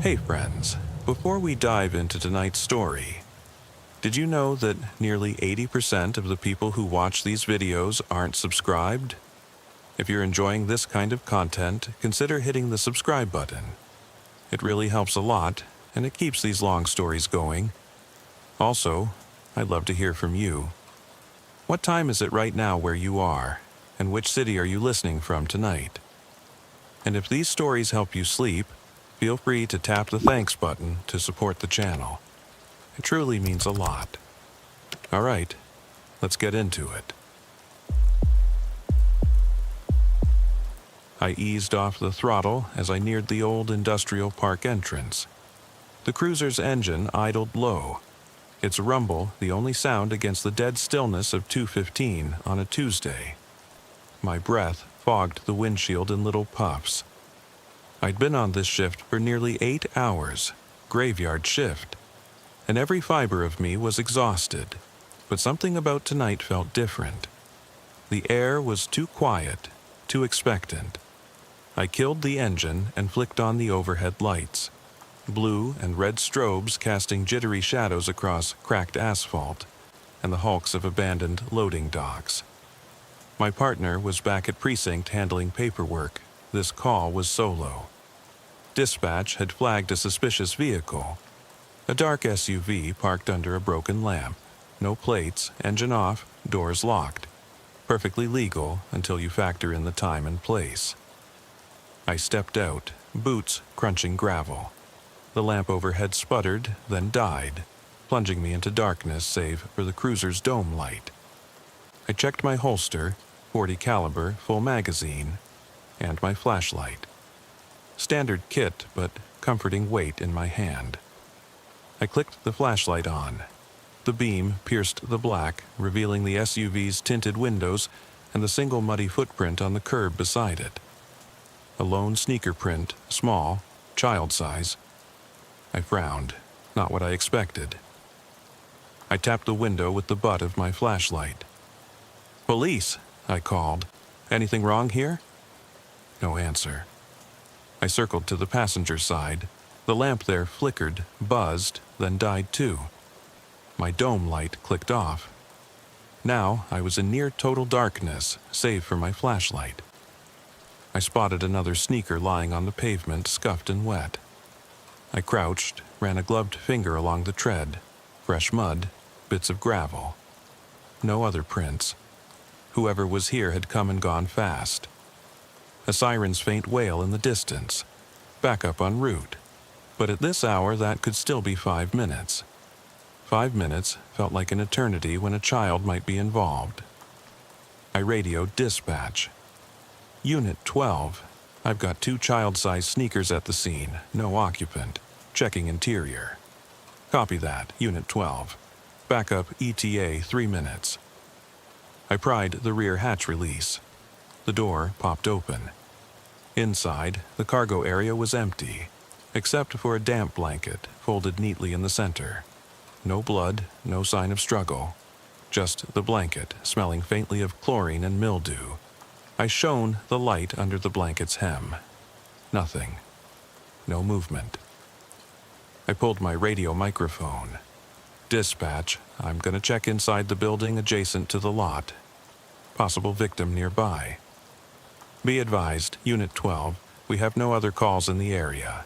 Hey friends, before we dive into tonight's story, did you know that nearly 80% of the people who watch these videos aren't subscribed? If you're enjoying this kind of content, consider hitting the subscribe button. It really helps a lot, and it keeps these long stories going. Also, I'd love to hear from you. What time is it right now where you are, and which city are you listening from tonight? And if these stories help you sleep, feel free to tap the thanks button to support the channel. It truly means a lot. All right, let's get into it. I eased off the throttle as I neared the old industrial park entrance. The cruiser's engine idled low, its rumble the only sound against the dead stillness of 2:15 on a Tuesday. My breath fogged the windshield in little puffs. I'd been on this shift for nearly 8 hours, graveyard shift, and every fiber of me was exhausted, but something about tonight felt different. The air was too quiet, too expectant. I killed the engine and flicked on the overhead lights, blue and red strobes casting jittery shadows across cracked asphalt and the hulks of abandoned loading docks. My partner was back at precinct handling paperwork. This call was solo. Dispatch had flagged a suspicious vehicle. A dark SUV parked under a broken lamp. No plates, engine off, doors locked. Perfectly legal until you factor in the time and place. I stepped out, boots crunching gravel. The lamp overhead sputtered, then died, plunging me into darkness save for the cruiser's dome light. I checked my holster, .40 caliber, full magazine, and my flashlight. Standard kit, but comforting weight in my hand. I clicked the flashlight on. The beam pierced the black, revealing the SUV's tinted windows and the single muddy footprint on the curb beside it. A lone sneaker print, small, child size. I frowned, not what I expected. I tapped the window with the butt of my flashlight. "Police," I called. "Anything wrong here?" No answer. I circled to the passenger side. The lamp there flickered, buzzed, then died too. My dome light clicked off. Now I was in near total darkness, save for my flashlight. I spotted another sneaker lying on the pavement, scuffed and wet. I crouched, ran a gloved finger along the tread. Fresh mud, bits of gravel. No other prints. Whoever was here had come and gone fast. A siren's faint wail in the distance. Backup en route. But at this hour, that could still be 5 minutes. 5 minutes felt like an eternity when a child might be involved. I radioed dispatch. "Unit 12. I've got 2 child-sized sneakers at the scene, no occupant. Checking interior." "Copy that, Unit 12. Backup ETA 3 minutes." I pried the rear hatch release. The door popped open. Inside, the cargo area was empty, except for a damp blanket folded neatly in the center. No blood, no sign of struggle. Just the blanket, smelling faintly of chlorine and mildew. I shone the light under the blanket's hem. Nothing. No movement. I pulled my radio microphone. "Dispatch, I'm gonna check inside the building adjacent to the lot. Possible victim nearby. Be advised, Unit 12, we have no other calls in the area."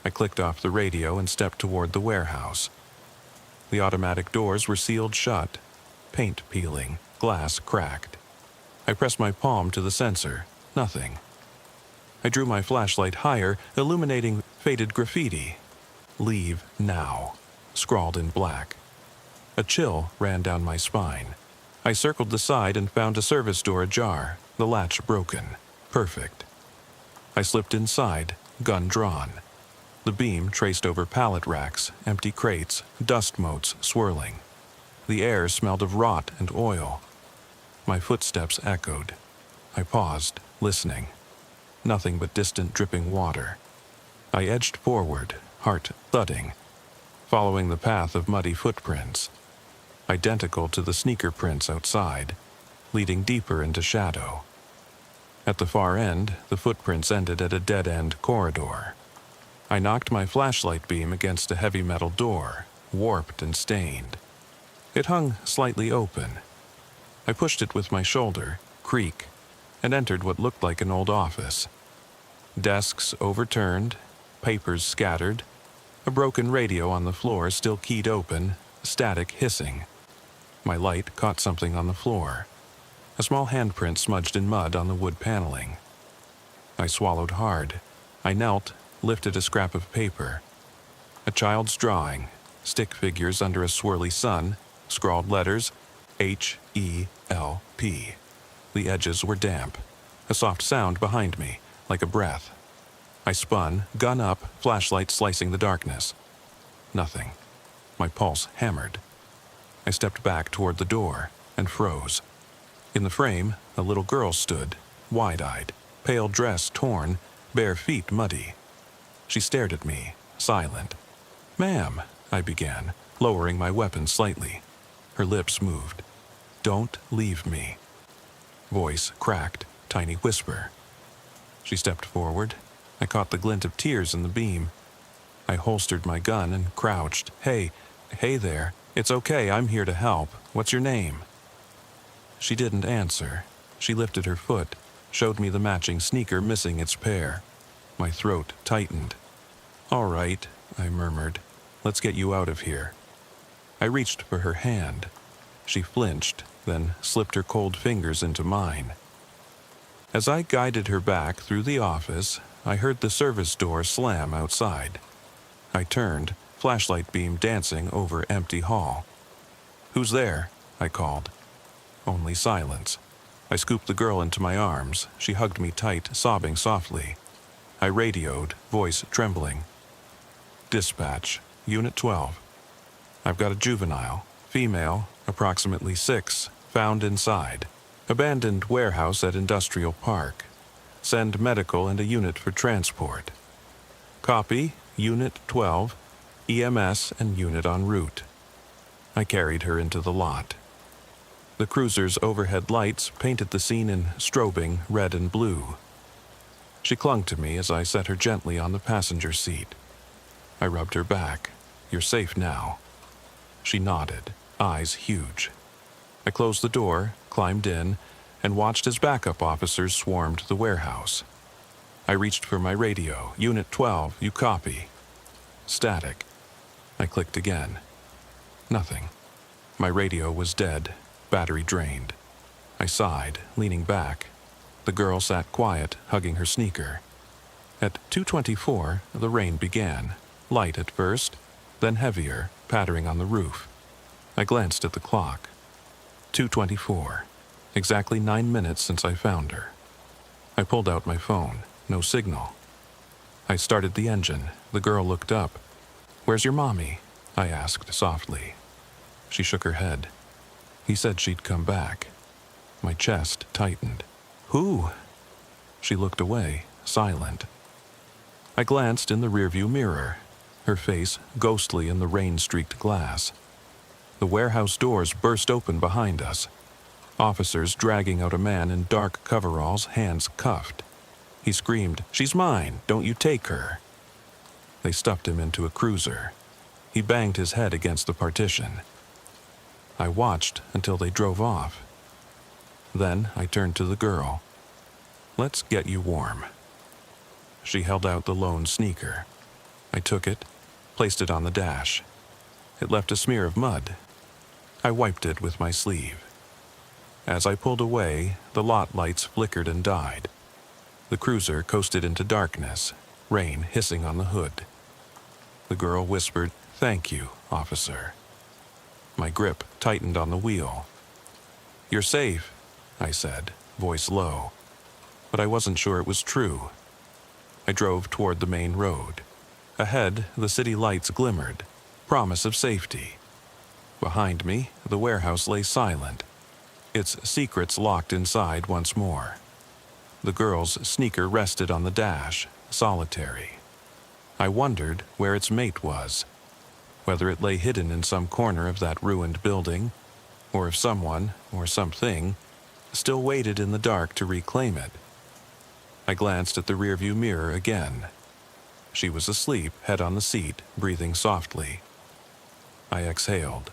I clicked off the radio and stepped toward the warehouse. The automatic doors were sealed shut, paint peeling, glass cracked. I pressed my palm to the sensor. Nothing. I drew my flashlight higher, illuminating faded graffiti. "Leave now," scrawled in black. A chill ran down my spine. I circled the side and found a service door ajar, the latch broken. Perfect. I slipped inside, gun drawn. The beam traced over pallet racks, empty crates, dust motes swirling. The air smelled of rot and oil. My footsteps echoed. I paused, listening. Nothing but distant dripping water. I edged forward, heart thudding, following the path of muddy footprints, identical to the sneaker prints outside, leading deeper into shadow. At the far end, the footprints ended at a dead-end corridor. I knocked my flashlight beam against a heavy metal door, warped and stained. It hung slightly open. I pushed it with my shoulder, creak, and entered what looked like an old office. Desks overturned, papers scattered, a broken radio on the floor still keyed open, static hissing. My light caught something on the floor. A small handprint smudged in mud on the wood paneling. I swallowed hard. I knelt, lifted a scrap of paper. A child's drawing, stick figures under a swirly sun, scrawled letters, H-E-L-P. The edges were damp. A soft sound behind me, like a breath. I spun, gun up, flashlight slicing the darkness. Nothing. My pulse hammered. I stepped back toward the door and froze. In the frame, a little girl stood, wide-eyed, pale dress torn, bare feet muddy. She stared at me, silent. "Ma'am," I began, lowering my weapon slightly. Her lips moved. "Don't leave me." Voice cracked, tiny whisper. She stepped forward. I caught the glint of tears in the beam. I holstered my gun and crouched. Hey there. It's okay, I'm here to help. What's your name?" She didn't answer. She lifted her foot, showed me the matching sneaker missing its pair. My throat tightened. "All right," I murmured. "Let's get you out of here." I reached for her hand. She flinched, then slipped her cold fingers into mine. As I guided her back through the office, I heard the service door slam outside. I turned, flashlight beam dancing over empty hall. "Who's there?" I called. Only silence. I scooped the girl into my arms. She hugged me tight, sobbing softly. I radioed, voice trembling. "Dispatch, Unit 12. I've got a juvenile, female, approximately 6, found inside. Abandoned warehouse at Industrial Park. Send medical and a unit for transport. Copy, Unit 12, EMS and unit en route." I carried her into the lot. The cruiser's overhead lights painted the scene in strobing red and blue. She clung to me as I set her gently on the passenger seat. I rubbed her back. "You're safe now." She nodded, eyes huge. I closed the door, climbed in, and watched as backup officers swarmed the warehouse. I reached for my radio. "Unit 12, you copy." Static. I clicked again. Nothing. My radio was dead, battery drained. I sighed, leaning back. The girl sat quiet, hugging her sneaker. At 2:24, the rain began, light at first, then heavier, pattering on the roof. I glanced at the clock. 2:24. Exactly 9 minutes since I found her. I pulled out my phone. No signal. I started the engine. The girl looked up. "Where's your mommy?" I asked softly. She shook her head. "He said she'd come back." My chest tightened. "Who?" She looked away, silent. I glanced in the rearview mirror, her face ghostly in the rain-streaked glass. The warehouse doors burst open behind us. Officers dragging out a man in dark coveralls, hands cuffed. He screamed, "She's mine! Don't you take her!" They stuffed him into a cruiser. He banged his head against the partition. I watched until they drove off. Then I turned to the girl. "Let's get you warm." She held out the lone sneaker. I took it, placed it on the dash. It left a smear of mud. I wiped it with my sleeve. As I pulled away, the lot lights flickered and died. The cruiser coasted into darkness, rain hissing on the hood. The girl whispered, "Thank you, officer." My grip tightened on the wheel. "You're safe," I said, voice low. But I wasn't sure it was true. I drove toward the main road. Ahead, the city lights glimmered, promise of safety. Behind me, the warehouse lay silent, its secrets locked inside once more. The girl's sneaker rested on the dash, solitary. I wondered where its mate was, whether it lay hidden in some corner of that ruined building, or if someone, or something, still waited in the dark to reclaim it. I glanced at the rearview mirror again. She was asleep, head on the seat, breathing softly. I exhaled.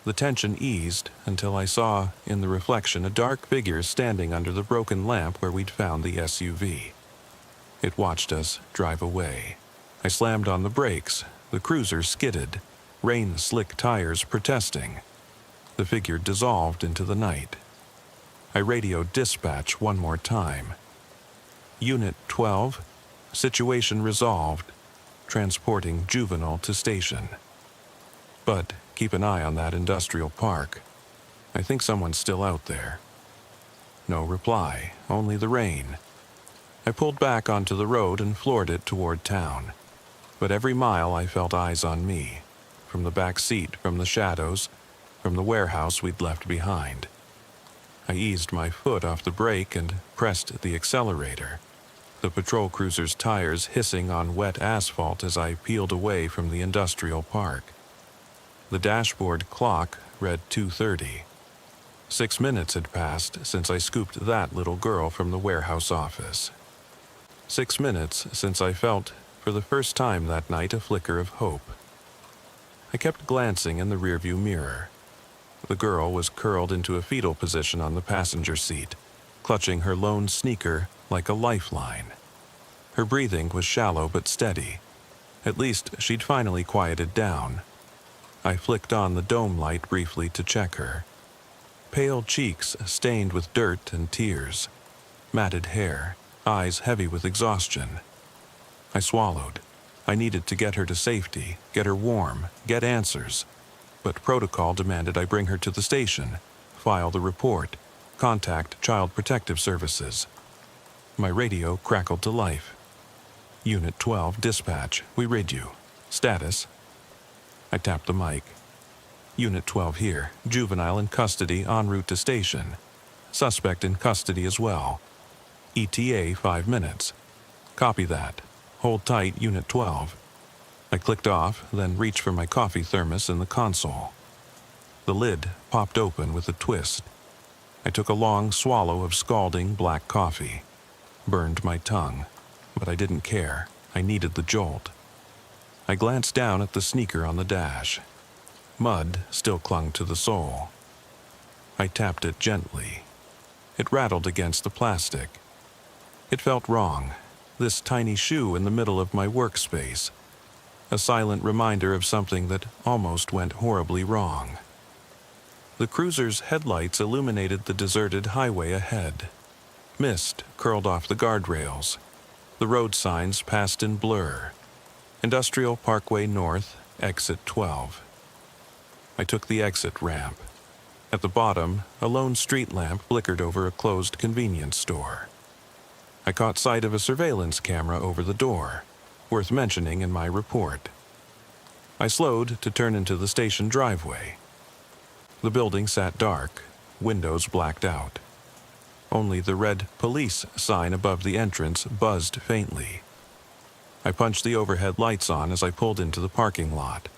The tension eased until I saw, in the reflection, a dark figure standing under the broken lamp where we'd found the SUV. It watched us drive away. I slammed on the brakes. The cruiser skidded, rain-slick tires protesting. The figure dissolved into the night. I radioed dispatch one more time. Unit 12, situation resolved, transporting juvenile to station. But keep an eye on that industrial park. I think someone's still out there. No reply, only the rain. I pulled back onto the road and floored it toward town. But every mile I felt eyes on me, from the back seat, from the shadows, from the warehouse we'd left behind. I eased my foot off the brake and pressed the accelerator, the patrol cruiser's tires hissing on wet asphalt as I peeled away from the industrial park. The dashboard clock read 2:30. 6 minutes had passed since I scooped that little girl from the warehouse office. 6 minutes since I felt, for the first time that night, a flicker of hope. I kept glancing in the rearview mirror. The girl was curled into a fetal position on the passenger seat, clutching her lone sneaker like a lifeline. Her breathing was shallow but steady. At least she'd finally quieted down. I flicked on the dome light briefly to check her. Pale cheeks stained with dirt and tears. Matted hair, eyes heavy with exhaustion. I swallowed. I needed to get her to safety, get her warm, get answers. But protocol demanded I bring her to the station, file the report, contact Child Protective Services. My radio crackled to life. Unit 12, dispatch, we read you. Status? I tapped the mic. Unit 12 here, juvenile in custody en route to station. Suspect in custody as well. ETA 5 minutes. Copy that. Hold tight, Unit 12. I clicked off, then reached for my coffee thermos in the console. The lid popped open with a twist. I took a long swallow of scalding black coffee. Burned my tongue, but I didn't care. I needed the jolt. I glanced down at the sneaker on the dash. Mud still clung to the sole. I tapped it gently. It rattled against the plastic. It felt wrong. This tiny shoe in the middle of my workspace. A silent reminder of something that almost went horribly wrong. The cruiser's headlights illuminated the deserted highway ahead. Mist curled off the guardrails. The road signs passed in blur. Industrial Parkway North, exit 12. I took the exit ramp. At the bottom, a lone street lamp flickered over a closed convenience store. I caught sight of a surveillance camera over the door, worth mentioning in my report. I slowed to turn into the station driveway. The building sat dark, windows blacked out. Only the red police sign above the entrance buzzed faintly. I punched the overhead lights on as I pulled into the parking lot.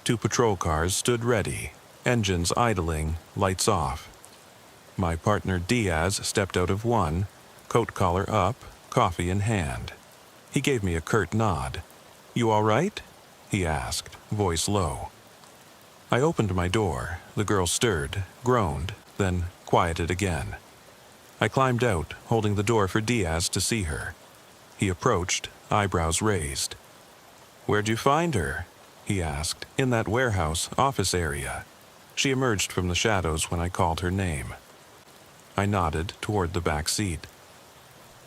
2 patrol cars stood ready, engines idling, lights off. My partner Diaz stepped out of one, coat collar up, coffee in hand. He gave me a curt nod. "You all right?" he asked, voice low. I opened my door. The girl stirred, groaned, then quieted again. I climbed out, holding the door for Diaz to see her. He approached, eyebrows raised. "Where'd you find her?" he asked. "In that warehouse, office area." She emerged from the shadows when I called her name. I nodded toward the back seat.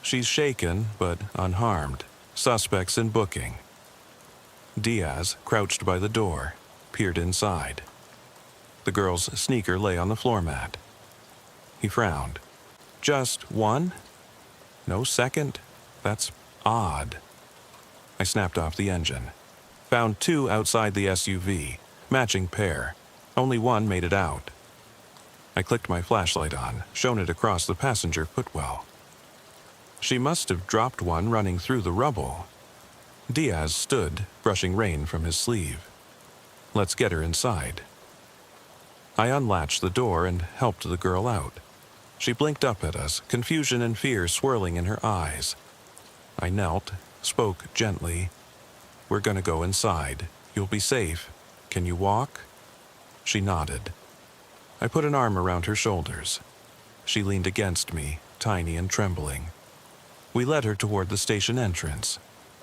"She's shaken, but unharmed. Suspects in booking." Diaz crouched by the door, peered inside. The girl's sneaker lay on the floor mat. He frowned. "Just one? No second? That's odd." I snapped off the engine. Found 2 outside the SUV, matching pair. Only one made it out. I clicked my flashlight on, shone it across the passenger footwell. She must have dropped one running through the rubble. Diaz stood, brushing rain from his sleeve. "Let's get her inside." I unlatched the door and helped the girl out. She blinked up at us, confusion and fear swirling in her eyes. I knelt, spoke gently. "We're going to go inside. You'll be safe. Can you walk?" She nodded. I put an arm around her shoulders. She leaned against me, tiny and trembling. We led her toward the station entrance.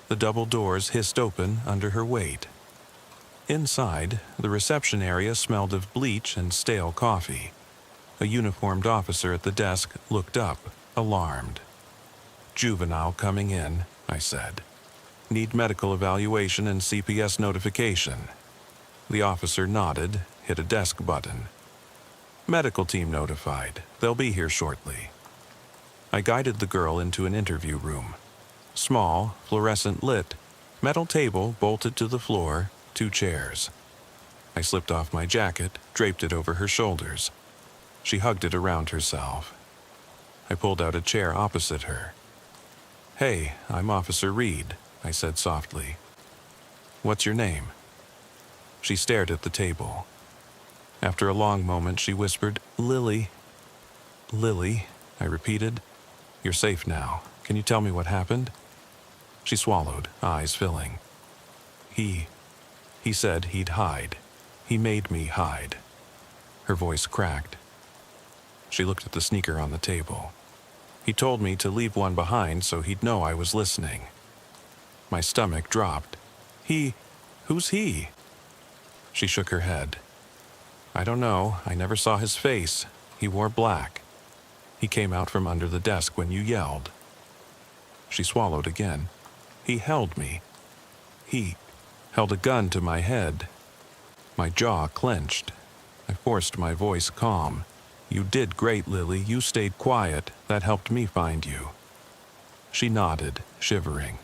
The double doors hissed open under her weight. Inside, the reception area smelled of bleach and stale coffee. A uniformed officer at the desk looked up, alarmed. "Juvenile coming in," I said. "Need medical evaluation and CPS notification." The officer nodded, hit a desk button. "Medical team notified. They'll be here shortly." I guided the girl into an interview room. Small, fluorescent lit, metal table bolted to the floor, 2 chairs. I slipped off my jacket, draped it over her shoulders. She hugged it around herself. I pulled out a chair opposite her. "Hey, I'm Officer Reed," I said softly. "What's your name?" She stared at the table. After a long moment, she whispered, "Lily." "Lily," I repeated. "You're safe now. Can you tell me what happened?" She swallowed, eyes filling. He said he'd hide. He made me hide." Her voice cracked. She looked at the sneaker on the table. "He told me to leave one behind so he'd know I was listening." My stomach dropped. Who's he?" She shook her head. "I don't know. I never saw his face. He wore black. He came out from under the desk when you yelled." She swallowed again. "He held me. He held a gun to my head." My jaw clenched. I forced my voice calm. "You did great, Lily. You stayed quiet. That helped me find you." She nodded, shivering.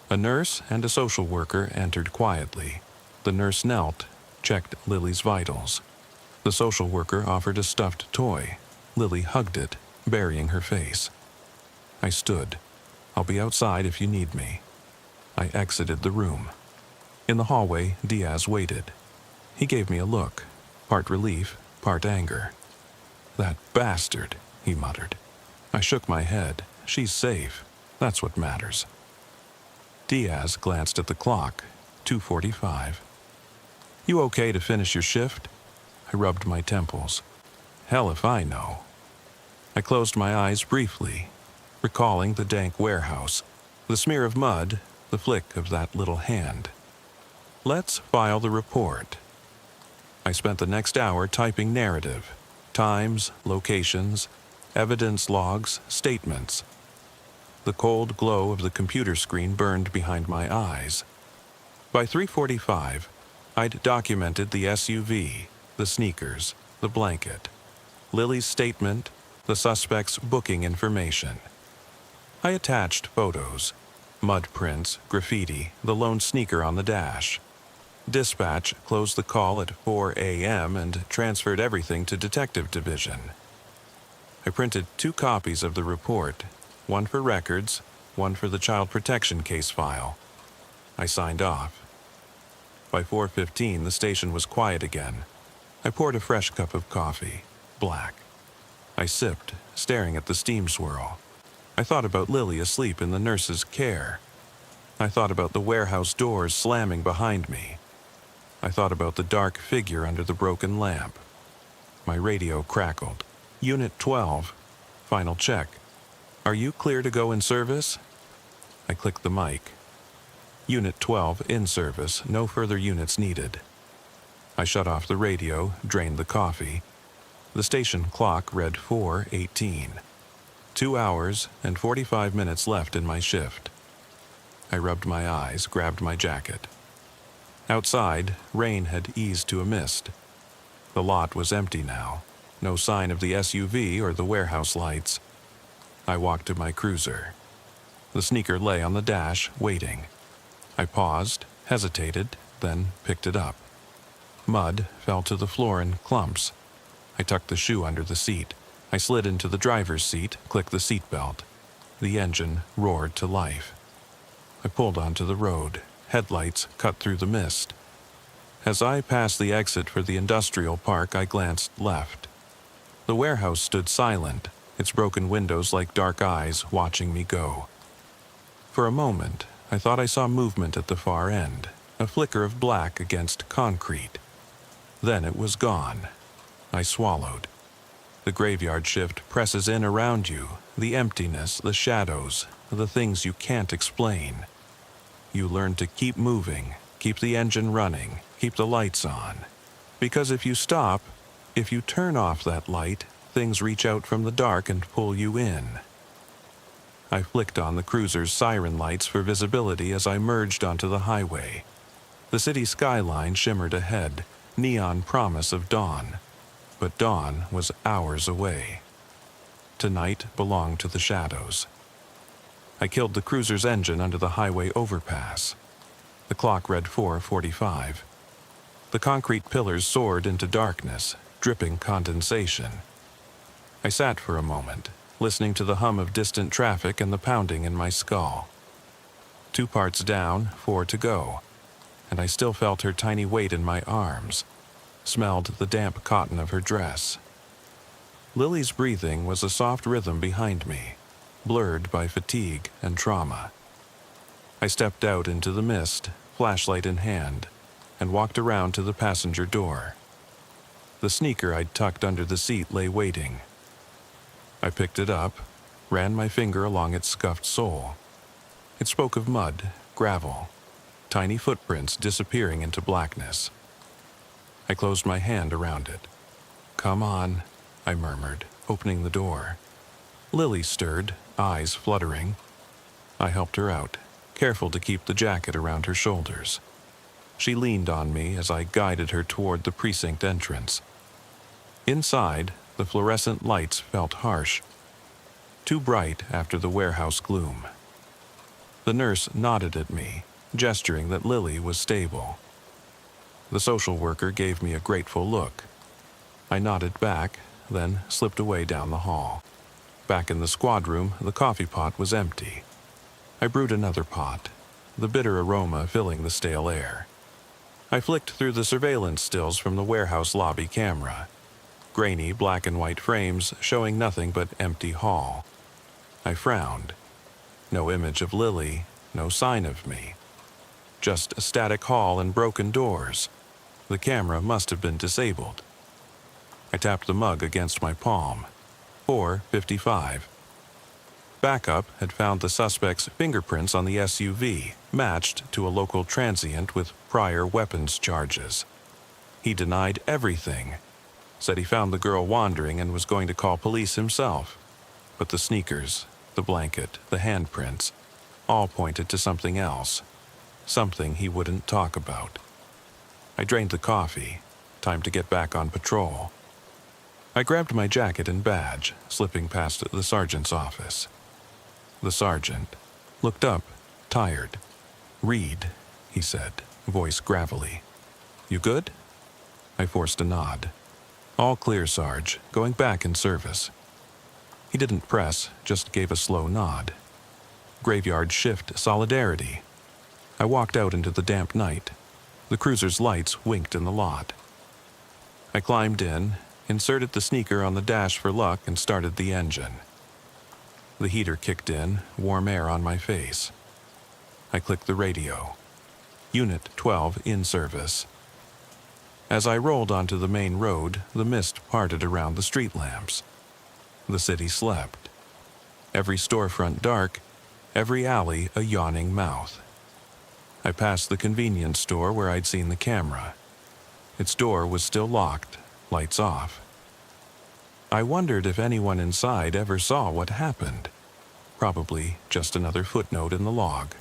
A nurse and a social worker entered quietly. The nurse knelt, checked Lily's vitals. The social worker offered a stuffed toy. Lily hugged it, burying her face. I stood. "I'll be outside if you need me." I exited the room. In the hallway, Diaz waited. He gave me a look, part relief, part anger. "That bastard," he muttered. I shook my head. "She's safe. That's what matters." Diaz glanced at the clock. 2:45. "You okay to finish your shift?" I rubbed my temples. "Hell if I know." I closed my eyes briefly, recalling the dank warehouse, the smear of mud, the flick of that little hand. Let's file the report. I spent the next hour typing narrative, times, locations, evidence logs, statements. The cold glow of the computer screen burned behind my eyes. By 3:45, I'd documented the SUV, the sneakers, the blanket, Lily's statement, the suspect's booking information. I attached photos, mud prints, graffiti, the lone sneaker on the dash. Dispatch closed the call at 4 a.m. and transferred everything to Detective Division. I printed 2 copies of the report, one for records, one for the child protection case file. I signed off. By 4:15, the station was quiet again. I poured a fresh cup of coffee, black. I sipped, staring at the steam swirl. I thought about Lily asleep in the nurse's care. I thought about the warehouse doors slamming behind me. I thought about the dark figure under the broken lamp. My radio crackled. "Unit 12. Final check. Are you clear to go in service?" I clicked the mic. "Unit 12 in service. No further units needed." I shut off the radio, drained the coffee. The station clock read 4:18. 2 hours and 45 minutes left in my shift. I rubbed my eyes, grabbed my jacket. Outside, rain had eased to a mist. The lot was empty now. No sign of the SUV or the warehouse lights. I walked to my cruiser. The sneaker lay on the dash, waiting. I paused, hesitated, then picked it up. Mud fell to the floor in clumps. I tucked the shoe under the seat. I slid into the driver's seat, clicked the seatbelt. The engine roared to life. I pulled onto the road. Headlights cut through the mist. As I passed the exit for the industrial park, I glanced left. The warehouse stood silent, its broken windows like dark eyes watching me go. For a moment, I thought I saw movement at the far end, a flicker of black against concrete. Then it was gone. I swallowed. The graveyard shift presses in around you, the emptiness, the shadows, the things you can't explain. You learn to keep moving, keep the engine running, keep the lights on. Because if you stop, if you turn off that light, things reach out from the dark and pull you in. I flicked on the cruiser's siren lights for visibility as I merged onto the highway. The city skyline shimmered ahead, neon promise of dawn. But dawn was hours away. Tonight belonged to the shadows. I killed the cruiser's engine under the highway overpass. The clock read 4:45. The concrete pillars soared into darkness, dripping condensation. I sat for a moment, listening to the hum of distant traffic and the pounding in my skull. 2 parts down, 4 to go, and I still felt her tiny weight in my arms, smelled the damp cotton of her dress. Lily's breathing was a soft rhythm behind me, blurred by fatigue and trauma. I stepped out into the mist, flashlight in hand, and walked around to the passenger door. The sneaker I'd tucked under the seat lay waiting. I picked it up, ran my finger along its scuffed sole. It spoke of mud, gravel, tiny footprints disappearing into blackness. I closed my hand around it. "Come on," I murmured, opening the door. Lily stirred, eyes fluttering. I helped her out, careful to keep the jacket around her shoulders. She leaned on me as I guided her toward the precinct entrance. Inside, the fluorescent lights felt harsh, too bright after the warehouse gloom. The nurse nodded at me, gesturing that Lily was stable. The social worker gave me a grateful look. I nodded back, then slipped away down the hall. Back in the squad room, the coffee pot was empty. I brewed another pot, the bitter aroma filling the stale air. I flicked through the surveillance stills from the warehouse lobby camera. Grainy black and white frames showing nothing but empty hall. I frowned. No image of Lily, no sign of me. Just a static hall and broken doors. The camera must have been disabled. I tapped the mug against my palm. 4:55. Backup had found the suspect's fingerprints on the SUV, matched to a local transient with prior weapons charges. He denied everything. Said he found the girl wandering and was going to call police himself. But the sneakers, the blanket, the handprints, all pointed to something else. Something he wouldn't talk about. I drained the coffee. Time to get back on patrol. I grabbed my jacket and badge, slipping past the sergeant's office. The sergeant looked up, tired. "Reed," he said, voice gravelly. "You good?" I forced a nod. "All clear, Sarge. Going back in service." He didn't press, just gave a slow nod. Graveyard shift solidarity. I walked out into the damp night. The cruiser's lights winked in the lot. I climbed in, inserted the sneaker on the dash for luck, and started the engine. The heater kicked in, warm air on my face. I clicked the radio. Unit 12 in service. As I rolled onto the main road, the mist parted around the street lamps. The city slept. Every storefront dark, every alley a yawning mouth. I passed the convenience store where I'd seen the camera. Its door was still locked, lights off. I wondered if anyone inside ever saw what happened. Probably just another footnote in the log.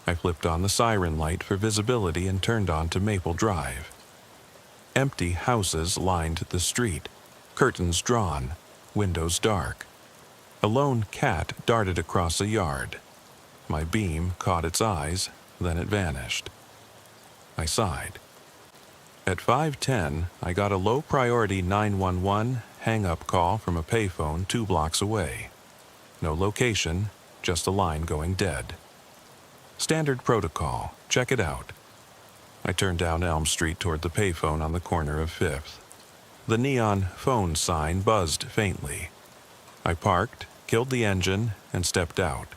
I flipped on the siren light for visibility and turned on to Maple Drive. Empty houses lined the street, curtains drawn, windows dark. A lone cat darted across a yard. My beam caught its eyes, then it vanished. I sighed. At 5:10, I got a low-priority 911 hang-up call from a payphone 2 blocks away. No location, just a line going dead. Standard protocol, check it out. I turned down Elm Street toward the payphone on the corner of 5th. The neon phone sign buzzed faintly. I parked, killed the engine, and stepped out.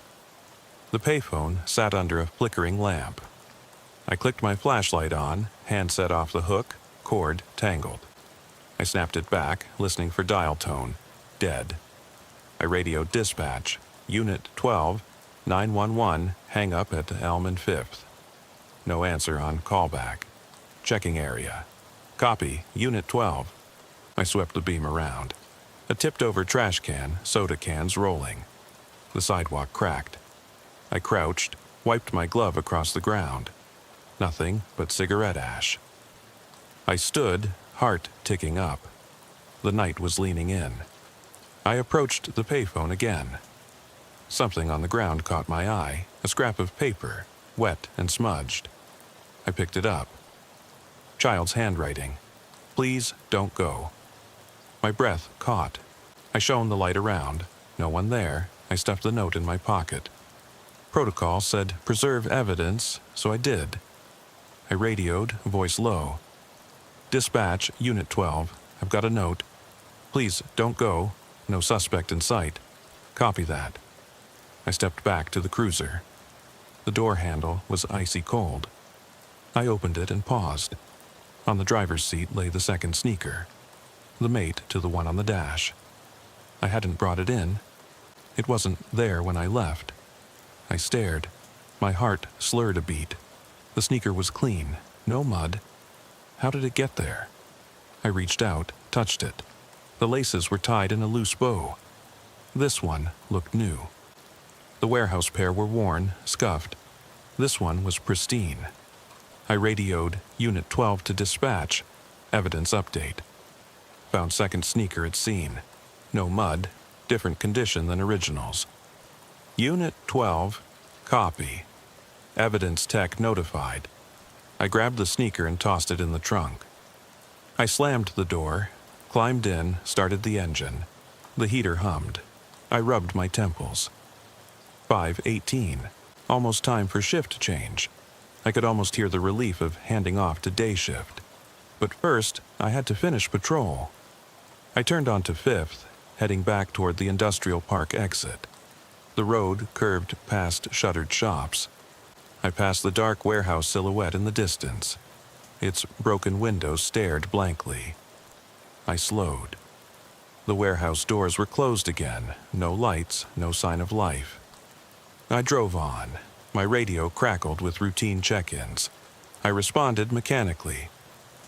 The payphone sat under a flickering lamp. I clicked my flashlight on, handset off the hook, cord tangled. I snapped it back, listening for dial tone. Dead. I radioed dispatch. Unit 12, 911, hang up at Elm and 5th. No answer on callback. Checking area. Copy, Unit 12. I swept the beam around. A tipped-over trash can, soda cans rolling. The sidewalk cracked. I crouched, wiped my glove across the ground. Nothing but cigarette ash. I stood, heart ticking up. The night was leaning in. I approached the payphone again. Something on the ground caught my eye, a scrap of paper, wet and smudged. I picked it up. Child's handwriting. Please don't go. My breath caught. I shone the light around. No one there. I stuffed the note in my pocket. Protocol said preserve evidence, so I did. I radioed, voice low. Dispatch, Unit 12. I've got a note. Please don't go. No suspect in sight. Copy that. I stepped back to the cruiser. The door handle was icy cold. I opened it and paused. On the driver's seat lay the second sneaker, the mate to the one on the dash. I hadn't brought it in. It wasn't there when I left. I stared. My heart slurred a beat. The sneaker was clean, no mud. How did it get there? I reached out, touched it. The laces were tied in a loose bow. This one looked new. The warehouse pair were worn, scuffed. This one was pristine. I radioed Unit 12 to dispatch. Evidence update. Found second sneaker at scene. No mud, different condition than originals. Unit 12, copy. Evidence tech notified. I grabbed the sneaker and tossed it in the trunk. I slammed the door, climbed in, started the engine. The heater hummed. I rubbed my temples. 5:18. Almost time for shift change. I could almost hear the relief of handing off to day shift. But first, I had to finish patrol. I turned onto 5th, heading back toward the industrial park exit. The road curved past shuttered shops. I passed the dark warehouse silhouette in the distance. Its broken windows stared blankly. I slowed. The warehouse doors were closed again, no lights, no sign of life. I drove on. My radio crackled with routine check-ins. I responded mechanically.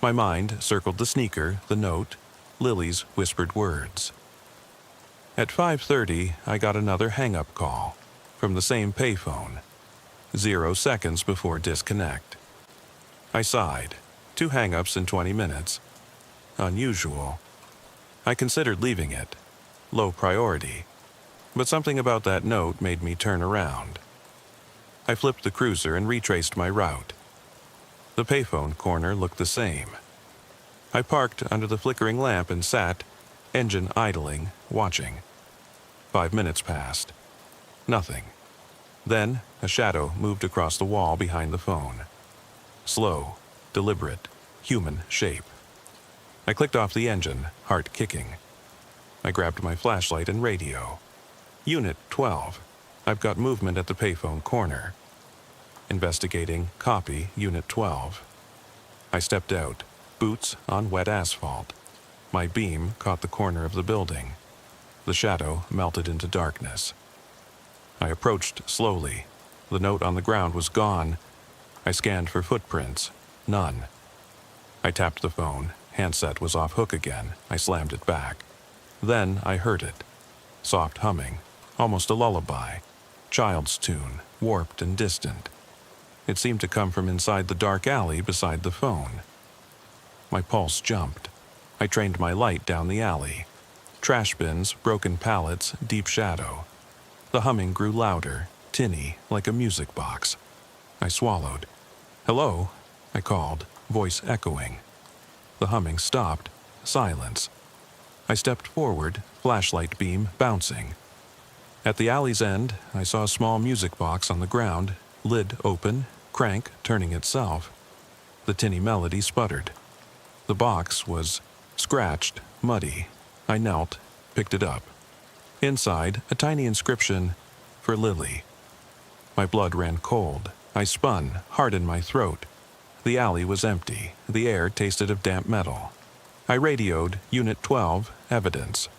My mind circled the sneaker, the note, Lily's whispered words. At 5:30, I got another hang-up call from the same payphone. 0 seconds before disconnect. I sighed. 2 hang-ups in 20 minutes. Unusual. I considered leaving it. Low priority. But something about that note made me turn around. I flipped the cruiser and retraced my route. The payphone corner looked the same. I parked under the flickering lamp and sat, engine idling, watching. 5 minutes passed. Nothing. Then a shadow moved across the wall behind the phone. Slow, deliberate, human shape. I clicked off the engine, heart kicking. I grabbed my flashlight and radio. Unit 12. I've got movement at the payphone corner. Investigating, copy, Unit 12. I stepped out, boots on wet asphalt. My beam caught the corner of the building. The shadow melted into darkness. I approached slowly. The note on the ground was gone. I scanned for footprints. None. I tapped the phone. Handset was off hook again. I slammed it back. Then I heard it. Soft humming, almost a lullaby. Child's tune, warped and distant. It seemed to come from inside the dark alley beside the phone. My pulse jumped. I trained my light down the alley. Trash bins, broken pallets, deep shadow. The humming grew louder, tinny, like a music box. I swallowed. "Hello," I called, voice echoing. The humming stopped. Silence. I stepped forward, flashlight beam bouncing. At the alley's end, I saw a small music box on the ground, lid open, crank turning itself. The tinny melody sputtered. The box was scratched, muddy. I knelt, picked it up. Inside, a tiny inscription, "For Lily." My blood ran cold. I spun, hard in my throat. The alley was empty. The air tasted of damp metal. I radioed Unit 12, evidence.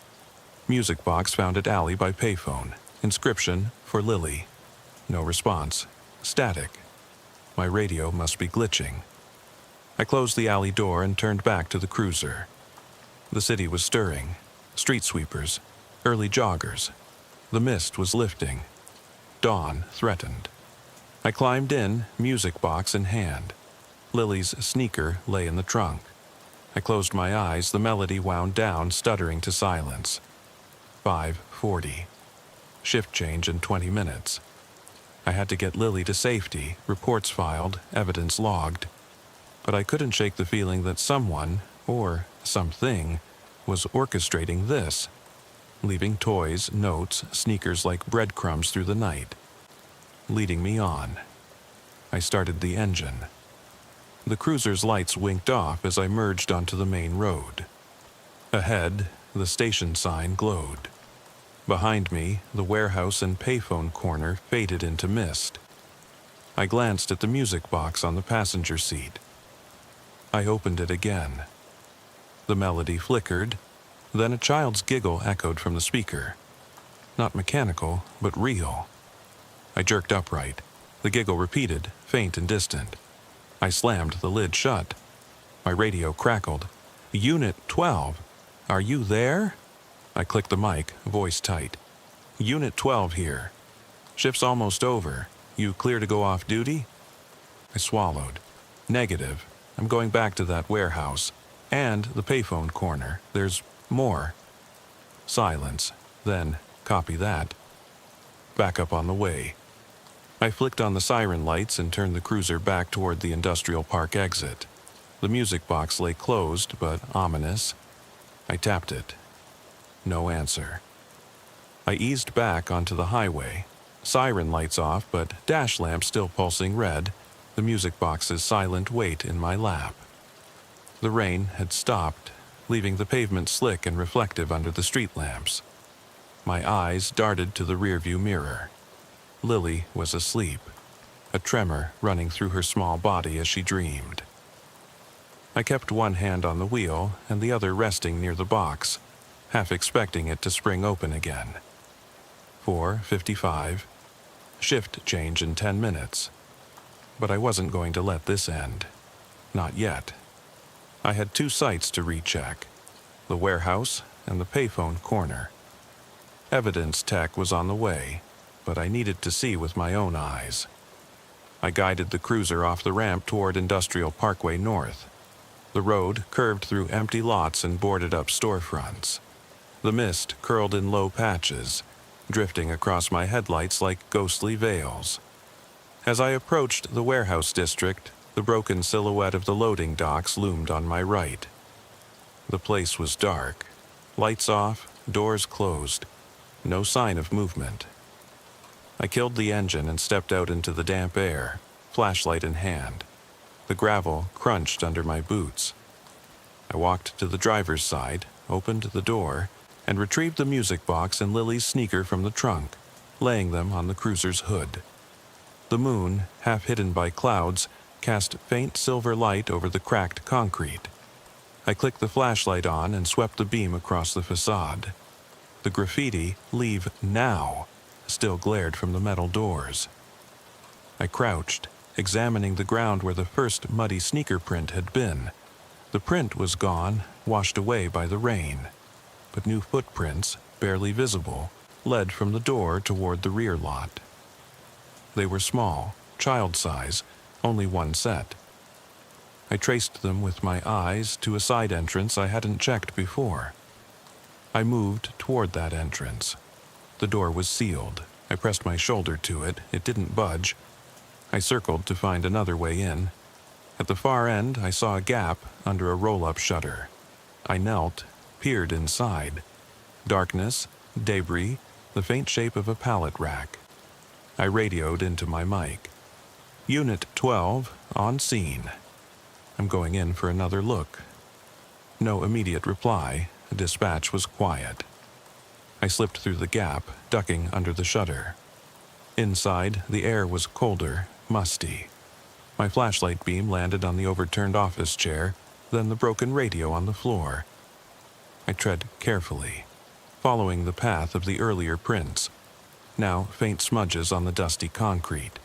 Music box found at alley by payphone. Inscription, for Lily. No response. Static. My radio must be glitching. I closed the alley door and turned back to the cruiser. The city was stirring. Street sweepers. Early joggers. The mist was lifting. Dawn threatened. I climbed in, music box in hand. Lily's sneaker lay in the trunk. I closed my eyes, the melody wound down, stuttering to silence. 5:40. Shift change in 20 minutes. I had to get Lily to safety, reports filed, evidence logged. But I couldn't shake the feeling that someone, or something, was orchestrating this, leaving toys, notes, sneakers like breadcrumbs through the night, leading me on. I started the engine. The cruiser's lights winked off as I merged onto the main road. Ahead, the station sign glowed. Behind me, the warehouse and payphone corner faded into mist. I glanced at the music box on the passenger seat. I opened it again. The melody flickered, then a child's giggle echoed from the speaker. Not mechanical, but real. I jerked upright. The giggle repeated, faint and distant. I slammed the lid shut. My radio crackled. Unit 12, are you there? I clicked the mic, voice tight. Unit 12 here. Shift's almost over. You clear to go off duty? I swallowed. Negative. I'm going back to that warehouse. And the payphone corner. There's more. Silence. Then, copy that. Back up on the way. I flicked on the siren lights and turned the cruiser back toward the industrial park exit. The music box lay closed, but ominous. I tapped it. No answer. I eased back onto the highway. Siren lights off, but dash lamp still pulsing red, the music box's silent weight in my lap. The rain had stopped, leaving the pavement slick and reflective under the street lamps. My eyes darted to the rearview mirror. Lily was asleep, a tremor running through her small body as she dreamed. I kept one hand on the wheel and the other resting near the box, half expecting it to spring open again. 4:55. Shift change in 10 minutes. But I wasn't going to let this end. Not yet. I had 2 sites to recheck, the warehouse and the payphone corner. Evidence tech was on the way, but I needed to see with my own eyes. I guided the cruiser off the ramp toward Industrial Parkway North. The road curved through empty lots and boarded-up storefronts. The mist curled in low patches, drifting across my headlights like ghostly veils. As I approached the warehouse district, the broken silhouette of the loading docks loomed on my right. The place was dark. Lights off, doors closed. No sign of movement. I killed the engine and stepped out into the damp air, flashlight in hand. The gravel crunched under my boots. I walked to the driver's side, opened the door, and retrieved the music box and Lily's sneaker from the trunk, laying them on the cruiser's hood. The moon, half hidden by clouds, cast faint silver light over the cracked concrete. I clicked the flashlight on and swept the beam across the facade. The graffiti, "Leave now," still glared from the metal doors. I crouched, examining the ground where the first muddy sneaker print had been. The print was gone, washed away by the rain, but new footprints, barely visible, led from the door toward the rear lot. They were small, child size, only one set. I traced them with my eyes to a side entrance I hadn't checked before. I moved toward that entrance. The door was sealed. I pressed my shoulder to it. It didn't budge. I circled to find another way in. At the far end, I saw a gap under a roll-up shutter. I knelt, peered inside. Darkness, debris, the faint shape of a pallet rack. I radioed into my mic. Unit 12, on scene. I'm going in for another look. No immediate reply. The dispatch was quiet. I slipped through the gap, ducking under the shutter. Inside, the air was colder, musty. My flashlight beam landed on the overturned office chair, then the broken radio on the floor. I tread carefully, following the path of the earlier prints, now faint smudges on the dusty concrete.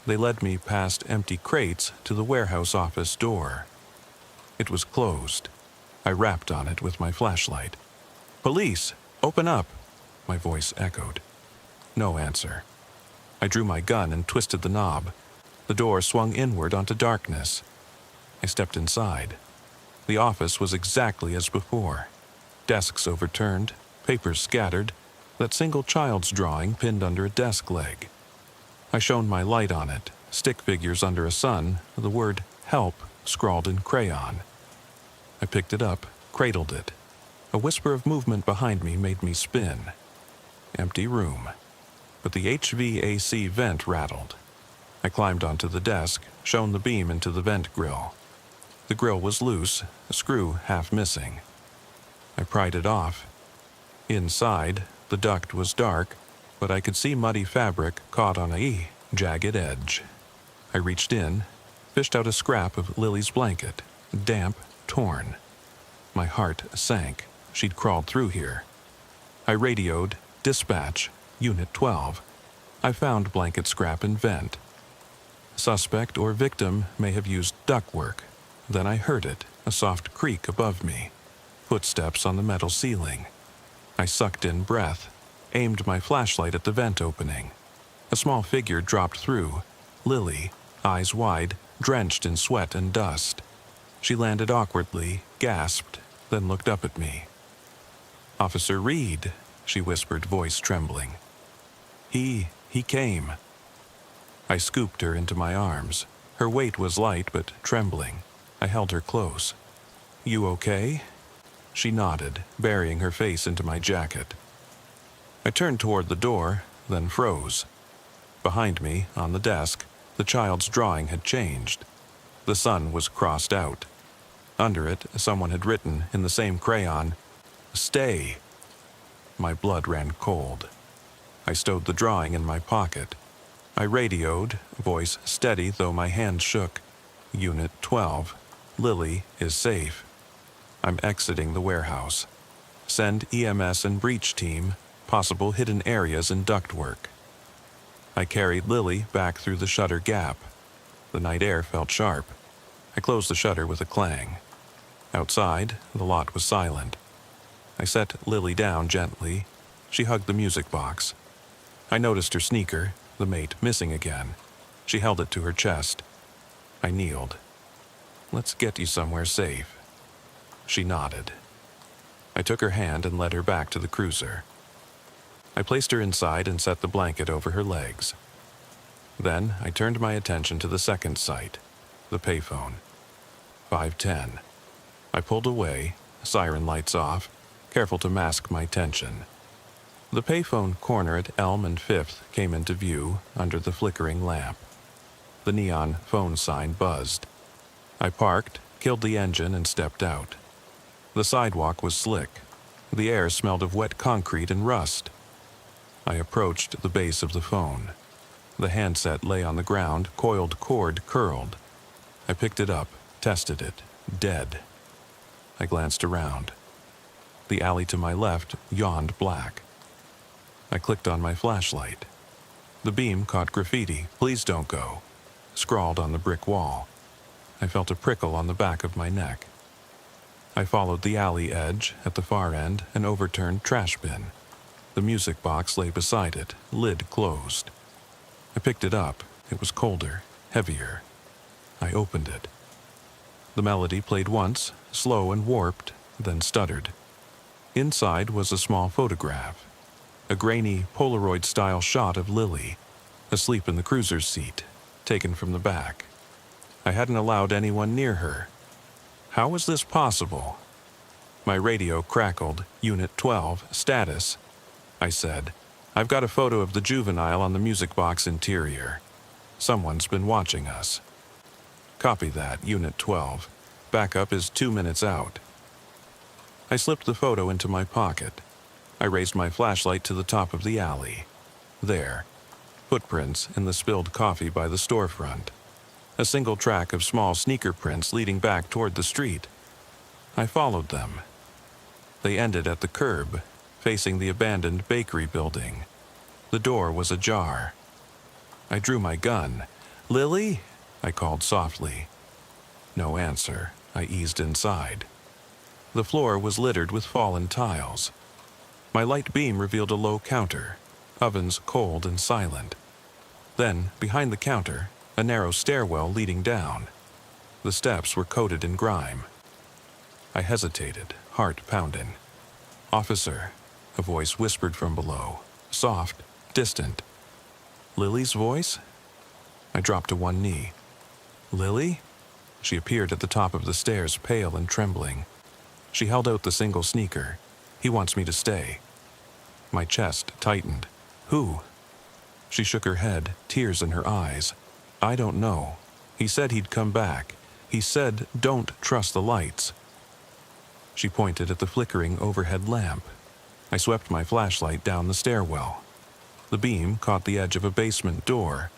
They led me past empty crates to the warehouse office door. It was closed. I rapped on it with my flashlight. "Police! Open up!" my voice echoed. No answer. I drew my gun and twisted the knob. The door swung inward onto darkness. I stepped inside. The office was exactly as before. Desks overturned, papers scattered, that single child's drawing pinned under a desk leg. I shone my light on it, stick figures under a sun, the word "help" scrawled in crayon. I picked it up, cradled it. A whisper of movement behind me made me spin. Empty room. But the HVAC vent rattled. I climbed onto the desk, shone the beam into the vent grill. The grill was loose, a screw half missing. I pried it off. Inside, the duct was dark, but I could see muddy fabric caught on a jagged edge. I reached in, fished out a scrap of Lily's blanket, damp, torn. My heart sank. She'd crawled through here. I radioed, "Dispatch, Unit 12. I found blanket scrap in vent." Suspect or victim may have used ductwork. Then I heard it, a soft creak above me. Footsteps on the metal ceiling. I sucked in breath, aimed my flashlight at the vent opening. A small figure dropped through. Lily, eyes wide, drenched in sweat and dust. She landed awkwardly, gasped, then looked up at me. "Officer Reed," she whispered, voice trembling. He came." I scooped her into my arms. Her weight was light but trembling. I held her close. "You okay?" She nodded, burying her face into my jacket. I turned toward the door, then froze. Behind me, on the desk, the child's drawing had changed. The sun was crossed out. Under it, someone had written, in the same crayon, "Stay." My blood ran cold. I stowed the drawing in my pocket. I radioed, voice steady though my hands shook. "Unit 12. Lily is safe. I'm exiting the warehouse. Send EMS and breach team, possible hidden areas in ductwork." I carried Lily back through the shutter gap. The night air felt sharp. I closed the shutter with a clang. Outside, the lot was silent. I set Lily down gently. She hugged the music box. I noticed her sneaker, the mate, missing again. She held it to her chest. I kneeled. "Let's get you somewhere safe." She nodded. I took her hand and led her back to the cruiser. I placed her inside and set the blanket over her legs. Then I turned my attention to the second site, the payphone. 510. I pulled away, siren lights off, careful to mask my tension. The payphone corner at Elm and 5th came into view under the flickering lamp. The neon phone sign buzzed. I parked, killed the engine, and stepped out. The sidewalk was slick. The air smelled of wet concrete and rust. I approached the base of the phone. The handset lay on the ground, coiled cord curled. I picked it up, tested it. Dead. I glanced around. The alley to my left yawned black. I clicked on my flashlight. The beam caught graffiti, "Please don't go," scrawled on the brick wall. I felt a prickle on the back of my neck. I followed the alley edge, at the far end, an overturned trash bin. The music box lay beside it, lid closed. I picked it up. It was colder, heavier. I opened it. The melody played once, slow and warped, then stuttered. Inside was a small photograph. A grainy Polaroid-style shot of Lily, asleep in the cruiser's seat, taken from the back. I hadn't allowed anyone near her. How was this possible? My radio crackled. "Unit 12, status." I said, "I've got a photo of the juvenile on the music box interior. Someone's been watching us." "Copy that, Unit 12. Backup is 2 minutes out." I slipped the photo into my pocket. I raised my flashlight to the top of the alley. There. Footprints in the spilled coffee by the storefront. A single track of small sneaker prints leading back toward the street. I followed them. They ended at the curb, facing the abandoned bakery building. The door was ajar. I drew my gun. "Lily?" I called softly. No answer. I eased inside. The floor was littered with fallen tiles. My light beam revealed a low counter, ovens cold and silent. Then, behind the counter, a narrow stairwell leading down. The steps were coated in grime. I hesitated, heart pounding. "Officer," a voice whispered from below, soft, distant. Lily's voice? I dropped to one knee. "Lily?" She appeared at the top of the stairs, pale and trembling. She held out the single sneaker. "He wants me to stay." My chest tightened. "Who?" She shook her head, tears in her eyes. "I don't know. He said he'd come back. He said, don't trust the lights." She pointed at the flickering overhead lamp. I swept my flashlight down the stairwell. The beam caught the edge of a basement door,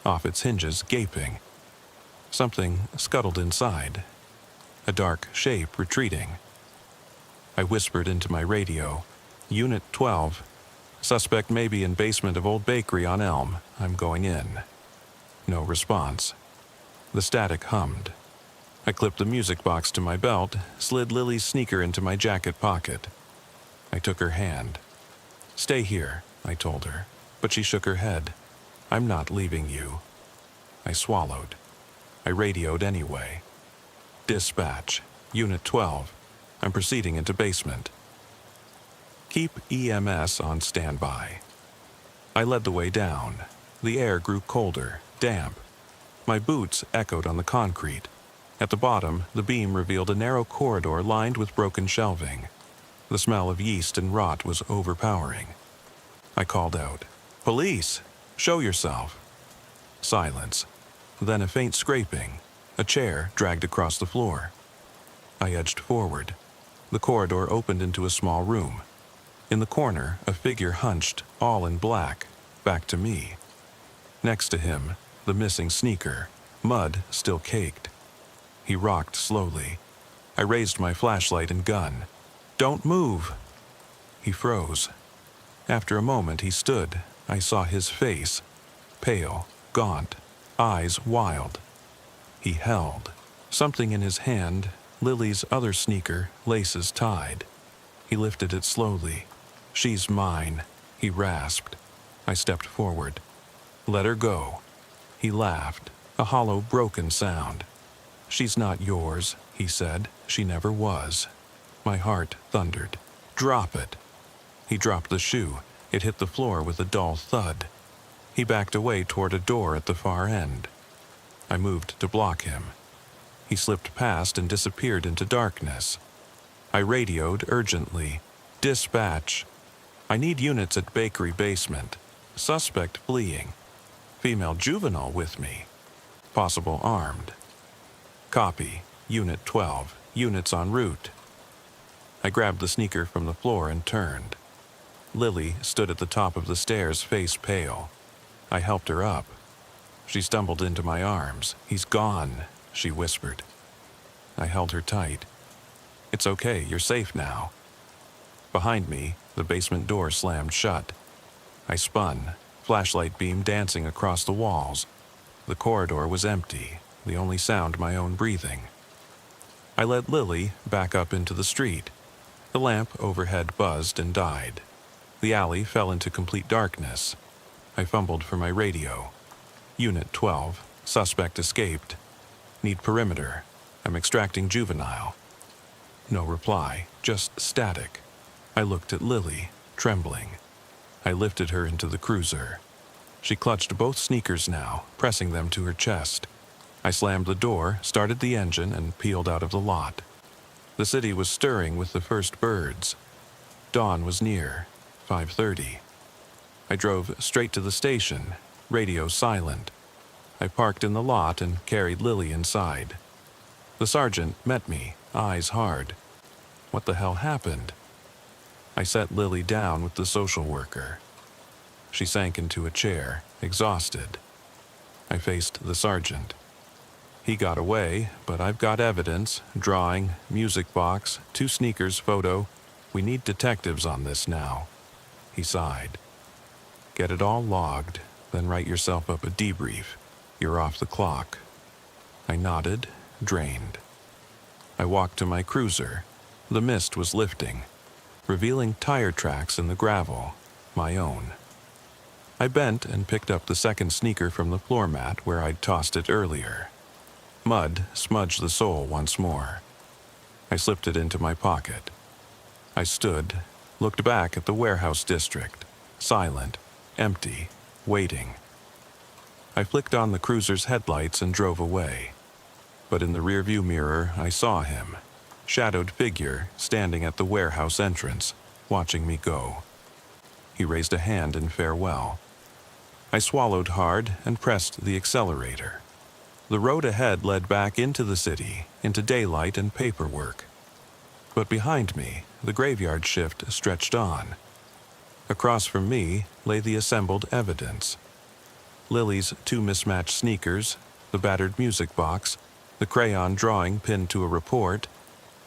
off its hinges gaping. Something scuttled inside, a dark shape retreating. I whispered into my radio, "Unit 12. Suspect may be in basement of old bakery on Elm. I'm going in." No response. The static hummed. I clipped the music box to my belt, slid Lily's sneaker into my jacket pocket. I took her hand. "Stay here," I told her, but she shook her head. "I'm not leaving you." I swallowed. I radioed anyway. "Dispatch, Unit 12. I'm proceeding into basement. Keep EMS on standby." I led the way down. The air grew colder, damp. My boots echoed on the concrete. At the bottom, the beam revealed a narrow corridor lined with broken shelving. The smell of yeast and rot was overpowering. I called out, "Police! Show yourself!" Silence. Then a faint scraping. A chair dragged across the floor. I edged forward. The corridor opened into a small room. In the corner, a figure hunched, all in black, back to me. Next to him, the missing sneaker, mud still caked. He rocked slowly. I raised my flashlight and gun. "Don't move!" He froze. After a moment he stood. I saw his face, pale, gaunt, eyes wild. He held something in his hand, Lily's other sneaker, laces tied. He lifted it slowly. "She's mine," he rasped. I stepped forward. "Let her go." He laughed, a hollow, broken sound. "She's not yours," he said. "She never was." My heart thundered. "Drop it." He dropped the shoe. It hit the floor with a dull thud. He backed away toward a door at the far end. I moved to block him. He slipped past and disappeared into darkness. I radioed urgently. "Dispatch. I need units at bakery basement. Suspect fleeing. Female juvenile with me. Possible armed. Copy. Unit 12. Units en route." I grabbed the sneaker from the floor and turned. Lily stood at the top of the stairs, face pale. I helped her up. She stumbled into my arms. "He's gone," she whispered. I held her tight. "It's okay, you're safe now." Behind me, the basement door slammed shut. I spun, flashlight beam dancing across the walls. The corridor was empty, the only sound my own breathing. I led Lily back up into the street. The lamp overhead buzzed and died. The alley fell into complete darkness. I fumbled for my radio. "Unit 12. Suspect escaped. Need perimeter. I'm extracting juvenile." No reply, just static. I looked at Lily, trembling. I lifted her into the cruiser. She clutched both sneakers now, pressing them to her chest. I slammed the door, started the engine, and peeled out of the lot. The city was stirring with the first birds. Dawn was near, 5:30. I drove straight to the station, radio silent. I parked in the lot and carried Lily inside. The sergeant met me, eyes hard. What the hell happened? I set Lily down with the social worker. She sank into a chair, exhausted. I faced the sergeant. He got away, but I've got evidence, drawing, music box, 2 sneakers photo. We need detectives on this now. He sighed. Get it all logged, then write yourself up a debrief. You're off the clock. I nodded, drained. I walked to my cruiser. The mist was lifting, revealing tire tracks in the gravel, my own. I bent and picked up the second sneaker from the floor mat where I'd tossed it earlier. Mud smudged the sole once more. I slipped it into my pocket. I stood, looked back at the warehouse district, silent, empty, waiting. I flicked on the cruiser's headlights and drove away. But in the rearview mirror, I saw him, shadowed figure standing at the warehouse entrance, watching me go. He raised a hand in farewell. I swallowed hard and pressed the accelerator. The road ahead led back into the city, into daylight and paperwork. But behind me, the graveyard shift stretched on. Across from me lay the assembled evidence. Lily's 2 mismatched sneakers, the battered music box, the crayon drawing pinned to a report,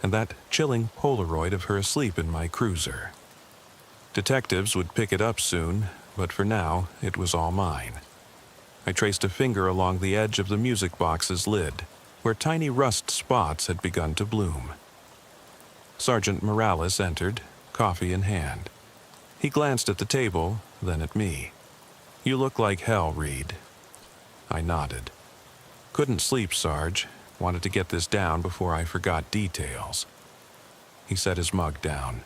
and that chilling Polaroid of her asleep in my cruiser. Detectives would pick it up soon, but for now, it was all mine. I traced a finger along the edge of the music box's lid, where tiny rust spots had begun to bloom. Sergeant Morales entered, coffee in hand. He glanced at the table, then at me. You look like hell, Reed. I nodded. Couldn't sleep, Sarge. Wanted to get this down before I forgot details. He set his mug down.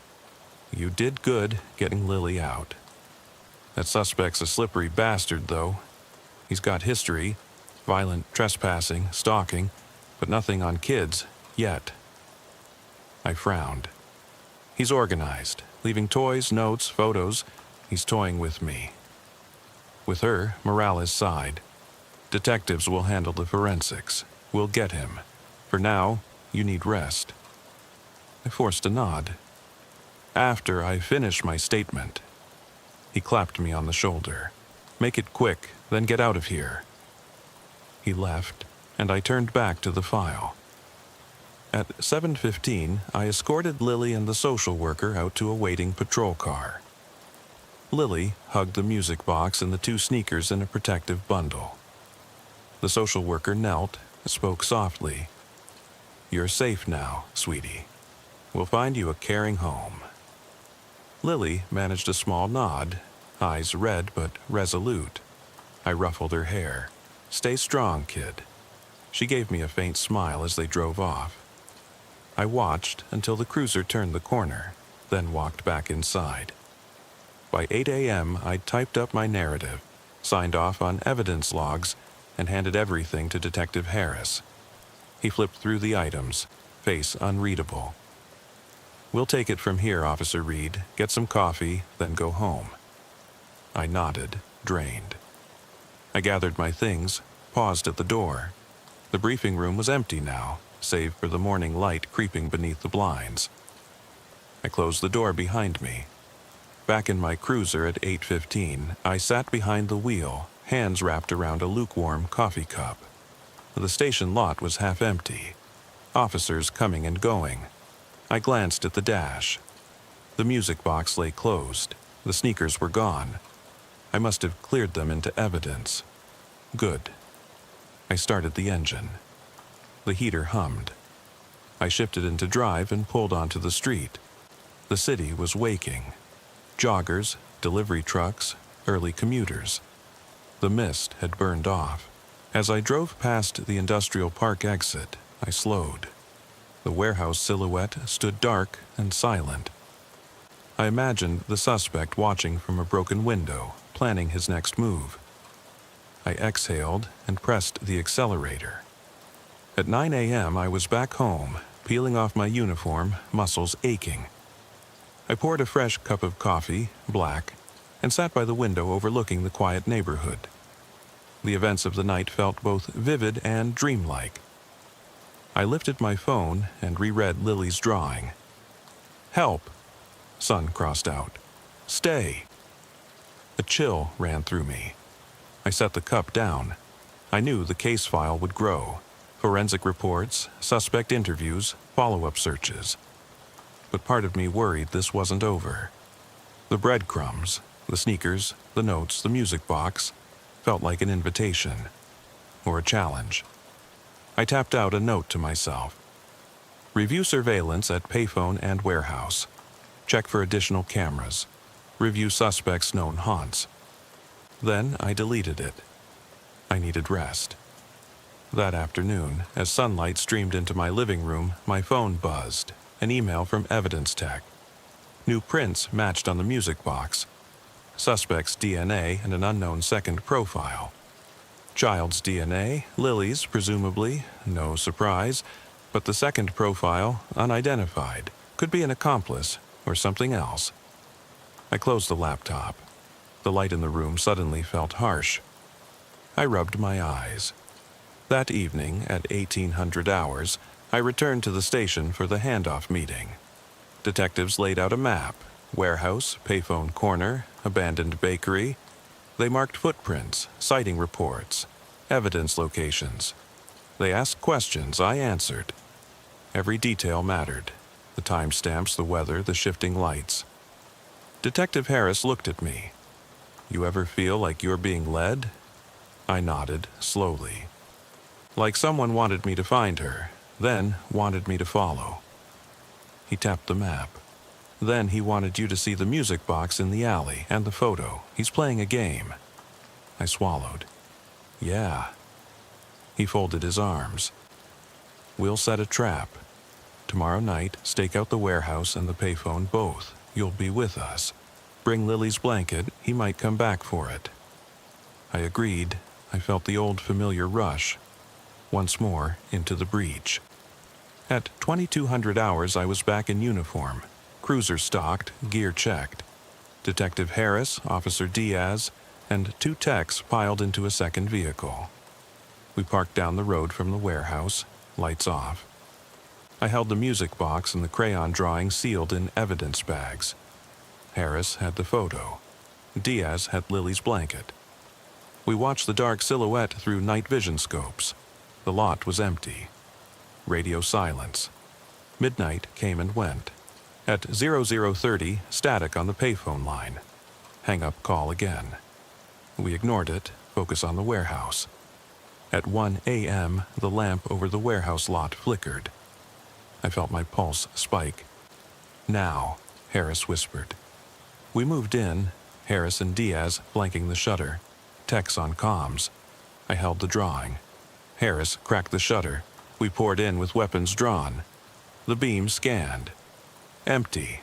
You did good getting Lily out. That suspect's a slippery bastard, though. He's got history, violent trespassing, stalking, but nothing on kids, yet. I frowned. He's organized, leaving toys, notes, photos. He's toying with me. With her, Morales sighed. Detectives will handle the forensics. We'll get him. For now, you need rest. I forced a nod. After I finish my statement. He clapped me on the shoulder. Make it quick, then get out of here. He left, and I turned back to the file. At 7:15, I escorted Lily and the social worker out to a waiting patrol car. Lily hugged the music box and the 2 sneakers in a protective bundle. The social worker knelt, spoke softly. You're safe now, sweetie. We'll find you a caring home. Lily managed a small nod, eyes red but resolute. I ruffled her hair. Stay strong, kid. She gave me a faint smile as they drove off. I watched until the cruiser turned the corner, then walked back inside. By 8 a.m., I'd typed up my narrative, signed off on evidence logs, and handed everything to Detective Harris. He flipped through the items, face unreadable. We'll take it from here, Officer Reed. Get some coffee, then go home. I nodded, drained. I gathered my things, paused at the door. The briefing room was empty now, save for the morning light creeping beneath the blinds. I closed the door behind me. Back in my cruiser at 8:15, I sat behind the wheel, hands wrapped around a lukewarm coffee cup. The station lot was half empty. Officers coming and going. I glanced at the dash. The music box lay closed. The sneakers were gone. I must have cleared them into evidence. Good. I started the engine. The heater hummed. I shifted into drive and pulled onto the street. The city was waking. Joggers, delivery trucks, early commuters. The mist had burned off. As I drove past the industrial park exit, I slowed. The warehouse silhouette stood dark and silent. I imagined the suspect watching from a broken window, planning his next move. I exhaled and pressed the accelerator. At 9 a.m., I was back home, peeling off my uniform, muscles aching. I poured a fresh cup of coffee, black, and sat by the window overlooking the quiet neighborhood. The events of the night felt both vivid and dreamlike. I lifted my phone and reread Lily's drawing. Help! Sun crossed out. Stay! A chill ran through me. I set the cup down. I knew the case file would grow. Forensic reports, suspect interviews, follow-up searches. But part of me worried this wasn't over. The breadcrumbs, the sneakers, the notes, the music box, felt like an invitation. Or a challenge. I tapped out a note to myself. Review surveillance at payphone and warehouse. Check for additional cameras. Review suspects' known haunts. Then I deleted it. I needed rest. That afternoon, as sunlight streamed into my living room, my phone buzzed. An email from Evidence Tech. New prints matched on the music box. Suspect's DNA and an unknown second profile. Child's DNA, Lily's presumably, no surprise, but the second profile, unidentified, could be an accomplice or something else. I closed the laptop. The light in the room suddenly felt harsh. I rubbed my eyes. That evening, at 1800 hours, I returned to the station for the handoff meeting. Detectives laid out a map: warehouse, payphone corner, abandoned bakery. They marked footprints, sighting reports, evidence locations. They asked questions I answered. Every detail mattered: the timestamps, the weather, the shifting lights. Detective Harris looked at me. "You ever feel like you're being led?" I nodded, slowly. Like someone wanted me to find her, then wanted me to follow. He tapped the map. "Then he wanted you to see the music box in the alley and the photo. He's playing a game." I swallowed. "Yeah." He folded his arms. "We'll set a trap. Tomorrow night, stake out the warehouse and the payphone both. You'll be with us. Bring Lily's blanket. He might come back for it." I agreed. I felt the old familiar rush. Once more, into the breach. At 2200 hours, I was back in uniform. Cruiser stocked, gear checked. Detective Harris, Officer Diaz, and 2 techs piled into a second vehicle. We parked down the road from the warehouse, lights off. I held the music box and the crayon drawing sealed in evidence bags. Harris had the photo. Diaz had Lily's blanket. We watched the dark silhouette through night vision scopes. The lot was empty. Radio silence. Midnight came and went. At 0030, static on the payphone line. Hang up call again. We ignored it, focus on the warehouse. At 1 a.m., the lamp over the warehouse lot flickered. I felt my pulse spike. "Now," Harris whispered. We moved in, Harris and Diaz flanking the shutter. Techs on comms. I held the drawing. Harris cracked the shutter. We poured in with weapons drawn. The beam scanned. Empty.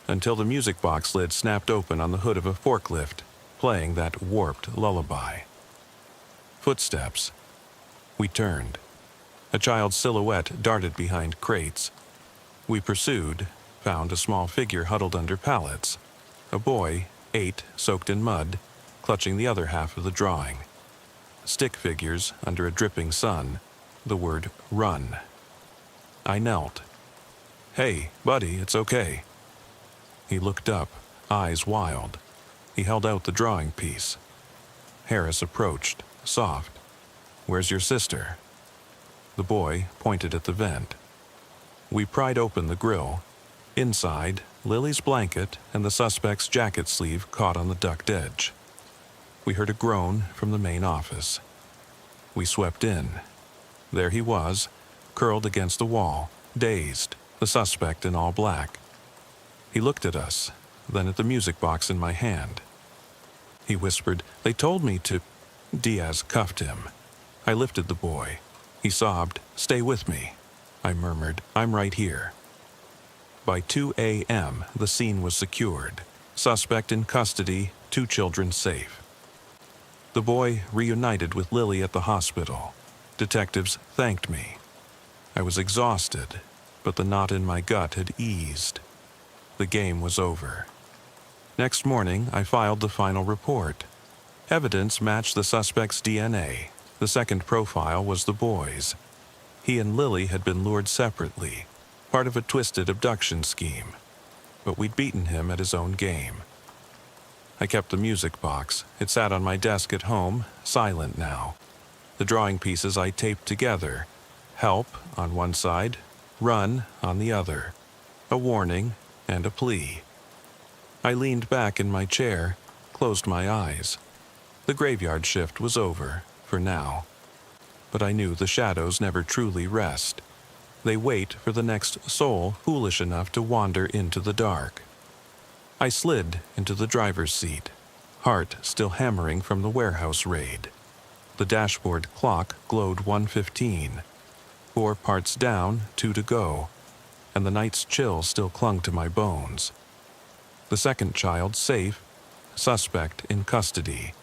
Until the music box lid snapped open on the hood of a forklift, playing that warped lullaby. Footsteps. We turned. A child's silhouette darted behind crates. We pursued, found a small figure huddled under pallets. A boy, 8, soaked in mud, clutching the other half of the drawing. Stick figures under a dripping sun, the word "run." I knelt. "Hey, buddy, it's okay." He looked up, eyes wild. He held out the drawing piece. Harris approached, soft. "Where's your sister?" The boy pointed at the vent. We pried open the grill. Inside, Lily's blanket and the suspect's jacket sleeve caught on the ducked edge. We heard a groan from the main office. We swept in. There he was, curled against the wall, dazed, the suspect in all black. He looked at us, then at the music box in my hand. He whispered, "They told me to—" Diaz cuffed him. I lifted the boy. He sobbed, "Stay with me." I murmured, "I'm right here." By 2 a.m., the scene was secured. Suspect in custody, 2 children safe. The boy reunited with Lily at the hospital. Detectives thanked me. I was exhausted, but the knot in my gut had eased. The game was over. Next morning, I filed the final report. Evidence matched the suspect's DNA. The second profile was the boy's. He and Lily had been lured separately, part of a twisted abduction scheme. But we'd beaten him at his own game. I kept the music box. It sat on my desk at home, silent now. The drawing pieces I taped together. Help on one side, run on the other. A warning and a plea. I leaned back in my chair, closed my eyes. The graveyard shift was over, for now. But I knew the shadows never truly rest. They wait for the next soul foolish enough to wander into the dark. I slid into the driver's seat, heart still hammering from the warehouse raid. The dashboard clock glowed 1:15. 4 parts down, 2 to go, and the night's chill still clung to my bones. The second child safe, suspect in custody,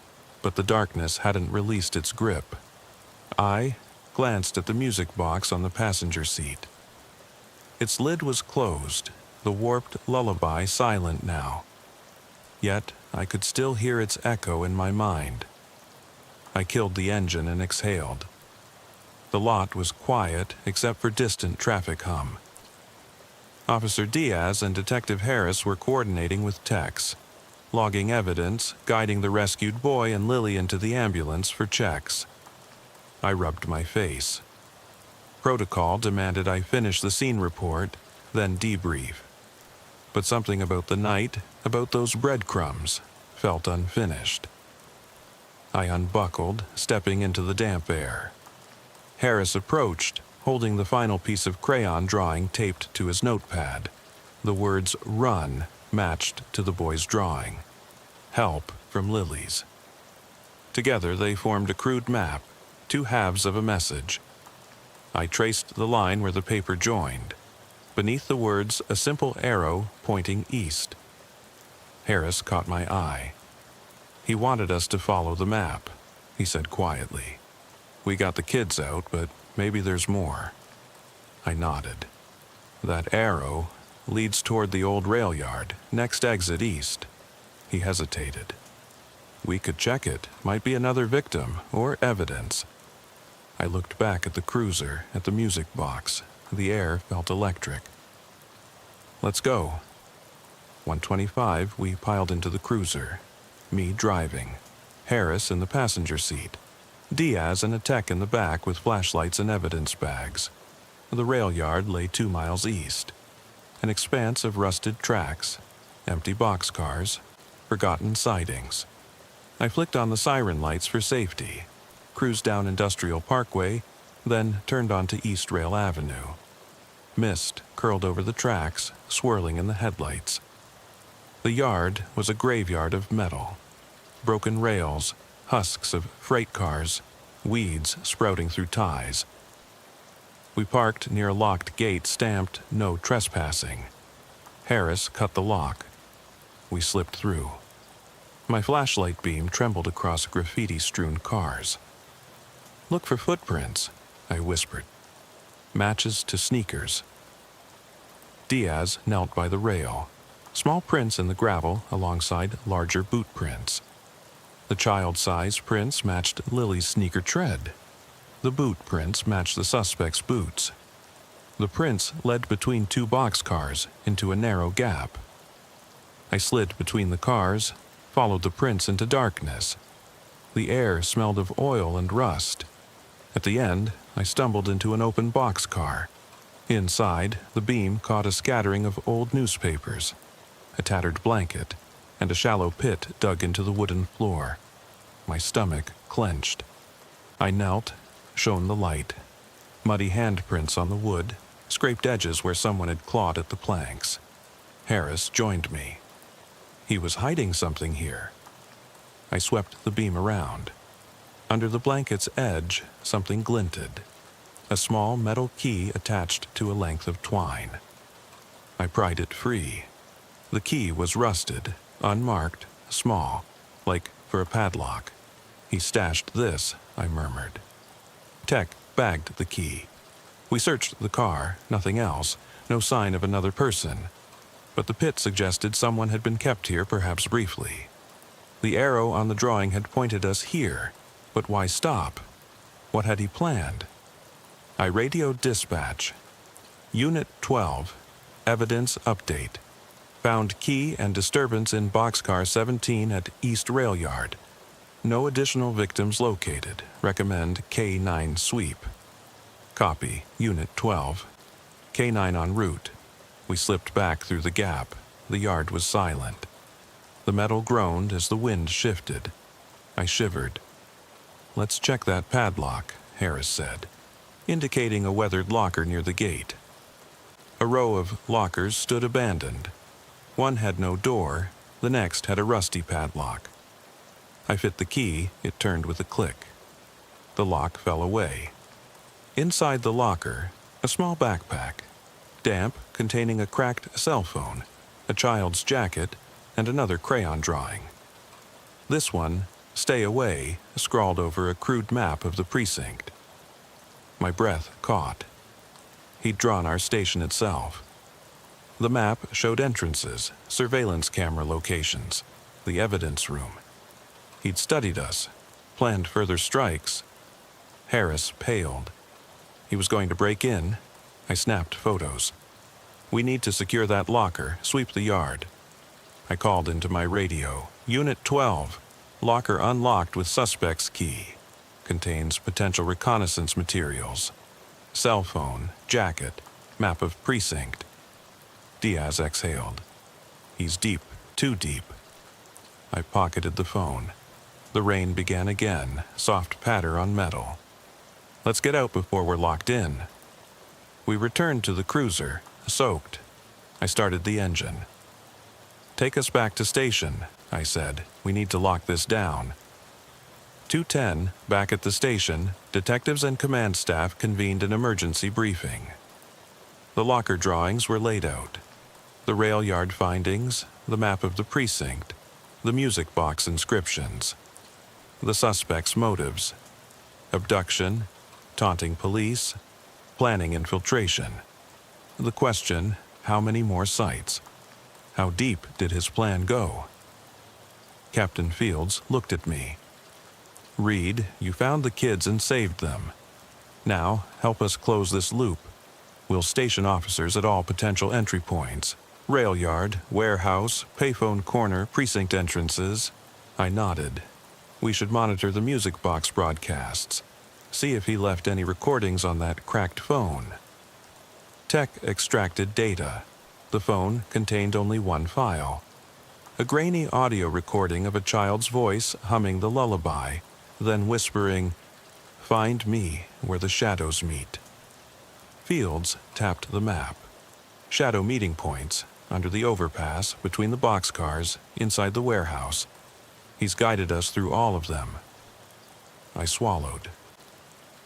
but the darkness hadn't released its grip. I glanced at the music box on the passenger seat. Its lid was closed, the warped lullaby silent now. Yet I could still hear its echo in my mind. I killed the engine and exhaled. The lot was quiet except for distant traffic hum. Officer Diaz and Detective Harris were coordinating with techs, logging evidence, guiding the rescued boy and Lily into the ambulance for checks. I rubbed my face. Protocol demanded I finish the scene report, then debrief. But something about the night, about those breadcrumbs, felt unfinished. I unbuckled, stepping into the damp air. Harris approached, holding the final piece of crayon drawing taped to his notepad. The words "run" matched to the boy's drawing. Help from Lily's. Together they formed a crude map, 2 halves of a message. I traced the line where the paper joined. Beneath the words, a simple arrow pointing east. Harris caught my eye. He wanted us to follow the map, he said quietly. We got the kids out, but maybe there's more. I nodded. That arrow leads toward the old rail yard, next exit east. He hesitated. We could check it. Might be another victim or evidence. I looked back at the cruiser, at the music box. The air felt electric. Let's go. 1:25, we piled into the cruiser. Me driving. Harris in the passenger seat. Diaz and a tech in the back with flashlights and evidence bags. The rail yard lay 2 miles east. An expanse of rusted tracks, empty boxcars, forgotten sidings. I flicked on the siren lights for safety, cruised down Industrial Parkway, then turned onto East Rail Avenue. Mist curled over the tracks, swirling in the headlights. The yard was a graveyard of metal. Broken rails, husks of freight cars, weeds sprouting through ties. We parked near a locked gate stamped "No Trespassing." Harris cut the lock. We slipped through. My flashlight beam trembled across graffiti-strewn cars. "Look for footprints," I whispered. "Matches to sneakers." Diaz knelt by the rail. Small prints in the gravel alongside larger boot prints. The child-sized prints matched Lily's sneaker tread. The boot prints matched the suspect's boots. The prints led between 2 boxcars into a narrow gap. I slid between the cars, followed the prints into darkness. The air smelled of oil and rust. At the end, I stumbled into an open boxcar. Inside, the beam caught a scattering of old newspapers, a tattered blanket, and a shallow pit dug into the wooden floor. My stomach clenched. I knelt, shone the light. Muddy handprints on the wood, scraped edges where someone had clawed at the planks. Harris joined me. He was hiding something here. I swept the beam around. Under the blanket's edge, something glinted. A small metal key attached to a length of twine. I pried it free. The key was rusted, unmarked, small, like for a padlock. "He stashed this," I murmured. Tech bagged the key. We searched the car, nothing else, no sign of another person. But the pit suggested someone had been kept here perhaps briefly. The arrow on the drawing had pointed us here, but why stop? What had he planned? I radioed dispatch. Unit 12, evidence update. Found key and disturbance in boxcar 17 at East Rail Yard. No additional victims located. Recommend K9 sweep. Copy, Unit 12. K9 en route. We slipped back through the gap. The yard was silent. The metal groaned as the wind shifted. I shivered. "Let's check that padlock," Harris said, indicating a weathered locker near the gate. A row of lockers stood abandoned. One had no door, the next had a rusty padlock. I fit the key, it turned with a click. The lock fell away. Inside the locker, a small backpack, damp, containing a cracked cell phone, a child's jacket, and another crayon drawing. This one, "Stay away," scrawled over a crude map of the precinct. My breath caught. He'd drawn our station itself. The map showed entrances, surveillance camera locations, the evidence room. He'd studied us, planned further strikes. Harris paled. He was going to break in. I snapped photos. "We need to secure that locker, sweep the yard." I called into my radio. "Unit 12. Locker unlocked with suspect's key. Contains potential reconnaissance materials. Cell phone, jacket, map of precinct." Diaz exhaled. "He's deep, too deep." I pocketed the phone. The rain began again, soft patter on metal. "Let's get out before we're locked in." We returned to the cruiser, soaked. I started the engine. "Take us back to station," I said. "We need to lock this down." 210, back at the station, detectives and command staff convened an emergency briefing. The locker drawings were laid out. The rail yard findings, the map of the precinct, the music box inscriptions, the suspect's motives, abduction, taunting police, planning infiltration. The question, how many more sites? How deep did his plan go? Captain Fields looked at me. "Reed, you found the kids and saved them. Now, help us close this loop. We'll station officers at all potential entry points. Rail yard, warehouse, payphone corner, precinct entrances." I nodded. "We should monitor the music box broadcasts. See if he left any recordings on that cracked phone." Tech extracted data. The phone contained only one file. A grainy audio recording of a child's voice humming the lullaby, then whispering, "Find me where the shadows meet." Fields tapped the map. Shadow meeting points, under the overpass, between the boxcars, inside the warehouse. He's guided us through all of them. I swallowed.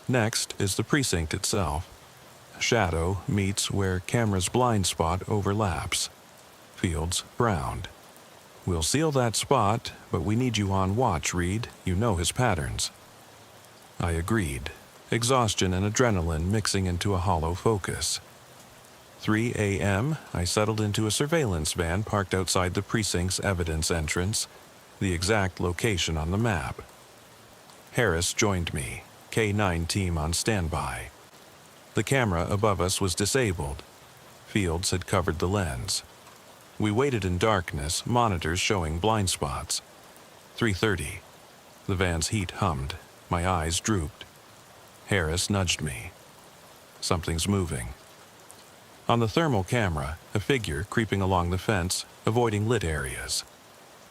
Next is the precinct itself. Shadow meets where camera's blind spot overlaps. Fields frowned. "We'll seal that spot, but we need you on watch, Reed. You know his patterns." I agreed, exhaustion and adrenaline mixing into a hollow focus. 3 a.m., I settled into a surveillance van parked outside the precinct's evidence entrance, the exact location on the map. Harris joined me, K9 team on standby. The camera above us was disabled. Fields had covered the lens. We waited in darkness, monitors showing blind spots. 3:30. The van's heat hummed. My eyes drooped. Harris nudged me. "Something's moving." On the thermal camera, a figure creeping along the fence, avoiding lit areas.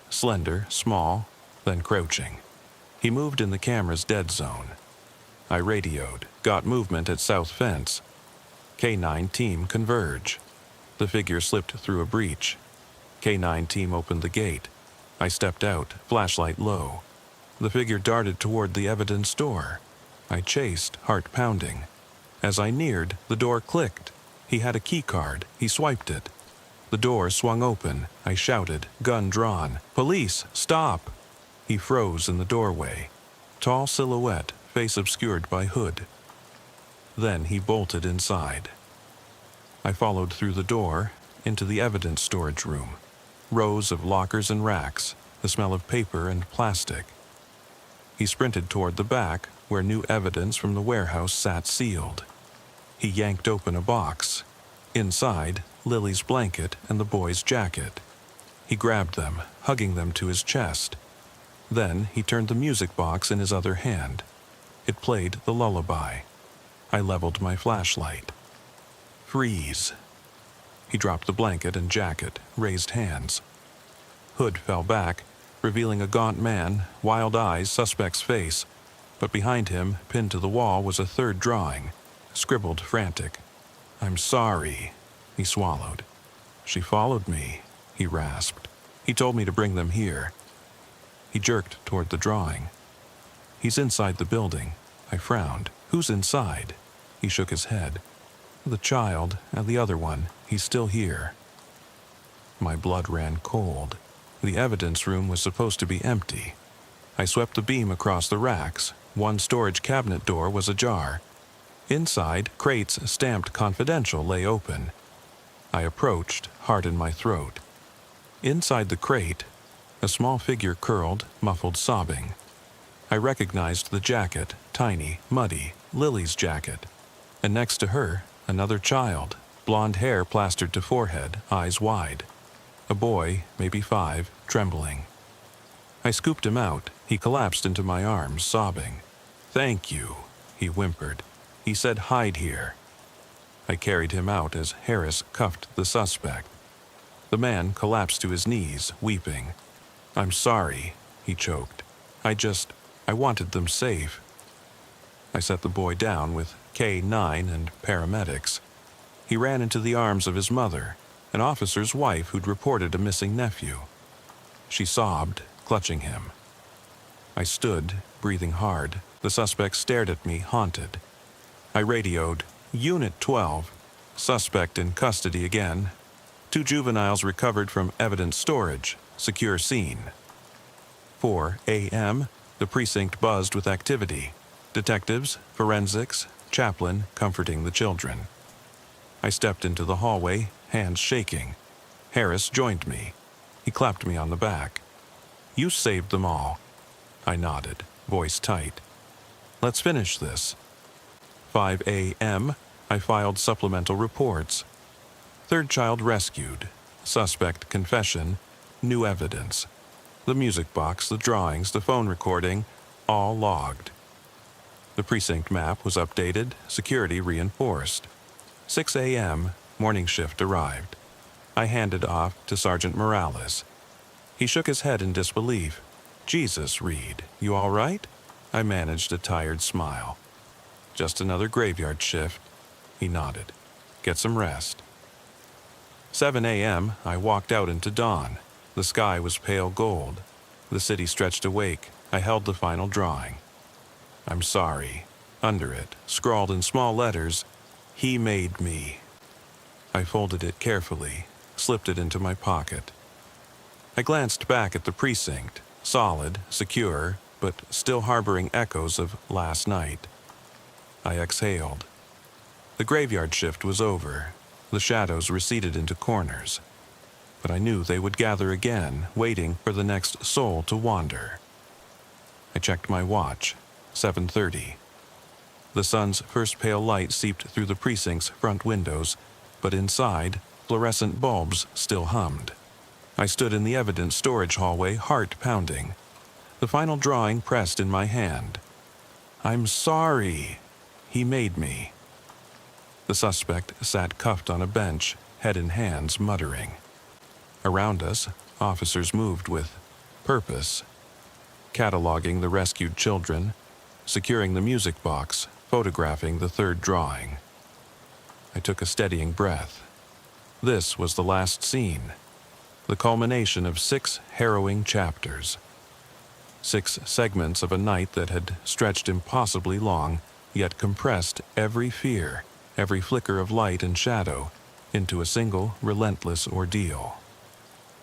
Slender, small, then crouching. He moved in the camera's dead zone. I radioed, got movement at south fence. K9 team converge. The figure slipped through a breach. K9 team opened the gate. I stepped out, flashlight low. The figure darted toward the evidence door. I chased, heart pounding. As I neared, the door clicked. He had a key card. He swiped it. The door swung open. I shouted, gun drawn, "Police, stop!" He froze in the doorway. Tall silhouette, face obscured by hood. Then he bolted inside. I followed through the door, into the evidence storage room. Rows of lockers and racks, the smell of paper and plastic. He sprinted toward the back, where new evidence from the warehouse sat sealed. He yanked open a box. Inside, Lily's blanket and the boy's jacket. He grabbed them, hugging them to his chest. Then he turned the music box in his other hand. It played the lullaby. I leveled my flashlight. Freeze. He dropped the blanket and jacket, raised hands. Hood fell back, revealing a gaunt man, wild eyes, suspect's face. But behind him, pinned to the wall, was a third drawing, scribbled frantic. "I'm sorry," he swallowed. "She followed me," he rasped. "He told me to bring them here." He jerked toward the drawing. "He's inside the building." I frowned. "Who's inside?" He shook his head. "The child and the other one. He's still here." My blood ran cold. The evidence room was supposed to be empty. I swept the beam across the racks. One storage cabinet door was ajar. Inside, crates stamped confidential lay open. I approached, heart in my throat. Inside the crate, a small figure curled, muffled sobbing. I recognized the jacket, tiny, muddy, Lily's jacket. And next to her, another child, blonde hair plastered to forehead, eyes wide. A boy, maybe 5, trembling. I scooped him out. He collapsed into my arms, sobbing. "Thank you," he whimpered. He said, "Hide here." I carried him out as Harris cuffed the suspect. The man collapsed to his knees, weeping. "I'm sorry," he choked. I wanted them safe." I set the boy down with K-9 and paramedics. He ran into the arms of his mother, an officer's wife who'd reported a missing nephew. She sobbed, clutching him. I stood, breathing hard. The suspect stared at me, haunted. I radioed, "Unit 12. Suspect in custody again. 2 juveniles recovered from evidence storage. Secure scene." 4 a.m., the precinct buzzed with activity. Detectives, forensics, chaplain comforting the children. I stepped into the hallway, hands shaking. Harris joined me. He clapped me on the back. "You saved them all." I nodded, voice tight. "Let's finish this." 5 a.m., I filed supplemental reports. 3rd child rescued. Suspect confession. New evidence. The music box, the drawings, the phone recording, all logged. The precinct map was updated, security reinforced. 6 a.m., morning shift arrived. I handed off to Sergeant Morales. He shook his head in disbelief. "Jesus, Reed, you all right?" I managed a tired smile. "Just another graveyard shift." He nodded. "Get some rest." 7 a.m., I walked out into dawn. The sky was pale gold. The city stretched awake. I held the final drawing. "I'm sorry." Under it, scrawled in small letters, "He made me." I folded it carefully, slipped it into my pocket. I glanced back at the precinct, solid, secure, but still harboring echoes of last night. I exhaled. The graveyard shift was over. The shadows receded into corners. But I knew they would gather again, waiting for the next soul to wander. I checked my watch. 7:30. The sun's first pale light seeped through the precinct's front windows, but inside, fluorescent bulbs still hummed. I stood in the evidence storage hallway, heart pounding. The final drawing pressed in my hand. "I'm sorry." He made me. The suspect sat cuffed on a bench, head in hands, muttering. Around us, officers moved with purpose, cataloging the rescued children, securing the music box, photographing the 3rd drawing. I took a steadying breath. This was the last scene, the culmination of 6 harrowing chapters. 6 segments of a night that had stretched impossibly long, yet compressed every fear, every flicker of light and shadow, into a single, relentless ordeal.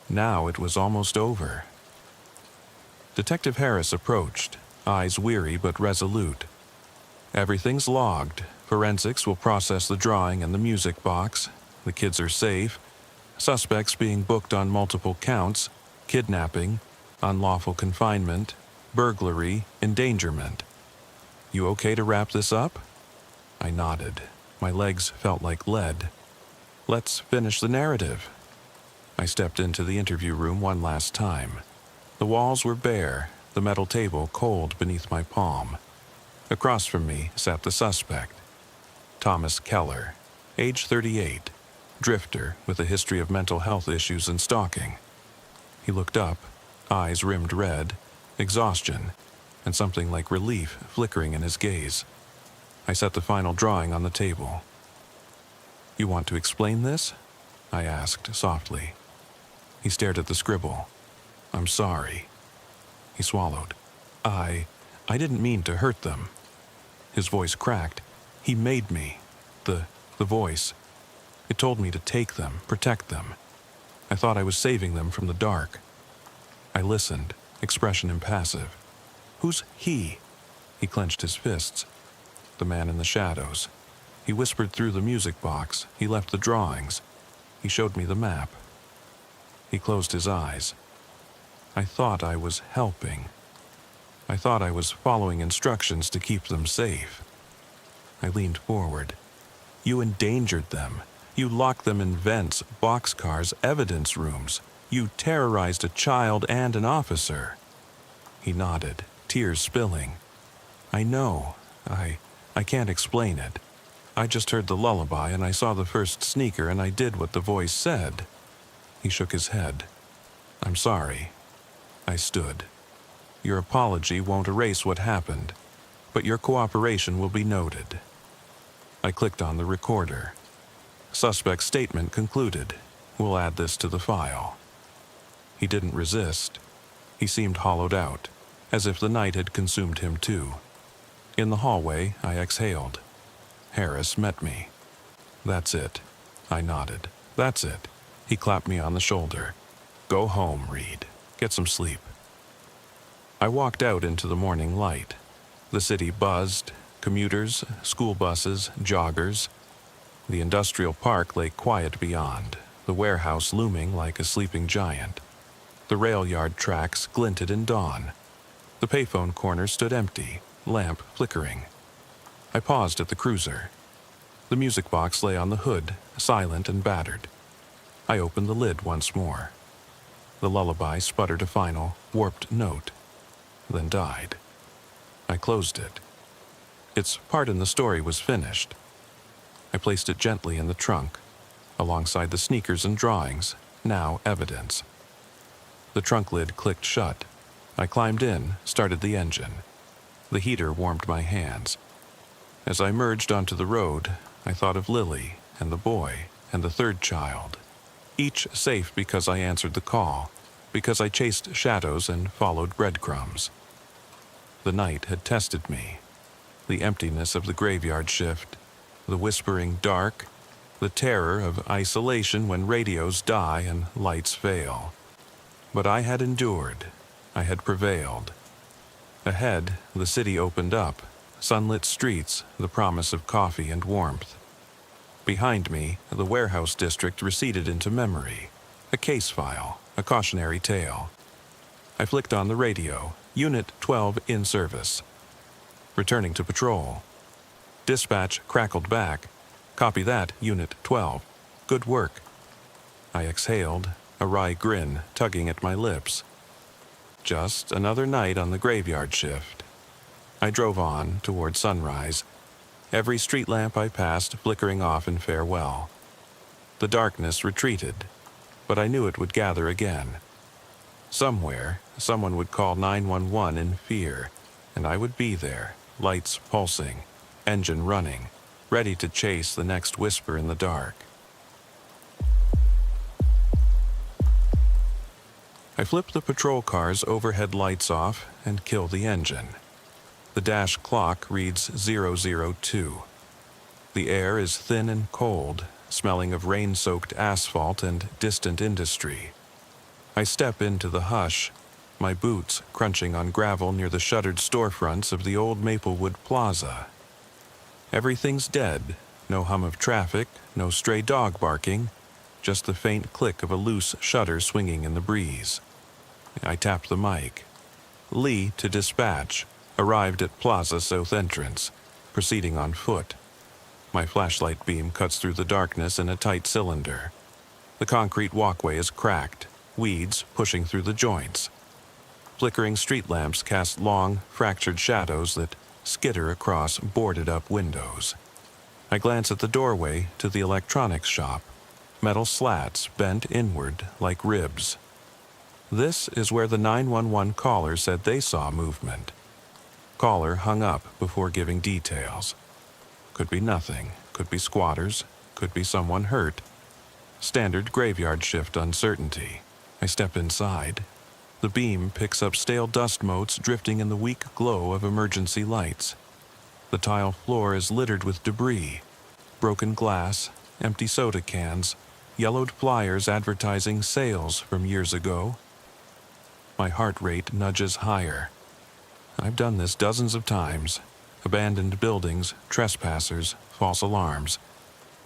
Now it was almost over. Detective Harris approached, eyes weary but resolute. "Everything's logged. Forensics will process the drawing and the music box. The kids are safe. Suspects being booked on multiple counts: kidnapping, unlawful confinement, burglary, endangerment. You okay to wrap this up?" I nodded. My legs felt like lead. Let's finish the narrative. I stepped into the interview room one last time. The walls were bare, the metal table cold beneath my palm. Across from me sat the suspect, Thomas Keller, age 38, drifter with a history of mental health issues and stalking. He looked up, eyes rimmed red, exhaustion, and something like relief flickering in his gaze. I set the final drawing on the table. "You want to explain this?" I asked softly. He stared at the scribble. "I'm sorry." He swallowed. I didn't mean to hurt them." His voice cracked. "He made me. The voice. It told me to take them, protect them. I thought I was saving them from the dark." I listened, expression impassive. "Who's he?" He clenched his fists. "The man in the shadows. He whispered through the music box. He left the drawings. He showed me the map." He closed his eyes. "I thought I was helping. I thought I was following instructions to keep them safe." I leaned forward. "You endangered them. You locked them in vents, boxcars, evidence rooms. You terrorized a child and an officer." He nodded, tears spilling. "I know. I can't explain it. I just heard the lullaby and I saw the first sneaker and I did what the voice said." He shook his head. "I'm sorry." I stood. "Your apology won't erase what happened, but your cooperation will be noted." I clicked on the recorder. "Suspect's statement concluded. We'll add this to the file." He didn't resist. He seemed hollowed out, as if the night had consumed him too. In the hallway, I exhaled. Harris met me. "That's it." I nodded. "That's it." He clapped me on the shoulder. "Go home, Reed. Get some sleep." I walked out into the morning light. The city buzzed, commuters, school buses, joggers. The industrial park lay quiet beyond, the warehouse looming like a sleeping giant. The rail yard tracks glinted in dawn. The payphone corner stood empty, lamp flickering. I paused at the cruiser. The music box lay on the hood, silent and battered. I opened the lid once more. The lullaby sputtered a final, warped note, then died. I closed it. Its part in the story was finished. I placed it gently in the trunk, alongside the sneakers and drawings, now evidence. The trunk lid clicked shut. I climbed in, started the engine. The heater warmed my hands. As I merged onto the road, I thought of Lily and the boy and the third child. Each safe because I answered the call, because I chased shadows and followed breadcrumbs. The night had tested me. The emptiness of the graveyard shift, the whispering dark, the terror of isolation when radios die and lights fail. But I had endured. I had prevailed. Ahead, the city opened up, sunlit streets, the promise of coffee and warmth. Behind me, the warehouse district receded into memory, a case file, a cautionary tale. I flicked on the radio, Unit 12 in service. Returning to patrol. Dispatch crackled back. "Copy that, Unit 12. Good work." I exhaled, a wry grin tugging at my lips. Just another night on the graveyard shift. I drove on toward sunrise, every street lamp I passed flickering off in farewell. The darkness retreated, but I knew it would gather again. Somewhere, someone would call 911 in fear, and I would be there, lights pulsing, engine running, ready to chase the next whisper in the dark. I flip the patrol car's overhead lights off and kill the engine. The dash clock reads 002. The air is thin and cold, smelling of rain-soaked asphalt and distant industry. I step into the hush, my boots crunching on gravel near the shuttered storefronts of the old Maplewood Plaza. Everything's dead, no hum of traffic, no stray dog barking, just the faint click of a loose shutter swinging in the breeze. I tap the mic. Lee to dispatch, arrived at Plaza South entrance, proceeding on foot. My flashlight beam cuts through the darkness in a tight cylinder. The concrete walkway is cracked, weeds pushing through the joints. Flickering street lamps cast long, fractured shadows that skitter across boarded-up windows. I glance at the doorway to the electronics shop. Metal slats bent inward like ribs. This is where the 911 caller said they saw movement. Caller hung up before giving details. Could be nothing, could be squatters, could be someone hurt. Standard graveyard shift uncertainty. I step inside. The beam picks up stale dust motes drifting in the weak glow of emergency lights. The tile floor is littered with debris. Broken glass, empty soda cans, yellowed flyers advertising sales from years ago. My heart rate nudges higher. I've done this dozens of times. Abandoned buildings, trespassers, false alarms.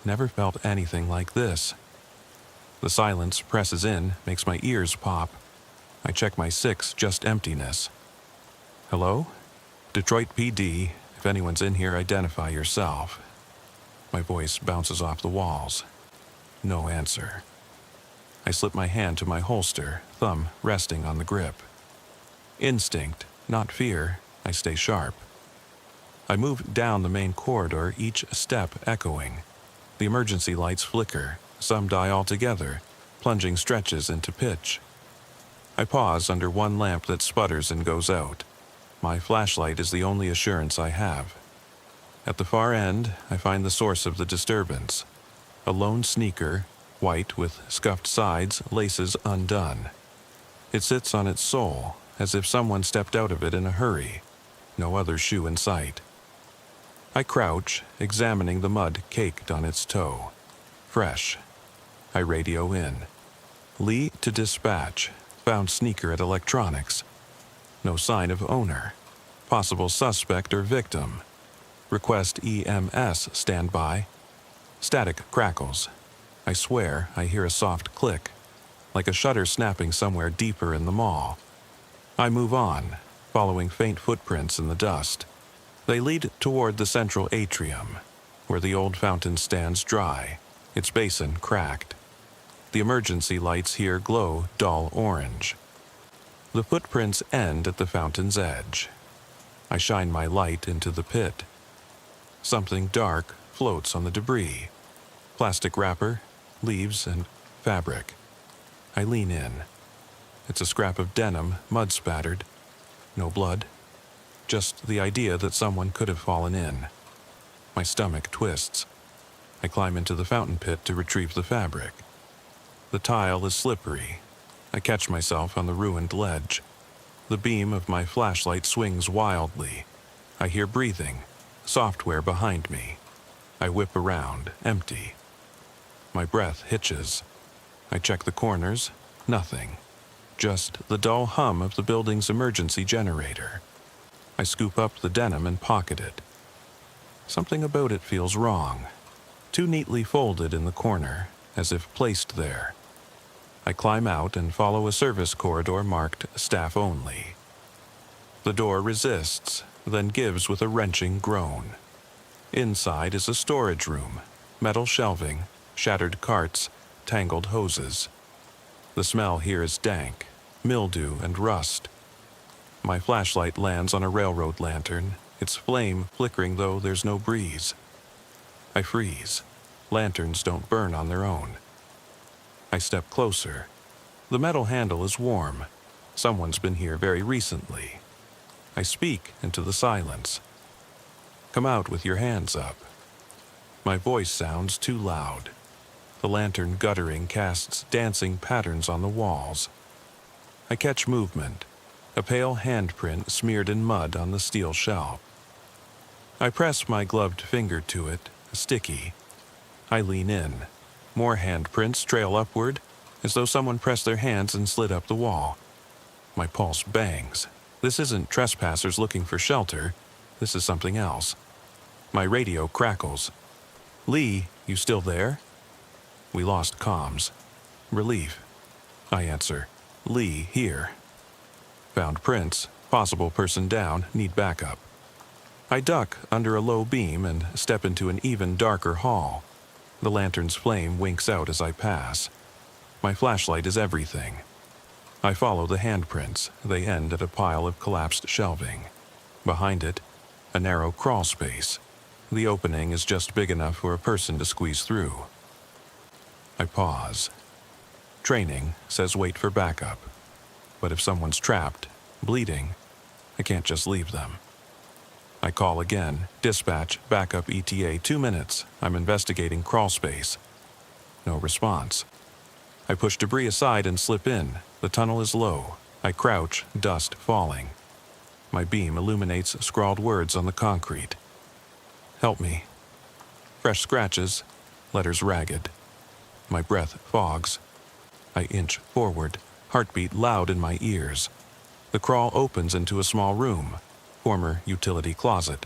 Never felt anything like this. The silence presses in, makes my ears pop. I check my 6, just emptiness. Hello? Detroit PD, if anyone's in here, identify yourself. My voice bounces off the walls. No answer. I slip my hand to my holster, thumb resting on the grip. Instinct, not fear, I stay sharp. I move down the main corridor, each step echoing. The emergency lights flicker, some die altogether, plunging stretches into pitch. I pause under one lamp that sputters and goes out. My flashlight is the only assurance I have. At the far end, I find the source of the disturbance. A lone sneaker, white with scuffed sides, laces undone. It sits on its sole, as if someone stepped out of it in a hurry. No other shoe in sight. I crouch, examining the mud caked on its toe. Fresh. I radio in. Lee to dispatch. Found sneaker at electronics. No sign of owner. Possible suspect or victim. Request EMS standby. Static crackles. I swear I hear a soft click, like a shutter snapping somewhere deeper in the mall. I move on, following faint footprints in the dust. They lead toward the central atrium, where the old fountain stands dry, its basin cracked. The emergency lights here glow dull orange. The footprints end at the fountain's edge. I shine my light into the pit. Something dark floats on the debris. Plastic wrapper, leaves, and fabric. I lean in. It's a scrap of denim, mud-spattered. No blood. Just the idea that someone could have fallen in. My stomach twists. I climb into the fountain pit to retrieve the fabric. The tile is slippery. I catch myself on the ruined ledge. The beam of my flashlight swings wildly. I hear breathing, software behind me. I whip around, empty. My breath hitches. I check the corners, nothing. Just the dull hum of the building's emergency generator. I scoop up the denim and pocket it. Something about it feels wrong. Too neatly folded in the corner, as if placed there. I climb out and follow a service corridor marked staff only. The door resists, then gives with a wrenching groan. Inside is a storage room, metal shelving, shattered carts, tangled hoses. The smell here is dank, mildew and rust. My flashlight lands on a railroad lantern, its flame flickering though there's no breeze. I freeze. Lanterns don't burn on their own. I step closer. The metal handle is warm. Someone's been here very recently. I speak into the silence. Come out with your hands up. My voice sounds too loud. The lantern guttering casts dancing patterns on the walls. I catch movement, a pale handprint smeared in mud on the steel shelf. I press my gloved finger to it, sticky. I lean in. More handprints trail upward, as though someone pressed their hands and slid up the wall. My pulse bangs. This isn't trespassers looking for shelter. This is something else. My radio crackles. Lee, you still there? We lost comms. Relief. I answer. Lee, here. Found prints. Possible person down. Need backup. I duck under a low beam and step into an even darker hall. The lantern's flame winks out as I pass. My flashlight is everything. I follow the handprints. They end at a pile of collapsed shelving. Behind it, a narrow crawl space. The opening is just big enough for a person to squeeze through. I pause. Training says wait for backup. But if someone's trapped, bleeding, I can't just leave them. I call again. Dispatch, backup ETA, 2 minutes. I'm investigating crawl space. No response. I push debris aside and slip in. The tunnel is low. I crouch, dust falling. My beam illuminates scrawled words on the concrete. Help me. Fresh scratches, letters ragged. My breath fogs. I inch forward, heartbeat loud in my ears. The crawl opens into a small room, former utility closet.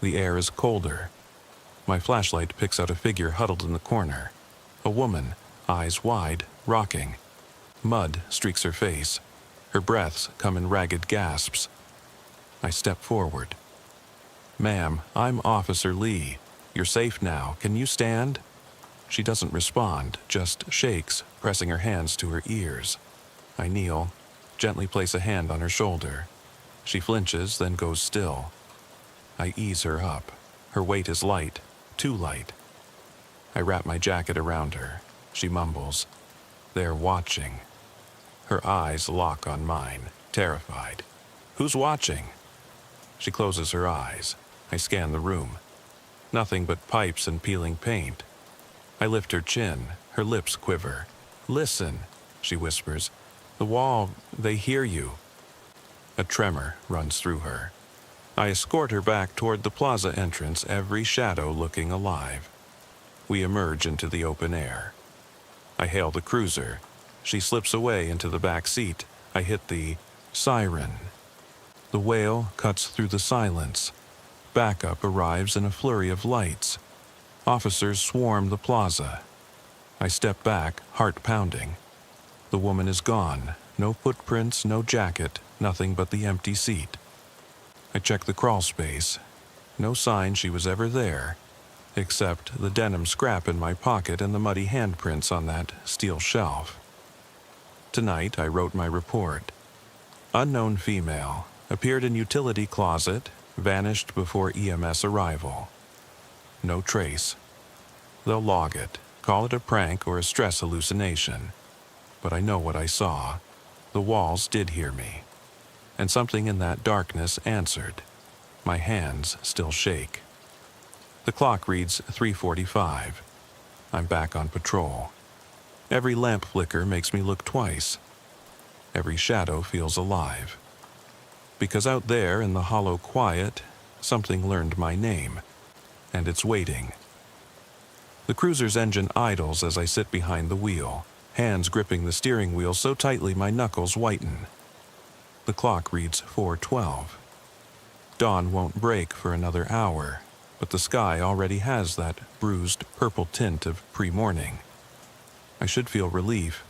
The air is colder. My flashlight picks out a figure huddled in the corner. A woman, eyes wide, rocking. Mud streaks her face. Her breaths come in ragged gasps. I step forward. "Ma'am, I'm Officer Lee. You're safe now. Can you stand?" She doesn't respond, just shakes, pressing her hands to her ears. I kneel, gently place a hand on her shoulder. She flinches, then goes still. I ease her up. Her weight is light, too light. I wrap my jacket around her. She mumbles, "They're watching." Her eyes lock on mine, terrified. "Who's watching?" She closes her eyes. I scan the room. Nothing but pipes and peeling paint. I lift her chin. Her lips quiver. "Listen," she whispers. "The wall, they hear you." A tremor runs through her. I escort her back toward the plaza entrance, every shadow looking alive. We emerge into the open air. I hail the cruiser. She slips away into the back seat. I hit the siren. The wail cuts through the silence. Backup arrives in a flurry of lights. Officers swarm the plaza. I step back, heart pounding. The woman is gone. No footprints, no jacket, nothing but the empty seat. I check the crawl space. No sign she was ever there, except the denim scrap in my pocket and the muddy handprints on that steel shelf. Tonight I wrote my report. Unknown female, appeared in utility closet, vanished before EMS arrival. No trace. They'll log it, call it a prank or a stress hallucination. But I know what I saw. The walls did hear me. And something in that darkness answered. My hands still shake. The clock reads 3:45. I'm back on patrol. Every lamp flicker makes me look twice. Every shadow feels alive. Because out there in the hollow quiet, something learned my name, and it's waiting. The cruiser's engine idles as I sit behind the wheel, hands gripping the steering wheel so tightly my knuckles whiten. The clock reads 4:12. Dawn won't break for another hour, but the sky already has that bruised purple tint of pre-morning. I should feel relief.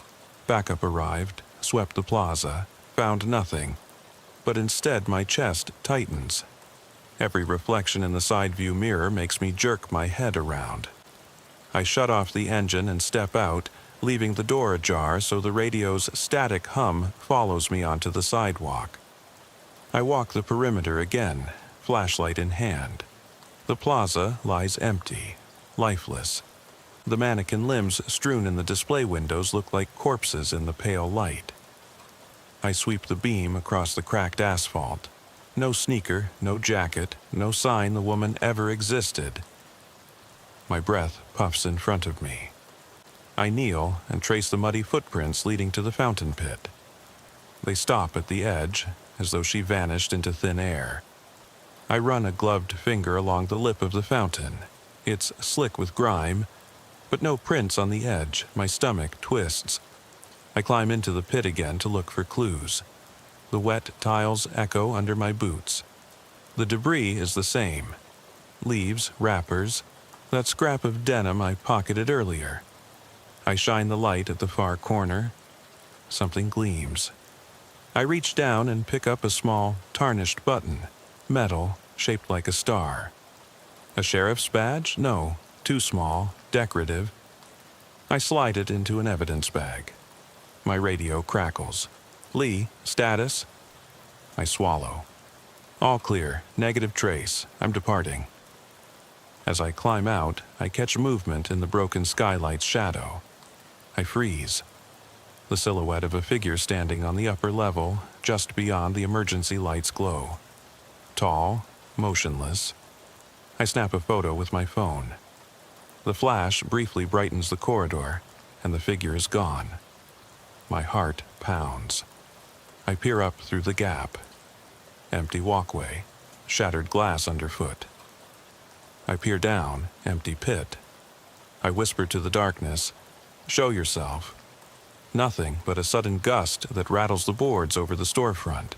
Backup arrived, swept the plaza, found nothing. But instead my chest tightens. Every reflection in the side view mirror makes me jerk my head around. I shut off the engine and step out, leaving the door ajar so the radio's static hum follows me onto the sidewalk. I walk the perimeter again, flashlight in hand. The plaza lies empty, lifeless. The mannequin limbs strewn in the display windows look like corpses in the pale light. I sweep the beam across the cracked asphalt. No sneaker, no jacket, no sign the woman ever existed. My breath puffs in front of me. I kneel and trace the muddy footprints leading to the fountain pit. They stop at the edge, as though she vanished into thin air. I run a gloved finger along the lip of the fountain. It's slick with grime, but no prints on the edge. My stomach twists. I climb into the pit again to look for clues. The wet tiles echo under my boots. The debris is the same. Leaves, wrappers, that scrap of denim I pocketed earlier. I shine the light at the far corner. Something gleams. I reach down and pick up a small, tarnished button. Metal, shaped like a star. A sheriff's badge? No, too small, decorative. I slide it into an evidence bag. My radio crackles. Lee, status? I swallow. All clear, negative trace. I'm departing. As I climb out, I catch movement in the broken skylight's shadow. I freeze. The silhouette of a figure standing on the upper level, just beyond the emergency light's glow. Tall, motionless. I snap a photo with my phone. The flash briefly brightens the corridor, and the figure is gone. My heart pounds. I peer up through the gap. Empty walkway, shattered glass underfoot. I peer down, empty pit. I whisper to the darkness, "Show yourself." Nothing but a sudden gust that rattles the boards over the storefront.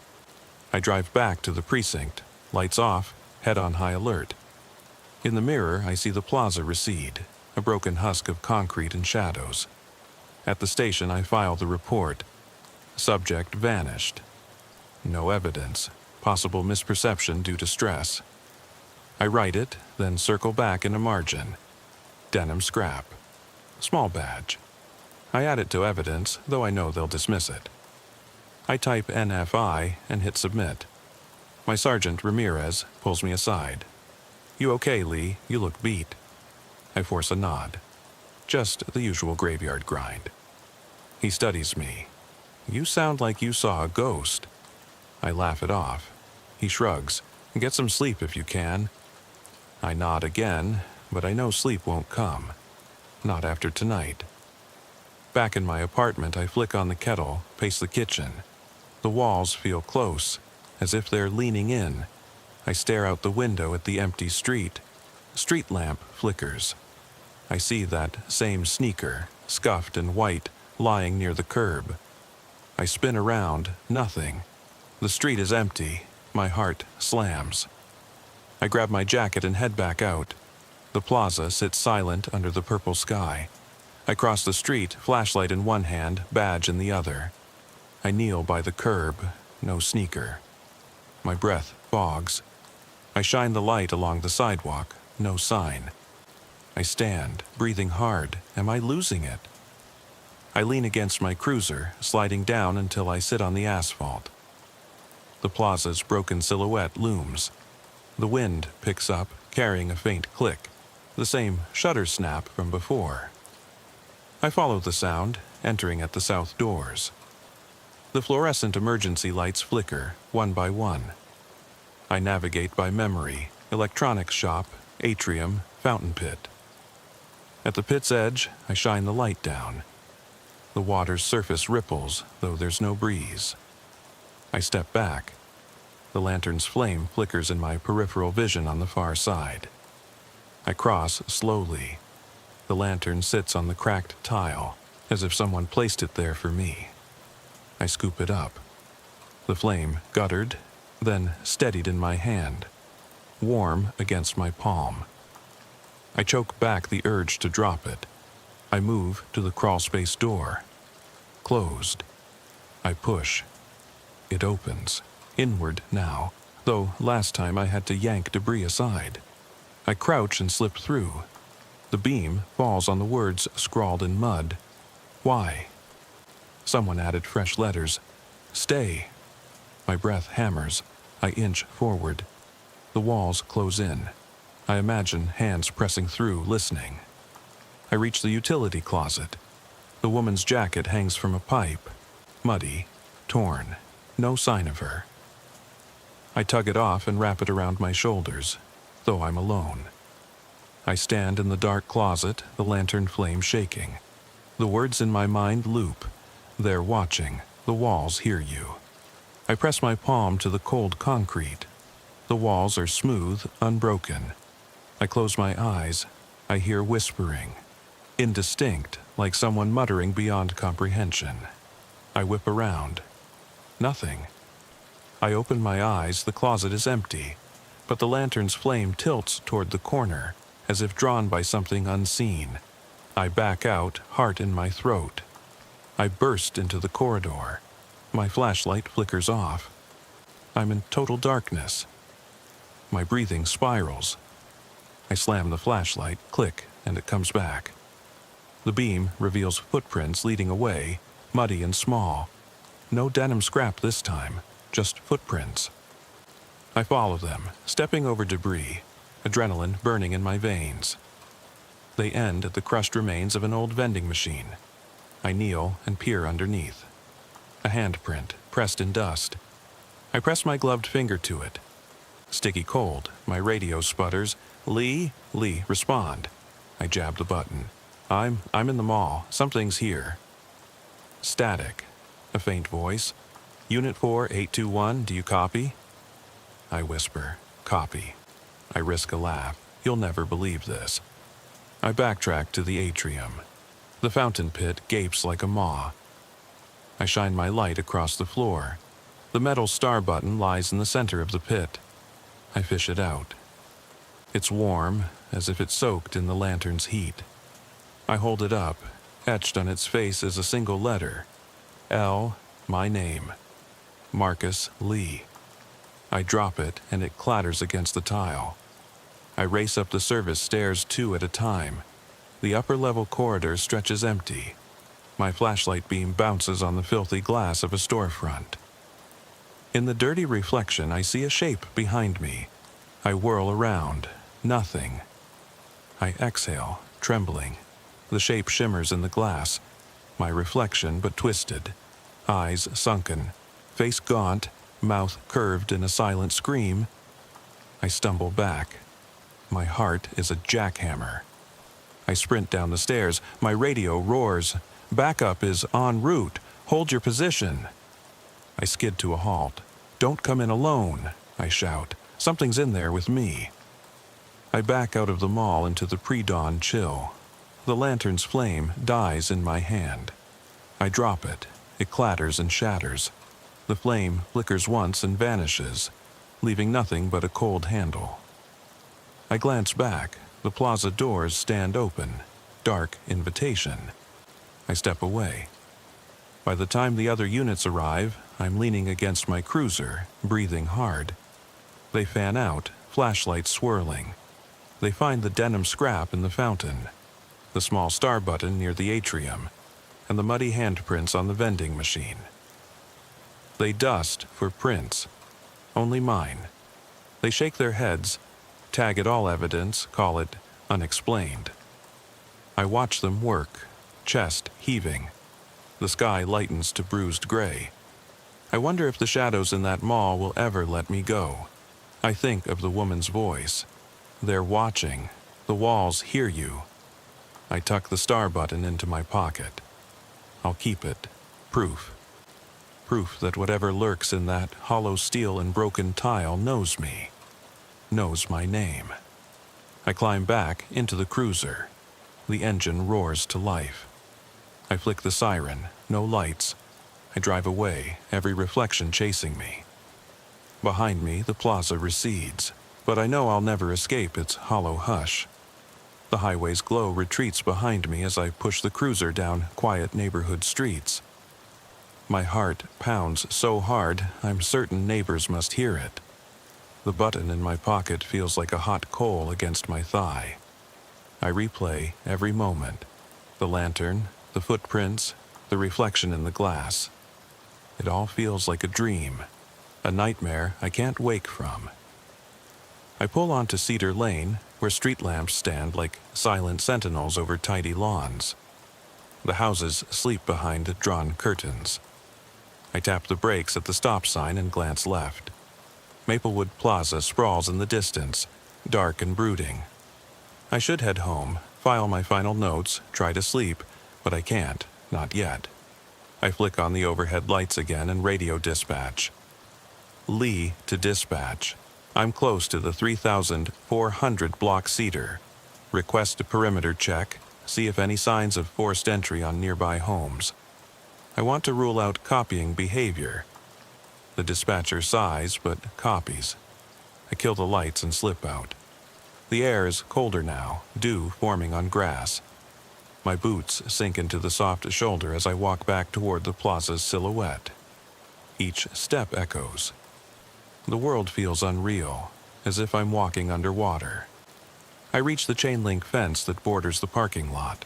I drive back to the precinct, lights off, head on high alert. In the mirror, I see the plaza recede, a broken husk of concrete and shadows. At the station, I file the report. Subject vanished. No evidence. Possible misperception due to stress. I write it, then circle back in a margin. Denim scrap. Small badge. I add it to evidence, though I know they'll dismiss it. I type NFI and hit submit. My sergeant, Ramirez, pulls me aside. "You okay, Lee? You look beat." I force a nod. Just the usual graveyard grind. He studies me. "You sound like you saw a ghost." I laugh it off. He shrugs. "Get some sleep if you can." I nod again, but I know sleep won't come. Not after tonight. Back in my apartment, I flick on the kettle, pace the kitchen. The walls feel close, as if they're leaning in. I stare out the window at the empty street. Street lamp flickers. I see that same sneaker, scuffed and white, lying near the curb. I spin around, nothing. The street is empty. My heart slams. I grab my jacket and head back out. The plaza sits silent under the purple sky. I cross the street, flashlight in one hand, badge in the other. I kneel by the curb, no sneaker. My breath fogs. I shine the light along the sidewalk, no sign. I stand, breathing hard. Am I losing it? I lean against my cruiser, sliding down until I sit on the asphalt. The plaza's broken silhouette looms. The wind picks up, carrying a faint click, the same shutter snap from before. I follow the sound, entering at the south doors. The fluorescent emergency lights flicker, one by one. I navigate by memory, electronics shop, atrium, fountain pit. At the pit's edge, I shine the light down. The water's surface ripples, though there's no breeze. I step back. The lantern's flame flickers in my peripheral vision on the far side. I cross slowly. The lantern sits on the cracked tile, as if someone placed it there for me. I scoop it up. The flame guttered, then steadied in my hand, warm against my palm. I choke back the urge to drop it. I move to the crawlspace door. Closed. I push. It opens, inward now, though last time I had to yank debris aside. I crouch and slip through. The beam falls on the words scrawled in mud. Why? Someone added fresh letters. Stay. My breath hammers. I inch forward. The walls close in. I imagine hands pressing through, listening. I reach the utility closet. The woman's jacket hangs from a pipe. Muddy, torn. No sign of her. I tug it off and wrap it around my shoulders, though I'm alone. I stand in the dark closet, the lantern flame shaking. The words in my mind loop. They're watching. The walls hear you. I press my palm to the cold concrete. The walls are smooth, unbroken. I close my eyes. I hear whispering. Indistinct, like someone muttering beyond comprehension. I whip around. Nothing. I open my eyes. The closet is empty, but the lantern's flame tilts toward the corner, as if drawn by something unseen. I back out, heart in my throat. I burst into the corridor. My flashlight flickers off. I'm in total darkness. My breathing spirals. I slam the flashlight, click, and it comes back. The beam reveals footprints leading away, muddy and small. No denim scrap this time, just footprints. I follow them, stepping over debris, adrenaline burning in my veins. They end at the crushed remains of an old vending machine. I kneel and peer underneath. A handprint, pressed in dust. I press my gloved finger to it. Sticky cold, my radio sputters. Lee, respond. I jab the button. I'm in the mall. Something's here. Static. A faint voice. Unit 4821, do you copy? I whisper, copy. I risk a laugh. You'll never believe this. I backtrack to the atrium. The fountain pit gapes like a maw. I shine my light across the floor. The metal star button lies in the center of the pit. I fish it out. It's warm, as if it's soaked in the lantern's heat. I hold it up. Etched on its face is a single letter. L, my name. Marcus Lee. I drop it, and it clatters against the tile. I race up the service stairs 2 at a time. The upper-level corridor stretches empty. My flashlight beam bounces on the filthy glass of a storefront. In the dirty reflection, I see a shape behind me. I whirl around. Nothing. I exhale, trembling. The shape shimmers in the glass. My reflection, but twisted. Eyes sunken. Face gaunt. Mouth curved in a silent scream. I stumble back. My heart is a jackhammer. I sprint down the stairs. My radio roars. Backup is en route. Hold your position. I skid to a halt. Don't come in alone, I shout. Something's in there with me. I back out of the mall into the pre-dawn chill. The lantern's flame dies in my hand. I drop it. It clatters and shatters. The flame flickers once and vanishes, leaving nothing but a cold handle. I glance back. The plaza doors stand open. Dark invitation. I step away. By the time the other units arrive, I'm leaning against my cruiser, breathing hard. They fan out, flashlights swirling. They find the denim scrap in the fountain, the small star button near the atrium, and the muddy handprints on the vending machine. They dust for prints. Only mine. They shake their heads, tag it all evidence, call it unexplained. I watch them work, chest heaving. The sky lightens to bruised gray. I wonder if the shadows in that mall will ever let me go. I think of the woman's voice. They're watching. The walls hear you. I tuck the star button into my pocket. I'll keep it. Proof. Proof that whatever lurks in that hollow steel and broken tile knows me. Knows my name. I climb back into the cruiser. The engine roars to life. I flick the siren. No lights. I drive away, every reflection chasing me. Behind me, the plaza recedes, but I know I'll never escape its hollow hush. The highway's glow retreats behind me as I push the cruiser down quiet neighborhood streets. My heart pounds so hard, I'm certain neighbors must hear it. The button in my pocket feels like a hot coal against my thigh. I replay every moment. The lantern, the footprints, the reflection in the glass. It all feels like a dream, a nightmare I can't wake from. I pull onto Cedar Lane, where street lamps stand like silent sentinels over tidy lawns. The houses sleep behind drawn curtains. I tap the brakes at the stop sign and glance left. Maplewood Plaza sprawls in the distance, dark and brooding. I should head home, file my final notes, try to sleep, but I can't, not yet. I flick on the overhead lights again and radio dispatch. Lee to dispatch. I'm close to the 3,400 block Cedar. Request a perimeter check, see if any signs of forced entry on nearby homes. I want to rule out copying behavior. The dispatcher sighs, but copies. I kill the lights and slip out. The air is colder now, dew forming on grass. My boots sink into the soft shoulder as I walk back toward the plaza's silhouette. Each step echoes. The world feels unreal. as if I'm walking underwater. I reach the chain link fence that borders the parking lot.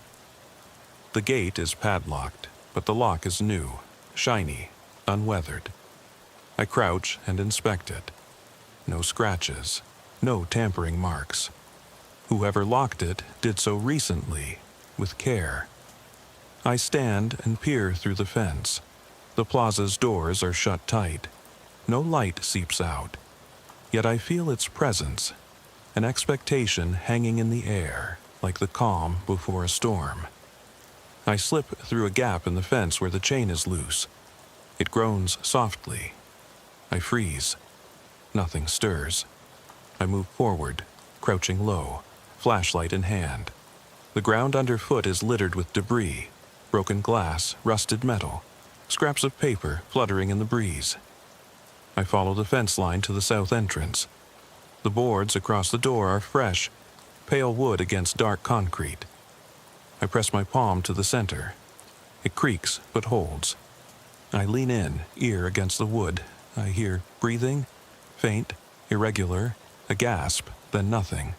The gate is padlocked, but the lock is new, shiny, unweathered. I crouch and inspect it. No scratches, no tampering marks. Whoever locked it did so recently, with care. I stand and peer through the fence. The plaza's doors are shut tight. No light seeps out. Yet I feel its presence, an expectation hanging in the air, like the calm before a storm. I slip through a gap in the fence where the chain is loose. It groans softly. I freeze. Nothing stirs. I move forward, crouching low, flashlight in hand. The ground underfoot is littered with debris, broken glass, rusted metal, scraps of paper fluttering in the breeze. I follow the fence line to the south entrance. The boards across the door are fresh, pale wood against dark concrete. I press my palm to the center. It creaks but holds. I lean in, ear against the wood. I hear breathing, faint, irregular, a gasp, then nothing.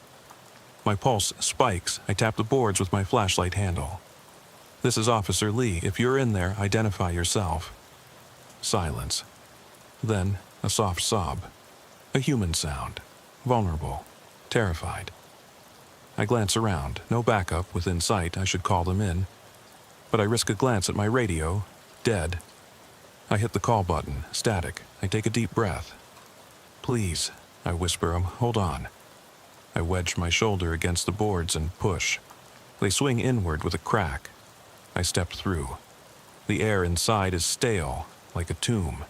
My pulse spikes. I tap the boards with my flashlight handle. "This is Officer Lee. If you're in there, identify yourself." Silence. Then a soft sob. A human sound. Vulnerable. Terrified. I glance around. No backup within sight. I should call them in. But I risk a glance at my radio. Dead. I hit the call button. Static. I take a deep breath. "Please," I whisper, "hold on." I wedge my shoulder against the boards and push. They swing inward with a crack. I step through. The air inside is stale, like a tomb.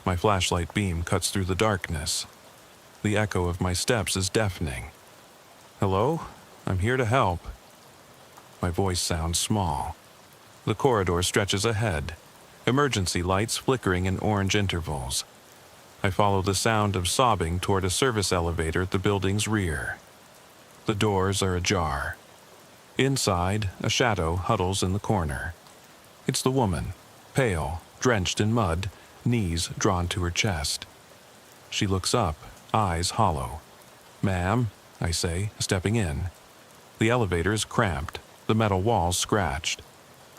My flashlight beam cuts through the darkness. The echo of my steps is deafening. "Hello? I'm here to help." My voice sounds small. The corridor stretches ahead, emergency lights flickering in orange intervals. I follow the sound of sobbing toward a service elevator at the building's rear. The doors are ajar. Inside, a shadow huddles in the corner. It's the woman, pale, drenched in mud, knees drawn to her chest. She looks up, eyes hollow. "Ma'am," I say, stepping in. The elevator is cramped, the metal walls scratched.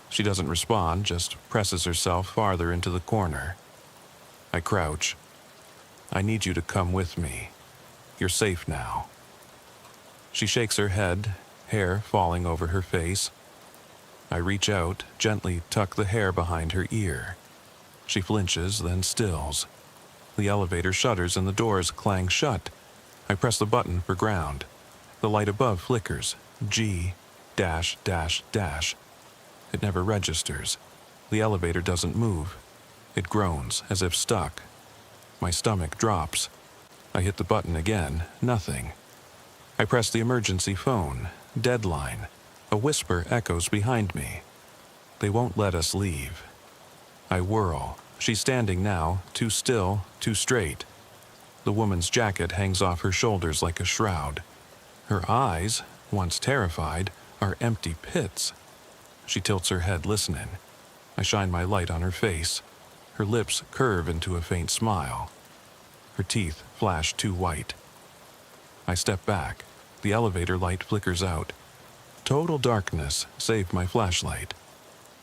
She doesn't respond, just presses herself farther into the corner. I crouch. "I need you to come with me. You're safe now." She shakes her head, hair falling over her face. I reach out, gently tuck the hair behind her ear. She flinches, then stills. The elevator shutters and the doors clang shut. I press the button for ground. The light above flickers. G, dash, dash, dash. It never registers. The elevator doesn't move. It groans, as if stuck. My stomach drops. I hit the button again. Nothing. I press the emergency phone. Deadline. A whisper echoes behind me. They won't let us leave. I whirl. She's standing now, too still, too straight. The woman's jacket hangs off her shoulders like a shroud. Her eyes, once terrified, are empty pits. She tilts her head, listening. I shine my light on her face. Her lips curve into a faint smile. Her teeth flash too white. I step back. The elevator light flickers out. Total darkness, save my flashlight.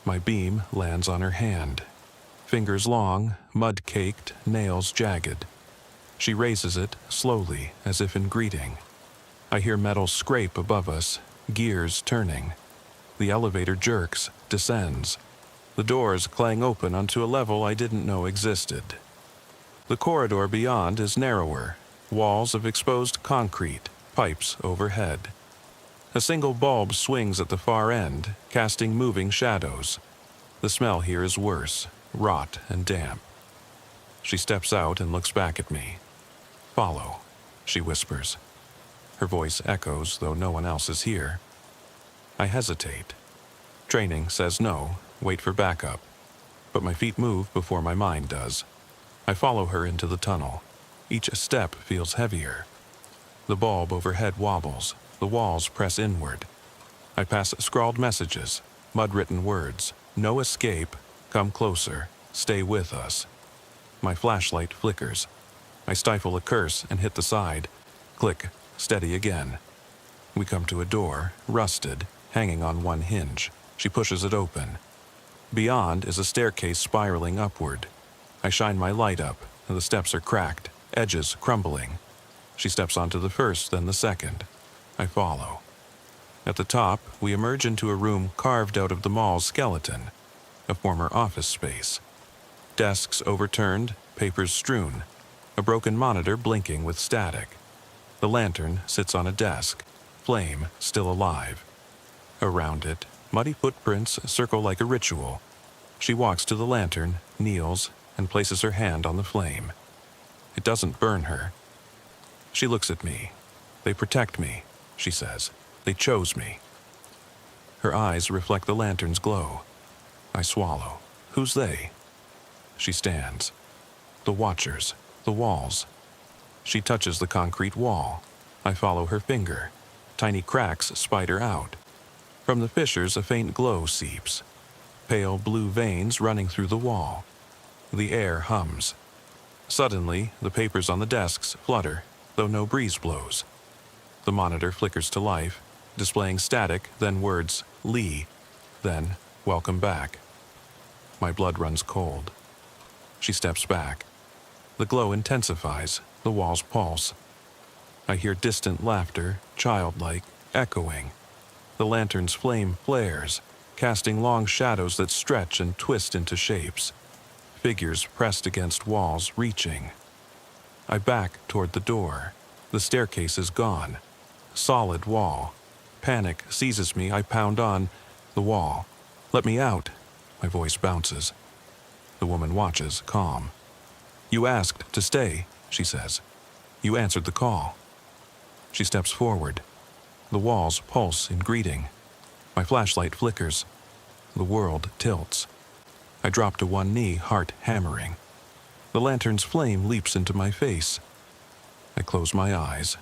My beam lands on her hand. Fingers long, mud-caked, nails jagged. She raises it, slowly, as if in greeting. I hear metal scrape above us, gears turning. The elevator jerks, descends. The doors clang open onto a level I didn't know existed. The corridor beyond is narrower, walls of exposed concrete, pipes overhead. A single bulb swings at the far end, casting moving shadows. The smell here is worse, rot and damp. She steps out and looks back at me. "Follow," she whispers. Her voice echoes, though no one else is here. I hesitate. Training says no, wait for backup. But my feet move before my mind does. I follow her into the tunnel. Each step feels heavier. The bulb overhead wobbles. The walls press inward. I pass scrawled messages, mud-written words. "No escape. Come closer. Stay with us." My flashlight flickers. I stifle a curse and hit the side. Click, steady again. We come to a door, rusted, hanging on one hinge. She pushes it open. Beyond is a staircase spiraling upward. I shine my light up, and the steps are cracked, edges crumbling. She steps onto the first, then the second. I follow. At the top, we emerge into a room carved out of the mall's skeleton, a former office space. Desks overturned, papers strewn, a broken monitor blinking with static. The lantern sits on a desk, flame still alive. Around it, muddy footprints circle like a ritual. She walks to the lantern, kneels, and places her hand on the flame. It doesn't burn her. She looks at me. They protect me, she says. They chose me. Her eyes reflect the lantern's glow. I swallow. Who's they? She stands. The watchers, the walls. She touches the concrete wall. I follow her finger. Tiny cracks spider out. From the fissures, a faint glow seeps. Pale blue veins running through the wall. The air hums. Suddenly, the papers on the desks flutter, though no breeze blows. The monitor flickers to life, displaying static, then words, Lee, then, welcome back. My blood runs cold. She steps back. The glow intensifies, the walls pulse. I hear distant laughter, childlike, echoing. The lantern's flame flares, casting long shadows that stretch and twist into shapes. Figures pressed against walls, reaching. I back toward the door. The staircase is gone. Solid wall. Panic seizes me. I pound on the wall. Let me out. My voice bounces. The woman watches, calm. You asked to stay, she says. You answered the call. She steps forward. The walls pulse in greeting. My flashlight flickers. The world tilts. I drop to one knee, heart hammering. The lantern's flame leaps into my face. I close my eyes.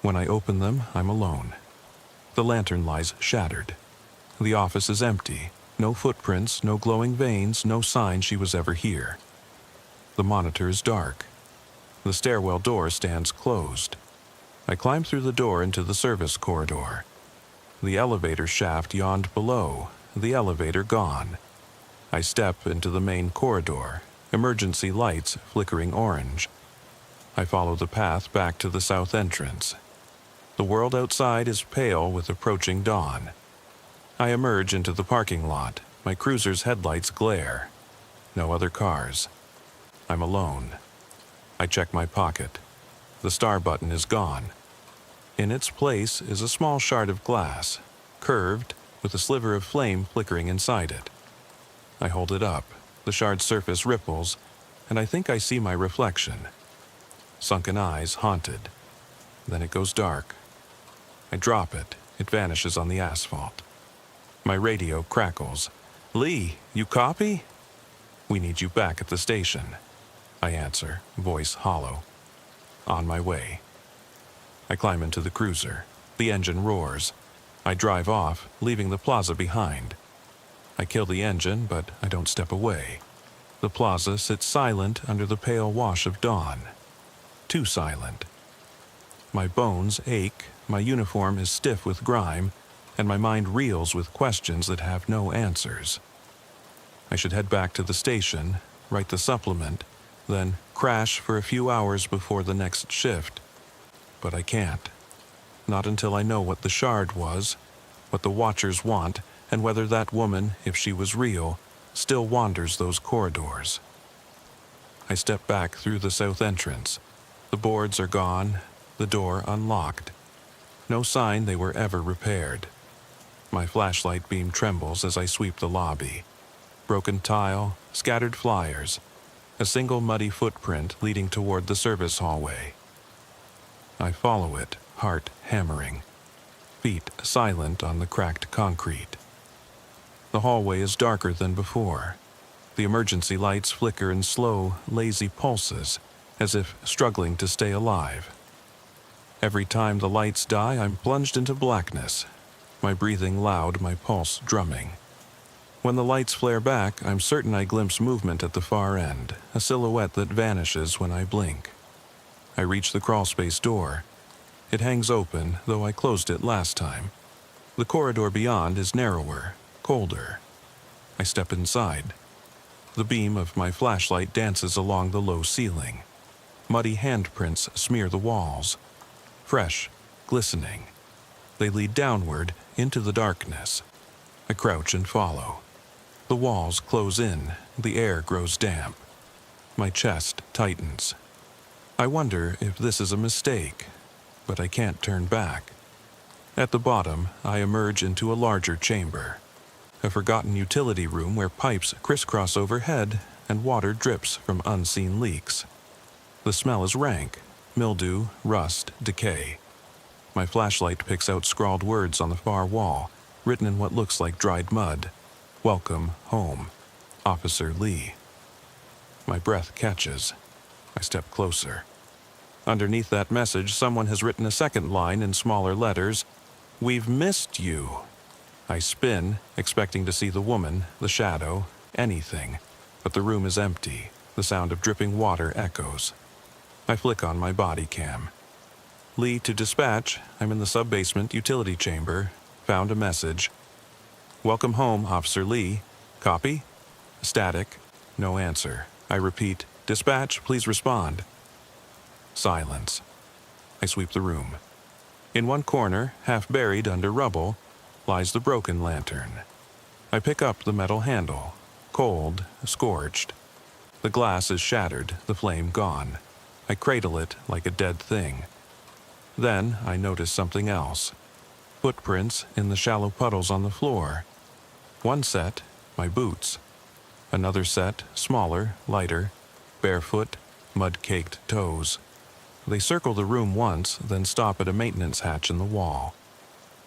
When I open them, I'm alone. The lantern lies shattered. The office is empty. No footprints, no glowing veins, no sign she was ever here. The monitor is dark. The stairwell door stands closed. I climb through the door into the service corridor. The elevator shaft yawned below, the elevator gone. I step into the main corridor, emergency lights flickering orange. I follow the path back to the south entrance. The world outside is pale with approaching dawn. I emerge into the parking lot. My cruiser's headlights glare. No other cars. I'm alone. I check my pocket. The star button is gone. In its place is a small shard of glass, curved, with a sliver of flame flickering inside it. I hold it up. The shard's surface ripples, and I think I see my reflection. Sunken eyes haunted. Then it goes dark. I drop it. It vanishes on the asphalt. My radio crackles. Lee, you copy? We need you back at the station. I answer, voice hollow. On my way. I climb into the cruiser. The engine roars. I drive off, leaving the plaza behind. I kill the engine, but I don't step away. The plaza sits silent under the pale wash of dawn. Too silent. My bones ache, my uniform is stiff with grime, and my mind reels with questions that have no answers. I should head back to the station, write the supplement, then crash for a few hours before the next shift. But I can't. Not until I know what the shard was, what the watchers want, and whether that woman, if she was real, still wanders those corridors. I step back through the south entrance. The boards are gone, the door unlocked. No sign they were ever repaired. My flashlight beam trembles as I sweep the lobby. Broken tile, scattered flyers, a single muddy footprint leading toward the service hallway. I follow it, heart hammering, feet silent on the cracked concrete. The hallway is darker than before. The emergency lights flicker in slow, lazy pulses, as if struggling to stay alive. Every time the lights die, I'm plunged into blackness, my breathing loud, my pulse drumming. When the lights flare back, I'm certain I glimpse movement at the far end, a silhouette that vanishes when I blink. I reach the crawlspace door. It hangs open, though I closed it last time. The corridor beyond is narrower, colder. I step inside. The beam of my flashlight dances along the low ceiling. Muddy handprints smear the walls. Fresh, glistening. They lead downward into the darkness. I crouch and follow. The walls close in, the air grows damp. My chest tightens. I wonder if this is a mistake, but I can't turn back. At the bottom, I emerge into a larger chamber. A forgotten utility room where pipes crisscross overhead and water drips from unseen leaks. The smell is rank, mildew, rust, decay. My flashlight picks out scrawled words on the far wall, written in what looks like dried mud. Welcome home, Officer Lee. My breath catches. I step closer. Underneath that message, someone has written a second line in smaller letters. We've missed you. I spin, expecting to see the woman, the shadow, anything. But the room is empty. The sound of dripping water echoes. I flick on my body cam. Lee to dispatch. I'm in the sub-basement utility chamber. Found a message. Welcome home, Officer Lee. Copy? Static. No answer. I repeat, dispatch, please respond. Silence. I sweep the room. In one corner, half buried under rubble, lies the broken lantern. I pick up the metal handle, cold, scorched. The glass is shattered, the flame gone. I cradle it like a dead thing. Then I notice something else. Footprints in the shallow puddles on the floor. One set, my boots. Another set, smaller, lighter, barefoot, mud-caked toes. They circle the room once, then stop at a maintenance hatch in the wall.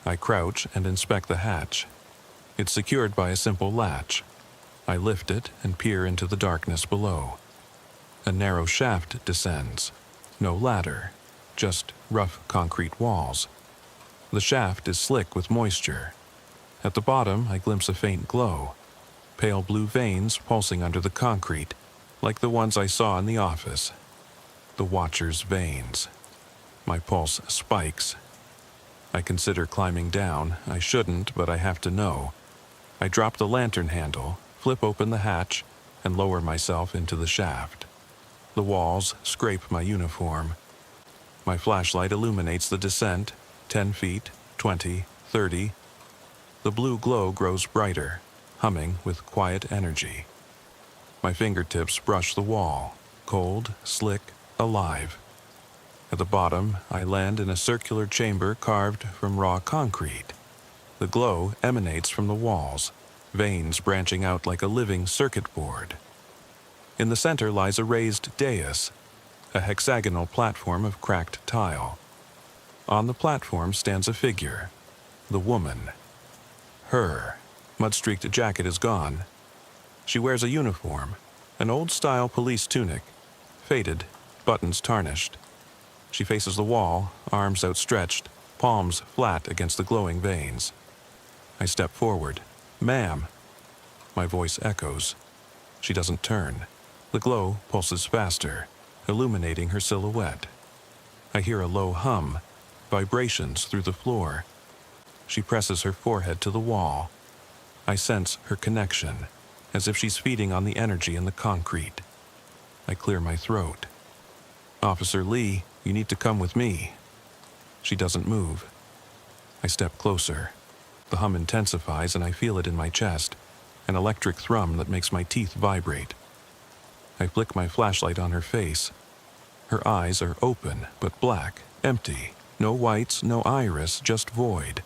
I crouch and inspect the hatch. It's secured by a simple latch. I lift it and peer into the darkness below. A narrow shaft descends. No ladder, just rough concrete walls. The shaft is slick with moisture. At the bottom, I glimpse a faint glow. Pale blue veins pulsing under the concrete, like the ones I saw in the office. The Watcher's veins. My pulse spikes. I consider climbing down. I shouldn't, but I have to know. I drop the lantern handle, flip open the hatch, and lower myself into the shaft. The walls scrape my uniform. My flashlight illuminates the descent, 10 feet, 20, 30. The blue glow grows brighter, humming with quiet energy. My fingertips brush the wall, cold, slick, alive. At the bottom, I land in a circular chamber carved from raw concrete. The glow emanates from the walls, veins branching out like a living circuit board. In the center lies a raised dais, a hexagonal platform of cracked tile. On the platform stands a figure, the woman. Her mud-streaked jacket is gone. She wears a uniform, an old-style police tunic, faded, buttons tarnished. She faces the wall, arms outstretched, palms flat against the glowing veins. I step forward. Ma'am. My voice echoes. She doesn't turn. The glow pulses faster, illuminating her silhouette. I hear a low hum, vibrations through the floor. She presses her forehead to the wall. I sense her connection, as if she's feeding on the energy in the concrete. I clear my throat. Officer Lee, you need to come with me. She doesn't move. I step closer. The hum intensifies and I feel it in my chest, an electric thrum that makes my teeth vibrate. I flick my flashlight on her face. Her eyes are open, but black, empty. No whites, no iris, just void.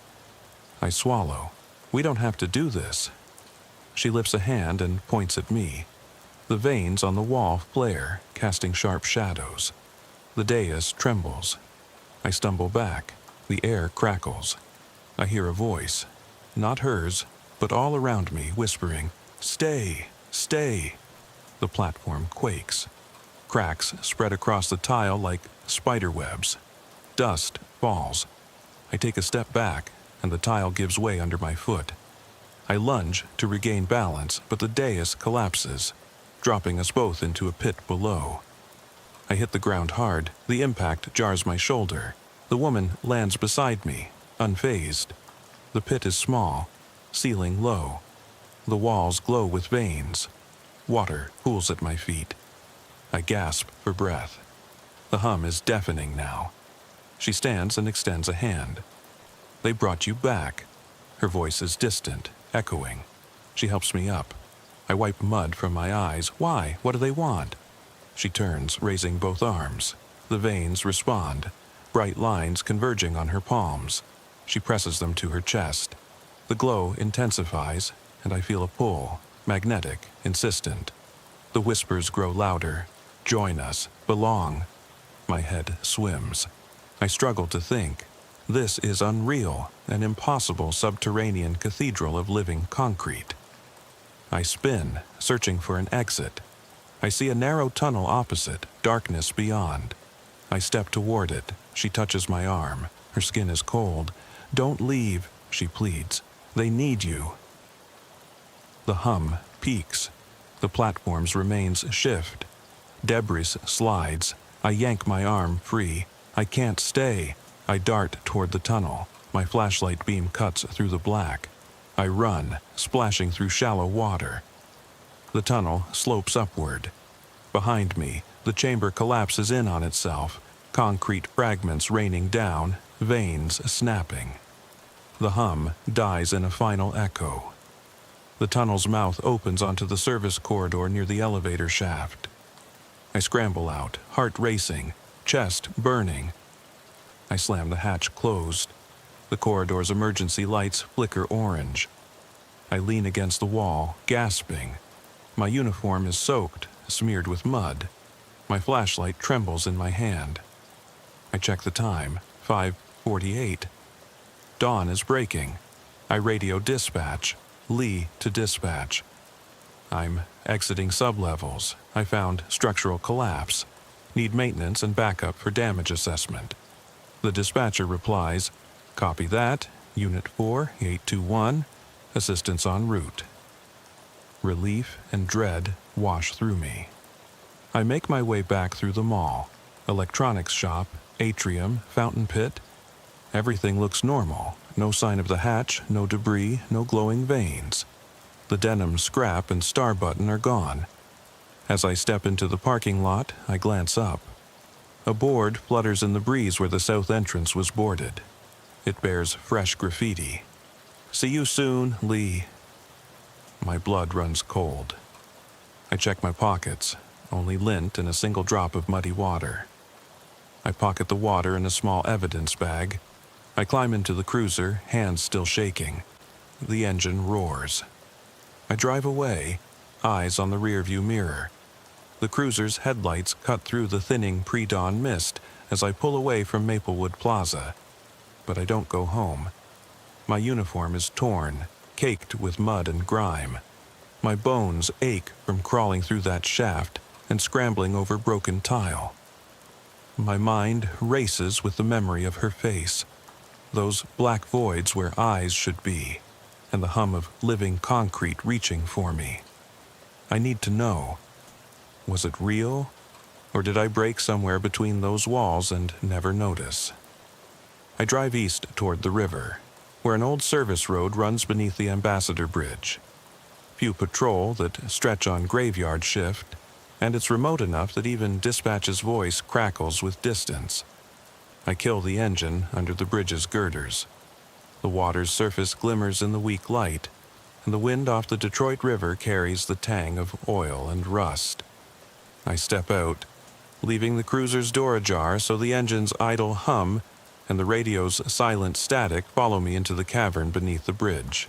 I swallow. We don't have to do this. She lifts a hand and points at me. The veins on the wall flare, casting sharp shadows. The dais trembles. I stumble back. The air crackles. I hear a voice, not hers, but all around me, whispering, "Stay, stay." The platform quakes. Cracks spread across the tile like spider webs. Dust falls. I take a step back, and the tile gives way under my foot. I lunge to regain balance, but the dais collapses, dropping us both into a pit below. I hit the ground hard. The impact jars my shoulder. The woman lands beside me, unfazed. The pit is small, ceiling low. The walls glow with veins. Water pools at my feet. I gasp for breath. The hum is deafening now. She stands and extends a hand. "They brought you back." Her voice is distant, echoing. She helps me up. I wipe mud from my eyes. "Why? What do they want?" She turns, raising both arms. The veins respond, bright lines converging on her palms. She presses them to her chest. The glow intensifies, and I feel a pull, magnetic, insistent. The whispers grow louder. "Join us. Belong." My head swims. I struggle to think. This is unreal, an impossible subterranean cathedral of living concrete. I spin, searching for an exit. I see a narrow tunnel opposite, darkness beyond. I step toward it. She touches my arm. Her skin is cold. "Don't leave," she pleads. "They need you." The hum peaks. The platform's remains shift. Debris slides. I yank my arm free. I can't stay. I dart toward the tunnel. My flashlight beam cuts through the black. I run, splashing through shallow water. The tunnel slopes upward. Behind me, the chamber collapses in on itself, concrete fragments raining down, veins snapping. The hum dies in a final echo. The tunnel's mouth opens onto the service corridor near the elevator shaft. I scramble out, heart racing, chest burning. I slam the hatch closed. The corridor's emergency lights flicker orange. I lean against the wall, gasping. My uniform is soaked, smeared with mud. My flashlight trembles in my hand. I check the time, 5:48. Dawn is breaking. I radio dispatch, Lee to dispatch. I'm exiting sublevels. I found structural collapse. Need maintenance and backup for damage assessment. The dispatcher replies, "Copy that, Unit 4821, assistance en route." Relief and dread wash through me. I make my way back through the mall. Electronics shop, atrium, fountain pit. Everything looks normal. No sign of the hatch, no debris, no glowing veins. The denim scrap and star button are gone. As I step into the parking lot, I glance up. A board flutters in the breeze where the south entrance was boarded. It bears fresh graffiti. "See you soon, Lee." My blood runs cold. I check my pockets, only lint and a single drop of muddy water. I pocket the water in a small evidence bag. I climb into the cruiser, hands still shaking. The engine roars. I drive away, eyes on the rearview mirror. The cruiser's headlights cut through the thinning pre-dawn mist as I pull away from Maplewood Plaza. But I don't go home. My uniform is torn, caked with mud and grime. My bones ache from crawling through that shaft and scrambling over broken tile. My mind races with the memory of her face, those black voids where eyes should be, and the hum of living concrete reaching for me. I need to know. Was it real, or did I break somewhere between those walls and never notice? I drive east toward the river, where an old service road runs beneath the Ambassador Bridge. Few patrol that stretch on graveyard shift, and it's remote enough that even dispatch's voice crackles with distance. I kill the engine under the bridge's girders. The water's surface glimmers in the weak light, and the wind off the Detroit River carries the tang of oil and rust. I step out, leaving the cruiser's door ajar so the engine's idle hum and the radio's silent static follow me into the cavern beneath the bridge.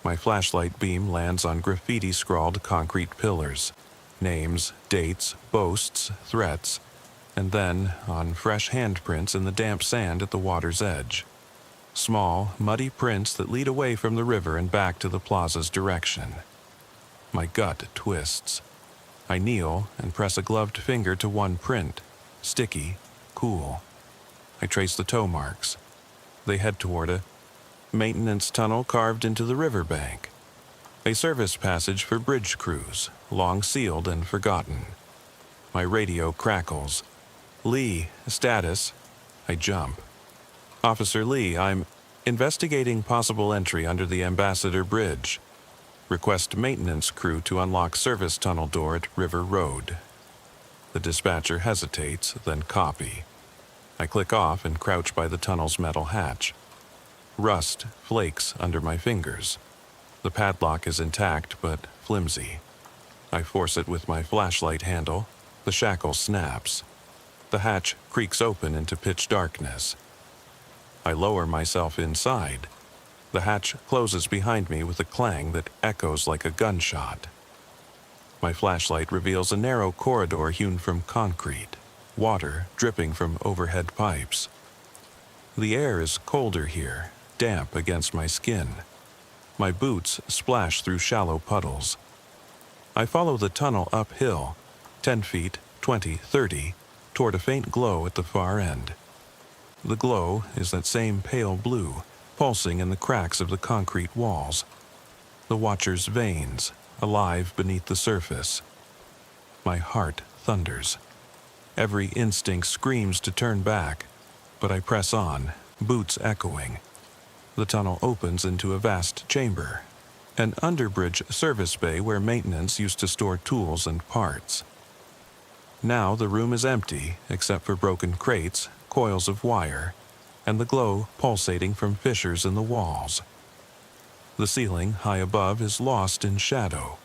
My flashlight beam lands on graffiti-scrawled concrete pillars, names, dates, boasts, threats, and then on fresh handprints in the damp sand at the water's edge. Small, muddy prints that lead away from the river and back to the plaza's direction. My gut twists. I kneel and press a gloved finger to one print, sticky, cool. I trace the toe marks. They head toward a maintenance tunnel carved into the riverbank. A service passage for bridge crews, long sealed and forgotten. My radio crackles. Lee, status. I jump. Officer Lee, I'm investigating possible entry under the Ambassador Bridge. Request maintenance crew to unlock service tunnel door at River Road. The dispatcher hesitates, then copy. I click off and crouch by the tunnel's metal hatch. Rust flakes under my fingers. The padlock is intact but flimsy. I force it with my flashlight handle. The shackle snaps. The hatch creaks open into pitch darkness. I lower myself inside. The hatch closes behind me with a clang that echoes like a gunshot. My flashlight reveals a narrow corridor hewn from concrete, water dripping from overhead pipes. The air is colder here, damp against my skin. My boots splash through shallow puddles. I follow the tunnel uphill, 10 feet, 20, 30, toward a faint glow at the far end. The glow is that same pale blue, pulsing in the cracks of the concrete walls. The watcher's veins, alive beneath the surface. My heart thunders. Every instinct screams to turn back, but I press on, boots echoing. The tunnel opens into a vast chamber, an underbridge service bay where maintenance used to store tools and parts. Now the room is empty, except for broken crates, coils of wire, and the glow pulsating from fissures in the walls. The ceiling, high above, is lost in shadow.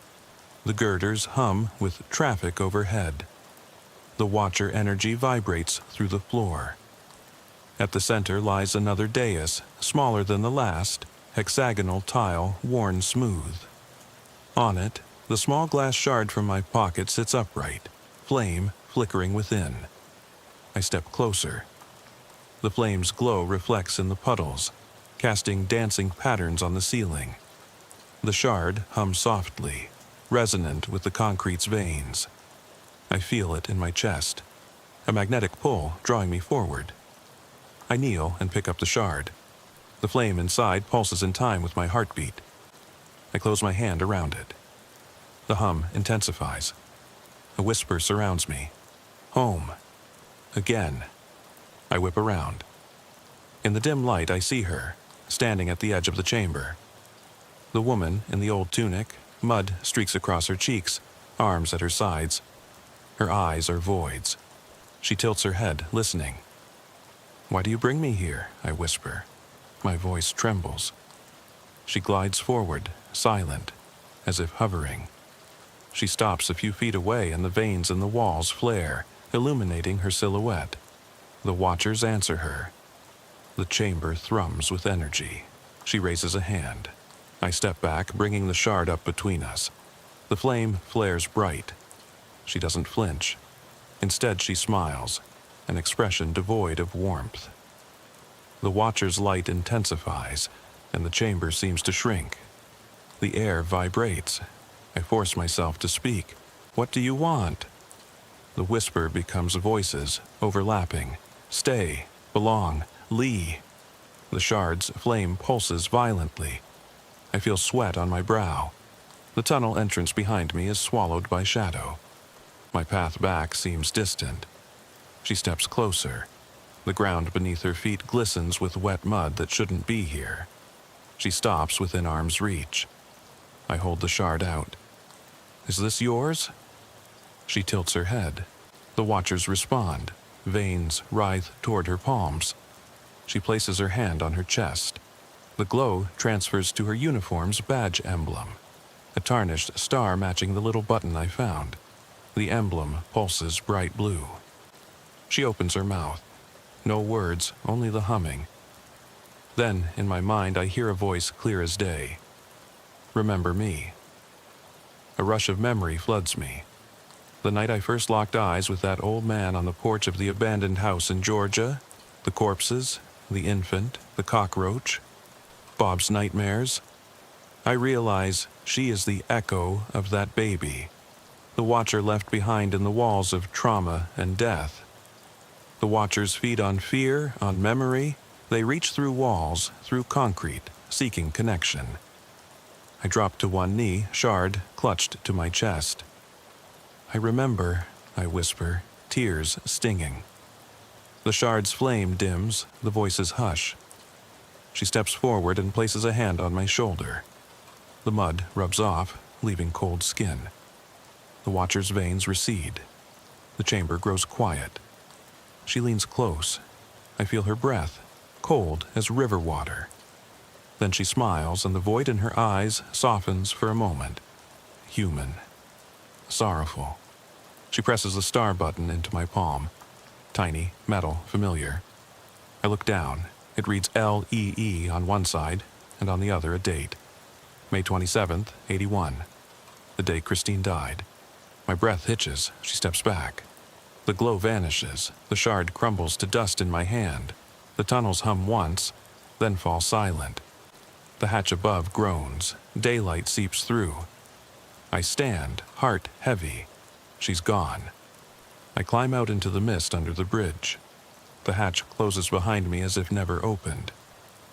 The girders hum with traffic overhead. The watcher energy vibrates through the floor. At the center lies another dais, smaller than the last, hexagonal tile worn smooth. On it, the small glass shard from my pocket sits upright, flame flickering within. I step closer. The flame's glow reflects in the puddles, casting dancing patterns on the ceiling. The shard hums softly, resonant with the concrete's veins. I feel it in my chest, a magnetic pull drawing me forward. I kneel and pick up the shard. The flame inside pulses in time with my heartbeat. I close my hand around it. The hum intensifies. A whisper surrounds me. Home. Again. I whip around. In the dim light, I see her, standing at the edge of the chamber. The woman in the old tunic, mud streaks across her cheeks, arms at her sides. Her eyes are voids. She tilts her head, listening. "Why do you bring me here?" I whisper. My voice trembles. She glides forward, silent, as if hovering. She stops a few feet away and the veins in the walls flare, illuminating her silhouette. The watchers answer her. The chamber thrums with energy. She raises a hand. I step back, bringing the shard up between us. The flame flares bright. She doesn't flinch. Instead, she smiles, an expression devoid of warmth. The watcher's light intensifies, and the chamber seems to shrink. The air vibrates. I force myself to speak. "What do you want?" The whisper becomes voices, overlapping. "Stay. Belong. Lee." The shard's flame pulses violently. I feel sweat on my brow. The tunnel entrance behind me is swallowed by shadow. My path back seems distant. She steps closer. The ground beneath her feet glistens with wet mud that shouldn't be here. She stops within arm's reach. I hold the shard out. "Is this yours?" She tilts her head. The watchers respond. Veins writhe toward her palms. She places her hand on her chest. The glow transfers to her uniform's badge emblem, a tarnished star matching the little button I found. The emblem pulses bright blue. She opens her mouth. No words, only the humming. Then, in my mind, I hear a voice clear as day. "Remember me." A rush of memory floods me. The night I first locked eyes with that old man on the porch of the abandoned house in Georgia, the corpses, the infant, the cockroach, Bob's nightmares. I realize she is the echo of that baby, the watcher left behind in the walls of trauma and death. The watchers feed on fear, on memory. They reach through walls, through concrete, seeking connection. I drop to one knee, shard clutched to my chest. I remember, I whisper, tears stinging. The shard's flame dims, the voices hush. She steps forward and places a hand on my shoulder. The mud rubs off, leaving cold skin. The watcher's veins recede. The chamber grows quiet. She leans close. I feel her breath, cold as river water. Then she smiles, and the void in her eyes softens for a moment. Human. Sorrowful. She presses the star button into my palm. Tiny, metal, familiar. I look down. It reads LEE on one side, and on the other a date. May 27th, 81. The day Christine died. My breath hitches. She steps back. The glow vanishes. The shard crumbles to dust in my hand. The tunnels hum once, then fall silent. The hatch above groans. Daylight seeps through. I stand, heart heavy. She's gone. I climb out into the mist under the bridge. The hatch closes behind me as if never opened.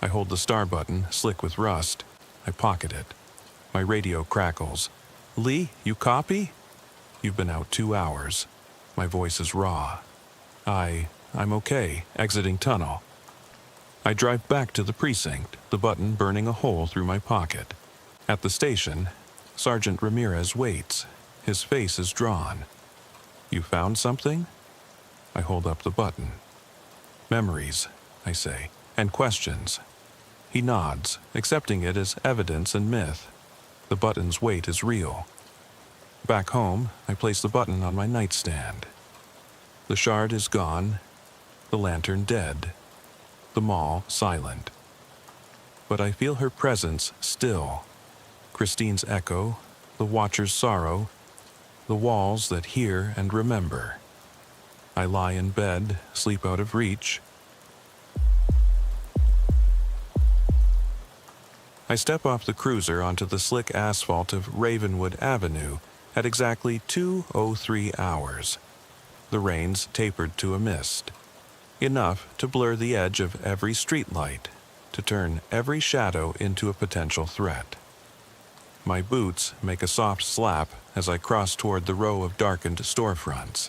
I hold the star button, slick with rust. I pocket it. My radio crackles. Lee, you copy? You've been out 2 hours. My voice is raw. I'm okay, exiting tunnel. I drive back to the precinct, the button burning a hole through my pocket. At the station, Sergeant Ramirez waits. His face is drawn. You found something? I hold up the button. Memories, I say, and questions. He nods, accepting it as evidence and myth. The button's weight is real. Back home, I place the button on my nightstand. The shard is gone, the lantern dead, the mall silent. But I feel her presence still. Christine's echo, the watcher's sorrow, the walls that hear and remember. I lie in bed, sleep out of reach. I step off the cruiser onto the slick asphalt of Ravenwood Avenue at exactly 2:03 hours. The rain's tapered to a mist, enough to blur the edge of every streetlight, to turn every shadow into a potential threat. My boots make a soft slap as I cross toward the row of darkened storefronts.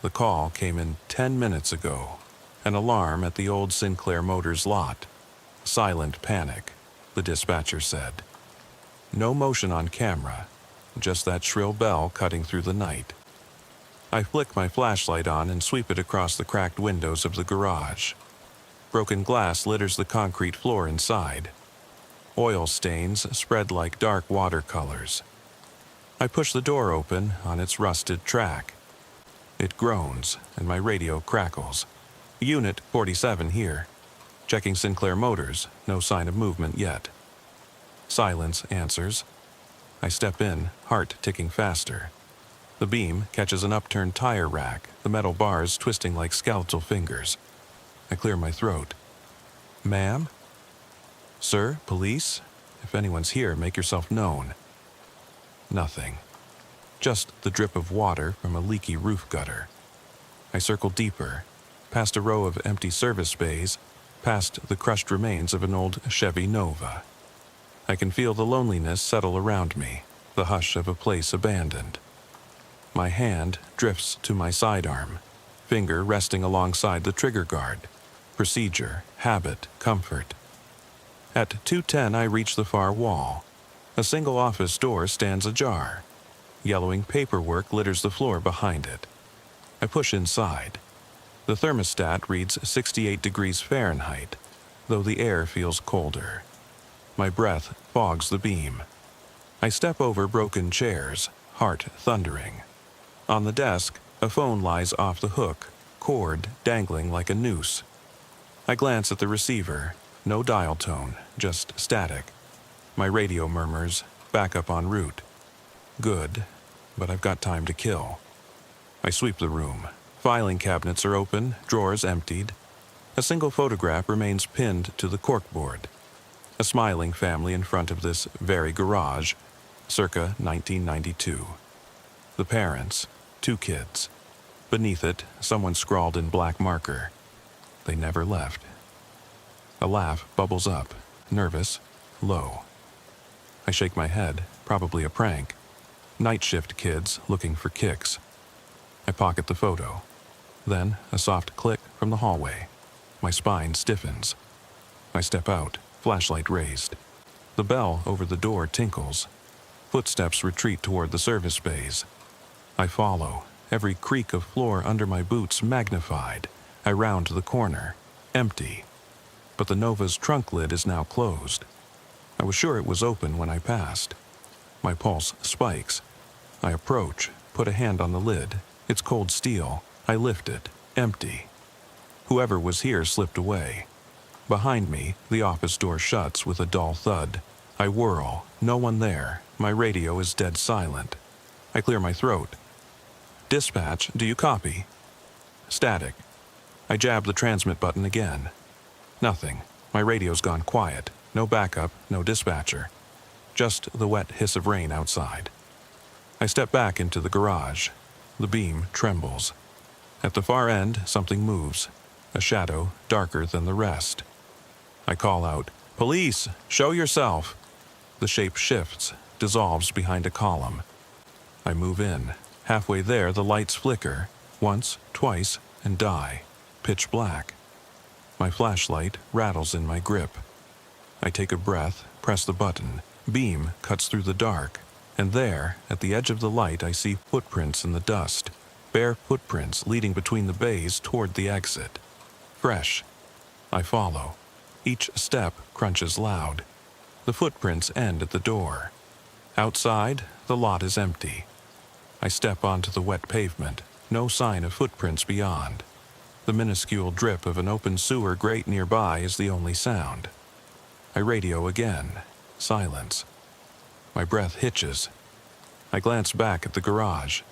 The call came in 10 minutes ago, an alarm at the old Sinclair Motors lot. Silent panic, the dispatcher said. No motion on camera, just that shrill bell cutting through the night. I flick my flashlight on and sweep it across the cracked windows of the garage. Broken glass litters the concrete floor inside. Oil stains spread like dark watercolors. I push the door open on its rusted track. It groans, and my radio crackles. Unit 47 here. Checking Sinclair Motors, no sign of movement yet. Silence answers. I step in, heart ticking faster. The beam catches an upturned tire rack, the metal bars twisting like skeletal fingers. I clear my throat. Ma'am? Sir, police? If anyone's here, make yourself known. Nothing. Just the drip of water from a leaky roof gutter. I circle deeper, past a row of empty service bays, past the crushed remains of an old Chevy Nova. I can feel the loneliness settle around me, the hush of a place abandoned. My hand drifts to my sidearm, finger resting alongside the trigger guard. Procedure, habit, comfort. At 2:10, I reach the far wall. A single office door stands ajar. Yellowing paperwork litters the floor behind it. I push inside. The thermostat reads 68 degrees Fahrenheit, though the air feels colder. My breath fogs the beam. I step over broken chairs, heart thundering. On the desk, a phone lies off the hook, cord dangling like a noose. I glance at the receiver. No dial tone, just static. My radio murmurs, backup en route. Good, but I've got time to kill. I sweep the room. Filing cabinets are open, drawers emptied. A single photograph remains pinned to the corkboard. A smiling family in front of this very garage, circa 1992. The parents, 2 kids. Beneath it, someone scrawled in black marker. They never left. A laugh bubbles up, nervous, low. I shake my head, probably a prank. Night shift kids looking for kicks. I pocket the photo. Then a soft click from the hallway. My spine stiffens. I step out, flashlight raised. The bell over the door tinkles. Footsteps retreat toward the service bays. I follow, every creak of floor under my boots magnified. I round the corner. Empty. But the Nova's trunk lid is now closed. I was sure it was open when I passed. My pulse spikes. I approach, put a hand on the lid. It's cold steel. I lift it. Empty. Whoever was here slipped away. Behind me, the office door shuts with a dull thud. I whirl. No one there. My radio is dead silent. I clear my throat. Dispatch, do you copy? Static. I jab the transmit button again. Nothing. My radio's gone quiet. No backup, no dispatcher. Just the wet hiss of rain outside. I step back into the garage. The beam trembles. At the far end, something moves. A shadow darker than the rest. I call out, "Police, show yourself!" The shape shifts, dissolves behind a column. I move in. Halfway there, the lights flicker. Once, twice, and die. Pitch black. My flashlight rattles in my grip. I take a breath, press the button. Beam cuts through the dark. And there, at the edge of the light, I see footprints in the dust. Bare footprints leading between the bays toward the exit. Fresh. I follow. Each step crunches loud. The footprints end at the door. Outside, the lot is empty. I step onto the wet pavement. No sign of footprints beyond. The minuscule drip of an open sewer grate nearby is the only sound. I radio again. Silence. My breath hitches. I glance back at the garage.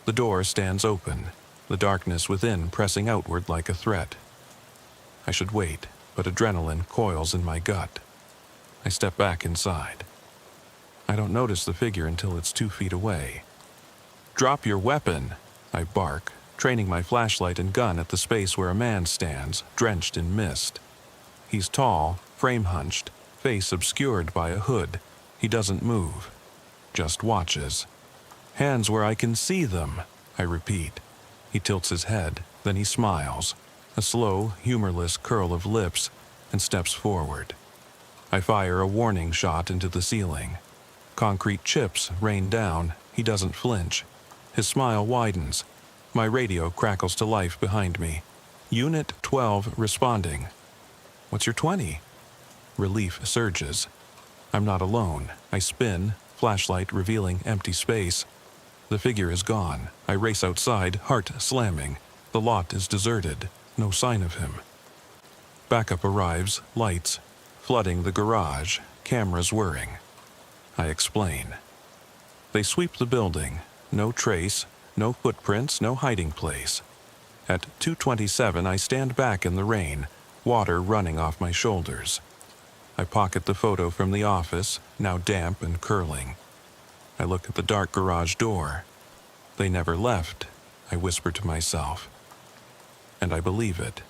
The door stands open, the darkness within pressing outward like a threat. I should wait, but adrenaline coils in my gut. I step back inside. I don't notice the figure until it's 2 feet away. "Drop your weapon," I bark, training my flashlight and gun at the space where a man stands, drenched in mist. He's tall, frame-hunched, face obscured by a hood. He doesn't move, just watches. "Hands where I can see them," I repeat. He tilts his head, then he smiles, a slow, humorless curl of lips, and steps forward. I fire a warning shot into the ceiling. Concrete chips rain down. He doesn't flinch. His smile widens. My radio crackles to life behind me. Unit 12 responding. "What's your 20? Relief surges. I'm not alone. I spin, flashlight revealing empty space. The figure is gone. I race outside, heart slamming. The lot is deserted. No sign of him. Backup arrives, lights, flooding the garage, cameras whirring. I explain. They sweep the building. No trace, no footprints, no hiding place. At 2:27, I stand back in the rain, water running off my shoulders. I pocket the photo from the office, now damp and curling. I look at the dark garage door. They never left, I whisper to myself. And I believe it.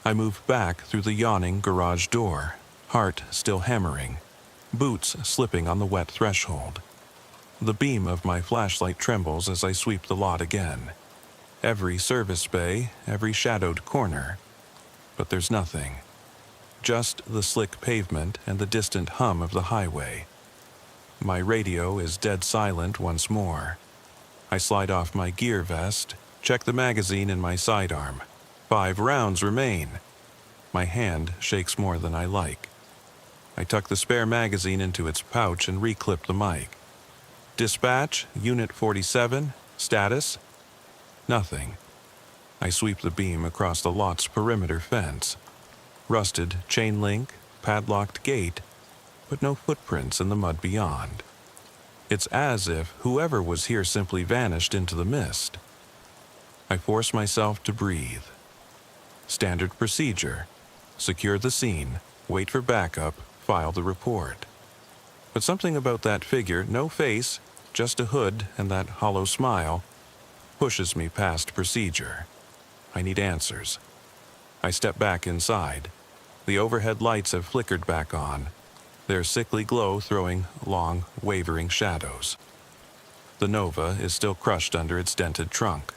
I move back through the yawning garage door, heart still hammering, boots slipping on the wet threshold. The beam of my flashlight trembles as I sweep the lot again. Every service bay, every shadowed corner. But there's nothing. Just the slick pavement and the distant hum of the highway. My radio is dead silent once more. I slide off my gear vest, check the magazine in my sidearm. 5 rounds remain. My hand shakes more than I like. I tuck the spare magazine into its pouch and reclip the mic. Dispatch, Unit 47, status? Nothing. I sweep the beam across the lot's perimeter fence. Rusted chain link, padlocked gate, but no footprints in the mud beyond. It's as if whoever was here simply vanished into the mist. I force myself to breathe. Standard procedure. Secure the scene, wait for backup, file the report. But something about that figure, no face, just a hood and that hollow smile, pushes me past procedure. I need answers. I step back inside. The overhead lights have flickered back on, their sickly glow throwing long, wavering shadows. The Nova is still crushed under its dented trunk.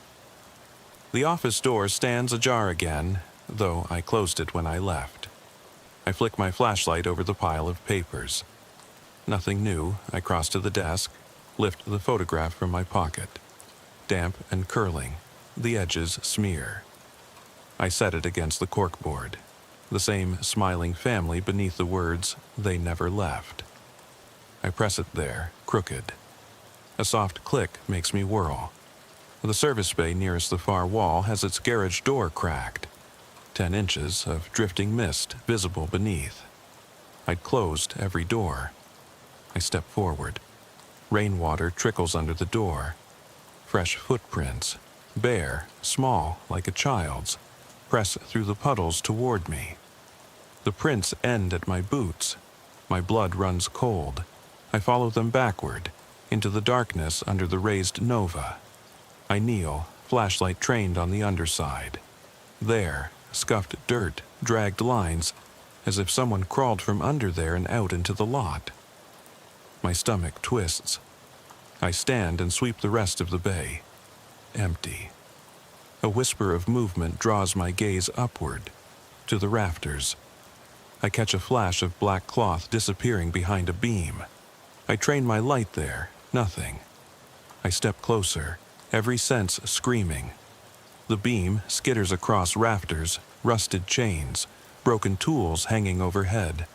The office door stands ajar again, though I closed it when I left. I flick my flashlight over the pile of papers. Nothing new. I cross to the desk, lift the photograph from my pocket. Damp and curling. The edges smear. I set it against the corkboard. The same smiling family beneath the words, "They never left." I press it there, crooked. A soft click makes me whirl. The service bay nearest the far wall has its garage door cracked. 10 inches of drifting mist visible beneath. I'd closed every door. I step forward. Rainwater trickles under the door. Fresh footprints, bare, small, like a child's, press through the puddles toward me. The prints end at my boots. My blood runs cold. I follow them backward, into the darkness under the raised nova. I kneel, flashlight trained on the underside. There, scuffed dirt, dragged lines, as if someone crawled from under there and out into the lot. My stomach twists. I stand and sweep the rest of the bay. Empty. A whisper of movement draws my gaze upward, to the rafters. I catch a flash of black cloth disappearing behind a beam. I train my light there. Nothing. I step closer, every sense screaming. The beam skitters across rafters, rusted chains, broken tools hanging overhead.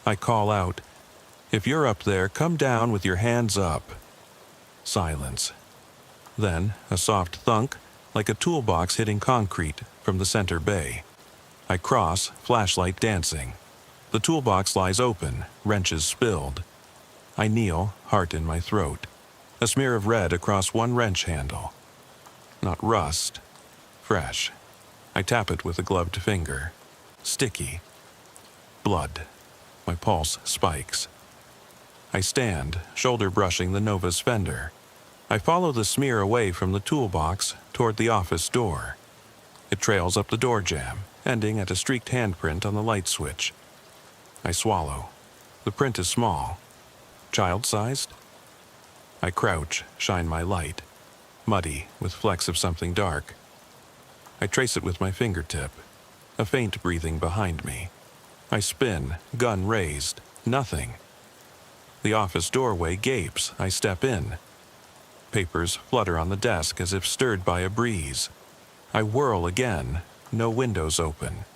I call out, "If you're up there, come down with your hands up." Silence. Then a soft thunk, like a toolbox hitting concrete, from the center bay. I cross, flashlight dancing. The toolbox lies open, wrenches spilled. I kneel, heart in my throat. A smear of red across one wrench handle. Not rust. Fresh. I tap it with a gloved finger. Sticky. Blood. My pulse spikes. I stand, shoulder brushing the Nova's fender. I follow the smear away from the toolbox toward the office door. It trails up the door jamb, ending at a streaked handprint on the light switch. I swallow. The print is small. Child-sized? I crouch, shine my light. Muddy, with flecks of something dark. I trace it with my fingertip. A faint breathing behind me. I spin, gun raised. Nothing. The office doorway gapes. I step in. Papers flutter on the desk as if stirred by a breeze. I whirl again. No windows open.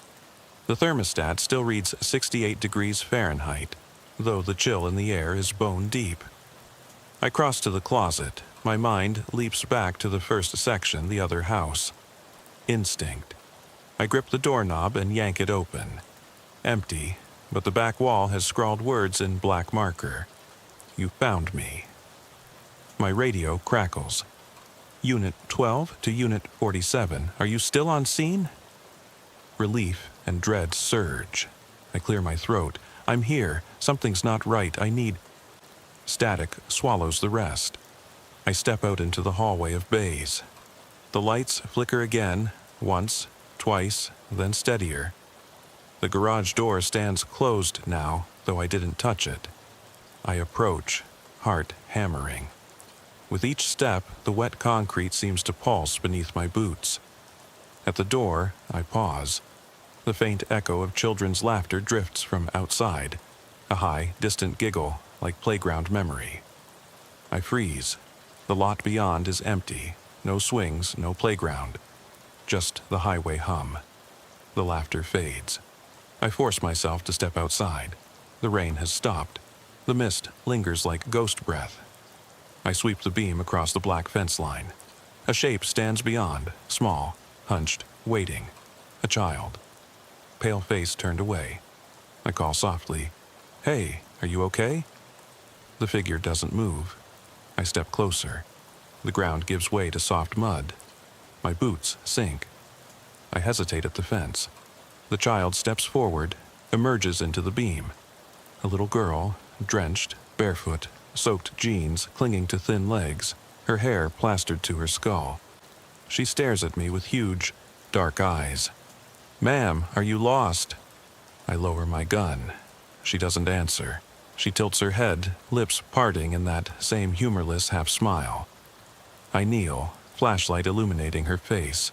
The thermostat still reads 68 degrees Fahrenheit, though the chill in the air is bone deep. I cross to the closet. My mind leaps back to the first section, the other house. Instinct. I grip the doorknob and yank it open. Empty, but the back wall has scrawled words in black marker. "You found me." My radio crackles. "Unit 12 to Unit 47, are you still on scene?" Relief and dread surge. I clear my throat. "I'm here. Something's not right. I need..." Static swallows the rest. I step out into the hallway of bays. The lights flicker again, once, twice, then steadier. The garage door stands closed now, though I didn't touch it. I approach, heart hammering. With each step, the wet concrete seems to pulse beneath my boots. At the door, I pause. The faint echo of children's laughter drifts from outside, a high, distant giggle, like playground memory. I freeze. The lot beyond is empty. No swings, no playground. Just the highway hum. The laughter fades. I force myself to step outside. The rain has stopped. The mist lingers like ghost breath. I sweep the beam across the black fence line. A shape stands beyond, small, hunched, waiting. A child. Pale face turned away. I call softly, "Hey, are you okay?" The figure doesn't move. I step closer. The ground gives way to soft mud. My boots sink. I hesitate at the fence. The child steps forward, emerges into the beam. A little girl, drenched, barefoot, soaked jeans clinging to thin legs, her hair plastered to her skull. She stares at me with huge, dark eyes. "Ma'am, are you lost?" I lower my gun. She doesn't answer. She tilts her head, lips parting in that same humorless half-smile. I kneel, flashlight illuminating her face.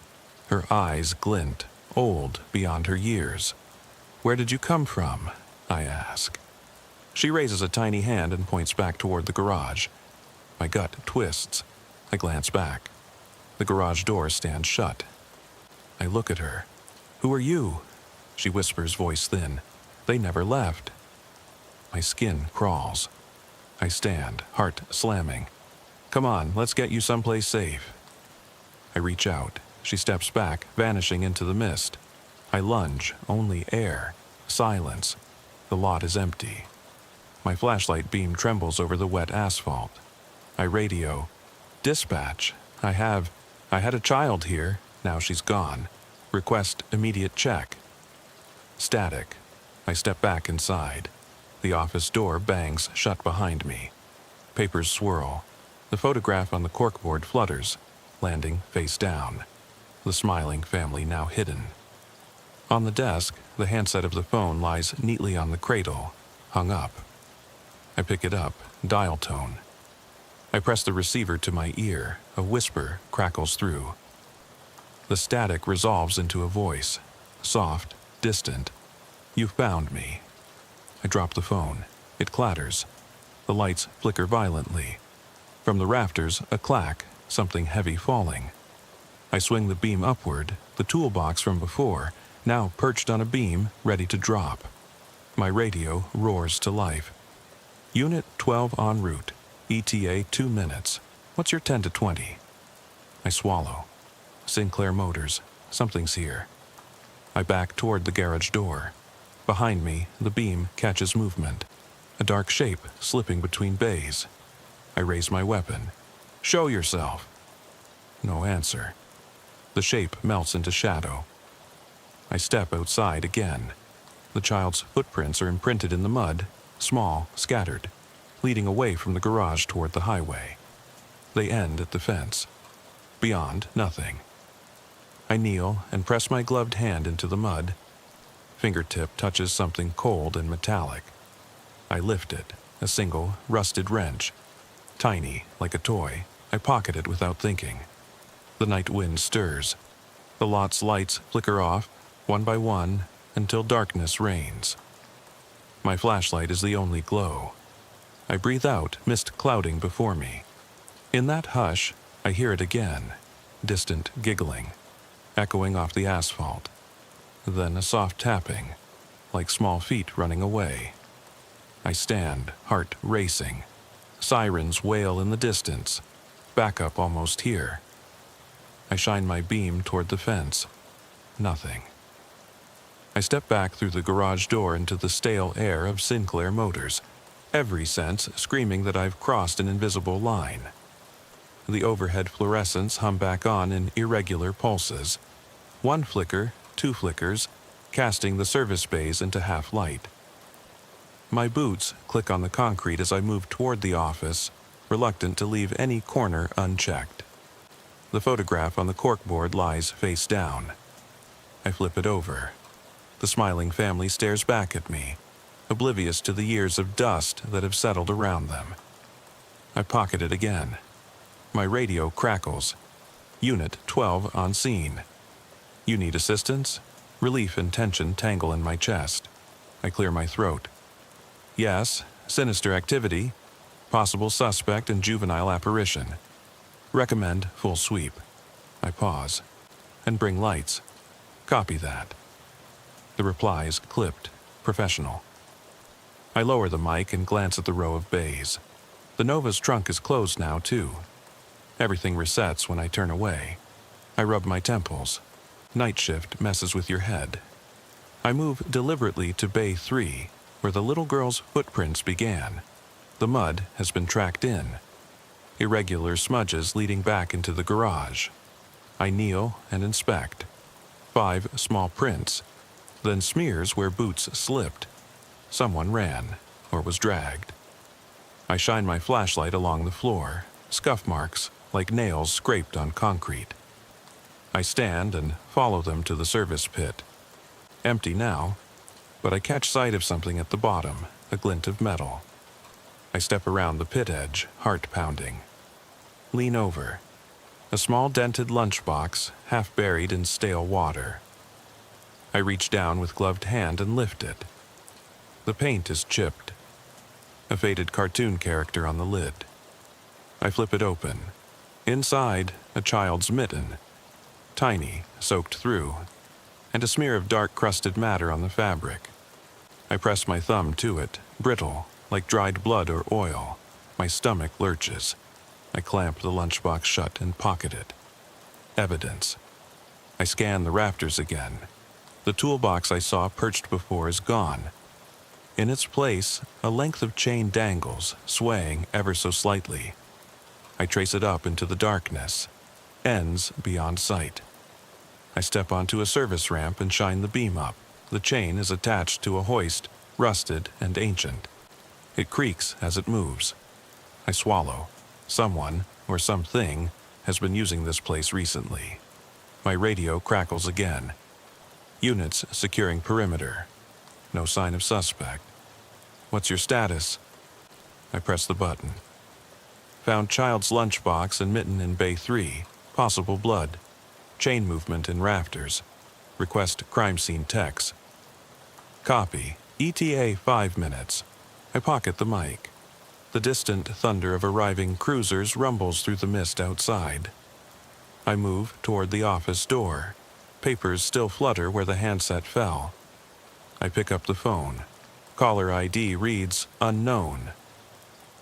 Her eyes glint, old beyond her years. "Where did you come from?" I ask. She raises a tiny hand and points back toward the garage. My gut twists. I glance back. The garage door stands shut. I look at her. "Who are you?" She whispers, voice thin. "They never left." My skin crawls. I stand, heart slamming. "Come on, let's get you someplace safe." I reach out. She steps back, vanishing into the mist. I lunge, only air, silence. The lot is empty. My flashlight beam trembles over the wet asphalt. I radio. "Dispatch. I had a child here. Now she's gone. Request immediate check." Static. I step back inside. The office door bangs shut behind me. Papers swirl. The photograph on the corkboard flutters, landing face down. The smiling family now hidden. On the desk, the handset of the phone lies neatly on the cradle, hung up. I pick it up, dial tone. I press the receiver to my ear. A whisper crackles through. The static resolves into a voice, soft, distant. "You found me." I drop the phone. It clatters. The lights flicker violently. From the rafters, a clack, something heavy falling. I swing the beam upward, the toolbox from before, now perched on a beam, ready to drop. My radio roars to life. "Unit 12 en route. ETA 2 minutes. What's your 10 to 20? I swallow. Sinclair Motors. Something's here. I back toward the garage door. Behind me, the beam catches movement. A dark shape slipping between bays. I raise my weapon. "Show yourself." No answer. The shape melts into shadow. I step outside again. The child's footprints are imprinted in the mud, small, scattered, leading away from the garage toward the highway. They end at the fence. Beyond, nothing. I kneel and press my gloved hand into the mud. Fingertip touches something cold and metallic. I lift it, a single, rusted wrench. Tiny, like a toy, I pocket it without thinking. The night wind stirs. The lot's lights flicker off, one by one, until darkness reigns. My flashlight is the only glow. I breathe out, mist clouding before me. In that hush, I hear it again, distant giggling, echoing off the asphalt. Then a soft tapping, like small feet running away. I stand, heart racing. Sirens wail in the distance. Backup almost here. I shine my beam toward the fence. Nothing. I step back through the garage door into the stale air of Sinclair Motors, every sense screaming that I've crossed an invisible line. The overhead fluorescents hum back on in irregular pulses. One flicker, two flickers, casting the service bays into half light. My boots click on the concrete as I move toward the office, reluctant to leave any corner unchecked. The photograph on the corkboard lies face down. I flip it over. The smiling family stares back at me, oblivious to the years of dust that have settled around them. I pocket it again. My radio crackles. Unit 12 on scene. "You need assistance?" Relief and tension tangle in my chest. I clear my throat. "Yes, sinister activity. Possible suspect and juvenile apparition. Recommend full sweep." I pause. "And bring lights." "Copy that." The reply is clipped, professional. I lower the mic and glance at the row of bays. The Nova's trunk is closed now, too. Everything resets when I turn away. I rub my temples. Night shift messes with your head. I move deliberately to Bay 3, where the little girl's footprints began. The mud has been tracked in. Irregular smudges leading back into the garage. I kneel and inspect. 5 small prints, then smears where boots slipped. Someone ran, or was dragged. I shine my flashlight along the floor, scuff marks like nails scraped on concrete. I stand and follow them to the service pit. Empty now, but I catch sight of something at the bottom, a glint of metal. I step around the pit edge, heart pounding. Lean over. A small dented lunchbox, half buried in stale water. I reach down with gloved hand and lift it. The paint is chipped. A faded cartoon character on the lid. I flip it open. Inside, a child's mitten. Tiny, soaked through, and a smear of dark crusted matter on the fabric. I press my thumb to it, brittle, like dried blood or oil. My stomach lurches. I clamp the lunchbox shut and pocket it. Evidence. I scan the rafters again. The toolbox I saw perched before is gone. In its place, a length of chain dangles, swaying ever so slightly. I trace it up into the darkness. Ends beyond sight. I step onto a service ramp and shine the beam up. The chain is attached to a hoist, rusted and ancient. It creaks as it moves. I swallow. Someone, or something, has been using this place recently. My radio crackles again. Units securing perimeter. No sign of suspect. What's your status? I press the button. Found child's lunchbox and mitten in Bay 3. Possible blood. Chain movement in rafters. Request crime scene techs. Copy. ETA 5 minutes. I pocket the mic. The distant thunder of arriving cruisers rumbles through the mist outside. I move toward the office door. Papers still flutter where the handset fell. I pick up the phone. Caller ID reads unknown.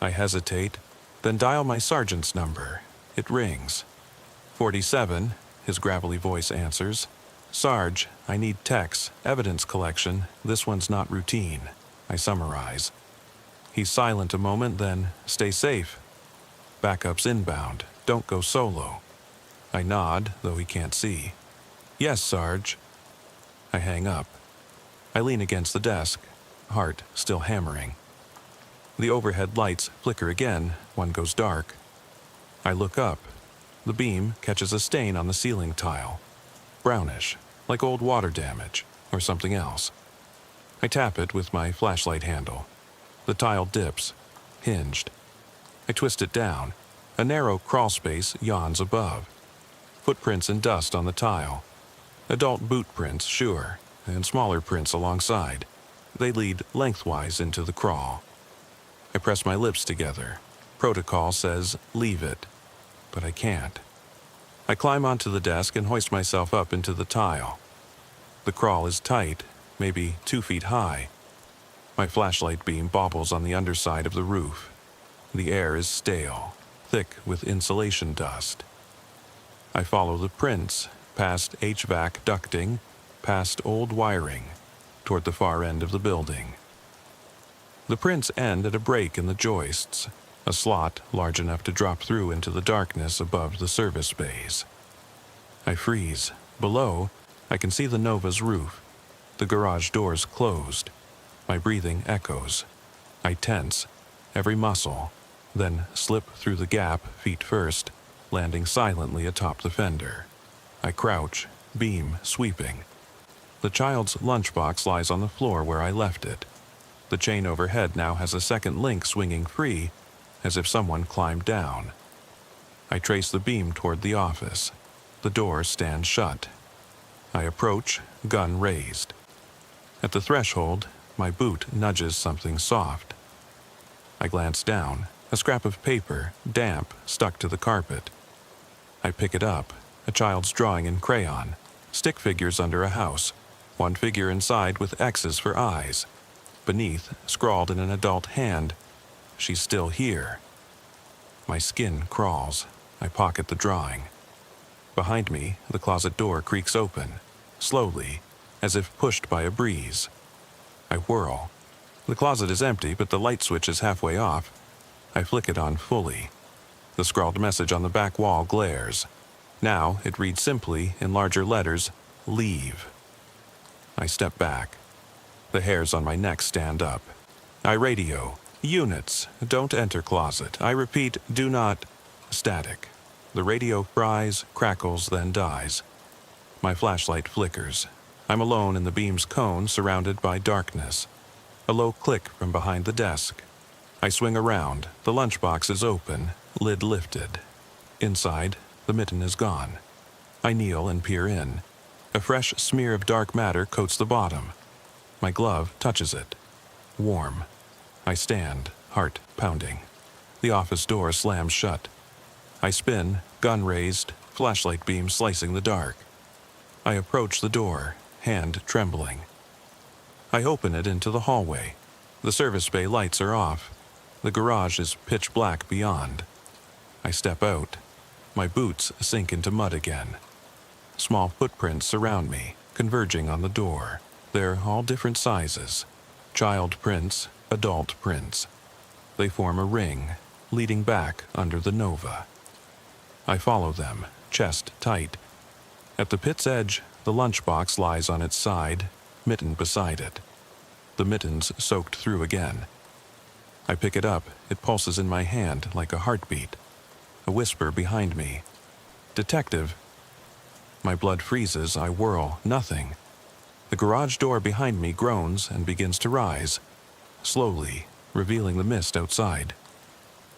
I hesitate, then dial my sergeant's number. It rings. 47, his gravelly voice answers. Sarge, I need techs, evidence collection. This one's not routine. I summarize. He's silent a moment, then, stay safe. Backup's inbound. Don't go solo. I nod, though he can't see. Yes, Sarge. I hang up. I lean against the desk, heart still hammering. The overhead lights flicker again, one goes dark. I look up. The beam catches a stain on the ceiling tile. Brownish, like old water damage, or something else. I tap it with my flashlight handle. The tile dips, hinged. I twist it down. A narrow crawl space yawns above. Footprints and dust on the tile. Adult boot prints, sure, and smaller prints alongside. They lead lengthwise into the crawl. I press my lips together. Protocol says, leave it. But I can't. I climb onto the desk and hoist myself up into the tile. The crawl is tight, maybe 2 feet high. My flashlight beam bobbles on the underside of the roof. The air is stale, thick with insulation dust. I follow the prints, past HVAC ducting, past old wiring, toward the far end of the building. The prints end at a break in the joists, a slot large enough to drop through into the darkness above the service bays. I freeze. Below, I can see the Nova's roof. The garage doors closed. My breathing echoes. I tense, every muscle, then slip through the gap, feet first, landing silently atop the fender. I crouch, beam sweeping. The child's lunchbox lies on the floor where I left it. The chain overhead now has a second link swinging free, as if someone climbed down. I trace the beam toward the office. The door stands shut. I approach, gun raised. At the threshold, my boot nudges something soft. I glance down, a scrap of paper, damp, stuck to the carpet. I pick it up, a child's drawing in crayon, stick figures under a house, one figure inside with X's for eyes. Beneath, scrawled in an adult hand, she's still here. My skin crawls. I pocket the drawing. Behind me, the closet door creaks open, slowly, as if pushed by a breeze. I whirl. The closet is empty, but the light switch is halfway off. I flick it on fully. The scrawled message on the back wall glares. Now it reads simply, in larger letters, leave. I step back. The hairs on my neck stand up. I radio. Units, don't enter closet. I repeat, do not. Static. The radio fries, crackles, then dies. My flashlight flickers. I'm alone in the beam's cone, surrounded by darkness. A low click from behind the desk. I swing around. The lunchbox is open, lid lifted. Inside, The mitten is gone. I kneel and peer in. A fresh smear of dark matter coats the bottom. My glove touches it. Warm. I stand, heart pounding. The office door slams shut. I spin, gun raised, flashlight beam slicing the dark. I approach the door, hand trembling. I open it into the hallway. The service bay lights are off. The garage is pitch black beyond. I step out. My boots sink into mud again. Small footprints surround me, converging on the door. They're all different sizes. Child prints, adult prints. They form a ring, leading back under the nova. I follow them, chest tight. At the pit's edge, the lunchbox lies on its side, mitten beside it. The mitten's soaked through again. I pick it up. It pulses in my hand like a heartbeat. A whisper behind me. "Detective." My blood freezes. I whirl. Nothing. The garage door behind me groans and begins to rise, slowly, revealing the mist outside.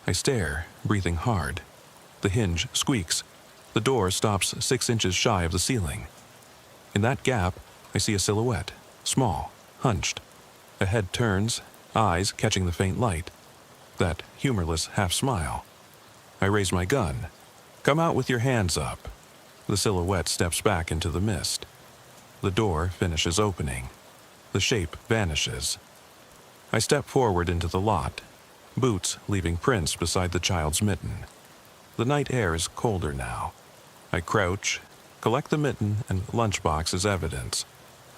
I stare, breathing hard. The hinge squeaks. The door stops 6 inches shy of the ceiling. In that gap, I see a silhouette, small, hunched. A head turns, eyes catching the faint light. That humorless half-smile. I raise my gun. "Come out with your hands up." The silhouette steps back into the mist. The door finishes opening. The shape vanishes. I step forward into the lot, boots leaving prints beside the child's mitten. The night air is colder now. I crouch, collect the mitten and lunchbox as evidence.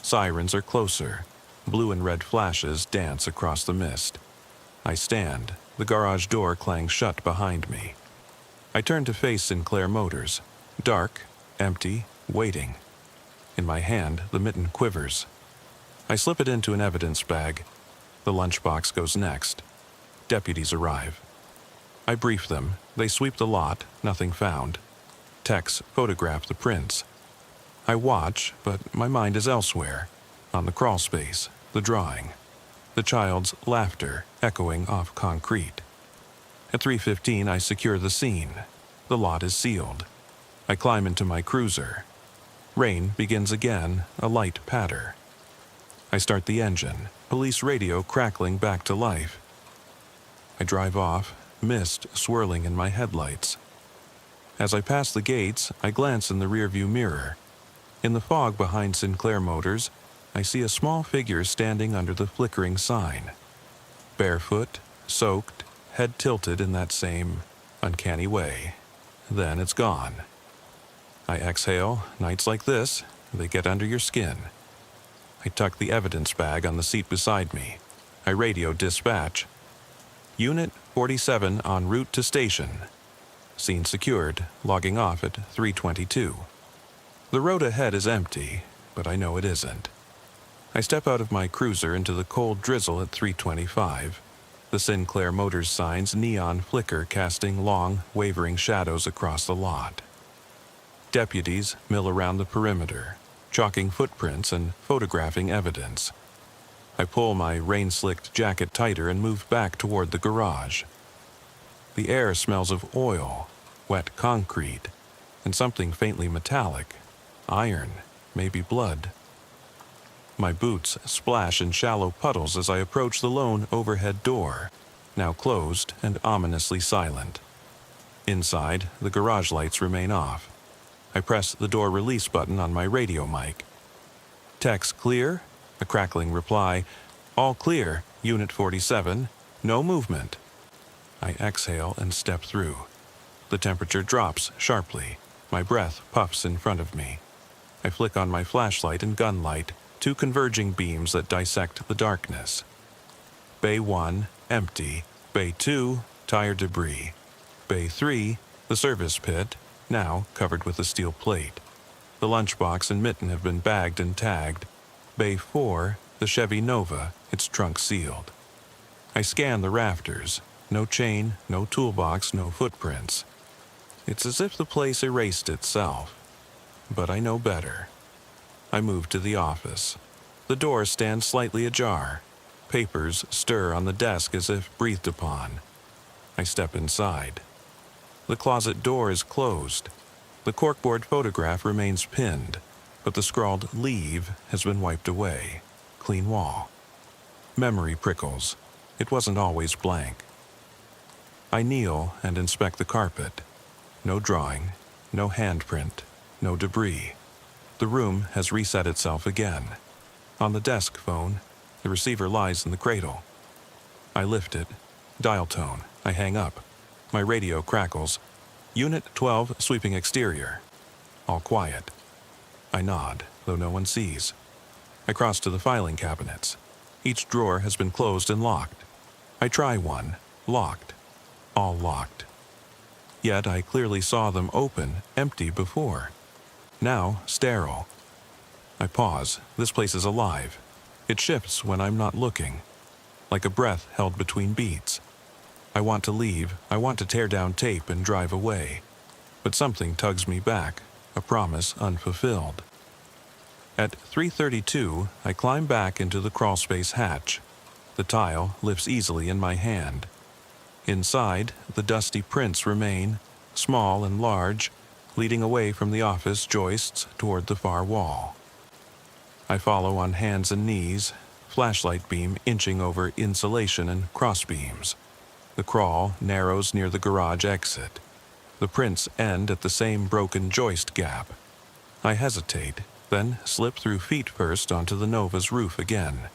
Sirens are closer. Blue and red flashes dance across the mist. I stand. The garage door clangs shut behind me. I turn to face Sinclair Motors. Dark, empty, waiting. In my hand, the mitten quivers. I slip it into an evidence bag. The lunchbox goes next. Deputies arrive. I brief them. They sweep the lot, nothing found. Techs photograph the prints. I watch, but my mind is elsewhere. On the crawl space, the drawing. The child's laughter echoing off concrete. At 3:15, I secure the scene. The lot is sealed. I climb into my cruiser. Rain begins again, a light patter. I start the engine, police radio crackling back to life. I drive off, mist swirling in my headlights. As I pass the gates, I glance in the rearview mirror. In the fog behind Sinclair Motors, I see a small figure standing under the flickering sign. Barefoot, soaked, head tilted in that same uncanny way. Then it's gone. I exhale. Nights like this, they get under your skin. I tuck the evidence bag on the seat beside me. I radio dispatch. Unit 47 en route to station. Scene secured, logging off at 3:22. The road ahead is empty, but I know it isn't. I step out of my cruiser into the cold drizzle at 3:25. The Sinclair Motors sign's neon flicker casting long, wavering shadows across the lot. Deputies mill around the perimeter, chalking footprints and photographing evidence. I pull my rain-slicked jacket tighter and move back toward the garage. The air smells of oil, wet concrete, and something faintly metallic. Iron, maybe blood. My boots splash in shallow puddles as I approach the lone overhead door, now closed and ominously silent. Inside, the garage lights remain off. I press the door release button on my radio mic. "Tech's clear?" A crackling reply. "All clear, Unit 47. No movement." I exhale and step through. The temperature drops sharply. My breath puffs in front of me. I flick on my flashlight and gun light, two converging beams that dissect the darkness. Bay 1, empty. Bay 2, tire debris. Bay 3, the service pit, now covered with a steel plate. The lunchbox and mitten have been bagged and tagged. Bay 4, the Chevy Nova, its trunk sealed. I scan the rafters. No chain, no toolbox, no footprints. It's as if the place erased itself. But I know better. I move to the office. The door stands slightly ajar. Papers stir on the desk as if breathed upon. I step inside. The closet door is closed. The corkboard photograph remains pinned, but the scrawled "Leave" has been wiped away. Clean wall. Memory prickles. It wasn't always blank. I kneel and inspect the carpet. No drawing, no handprint, no debris. The room has reset itself again. On the desk phone, the receiver lies in the cradle. I lift it. Dial tone. I hang up. My radio crackles. Unit 12 sweeping exterior. All quiet. I nod, though no one sees. I cross to the filing cabinets. Each drawer has been closed and locked. I try one. Locked. All locked. Yet I clearly saw them open, empty before. Now sterile. I pause. This place is alive. It shifts when I'm not looking, like a breath held between beats. I want to leave. I want to tear down tape and drive away. But something tugs me back, a promise unfulfilled. At 3:32, I climb back into the crawlspace hatch. The tile lifts easily in my hand. Inside, the dusty prints remain, small and large, leading away from the office joists toward the far wall. I follow on hands and knees, flashlight beam inching over insulation and crossbeams. The crawl narrows near the garage exit. The prints end at the same broken joist gap. I hesitate, then slip through feet first onto the Nova's roof again.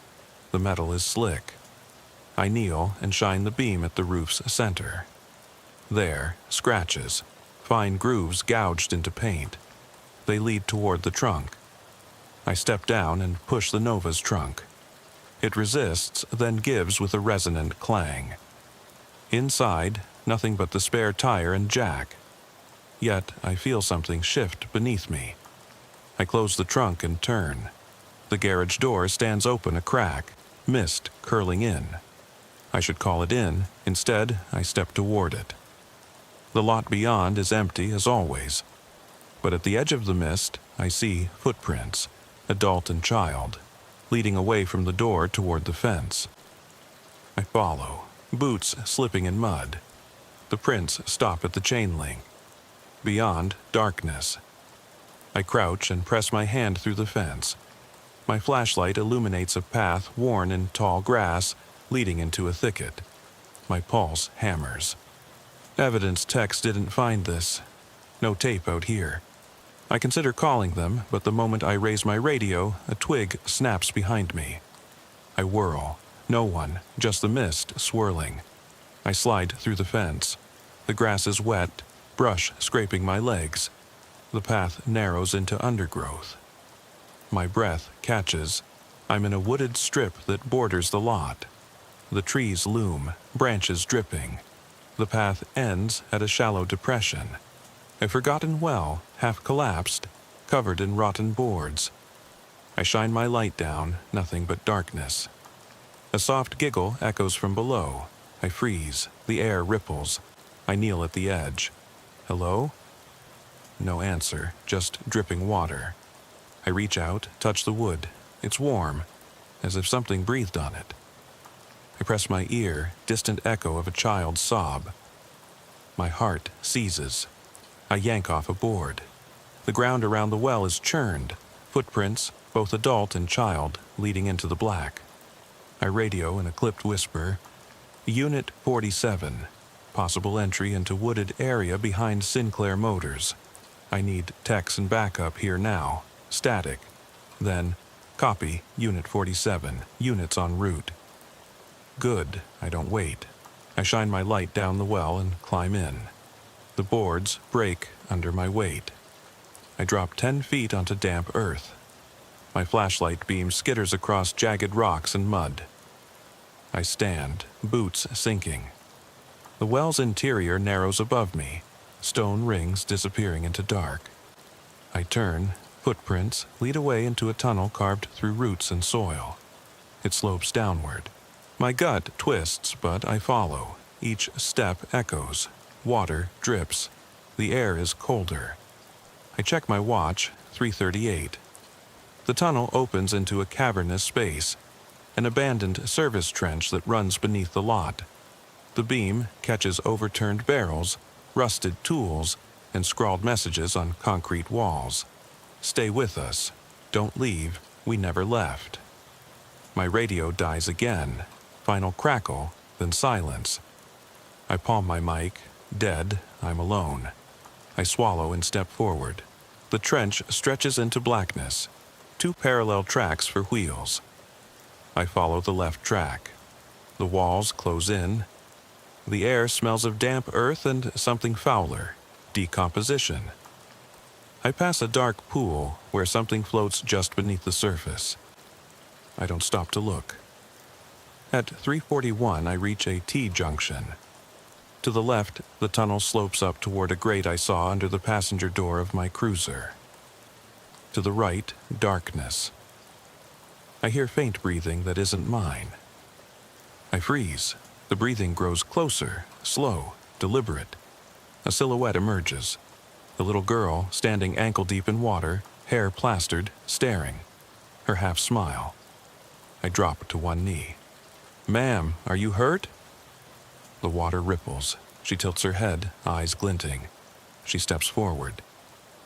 The metal is slick. I kneel and shine the beam at the roof's center. There, scratches, fine grooves gouged into paint. They lead toward the trunk. I step down and push the Nova's trunk. It resists, then gives with a resonant clang. Inside, nothing but the spare tire and jack. Yet I feel something shift beneath me. I close the trunk and turn. The garage door stands open a crack, mist curling in. I should call it in. Instead, I step toward it. The lot beyond is empty as always. But at the edge of the mist, I see footprints, adult and child, leading away from the door toward the fence. I follow, boots slipping in mud. The prints stop at the chain link. Beyond, darkness. I crouch and press my hand through the fence. My flashlight illuminates a path worn in tall grass, leading into a thicket. My pulse hammers. Evidence techs didn't find this. No tape out here. I consider calling them, but the moment I raise my radio, a twig snaps behind me. I whirl. No one, just the mist swirling. I slide through the fence. The grass is wet, brush scraping my legs. The path narrows into undergrowth. My breath catches. I'm in a wooded strip that borders the lot. The trees loom, branches dripping. The path ends at a shallow depression. A forgotten well, half collapsed, covered in rotten boards. I shine my light down, nothing but darkness. A soft giggle echoes from below. I freeze. The air ripples. I kneel at the edge. Hello? No answer, just dripping water. I reach out, touch the wood. It's warm, as if something breathed on it. I press my ear, distant echo of a child's sob. My heart seizes. I yank off a board. The ground around the well is churned, footprints, both adult and child, leading into the black. I radio in a clipped whisper, Unit 47, possible entry into wooded area behind Sinclair Motors. I need techs and backup here now, static. Then, copy, Unit 47, units en route. Good, I don't wait. I shine my light down the well and climb in. The boards break under my weight. I drop 10 feet onto damp earth. My flashlight beam skitters across jagged rocks and mud. I stand, boots sinking. The well's interior narrows above me, stone rings disappearing into dark. I turn, footprints lead away into a tunnel carved through roots and soil. It slopes downward. My gut twists, but I follow. Each step echoes. Water drips. The air is colder. I check my watch, 3:38. The tunnel opens into a cavernous space, an abandoned service trench that runs beneath the lot. The beam catches overturned barrels, rusted tools, and scrawled messages on concrete walls. "Stay with us. Don't leave. We never left." My radio dies again. Final crackle, then silence. I palm my mic. Dead. I'm alone. I swallow and step forward. The trench stretches into blackness. 2 parallel tracks for wheels. I follow the left track. The walls close in. The air smells of damp earth and something fouler, decomposition. I pass a dark pool where something floats just beneath the surface. I don't stop to look. At 3:41, I reach a T-junction. To the left, the tunnel slopes up toward a grate I saw under the passenger door of my cruiser. To the right, darkness. I hear faint breathing that isn't mine. I freeze. The breathing grows closer, slow, deliberate. A silhouette emerges. A little girl, standing ankle-deep in water, hair plastered, staring. Her half-smile. I drop to one knee. "Ma'am, are you hurt?" The water ripples. She tilts her head, eyes glinting. She steps forward.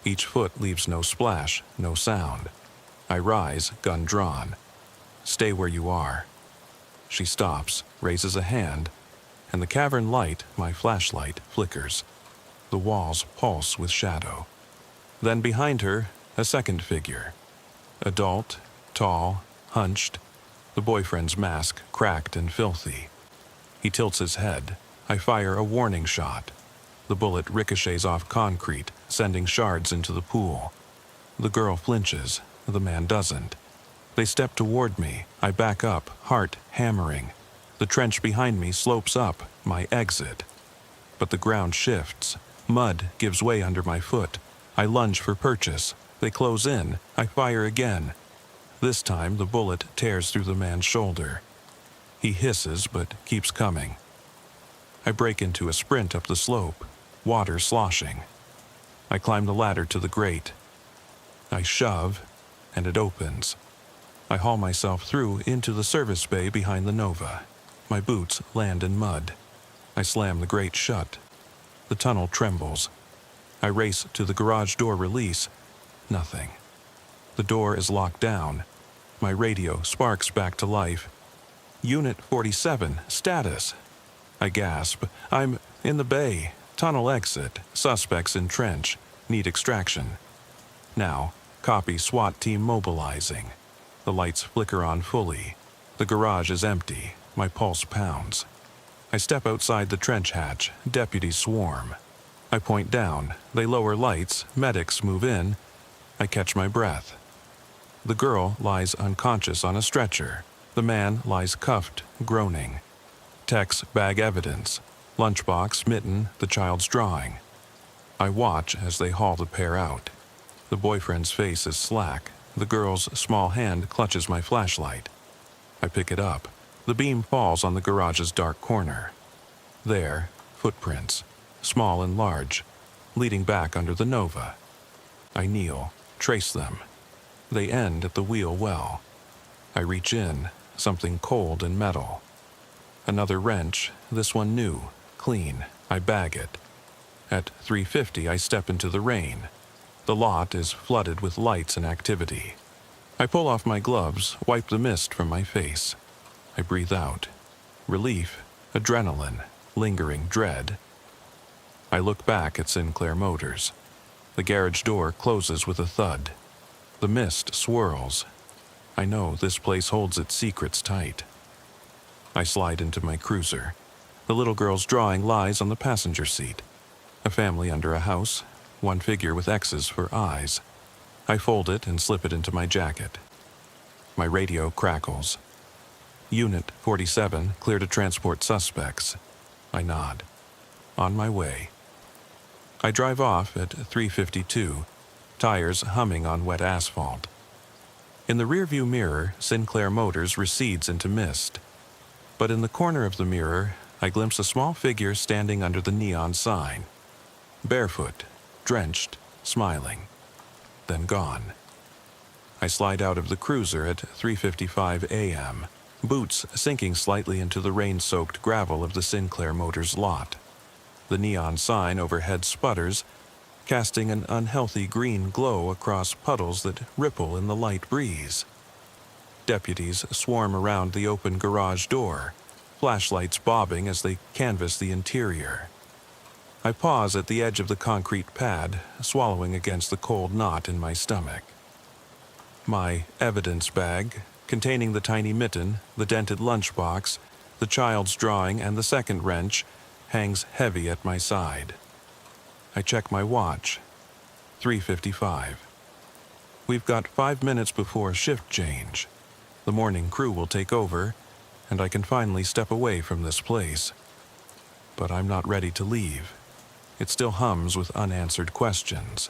Each foot leaves no splash, no sound. I rise, gun drawn. "Stay where you are." She stops, raises a hand, and the cavern light, my flashlight, flickers. The walls pulse with shadow. Then behind her, a second figure. Adult, tall, hunched, the boyfriend's mask cracked and filthy. He tilts his head. I fire a warning shot. The bullet ricochets off concrete, sending shards into the pool. The girl flinches. The man doesn't. They step toward me. I back up, heart hammering. The trench behind me slopes up, my exit. But the ground shifts. Mud gives way under my foot. I lunge for purchase. They close in. I fire again. This time the bullet tears through the man's shoulder. He hisses but keeps coming. I break into a sprint up the slope, water sloshing. I climb the ladder to the grate. I shove, and it opens. I haul myself through into the service bay behind the Nova. My boots land in mud. I slam the grate shut. The tunnel trembles. I race to the garage door release. Nothing. The door is locked down. My radio sparks back to life. "Unit 47, status." I gasp. "I'm in the bay. Tunnel exit. Suspects in trench. Need extraction." Now, copy SWAT team mobilizing. The lights flicker on fully. The garage is empty. My pulse pounds. I step outside the trench hatch. Deputies swarm. I point down. They lower lights. Medics move in. I catch my breath. The girl lies unconscious on a stretcher. The man lies cuffed, groaning. Techs bag evidence. Lunchbox, mitten, the child's drawing. I watch as they haul the pair out. The boyfriend's face is slack. The girl's small hand clutches my flashlight. I pick it up. The beam falls on the garage's dark corner. There, footprints, small and large, leading back under the Nova. I kneel, trace them. They end at the wheel well. I reach in, something cold and metal. Another wrench, this one new, clean. I bag it. At 3:50, I step into the rain. The lot is flooded with lights and activity. I pull off my gloves, wipe the mist from my face. I breathe out. Relief, adrenaline, lingering dread. I look back at Sinclair Motors. The garage door closes with a thud. The mist swirls. I know this place holds its secrets tight. I slide into my cruiser. The little girl's drawing lies on the passenger seat. A family under a house, one figure with X's for eyes. I fold it and slip it into my jacket. My radio crackles. Unit 47, clear to transport suspects. I nod. On my way. I drive off at 3:52, tires humming on wet asphalt. In the rearview mirror, Sinclair Motors recedes into mist. But in the corner of the mirror, I glimpse a small figure standing under the neon sign. Barefoot, drenched, smiling. Then gone. I slide out of the cruiser at 3:55 a.m., boots sinking slightly into the rain-soaked gravel of the Sinclair Motors lot. The neon sign overhead sputters, casting an unhealthy green glow across puddles that ripple in the light breeze. Deputies swarm around the open garage door, flashlights bobbing as they canvass the interior. I pause at the edge of the concrete pad, swallowing against the cold knot in my stomach. My evidence bag, containing the tiny mitten, the dented lunchbox, the child's drawing, and the second wrench, hangs heavy at my side. I check my watch. 3:55. We've got 5 minutes before shift change. The morning crew will take over, and I can finally step away from this place. But I'm not ready to leave. It still hums with unanswered questions.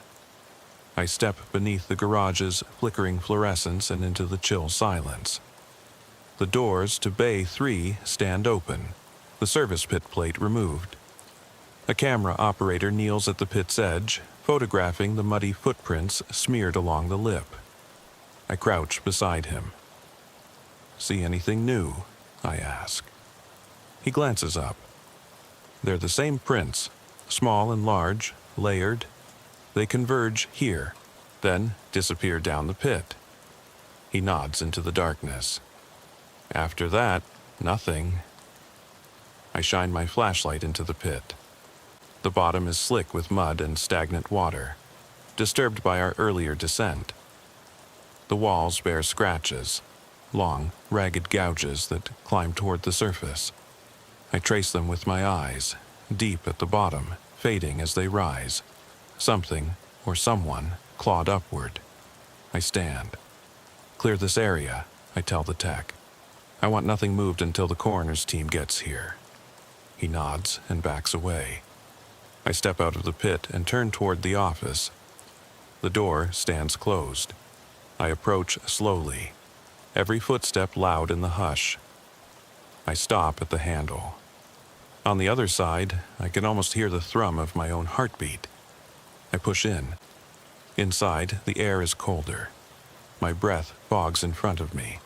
I step beneath the garage's flickering fluorescence and into the chill silence. The doors to Bay 3 stand open, the service pit plate removed. A camera operator kneels at the pit's edge, photographing the muddy footprints smeared along the lip. I crouch beside him. "See anything new?" I ask. He glances up. They're the same prints, small and large, layered. They converge here, then disappear down the pit. He nods into the darkness. After that, nothing. I shine my flashlight into the pit. The bottom is slick with mud and stagnant water, disturbed by our earlier descent. The walls bear scratches, long, ragged gouges that climb toward the surface. I trace them with my eyes, deep at the bottom, fading as they rise. Something, or someone, clawed upward. I stand. "Clear this area," I tell the tech. "I want nothing moved until the coroner's team gets here." He nods and backs away. I step out of the pit and turn toward the office. The door stands closed. I approach slowly, every footstep loud in the hush. I stop at the handle. On the other side, I can almost hear the thrum of my own heartbeat. I push in. Inside, the air is colder. My breath fogs in front of me.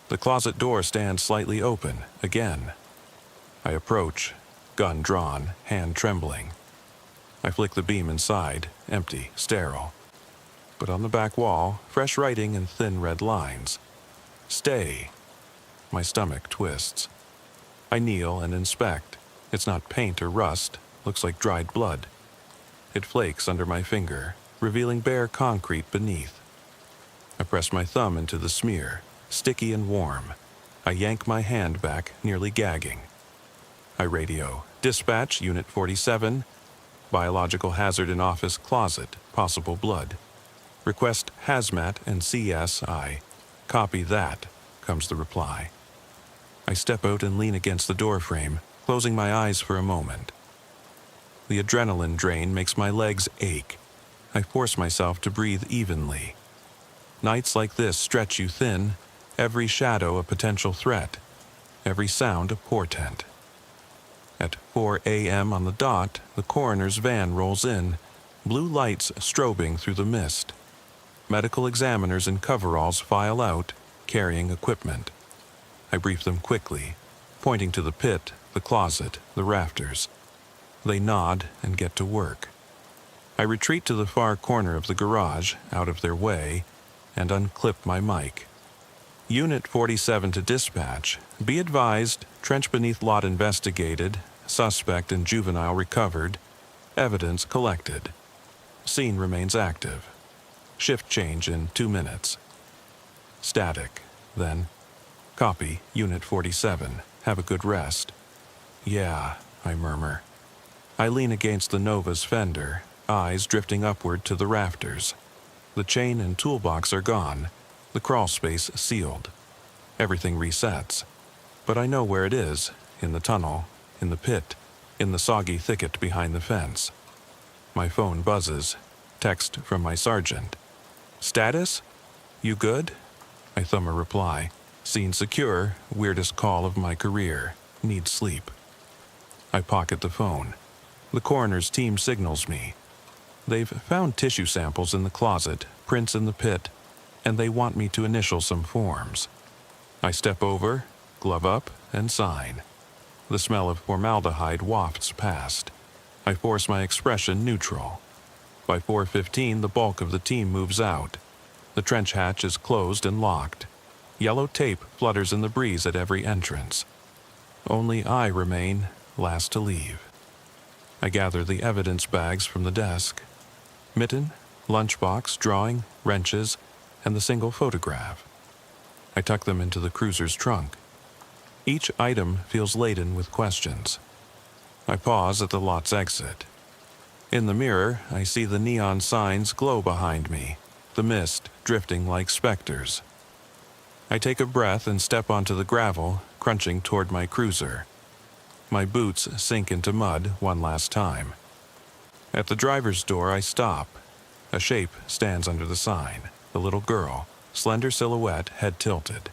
The closet door stands slightly open, again. I approach, gun drawn, hand trembling. I flick the beam inside, empty, sterile. But on the back wall, fresh writing in thin red lines. "Stay." My stomach twists. I kneel and inspect. It's not paint or rust, looks like dried blood. It flakes under my finger, revealing bare concrete beneath. I press my thumb into the smear, sticky and warm. I yank my hand back, nearly gagging. I radio, "Dispatch, Unit 47, biological hazard in office closet, possible blood. Request hazmat and CSI. Copy that," comes the reply. I step out and lean against the doorframe, closing my eyes for a moment. The adrenaline drain makes my legs ache. I force myself to breathe evenly. Nights like this stretch you thin, every shadow a potential threat, every sound a portent. At 4 a.m. on the dot, the coroner's van rolls in, blue lights strobing through the mist. Medical examiners in coveralls file out, carrying equipment. I brief them quickly, pointing to the pit, the closet, the rafters. They nod and get to work. I retreat to the far corner of the garage, out of their way, and unclip my mic. "Unit 47 to dispatch. Be advised, trench beneath lot investigated, suspect and juvenile recovered, evidence collected. Scene remains active. Shift change in 2 minutes." Static. Then, "Copy, Unit 47. Have a good rest." "Yeah," I murmur. I lean against the Nova's fender, eyes drifting upward to the rafters. The chain and toolbox are gone, the crawl space sealed. Everything resets. But I know where it is, in the tunnel, in the pit, in the soggy thicket behind the fence. My phone buzzes. Text from my sergeant. "Status? You good?" I thumb a reply. "Scene secure, weirdest call of my career. Need sleep." I pocket the phone. The coroner's team signals me. They've found tissue samples in the closet, prints in the pit, and they want me to initial some forms. I step over, glove up, and sign. The smell of formaldehyde wafts past. I force my expression neutral. By 4:15, the bulk of the team moves out. The trench hatch is closed and locked. Yellow tape flutters in the breeze at every entrance. Only I remain last to leave. I gather the evidence bags from the desk. Mitten, lunchbox, drawing, wrenches, and the single photograph. I tuck them into the cruiser's trunk. Each item feels laden with questions. I pause at the lot's exit. In the mirror, I see the neon signs glow behind me, the mist drifting like specters. I take a breath and step onto the gravel, crunching toward my cruiser. My boots sink into mud one last time. At the driver's door, I stop. A shape stands under the sign, the little girl, slender silhouette, head tilted.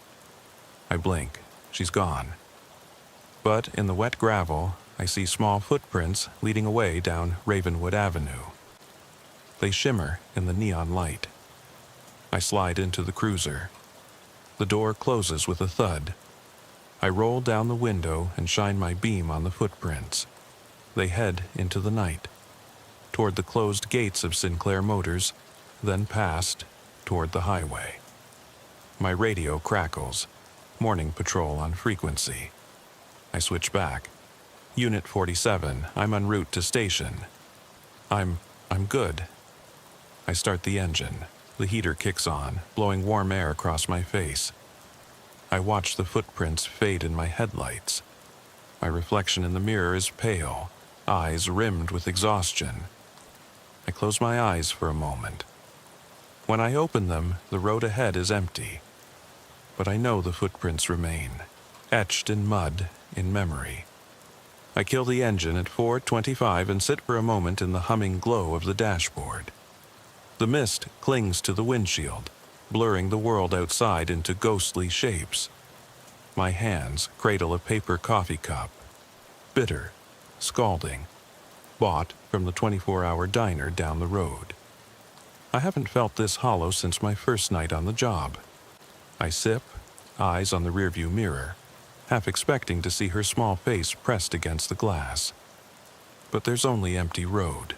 I blink. She's gone. But in the wet gravel, I see small footprints leading away down Ravenwood Avenue. They shimmer in the neon light. I slide into the cruiser. The door closes with a thud. I roll down the window and shine my beam on the footprints. They head into the night, toward the closed gates of Sinclair Motors, then past, toward the highway. My radio crackles. Morning patrol on frequency. I switch back. Unit 47, I'm en route to station. I'm good. I start the engine. The heater kicks on, blowing warm air across my face. I watch the footprints fade in my headlights. My reflection in the mirror is pale, eyes rimmed with exhaustion. I close my eyes for a moment. When I open them, the road ahead is empty. But I know the footprints remain, etched in mud, in memory. I kill the engine at 4:25 and sit for a moment in the humming glow of the dashboard. The mist clings to the windshield, blurring the world outside into ghostly shapes. My hands cradle a paper coffee cup, bitter, scalding, bought from the 24-hour diner down the road. I haven't felt this hollow since my first night on the job. I sip, eyes on the rearview mirror, half expecting to see her small face pressed against the glass. But there's only empty road.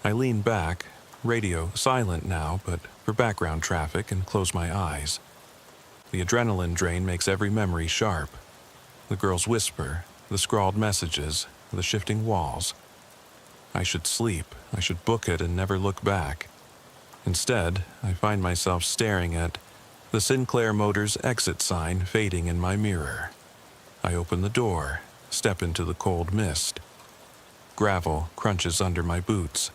I lean back, radio silent now, but for background traffic, and close my eyes. The adrenaline drain makes every memory sharp. The girl's whisper, the scrawled messages, the shifting walls. I should sleep. I should book it and never look back. Instead, I find myself staring at the Sinclair Motors exit sign fading in my mirror. I open the door, step into the cold mist. Gravel crunches under my boots.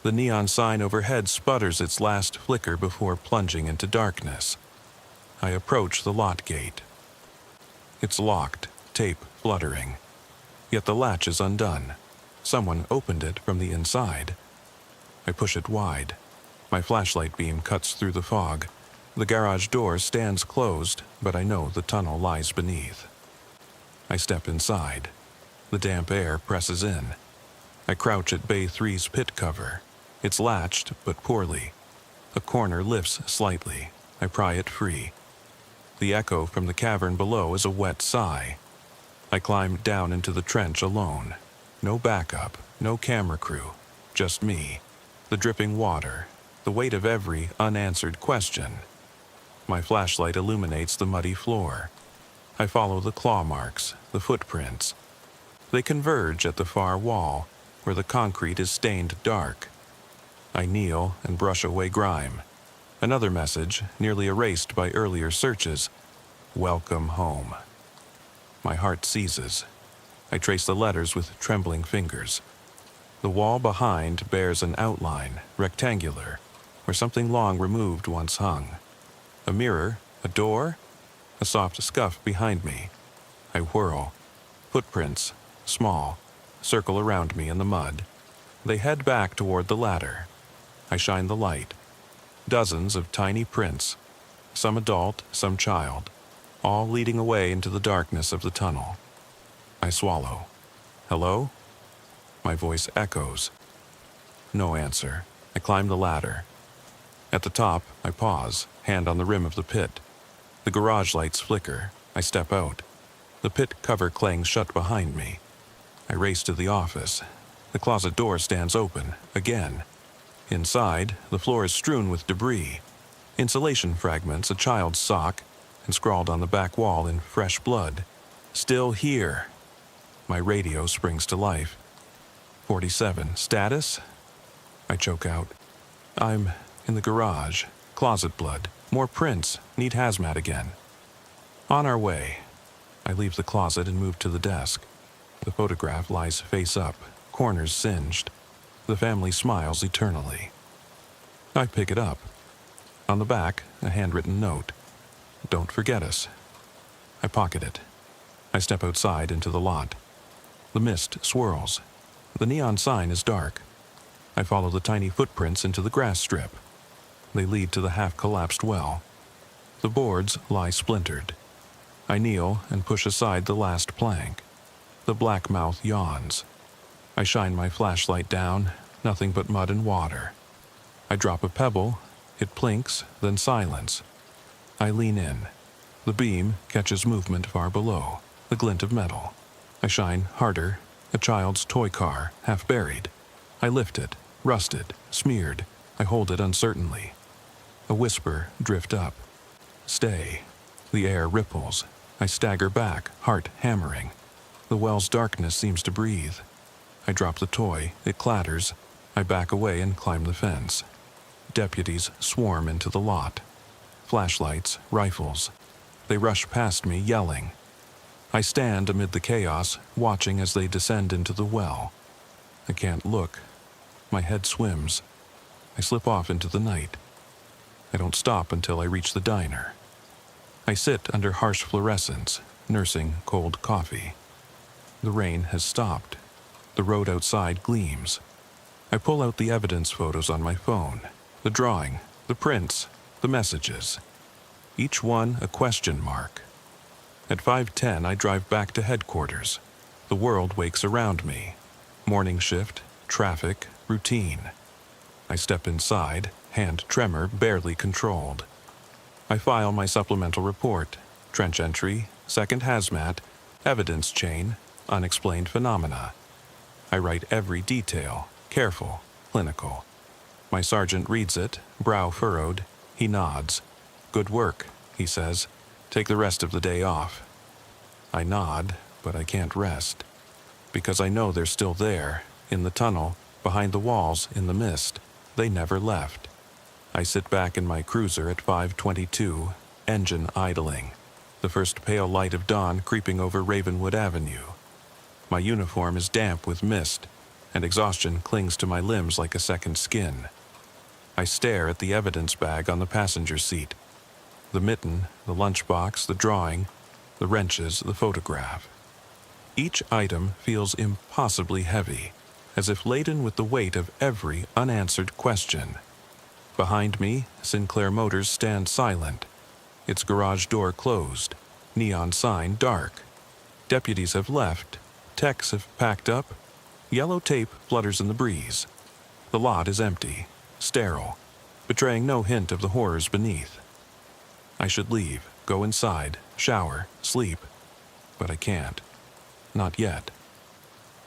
The neon sign overhead sputters its last flicker before plunging into darkness. I approach the lot gate. It's locked, tape fluttering. Yet the latch is undone. Someone opened it from the inside. I push it wide. My flashlight beam cuts through the fog. The garage door stands closed, but I know the tunnel lies beneath. I step inside. The damp air presses in. I crouch at Bay 3's pit cover. It's latched, but poorly. A corner lifts slightly. I pry it free. The echo from the cavern below is a wet sigh. I climb down into the trench alone. No backup, no camera crew, just me. The dripping water, the weight of every unanswered question. My flashlight illuminates the muddy floor. I follow the claw marks, the footprints. They converge at the far wall, where the concrete is stained dark. I kneel and brush away grime. Another message, nearly erased by earlier searches. Welcome home. My heart seizes. I trace the letters with trembling fingers. The wall behind bears an outline, rectangular, where something long removed once hung. A mirror, a door, a soft scuff behind me. I whirl. Footprints, small, circle around me in the mud. They head back toward the ladder. I shine the light. Dozens of tiny prints, some adult, some child, all leading away into the darkness of the tunnel. I swallow. Hello? My voice echoes. No answer. I climb the ladder. At the top, I pause, hand on the rim of the pit. The garage lights flicker. I step out. The pit cover clangs shut behind me. I race to the office. The closet door stands open, again. Inside, the floor is strewn with debris, insulation fragments, a child's sock, and scrawled on the back wall in fresh blood, "Still here." My radio springs to life. 47. Status? I choke out. "I'm in the garage. Closet blood. More prints. Need hazmat again." On our way. I leave the closet and move to the desk. The photograph lies face up, corners singed. The family smiles eternally. I pick it up. On the back, a handwritten note. "Don't forget us." I pocket it. I step outside into the lot. The mist swirls. The neon sign is dark. I follow the tiny footprints into the grass strip. They lead to the half-collapsed well. The boards lie splintered. I kneel and push aside the last plank. The black mouth yawns. I shine my flashlight down, nothing but mud and water. I drop a pebble, it plinks, then silence. I lean in. The beam catches movement far below, the glint of metal. I shine harder, a child's toy car, half buried. I lift it, rusted, smeared. I hold it uncertainly. A whisper drift up. "Stay." The air ripples. I stagger back, heart hammering. The well's darkness seems to breathe. I drop the toy, it clatters. I back away and climb the fence. Deputies swarm into the lot. Flashlights, rifles. They rush past me, yelling. I stand amid the chaos, watching as they descend into the well. I can't look. My head swims. I slip off into the night. I don't stop until I reach the diner. I sit under harsh fluorescence, nursing cold coffee. The rain has stopped. The road outside gleams. I pull out the evidence photos on my phone, the drawing, the prints, the messages. Each one a question mark. At 5:10, I drive back to headquarters. The world wakes around me. Morning shift, traffic, routine. I step inside, hand tremor barely controlled. I file my supplemental report, trench entry, second hazmat, evidence chain, unexplained phenomena. I write every detail, careful, clinical. My sergeant reads it, brow furrowed. He nods. "Good work," he says. "Take the rest of the day off." I nod, but I can't rest. Because I know they're still there, in the tunnel, behind the walls, in the mist. They never left. I sit back in my cruiser at 5:22, engine idling. The first pale light of dawn creeping over Ravenwood Avenue. My uniform is damp with mist, and exhaustion clings to my limbs like a second skin. I stare at the evidence bag on the passenger seat. The mitten, the lunchbox, the drawing, the wrenches, the photograph. Each item feels impossibly heavy, as if laden with the weight of every unanswered question. Behind me, Sinclair Motors stands silent, its garage door closed, neon sign dark. Deputies have left, techs have packed up, yellow tape flutters in the breeze. The lot is empty, sterile, betraying no hint of the horrors beneath. I should leave, go inside, shower, sleep, but I can't. Not yet.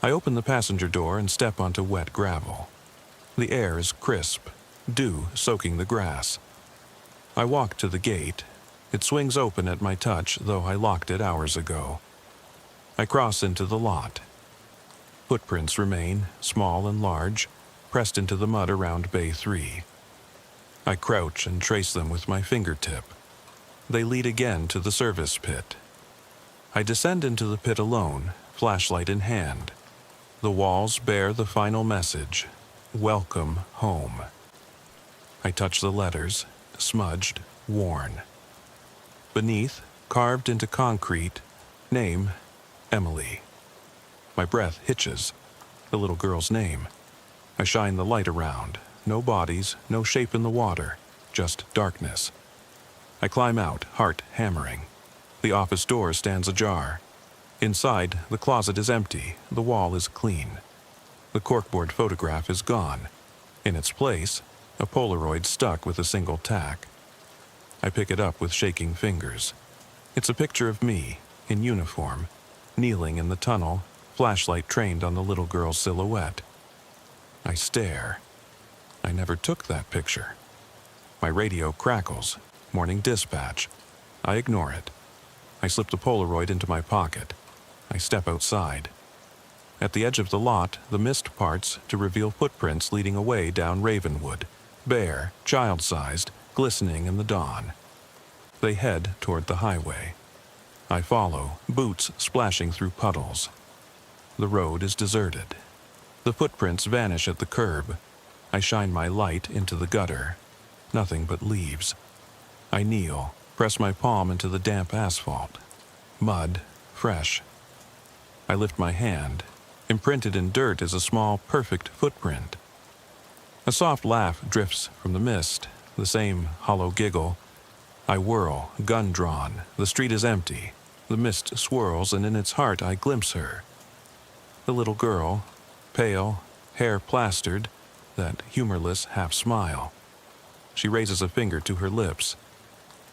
I open the passenger door and step onto wet gravel. The air is crisp, dew soaking the grass. I walk to the gate. It swings open at my touch, though I locked it hours ago. I cross into the lot. Footprints remain, small and large, pressed into the mud around Bay 3. I crouch and trace them with my fingertip. They lead again to the service pit. I descend into the pit alone, flashlight in hand. The walls bear the final message, "Welcome home." I touch the letters, smudged, worn. Beneath, carved into concrete, name, Emily. My breath hitches. The little girl's name. I shine the light around. No bodies, no shape in the water, just darkness. I climb out, heart hammering. The office door stands ajar. Inside, the closet is empty, the wall is clean. The corkboard photograph is gone. In its place, a Polaroid stuck with a single tack. I pick it up with shaking fingers. It's a picture of me, in uniform, kneeling in the tunnel, flashlight trained on the little girl's silhouette. I stare. I never took that picture. My radio crackles. Morning dispatch. I ignore it. I slip the Polaroid into my pocket. I step outside. At the edge of the lot, the mist parts to reveal footprints leading away down Ravenwood, bare, child-sized, glistening in the dawn. They head toward the highway. I follow, boots splashing through puddles. The road is deserted. The footprints vanish at the curb. I shine my light into the gutter. Nothing but leaves. I kneel, press my palm into the damp asphalt. Mud, fresh. I lift my hand. Imprinted in dirt is a small, perfect footprint. A soft laugh drifts from the mist, the same hollow giggle. I whirl, gun drawn. The street is empty. The mist swirls, and in its heart I glimpse her. The little girl, pale, hair plastered, that humorless half-smile. She raises a finger to her lips.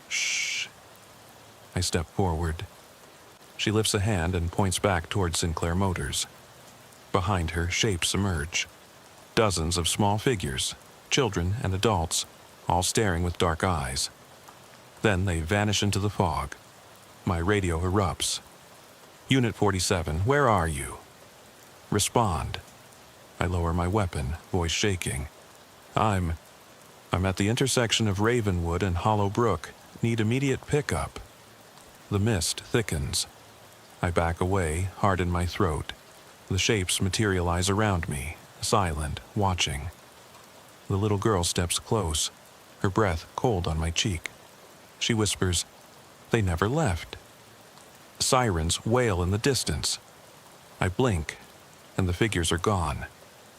Shh. I step forward. She lifts a hand and points back toward Sinclair Motors. Behind her, shapes emerge. Dozens of small figures, children and adults, all staring with dark eyes. Then they vanish into the fog. My radio erupts. Unit 47, where are you? Respond. I lower my weapon, voice shaking. I'm at the intersection of Ravenwood and Hollow Brook. Need immediate pickup. The mist thickens. I back away, heart in my throat. The shapes materialize around me, silent, watching. The little girl steps close, her breath cold on my cheek. She whispers, "They never left." Sirens wail in the distance. I blink, and the figures are gone.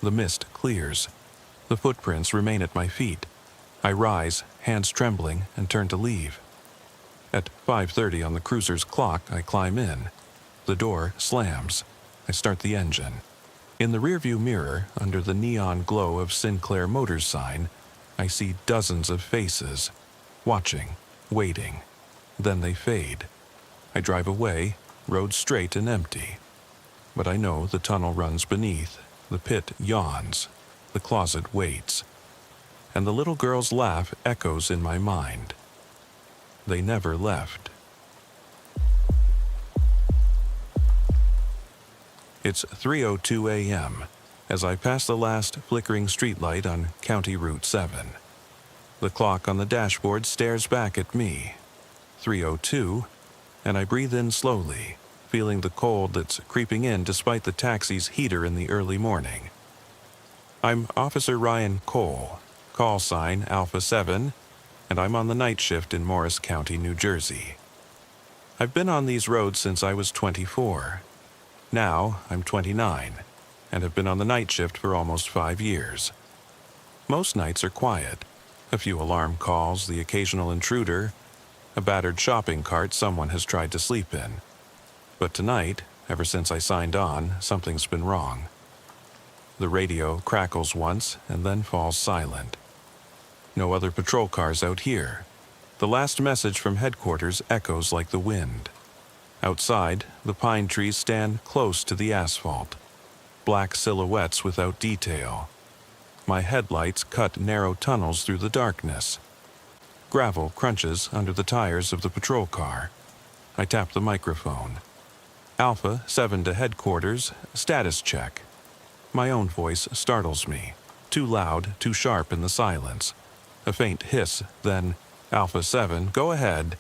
The mist clears. The footprints remain at my feet. I rise, hands trembling, and turn to leave. At 5:30 on the cruiser's clock, I climb in. The door slams. I start the engine. In the rearview mirror, under the neon glow of Sinclair Motors sign, I see dozens of faces, watching, waiting. Then they fade. I drive away, road straight and empty. But I know the tunnel runs beneath, the pit yawns, the closet waits. And the little girl's laugh echoes in my mind. They never left. It's 3:02 a.m. as I pass the last flickering streetlight on County Route 7. The clock on the dashboard stares back at me. 3:02, and I breathe in slowly, feeling the cold that's creeping in despite the taxi's heater in the early morning. I'm Officer Ryan Cole, call sign Alpha 7, and I'm on the night shift in Morris County, New Jersey. I've been on these roads since I was 24. Now I'm 29, and have been on the night shift for almost 5 years. Most nights are quiet. A few alarm calls, the occasional intruder, a battered shopping cart someone has tried to sleep in. But tonight, ever since I signed on, something's been wrong. The radio crackles once and then falls silent. No other patrol cars out here. The last message from headquarters echoes like the wind. Outside, the pine trees stand close to the asphalt, black silhouettes without detail. My headlights cut narrow tunnels through the darkness. Gravel crunches under the tires of the patrol car. I tap the microphone. Alpha 7 to headquarters, status check. My own voice startles me, too loud, too sharp in the silence. A faint hiss, then, Alpha 7, go ahead.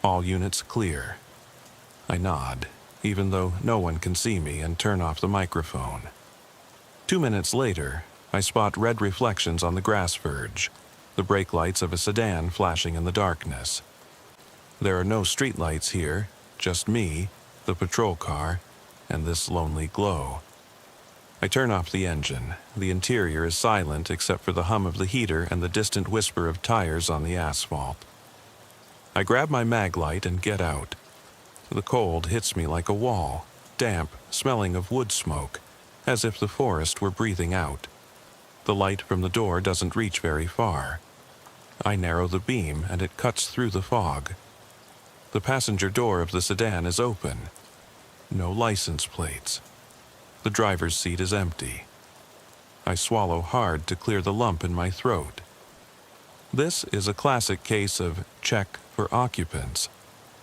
All units clear. I nod, even though no one can see me, and turn off the microphone. 2 minutes later, I spot red reflections on the grass verge, the brake lights of a sedan flashing in the darkness. There are no streetlights here, just me, the patrol car, and this lonely glow. I turn off the engine. The interior is silent except for the hum of the heater and the distant whisper of tires on the asphalt. I grab my mag light and get out. The cold hits me like a wall, damp, smelling of wood smoke, as if the forest were breathing out. The light from the door doesn't reach very far. I narrow the beam and it cuts through the fog. The passenger door of the sedan is open. No license plates. The driver's seat is empty. I swallow hard to clear the lump in my throat. This is a classic case of check for occupants,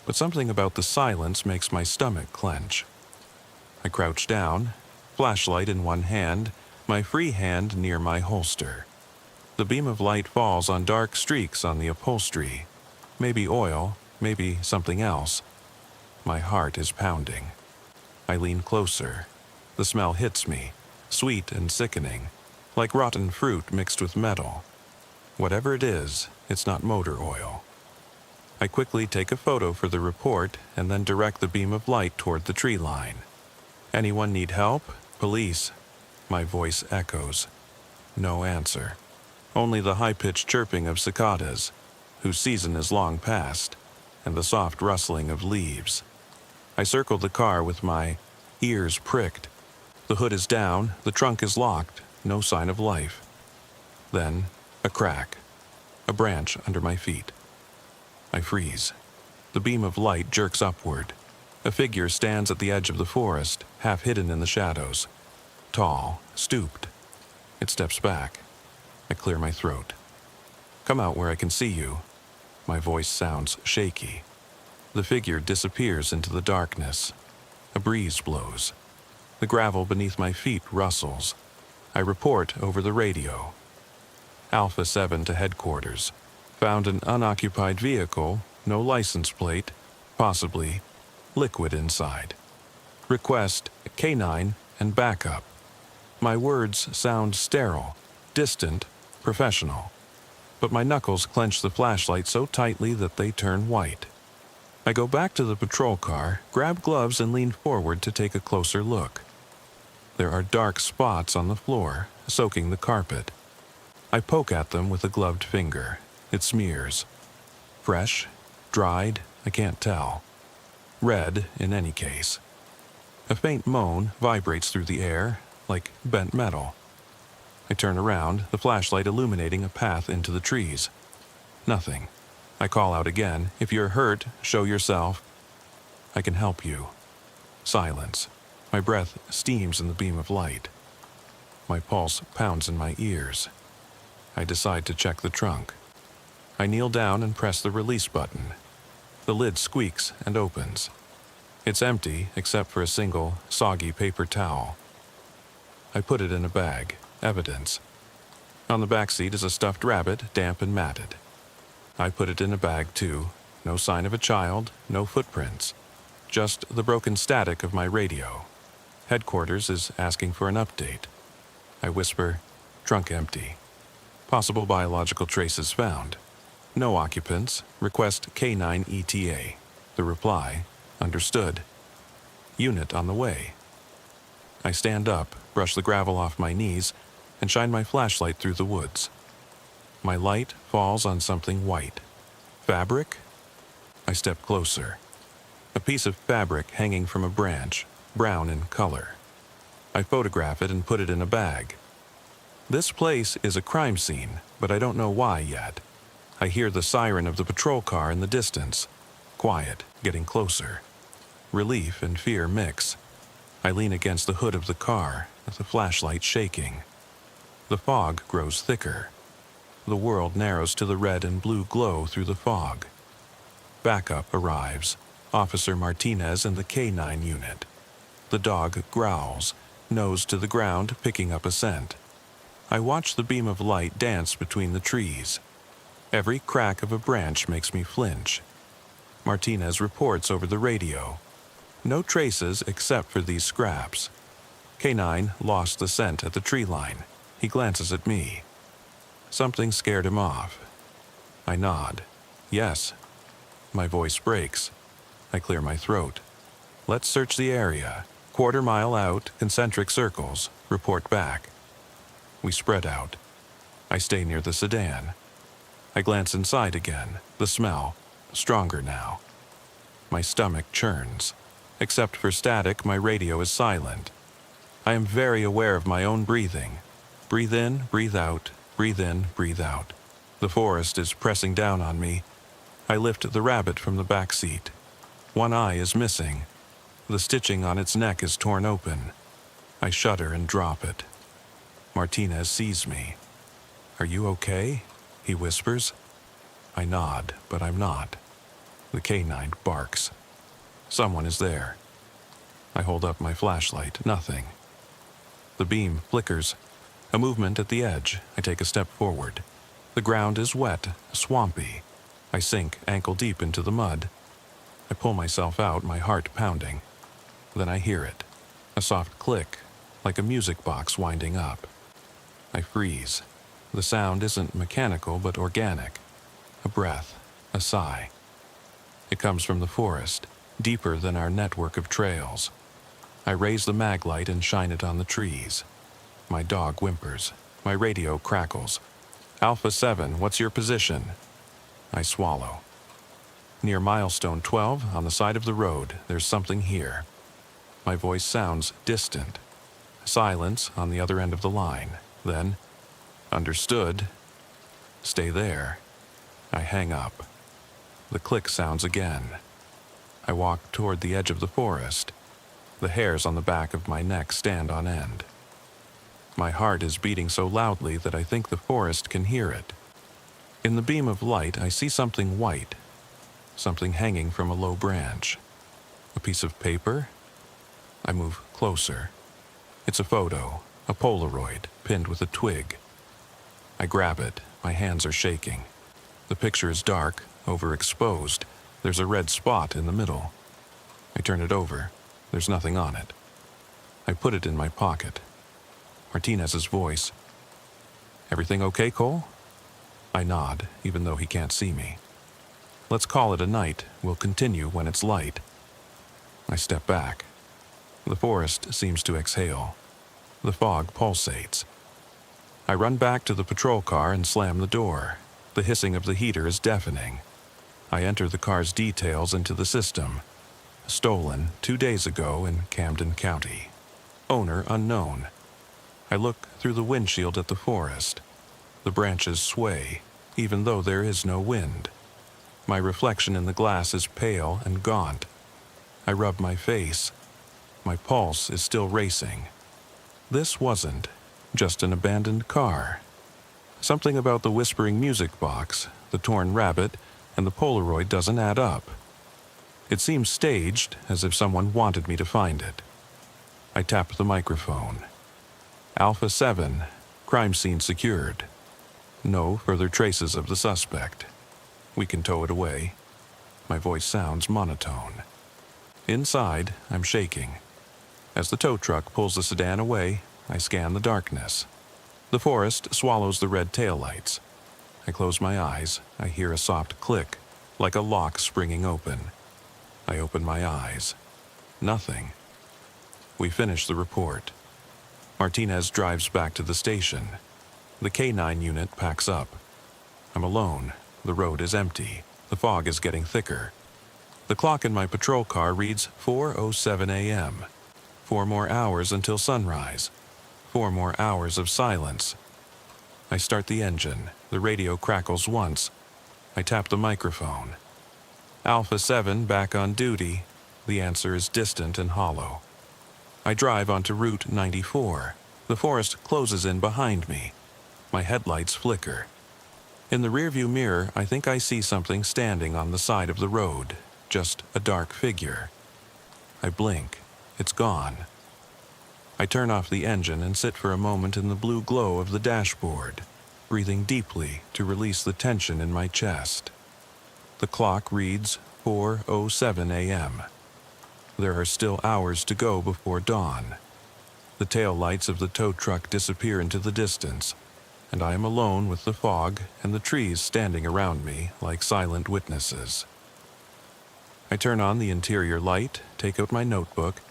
but something about the silence makes my stomach clench. I crouch down, flashlight in one hand, my free hand near my holster. The beam of light falls on dark streaks on the upholstery. Maybe oil, maybe something else. My heart is pounding. I lean closer. The smell hits me, sweet and sickening, like rotten fruit mixed with metal. Whatever it is, it's not motor oil. I quickly take a photo for the report and then direct the beam of light toward the tree line. Anyone need help? Police. My voice echoes. No answer. Only the high-pitched chirping of cicadas, whose season is long past, and the soft rustling of leaves. I circle the car with my ears pricked. The hood is down, the trunk is locked, no sign of life. Then, a crack. A branch under my feet. I freeze. The beam of light jerks upward. A figure stands at the edge of the forest, half hidden in the shadows. Tall, stooped. It steps back. I clear my throat. Come out where I can see you. My voice sounds shaky. The figure disappears into the darkness. A breeze blows. The gravel beneath my feet rustles. I report over the radio. Alpha 7 to headquarters. Found an unoccupied vehicle, no license plate, possibly liquid inside. Request K9 and backup. My words sound sterile, distant, professional. But my knuckles clench the flashlight so tightly that they turn white. I go back to the patrol car, grab gloves and lean forward to take a closer look. There are dark spots on the floor, soaking the carpet. I poke at them with a gloved finger. It smears. Fresh, dried, I can't tell. Red, in any case. A faint moan vibrates through the air, like bent metal. I turn around, the flashlight illuminating a path into the trees. Nothing. I call out again, if you're hurt, show yourself. I can help you. Silence. My breath steams in the beam of light. My pulse pounds in my ears. I decide to check the trunk. I kneel down and press the release button. The lid squeaks and opens. It's empty except for a single, soggy paper towel. I put it in a bag, evidence. On the back seat is a stuffed rabbit, damp and matted. I put it in a bag too. No sign of a child, no footprints. Just the broken static of my radio. Headquarters is asking for an update. I whisper, trunk empty. Possible biological traces found. No occupants. Request K9 ETA. The reply, understood. Unit on the way. I stand up, brush the gravel off my knees, and shine my flashlight through the woods. My light falls on something white. Fabric? I step closer. A piece of fabric hanging from a branch, brown in color. I photograph it and put it in a bag. This place is a crime scene, but I don't know why yet. I hear the siren of the patrol car in the distance. Quiet, getting closer. Relief and fear mix. I lean against the hood of the car, the flashlight shaking. The fog grows thicker. The world narrows to the red and blue glow through the fog. Backup arrives. Officer Martinez and the K9 unit. The dog growls, nose to the ground, picking up a scent. I watch the beam of light dance between the trees. Every crack of a branch makes me flinch. Martinez reports over the radio. No traces except for these scraps. K9 lost the scent at the tree line. He glances at me. Something scared him off. I nod. Yes. My voice breaks. I clear my throat. Let's search the area. Quarter-mile out, concentric circles. Report back. We spread out. I stay near the sedan. I glance inside again. The smell, stronger now. My stomach churns. Except for static, my radio is silent. I am very aware of my own breathing. Breathe in, breathe out, breathe in, breathe out. The forest is pressing down on me. I lift the rabbit from the back seat. One eye is missing. The stitching on its neck is torn open. I shudder and drop it. Martinez sees me. "Are you okay?" he whispers. I nod, but I'm not. The canine barks. Someone is there. I hold up my flashlight. Nothing. The beam flickers. A movement at the edge. I take a step forward. The ground is wet, swampy. I sink ankle deep into the mud. I pull myself out, my heart pounding. Then I hear it. A soft click, like a music box winding up. I freeze. The sound isn't mechanical, but organic. A breath, a sigh. It comes from the forest, deeper than our network of trails. I raise the mag light and shine it on the trees. My dog whimpers. My radio crackles. "Alpha 7, what's your position?" I swallow. Near milestone 12, on the side of the road, there's something here. My voice sounds distant. Silence on the other end of the line. Then, "Understood. Stay there." I hang up. The click sounds again. I walk toward the edge of the forest. The hairs on the back of my neck stand on end. My heart is beating so loudly that I think the forest can hear it. In the beam of light, I see something white, something hanging from a low branch. A piece of paper? I move closer. It's a photo, a Polaroid, pinned with a twig. I grab it. My hands are shaking. The picture is dark, overexposed. There's a red spot in the middle. I turn it over. There's nothing on it. I put it in my pocket. Martinez's voice. "Everything okay, Cole?" I nod, even though he can't see me. "Let's call it a night. We'll continue when it's light." I step back. The forest seems to exhale. The fog pulsates. I run back to the patrol car and slam the door. The hissing of the heater is deafening. I enter the car's details into the system. Stolen 2 days ago in Camden County. Owner unknown. I look through the windshield at the forest. The branches sway, even though there is no wind. My reflection in the glass is pale and gaunt. I rub my face. My pulse is still racing. This wasn't just an abandoned car. Something about the whispering music box, the torn rabbit, and the Polaroid doesn't add up. It seems staged, as if someone wanted me to find it. I tap the microphone. "Alpha 7, crime scene secured. No further traces of the suspect. We can tow it away." My voice sounds monotone. Inside, I'm shaking. As the tow truck pulls the sedan away, I scan the darkness. The forest swallows the red taillights. I close my eyes. I hear a soft click, like a lock springing open. I open my eyes. Nothing. We finish the report. Martinez drives back to the station. The K9 unit packs up. I'm alone. The road is empty. The fog is getting thicker. The clock in my patrol car reads 4:07 a.m. 4 more hours until sunrise. 4 more hours of silence. I start the engine. The radio crackles once. I tap the microphone. "Alpha 7 back on duty." The answer is distant and hollow. I drive onto Route 94. The forest closes in behind me. My headlights flicker. In the rearview mirror, I think I see something standing on the side of the road. Just a dark figure. I blink. It's gone. I turn off the engine and sit for a moment in the blue glow of the dashboard, breathing deeply to release the tension in my chest. The clock reads 4:07 a.m. There are still hours to go before dawn. The tail lights of the tow truck disappear into the distance, and I am alone with the fog and the trees standing around me like silent witnesses. I turn on the interior light, take out my notebook,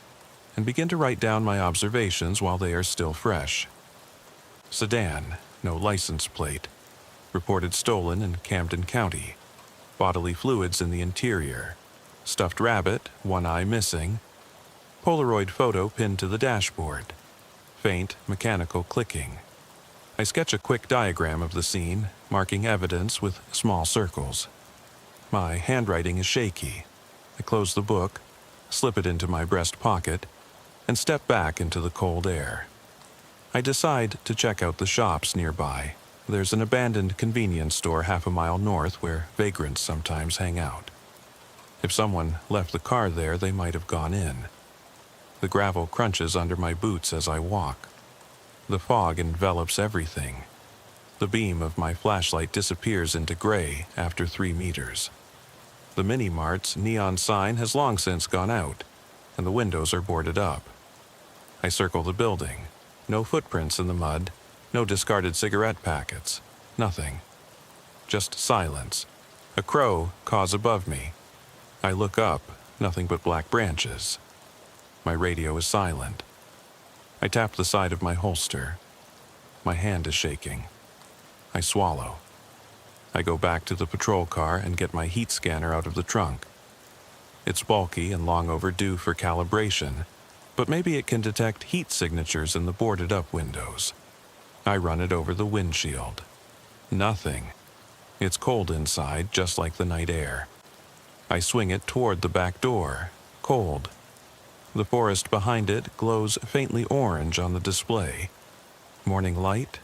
and begin to write down my observations while they are still fresh. Sedan, no license plate. Reported stolen in Camden County. Bodily fluids in the interior. Stuffed rabbit, one eye missing. Polaroid photo pinned to the dashboard. Faint, mechanical clicking. I sketch a quick diagram of the scene, marking evidence with small circles. My handwriting is shaky. I close the book, slip it into my breast pocket, and step back into the cold air. I decide to check out the shops nearby. There's an abandoned convenience store half a mile north where vagrants sometimes hang out. If someone left the car there, they might have gone in. The gravel crunches under my boots as I walk. The fog envelops everything. The beam of my flashlight disappears into gray after 3 meters. The mini-mart's neon sign has long since gone out, and the windows are boarded up. I circle the building. No footprints in the mud, no discarded cigarette packets, nothing. Just silence. A crow caws above me. I look up, nothing but black branches. My radio is silent. I tap the side of my holster. My hand is shaking. I swallow. I go back to the patrol car and get my heat scanner out of the trunk. It's bulky and long overdue for calibration, but maybe it can detect heat signatures in the boarded-up windows. I run it over the windshield. Nothing. It's cold inside, just like the night air. I swing it toward the back door. Cold. The forest behind it glows faintly orange on the display. Morning light?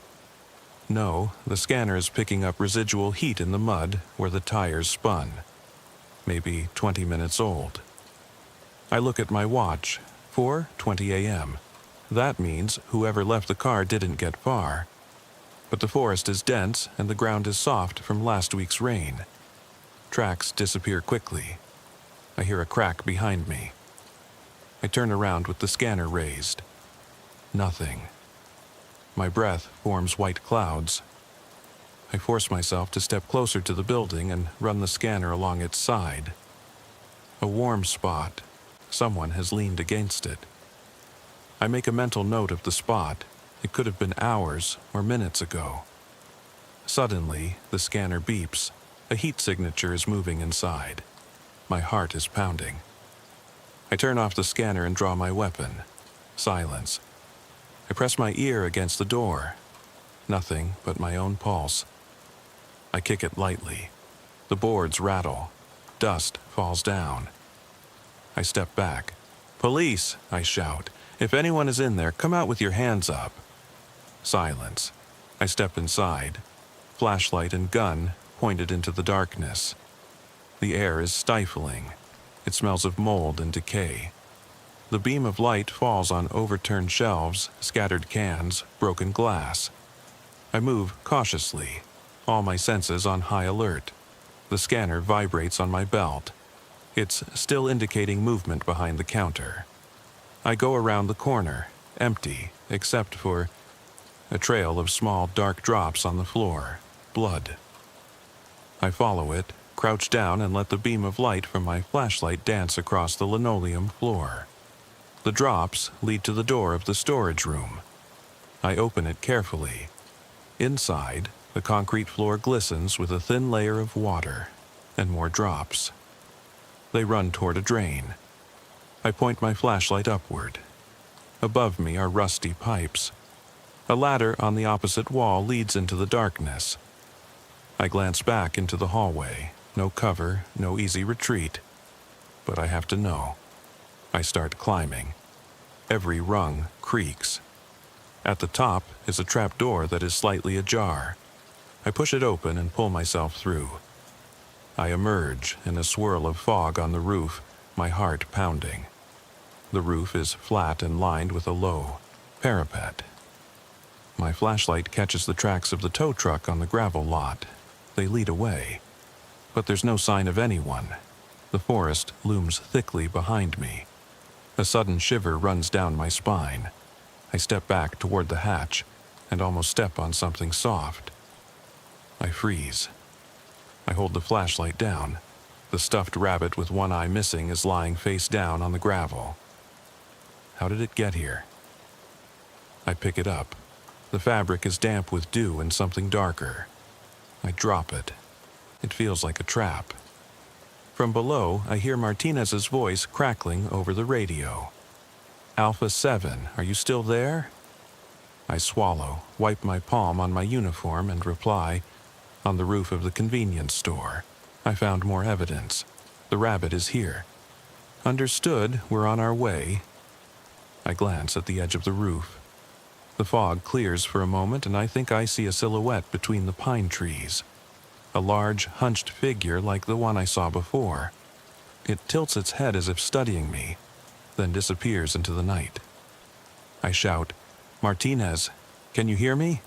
No, the scanner is picking up residual heat in the mud where the tires spun. Maybe 20 minutes old. I look at my watch. 4:20 a.m. That means whoever left the car didn't get far. But the forest is dense and the ground is soft from last week's rain. Tracks disappear quickly. I hear a crack behind me. I turn around with the scanner raised. Nothing. My breath forms white clouds. I force myself to step closer to the building and run the scanner along its side. A warm spot. Someone has leaned against it. I make a mental note of the spot. It could have been hours or minutes ago. Suddenly, the scanner beeps. A heat signature is moving inside. My heart is pounding. I turn off the scanner and draw my weapon. Silence. I press my ear against the door. Nothing but my own pulse. I kick it lightly. The boards rattle. Dust falls down. I step back. "Police!" I shout. "If anyone is in there, come out with your hands up." Silence. I step inside. Flashlight and gun pointed into the darkness. The air is stifling. It smells of mold and decay. The beam of light falls on overturned shelves, scattered cans, broken glass. I move cautiously, all my senses on high alert. The scanner vibrates on my belt. It's still indicating movement behind the counter. I go around the corner, empty, except for a trail of small dark drops on the floor, blood. I follow it, crouch down and let the beam of light from my flashlight dance across the linoleum floor. The drops lead to the door of the storage room. I open it carefully. Inside, the concrete floor glistens with a thin layer of water, and more drops. They run toward a drain. I point my flashlight upward. Above me are rusty pipes. A ladder on the opposite wall leads into the darkness. I glance back into the hallway. No cover, no easy retreat. But I have to know. I start climbing. Every rung creaks. At the top is a trap door that is slightly ajar. I push it open and pull myself through. I emerge in a swirl of fog on the roof, my heart pounding. The roof is flat and lined with a low parapet. My flashlight catches the tracks of the tow truck on the gravel lot. They lead away. But there's no sign of anyone. The forest looms thickly behind me. A sudden shiver runs down my spine. I step back toward the hatch and almost step on something soft. I freeze. I hold the flashlight down. The stuffed rabbit with one eye missing is lying face down on the gravel. How did it get here? I pick it up. The fabric is damp with dew and something darker. I drop it. It feels like a trap. From below, I hear Martinez's voice crackling over the radio. "Alpha 7, are you still there?" I swallow, wipe my palm on my uniform and reply, "On the roof of the convenience store. I found more evidence. The rabbit is here." "Understood, we're on our way." I glance at the edge of the roof. The fog clears for a moment and I think I see a silhouette between the pine trees. A large, hunched figure like the one I saw before. It tilts its head as if studying me, then disappears into the night. I shout, "Martinez, can you hear me?"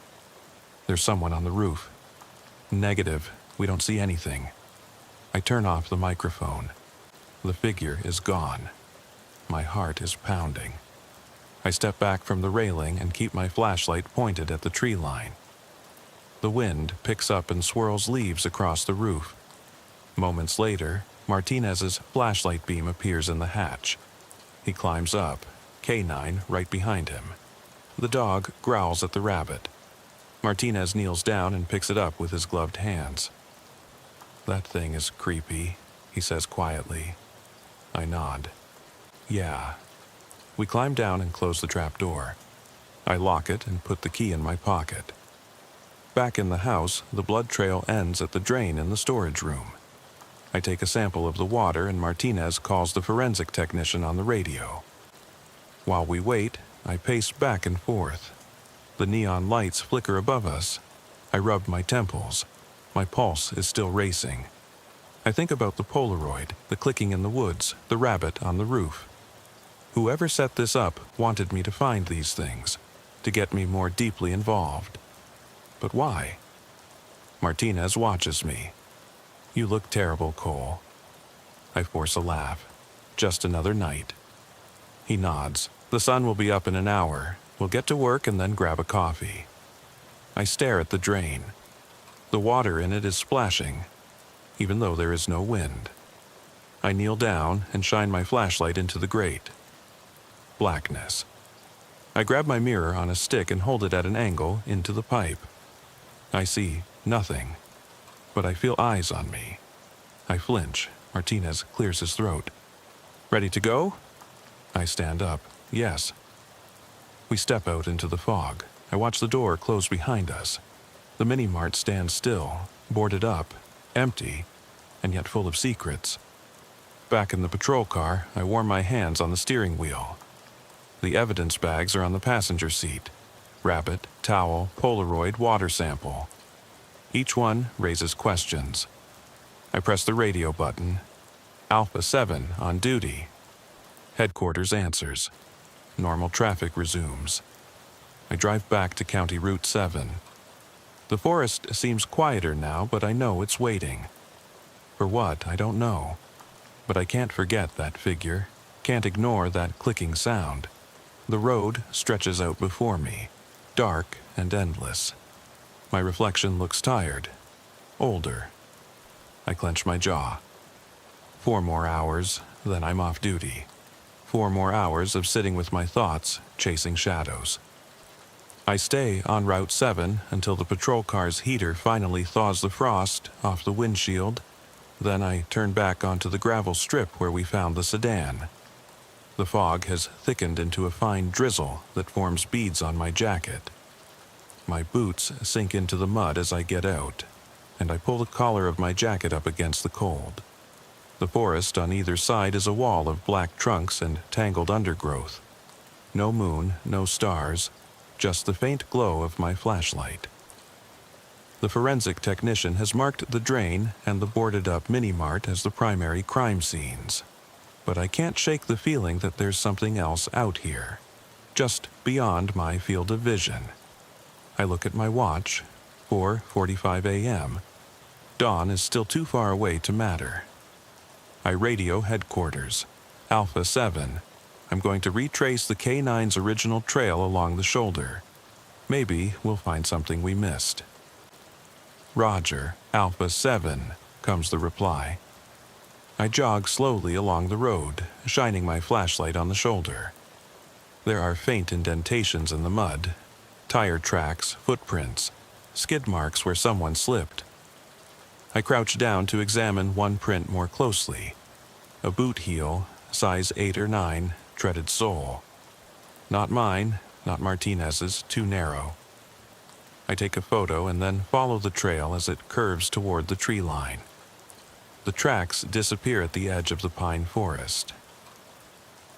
There's someone on the roof. Negative, we don't see anything. I turn off the microphone. The figure is gone. My heart is pounding. I step back from the railing and keep my flashlight pointed at the tree line. The wind picks up and swirls leaves across the roof. Moments later, Martinez's flashlight beam appears in the hatch. He climbs up, K9 right behind him. The dog growls at the rabbit. Martinez kneels down and picks it up with his gloved hands. "That thing is creepy," he says quietly. I nod. "Yeah." We climb down and close the trap door. I lock it and put the key in my pocket. Back in the house, the blood trail ends at the drain in the storage room. I take a sample of the water and Martinez calls the forensic technician on the radio. While we wait, I pace back and forth. The neon lights flicker above us. I rub my temples. My pulse is still racing. I think about the Polaroid, the clicking in the woods, the rabbit on the roof. Whoever set this up wanted me to find these things, to get me more deeply involved. But why? Martinez watches me. "You look terrible, Cole." I force a laugh. "Just another night." He nods. "The sun will be up in an hour. We'll get to work and then grab a coffee." I stare at the drain. The water in it is splashing, even though there is no wind. I kneel down and shine my flashlight into the grate. Blackness. I grab my mirror on a stick and hold it at an angle into the pipe. I see nothing, but I feel eyes on me. I flinch. Martinez clears his throat. "Ready to go?" I stand up. "Yes." We step out into the fog. I watch the door close behind us. The mini-mart stands still, boarded up, empty, and yet full of secrets. Back in the patrol car, I warm my hands on the steering wheel. The evidence bags are on the passenger seat. Rabbit, towel, Polaroid, water sample. Each one raises questions. I press the radio button. Alpha 7 on duty. Headquarters answers. Normal traffic resumes. I drive back to County Route 7. The forest seems quieter now, but I know it's waiting. For what, I don't know. But I can't forget that figure, can't ignore that clicking sound. The road stretches out before me, dark and endless. My reflection looks tired, older. I clench my jaw. 4 more hours, then I'm off duty. 4 more hours of sitting with my thoughts, chasing shadows. I stay on Route 7 until the patrol car's heater finally thaws the frost off the windshield. Then I turn back onto the gravel strip where we found the sedan. The fog has thickened into a fine drizzle that forms beads on my jacket. My boots sink into the mud as I get out, and I pull the collar of my jacket up against the cold. The forest on either side is a wall of black trunks and tangled undergrowth. No moon, no stars, just the faint glow of my flashlight. The forensic technician has marked the drain and the boarded-up mini-mart as the primary crime scenes. But I can't shake the feeling that there's something else out here, just beyond my field of vision. I look at my watch, 4:45 a.m. Dawn is still too far away to matter. I radio headquarters, Alpha 7. I'm going to retrace the K9's original trail along the shoulder. Maybe we'll find something we missed. "Roger, Alpha 7, comes the reply. I jog slowly along the road, shining my flashlight on the shoulder. There are faint indentations in the mud, tire tracks, footprints, skid marks where someone slipped. I crouch down to examine one print more closely. A boot heel, size 8 or 9, treaded sole. Not mine, not Martinez's, too narrow. I take a photo and then follow the trail as it curves toward the tree line. The tracks disappear at the edge of the pine forest.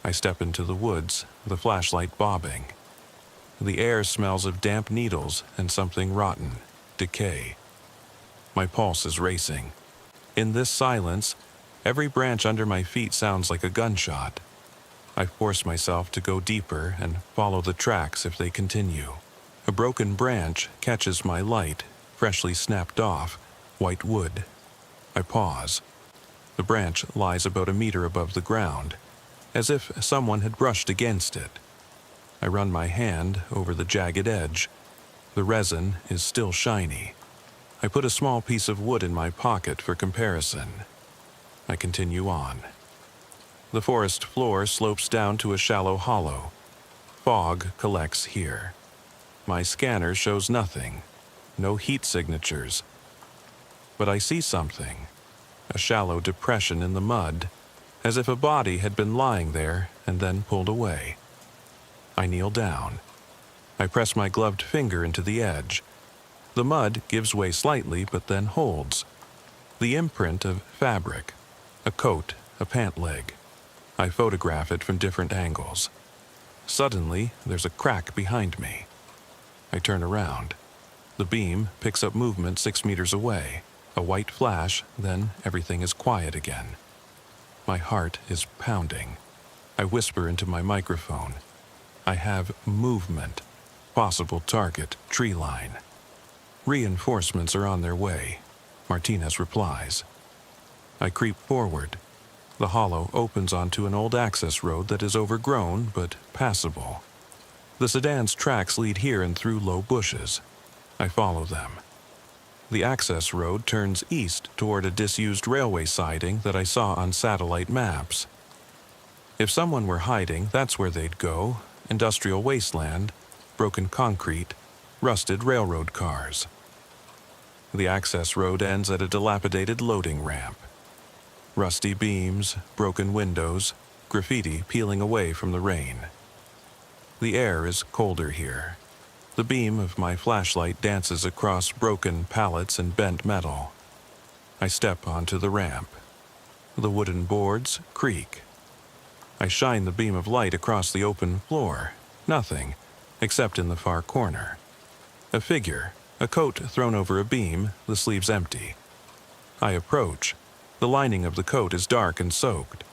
I step into the woods, the flashlight bobbing. The air smells of damp needles and something rotten, decay. My pulse is racing. In this silence, every branch under my feet sounds like a gunshot. I force myself to go deeper and follow the tracks if they continue. A broken branch catches my light, freshly snapped off, white wood. I pause. The branch lies about a meter above the ground, as if someone had brushed against it. I run my hand over the jagged edge. The resin is still shiny. I put a small piece of wood in my pocket for comparison. I continue on. The forest floor slopes down to a shallow hollow. Fog collects here. My scanner shows nothing. No heat signatures. But I see something. A shallow depression in the mud, as if a body had been lying there and then pulled away. I kneel down. I press my gloved finger into the edge. The mud gives way slightly but then holds. The imprint of fabric, a coat, a pant leg. I photograph it from different angles. Suddenly, there's a crack behind me. I turn around. The beam picks up movement 6 meters away. A white flash, then everything is quiet again. My heart is pounding. I whisper into my microphone. I have movement. Possible target, tree line. Reinforcements are on their way. Martinez replies. I creep forward. The hollow opens onto an old access road that is overgrown but passable. The sedan's tracks lead here and through low bushes. I follow them. The access road turns east toward a disused railway siding that I saw on satellite maps. If someone were hiding, that's where they'd go. Industrial wasteland, broken concrete, rusted railroad cars. The access road ends at a dilapidated loading ramp. Rusty beams, broken windows, graffiti peeling away from the rain. The air is colder here. The beam of my flashlight dances across broken pallets and bent metal. I step onto the ramp. The wooden boards creak. I shine the beam of light across the open floor. Nothing, except in the far corner. A figure, a coat thrown over a beam, the sleeves empty. I approach. The lining of the coat is dark and soaked.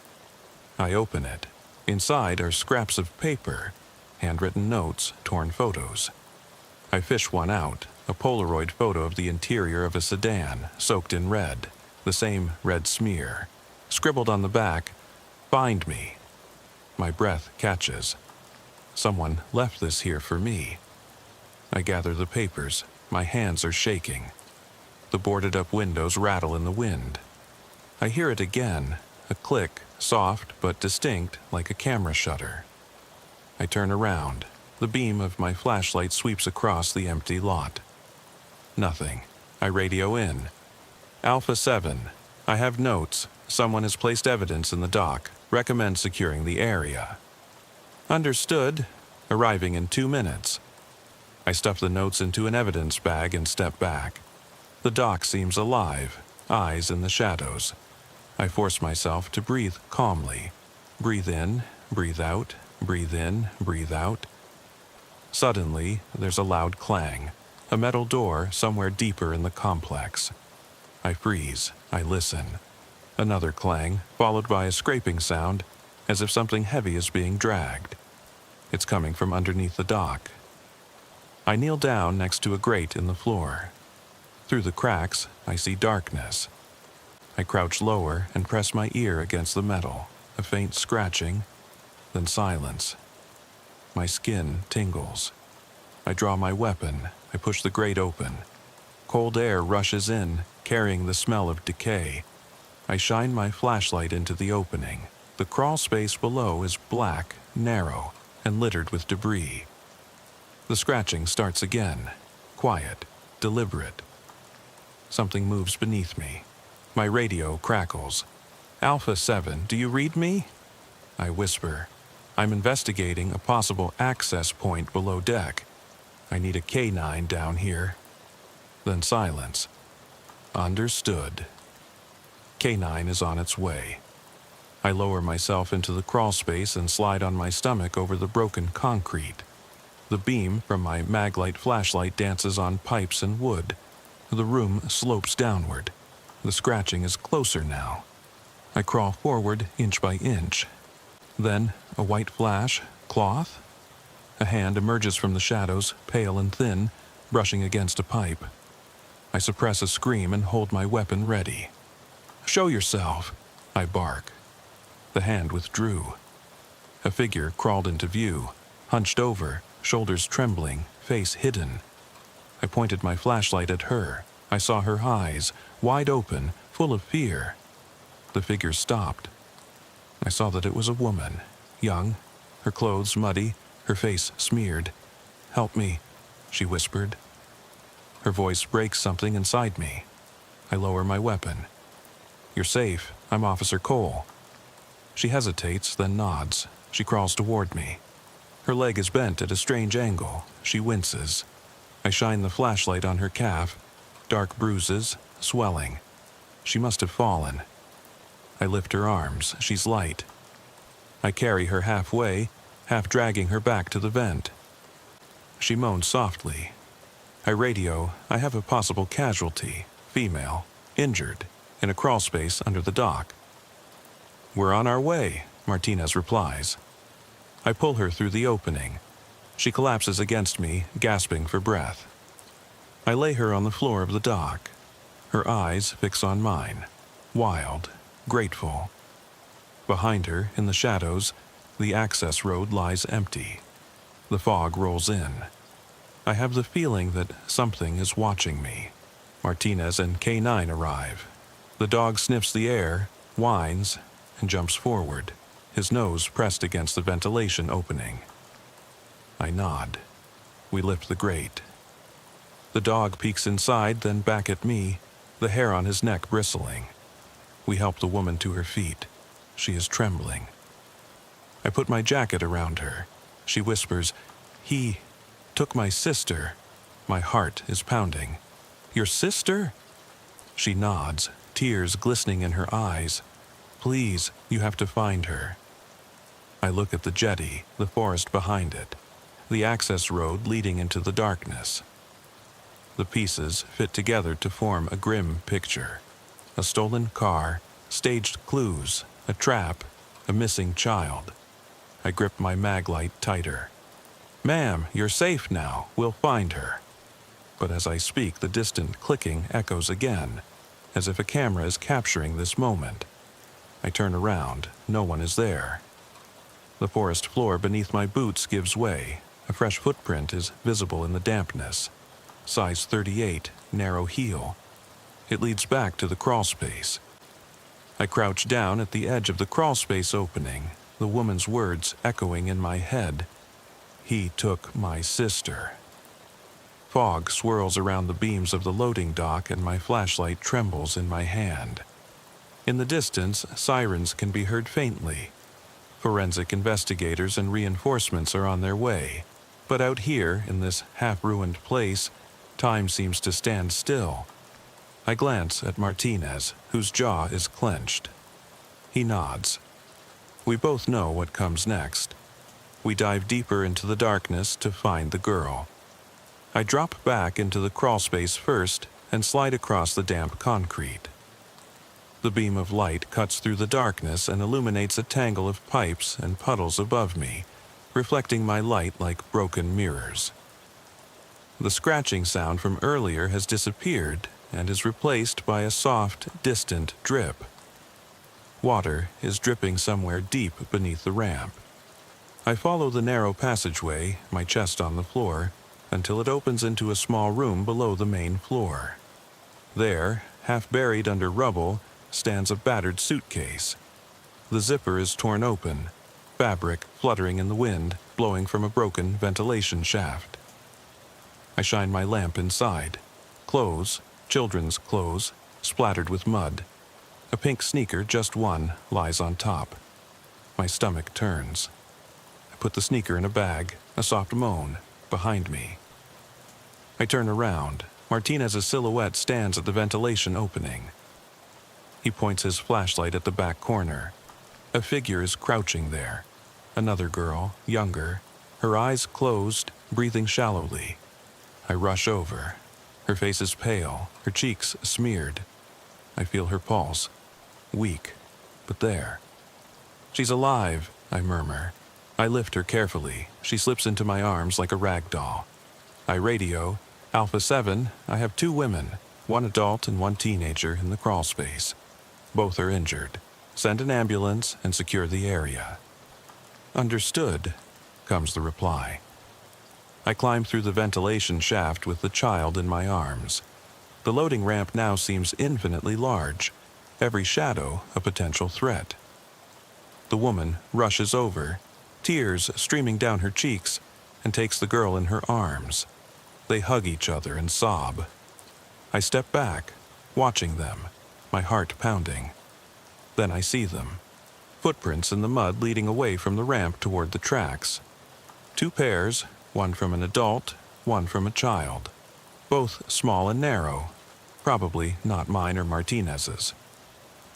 I open it. Inside are scraps of paper, handwritten notes, torn photos. I fish one out, a Polaroid photo of the interior of a sedan, soaked in red, the same red smear. Scribbled on the back, "Find me." My breath catches. Someone left this here for me. I gather the papers. My hands are shaking. The boarded-up windows rattle in the wind. I hear it again, a click, soft but distinct like a camera shutter. I turn around. The beam of my flashlight sweeps across the empty lot. Nothing. I radio in. Alpha 7. I have notes. Someone has placed evidence in the dock. Recommend securing the area. Understood. Arriving in 2 minutes. I stuff the notes into an evidence bag and step back. The dock seems alive, eyes in the shadows. I force myself to breathe calmly. Breathe in, breathe out, breathe in, breathe out. Suddenly, there's a loud clang, a metal door somewhere deeper in the complex. I freeze. I listen. Another clang, followed by a scraping sound, as if something heavy is being dragged. It's coming from underneath the dock. I kneel down next to a grate in the floor. Through the cracks, I see darkness. I crouch lower and press my ear against the metal, a faint scratching, then silence. My skin tingles. I draw my weapon. I push the grate open. Cold air rushes in, carrying the smell of decay. I shine my flashlight into the opening. The crawl space below is black, narrow, and littered with debris. The scratching starts again, quiet, deliberate. Something moves beneath me. My radio crackles. Alpha 7, do you read me? I whisper. I'm investigating a possible access point below deck. I need a K9 down here. Then silence. Understood. K9 is on its way. I lower myself into the crawl space and slide on my stomach over the broken concrete. The beam from my maglite flashlight dances on pipes and wood. The room slopes downward. The scratching is closer now. I crawl forward inch by inch. Then a white flash, cloth. A hand emerges from the shadows, pale and thin, brushing against a pipe. I suppress a scream and hold my weapon ready. "Show yourself," I bark. The hand withdrew. A figure crawled into view, hunched over, shoulders trembling, face hidden. I pointed my flashlight at her. I saw her eyes, wide open, full of fear. The figure stopped. I saw that it was a woman, young, her clothes muddy, her face smeared. "Help me," she whispered. Her voice breaks something inside me. I lower my weapon. "You're safe. I'm Officer Cole." She hesitates, then nods. She crawls toward me. Her leg is bent at a strange angle. She winces. I shine the flashlight on her calf. Dark bruises, swelling. She must have fallen. I lift her arms. She's light. I carry her halfway, half dragging her back to the vent. She moans softly. I radio, I have a possible casualty, female, injured, in a crawlspace under the dock. "We're on our way," Martinez replies. I pull her through the opening. She collapses against me, gasping for breath. I lay her on the floor of the dock. Her eyes fix on mine, wild, grateful. Behind her, in the shadows, the access road lies empty. The fog rolls in. I have the feeling that something is watching me. Martinez and K9 arrive. The dog sniffs the air, whines, and jumps forward, his nose pressed against the ventilation opening. I nod. We lift the grate. The dog peeks inside, then back at me, the hair on his neck bristling. We help the woman to her feet. She is trembling. I put my jacket around her. She whispers, "He took my sister." My heart is pounding. "Your sister?" She nods, tears glistening in her eyes. "Please, you have to find her." I look at the jetty, the forest behind it, the access road leading into the darkness. The pieces fit together to form a grim picture. A stolen car, staged clues, a trap, a missing child. I grip my maglite tighter. "Ma'am, you're safe now. We'll find her." But as I speak, the distant clicking echoes again, as if a camera is capturing this moment. I turn around. No one is there. The forest floor beneath my boots gives way. A fresh footprint is visible in the dampness. Size 38, narrow heel. It leads back to the crawlspace. I crouch down at the edge of the crawlspace opening, the woman's words echoing in my head. "He took my sister." Fog swirls around the beams of the loading dock and my flashlight trembles in my hand. In the distance, sirens can be heard faintly. Forensic investigators and reinforcements are on their way. But out here, in this half-ruined place, time seems to stand still. I glance at Martinez, whose jaw is clenched. He nods. We both know what comes next. We dive deeper into the darkness to find the girl. I drop back into the crawlspace first and slide across the damp concrete. The beam of light cuts through the darkness and illuminates a tangle of pipes and puddles above me, reflecting my light like broken mirrors. The scratching sound from earlier has disappeared and is replaced by a soft, distant drip. Water is dripping somewhere deep beneath the ramp. I follow the narrow passageway, my chest on the floor, until it opens into a small room below the main floor. There, half buried under rubble, stands a battered suitcase. The zipper is torn open, fabric fluttering in the wind, blowing from a broken ventilation shaft. I shine my lamp inside. Clothes, children's clothes, splattered with mud. A pink sneaker, just one, lies on top. My stomach turns. I put the sneaker in a bag, a soft moan, behind me. I turn around. Martinez's silhouette stands at the ventilation opening. He points his flashlight at the back corner. A figure is crouching there. Another girl, younger, her eyes closed, breathing shallowly. I rush over. Her face is pale, her cheeks smeared. I feel her pulse. Weak, but there. She's alive, I murmur. I lift her carefully. She slips into my arms like a rag doll. I radio, Alpha 7, I have 2 women, 1 adult and 1 teenager in the crawl space. Both are injured. Send an ambulance and secure the area. Understood, comes the reply. I climb through the ventilation shaft with the child in my arms. The loading ramp now seems infinitely large, every shadow a potential threat. The woman rushes over, tears streaming down her cheeks, and takes the girl in her arms. They hug each other and sob. I step back, watching them, my heart pounding. Then I see them. Footprints in the mud leading away from the ramp toward the tracks. 2 pairs, one from an adult, one from a child. Both small and narrow, probably not mine or Martinez's.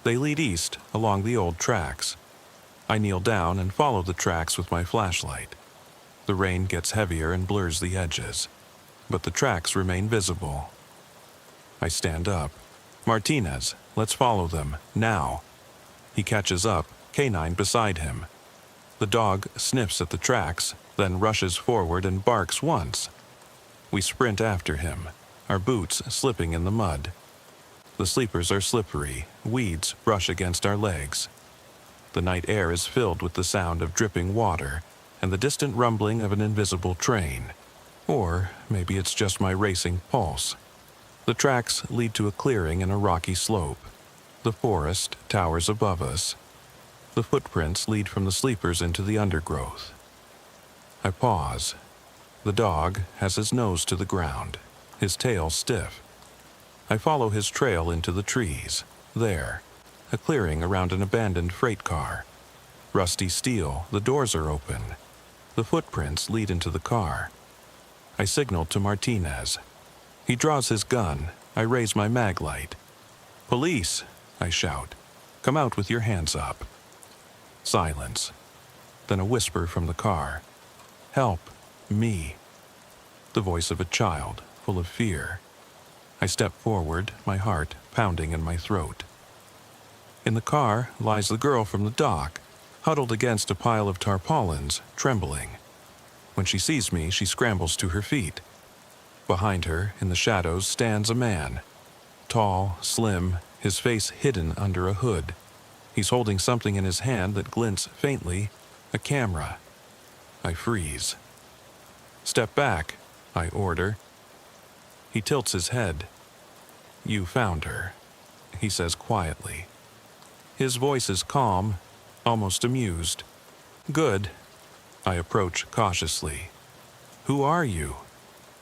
They lead east along the old tracks. I kneel down and follow the tracks with my flashlight. The rain gets heavier and blurs the edges, but the tracks remain visible. I stand up. Martinez, let's follow them, now. He catches up, canine beside him. The dog sniffs at the tracks, then rushes forward and barks once. We sprint after him, our boots slipping in the mud. The sleepers are slippery, weeds brush against our legs. The night air is filled with the sound of dripping water and the distant rumbling of an invisible train. Or maybe it's just my racing pulse. The tracks lead to a clearing in a rocky slope. The forest towers above us. The footprints lead from the sleepers into the undergrowth. I pause. The dog has his nose to the ground, his tail stiff. I follow his trail into the trees. There, a clearing around an abandoned freight car. Rusty steel, the doors are open. The footprints lead into the car. I signal to Martinez. He draws his gun. I raise my mag light. "Police!" I shout. "Come out with your hands up." Silence. Then a whisper from the car. "Help! Me!" The voice of a child, full of fear. I step forward, my heart pounding in my throat. In the car lies the girl from the dock, huddled against a pile of tarpaulins, trembling. When she sees me, she scrambles to her feet. Behind her, in the shadows, stands a man. Tall, slim, his face hidden under a hood. He's holding something in his hand that glints faintly, a camera. I freeze. "Step back," I order. He tilts his head. "You found her," he says quietly. His voice is calm, almost amused. "Good." I approach cautiously. "Who are you?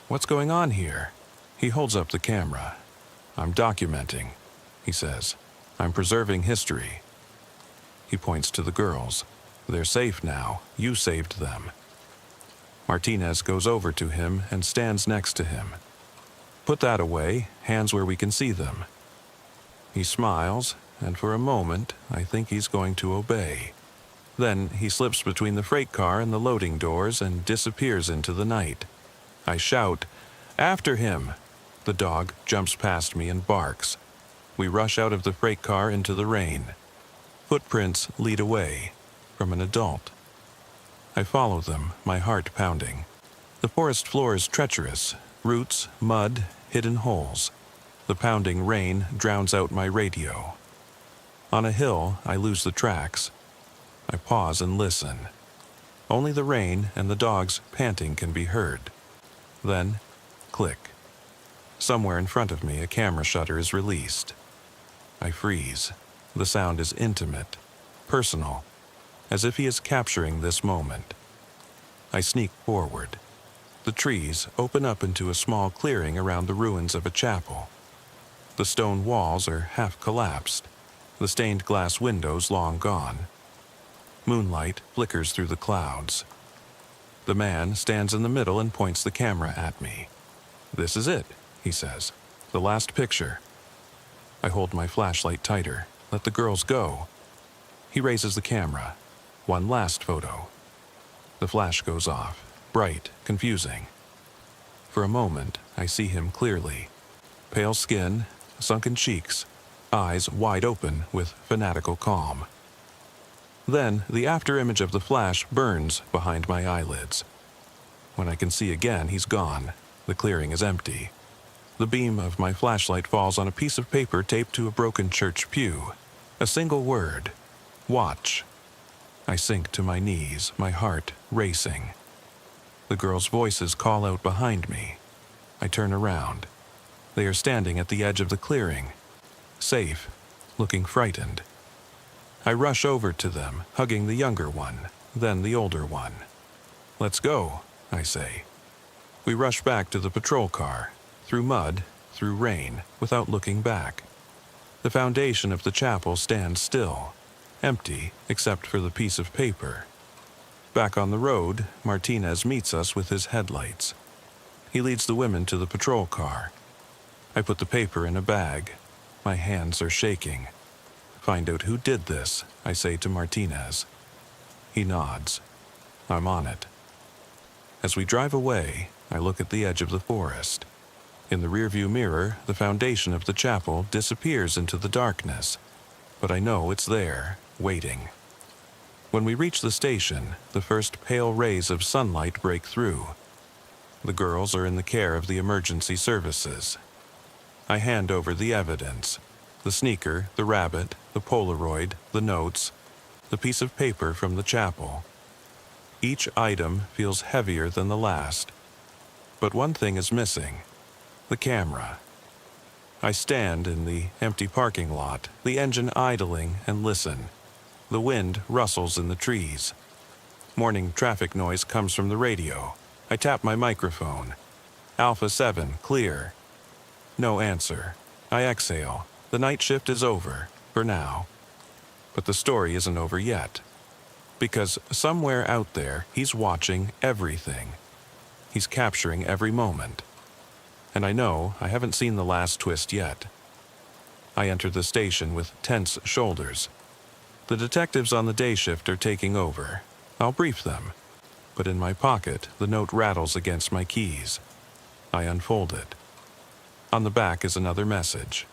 What's going on here?" He holds up the camera. "I'm documenting," he says. "I'm preserving history." He points to the girls. "They're safe now. You saved them." Martinez goes over to him and stands next to him. "Put that away, hands where we can see them." He smiles, and for a moment I think he's going to obey. Then he slips between the freight car and the loading doors and disappears into the night. I shout, "After him!" The dog jumps past me and barks. We rush out of the freight car into the rain. Footprints lead away, from an adult. I follow them, my heart pounding. The forest floor is treacherous, roots, mud, hidden holes. The pounding rain drowns out my radio. On a hill, I lose the tracks. I pause and listen. Only the rain and the dog's panting can be heard. Then, click. Somewhere in front of me, a camera shutter is released. I freeze. The sound is intimate, personal, as if he is capturing this moment. I sneak forward. The trees open up into a small clearing around the ruins of a chapel. The stone walls are half collapsed, the stained glass windows long gone. Moonlight flickers through the clouds. The man stands in the middle and points the camera at me. "This is it," he says. "The last picture." I hold my flashlight tighter. "Let the girls go." He raises the camera. "One last photo." The flash goes off. bright, confusing. For a moment, I see him clearly. Pale skin, sunken cheeks, eyes wide open with fanatical calm. Then, the afterimage of the flash burns behind my eyelids. When I can see again, he's gone. The clearing is empty. The beam of my flashlight falls on a piece of paper taped to a broken church pew. A single word: watch. I sink to my knees, my heart racing. The girls' voices call out behind me. I turn around. They are standing at the edge of the clearing, safe, looking frightened. I rush over to them, hugging the younger one, then the older one. "Let's go," I say. We rush back to the patrol car, through mud, through rain, without looking back. The foundation of the chapel stands still, empty except for the piece of paper. Back on the road, Martinez meets us with his headlights. He leads the women to the patrol car. I put the paper in a bag. My hands are shaking. "Find out who did this," I say to Martinez. He nods. I'm on it. As we drive away, I look at the edge of the forest. In the rearview mirror, the foundation of the chapel disappears into the darkness, but I know it's there, waiting. When we reach the station, the first pale rays of sunlight break through. The girls are in the care of the emergency services. I hand over the evidence: the sneaker, the rabbit, the Polaroid, the notes, the piece of paper from the chapel. Each item feels heavier than the last. But one thing is missing: the camera. I stand in the empty parking lot, the engine idling, and listen. The wind rustles in the trees. Morning traffic noise comes from the radio. I tap my microphone. Alpha 7, clear. No answer. I exhale. The night shift is over, for now. But the story isn't over yet. Because somewhere out there, he's watching everything. He's capturing every moment. And I know I haven't seen the last twist yet. I enter the station with tense shoulders. The detectives on the day shift are taking over. I'll brief them. But in my pocket, the note rattles against my keys. I unfold it. On the back is another message: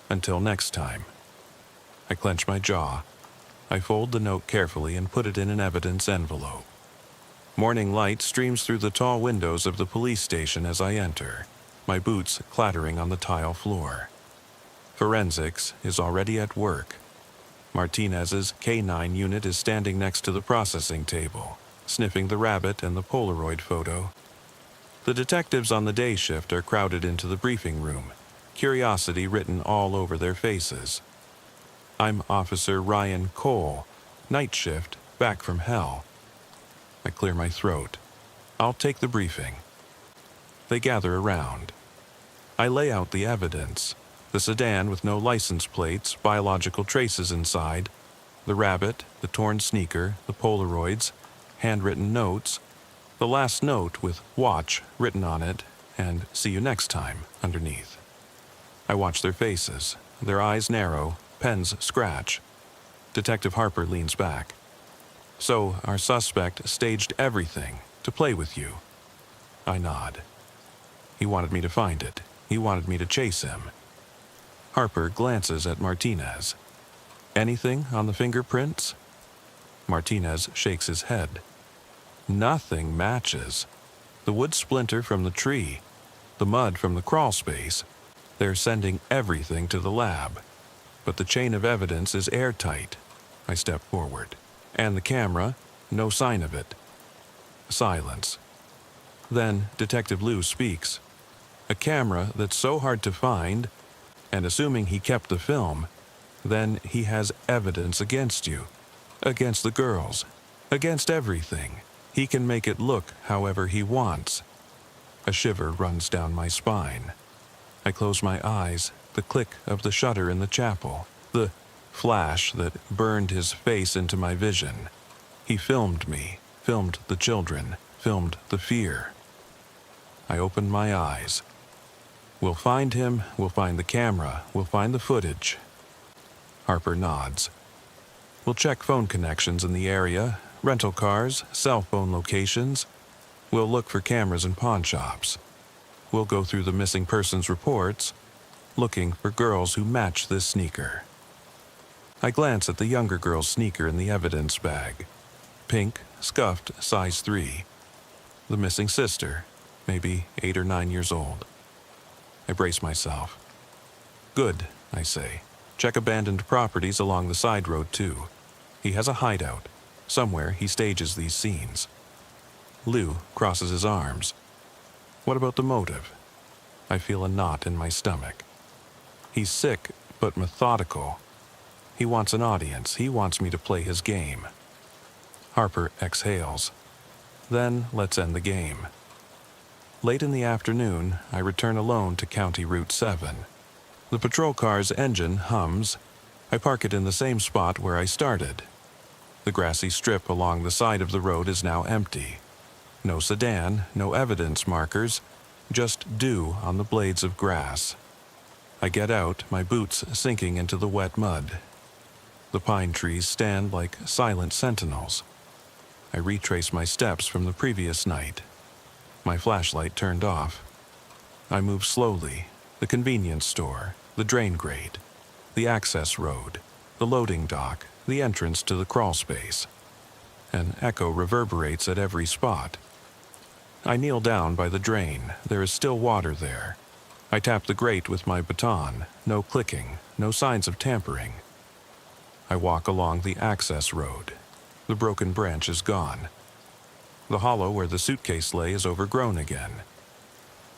"Until next time." I clench my jaw. I fold the note carefully and put it in an evidence envelope. Morning light streams through the tall windows of the police station as I enter, my boots clattering on the tile floor. Forensics is already at work. Martinez's K9 unit is standing next to the processing table, sniffing the rabbit and the Polaroid photo. The detectives on the day shift are crowded into the briefing room, curiosity written all over their faces. I'm Officer Ryan Cole, night shift, back from hell. I clear my throat. I'll take the briefing. They gather around. I lay out the evidence: the sedan with no license plates, biological traces inside, the rabbit, the torn sneaker, the Polaroids, handwritten notes, the last note with "watch" written on it, and "see you next time" underneath. I watch their faces. Their eyes narrow, pens scratch. Detective Harper leans back. "So our suspect staged everything to play with you?" I nod. He wanted me to find it. He wanted me to chase him. Harper glances at Martinez. "Anything on the fingerprints?" Martinez shakes his head. Nothing matches. The wood splinter from the tree, the mud from the crawl space. They're sending everything to the lab. But the chain of evidence is airtight. I step forward. And the camera, no sign of it. Silence. Then Detective Liu speaks. "A camera that's so hard to find, and assuming he kept the film, then he has evidence against you, against the girls, against everything. He can make it look however he wants." A shiver runs down my spine. I close my eyes, the click of the shutter in the chapel, the flash that burned his face into my vision. He filmed me, filmed the children, filmed the fear. I open my eyes. "We'll find him, we'll find the camera, we'll find the footage." Harper nods. "We'll check phone connections in the area, rental cars, cell phone locations. We'll look for cameras in pawn shops. We'll go through the missing persons reports, looking for girls who match this sneaker. I glance at the younger girl's sneaker in the evidence bag. Pink, scuffed, size 3. The missing sister, maybe 8 or 9 years old. I brace myself. Good, I say. Check abandoned properties along the side road too. He has a hideout. Somewhere he stages these scenes. Lou crosses his arms. What about the motive? I feel a knot in my stomach. He's sick, but methodical. He wants an audience. He wants me to play his game. Harper exhales. Then let's end the game. Late in the afternoon, I return alone to County Route 7. The patrol car's engine hums. I park it in the same spot where I started. The grassy strip along the side of the road is now empty. No sedan, no evidence markers, just dew on the blades of grass. I get out, my boots sinking into the wet mud. The pine trees stand like silent sentinels. I retrace my steps from the previous night. My flashlight turned off. I move slowly. The convenience store, the drain grate, the access road, the loading dock, the entrance to the crawl space. An echo reverberates at every spot. I kneel down by the drain. There is still water there. I tap the grate with my baton. No clicking, no signs of tampering. I walk along the access road. The broken branch is gone. The hollow where the suitcase lay is overgrown again.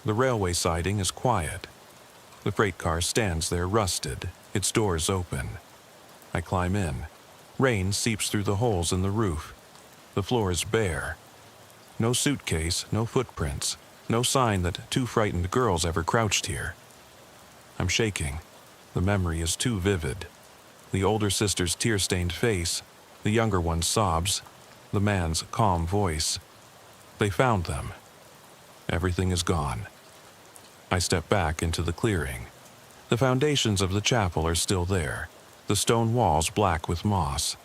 The railway siding is quiet. The freight car stands there rusted, its doors open. I climb in. Rain seeps through the holes in the roof. The floor is bare. No suitcase, no footprints, no sign that 2 frightened girls ever crouched here. I'm shaking. The memory is too vivid. The older sister's tear-stained face, the younger one's sobs, the man's calm voice. They found them. Everything is gone. I step back into the clearing. The foundations of the chapel are still there, the stone walls black with moss.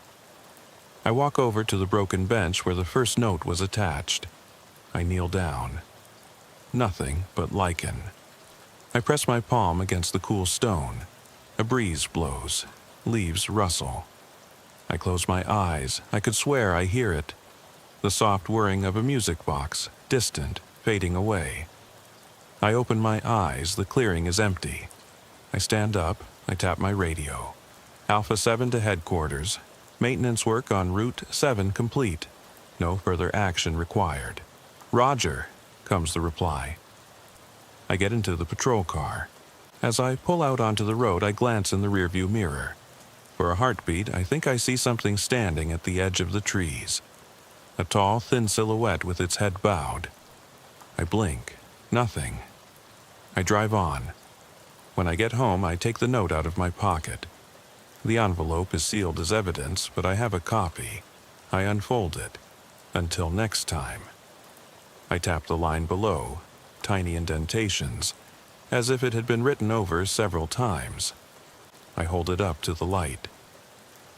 I walk over to the broken bench where the first note was attached. I kneel down. Nothing but lichen. I press my palm against the cool stone. A breeze blows. Leaves rustle. I close my eyes. I could swear I hear it. The soft whirring of a music box, distant, fading away. I open my eyes. The clearing is empty. I stand up. I tap my radio. Alpha 7 to headquarters. Maintenance work on Route 7 complete. No further action required. Roger, comes the reply. I get into the patrol car. As I pull out onto the road, I glance in the rearview mirror. For a heartbeat, I think I see something standing at the edge of the trees. A tall, thin silhouette with its head bowed. I blink. Nothing. I drive on. When I get home, I take the note out of my pocket. The envelope is sealed as evidence, but I have a copy. I unfold it. Until next time. I tap the line below, tiny indentations, as if it had been written over several times. I hold it up to the light.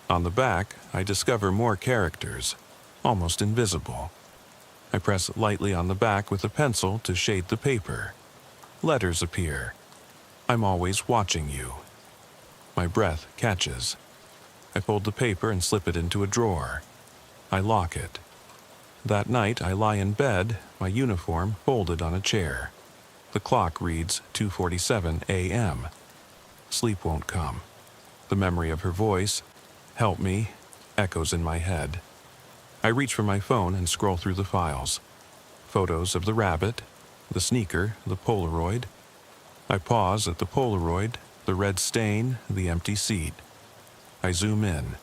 On the back, I discover more characters, almost invisible. I press lightly on the back with a pencil to shade the paper. Letters appear. I'm always watching you. My breath catches. I fold the paper and slip it into a drawer. I lock it. That night, I lie in bed, my uniform folded on a chair. The clock reads 2:47 a.m. Sleep won't come. The memory of her voice, "Help me," echoes in my head. I reach for my phone and scroll through the files. Photos of the rabbit, the sneaker, the Polaroid. I pause at the Polaroid, the red stain, the empty seat. I zoom in.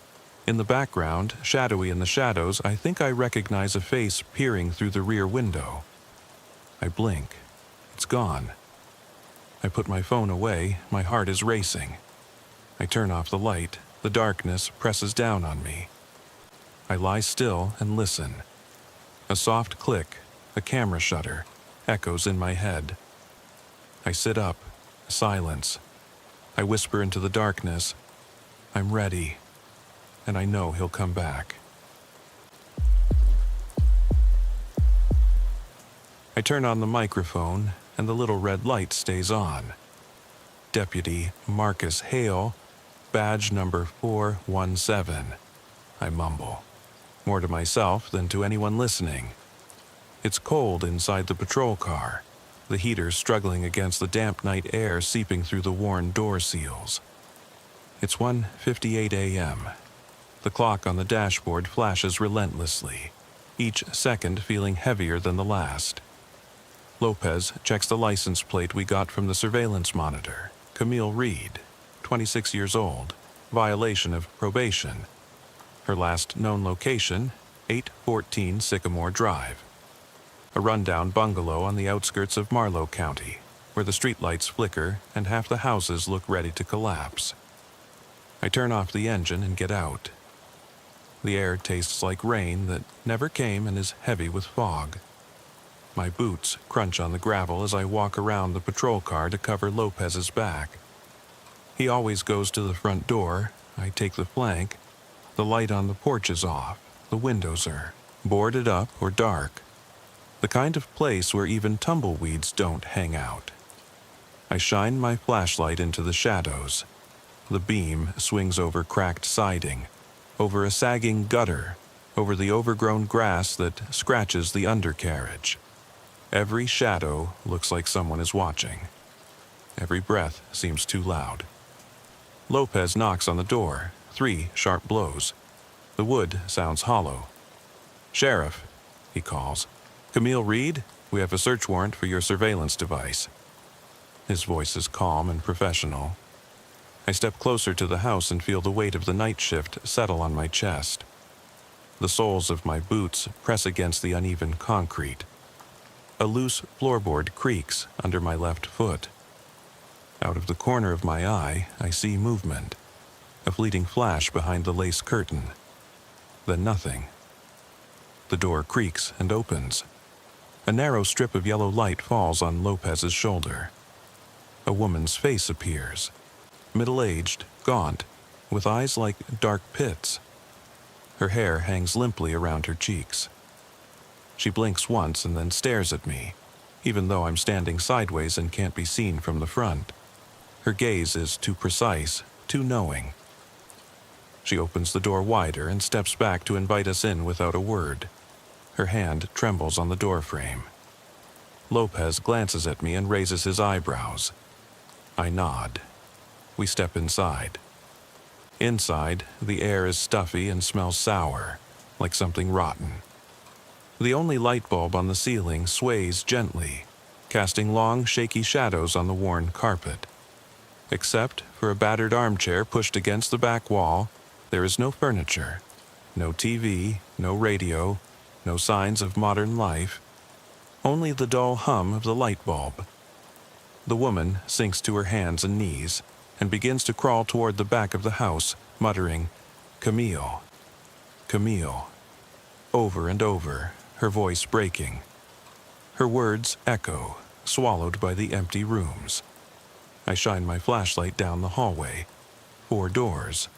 In the background, shadowy in the shadows, I think I recognize a face peering through the rear window. I blink. It's gone. I put my phone away. My heart is racing. I turn off the light. The darkness presses down on me. I lie still and listen. A soft click, a camera shutter, echoes in my head. I sit up. Silence. I whisper into the darkness, "I'm ready," and I know he'll come back. I turn on the microphone, and the little red light stays on. Deputy Marcus Hale, badge number 417, I mumble, more to myself than to anyone listening. It's cold inside the patrol car, the heater struggling against the damp night air seeping through the worn door seals. It's 1:58 a.m. The clock on the dashboard flashes relentlessly, each second feeling heavier than the last. Lopez checks the license plate we got from the surveillance monitor. Camille Reed, 26 years old, violation of probation. Her last known location, 814 Sycamore Drive. A rundown bungalow on the outskirts of Marlow County, where the streetlights flicker and half the houses look ready to collapse. I turn off the engine and get out. The air tastes like rain that never came and is heavy with fog. My boots crunch on the gravel as I walk around the patrol car to cover Lopez's back. He always goes to the front door. I take the flank. The light on the porch is off. The windows are boarded up or dark. The kind of place where even tumbleweeds don't hang out. I shine my flashlight into the shadows. The beam swings over cracked siding, over a sagging gutter, over the overgrown grass that scratches the undercarriage. Every shadow looks like someone is watching. Every breath seems too loud. Lopez knocks on the door, 3 sharp blows. The wood sounds hollow. "Sheriff," he calls. "Camille Reed, we have a search warrant for your surveillance device." His voice is calm and professional. I step closer to the house and feel the weight of the night shift settle on my chest. The soles of my boots press against the uneven concrete. A loose floorboard creaks under my left foot. Out of the corner of my eye, I see movement. A fleeting flash behind the lace curtain. Then nothing. The door creaks and opens. A narrow strip of yellow light falls on Lopez's shoulder. A woman's face appears. Middle-aged, gaunt, with eyes like dark pits. Her hair hangs limply around her cheeks. She blinks once and then stares at me, even though I'm standing sideways and can't be seen from the front. Her gaze is too precise, too knowing. She opens the door wider and steps back to invite us in without a word. Her hand trembles on the doorframe. Lopez glances at me and raises his eyebrows. I nod. We step inside. Inside, the air is stuffy and smells sour, like something rotten. The only light bulb on the ceiling sways gently, casting long, shaky shadows on the worn carpet. Except for a battered armchair pushed against the back wall, there is no furniture, no TV, no radio, no signs of modern life, only the dull hum of the light bulb. The woman sinks to her hands and knees and begins to crawl toward the back of the house, muttering, "Camille, Camille," over and over, her voice breaking. Her words echo, swallowed by the empty rooms. I shine my flashlight down the hallway. 4 doors,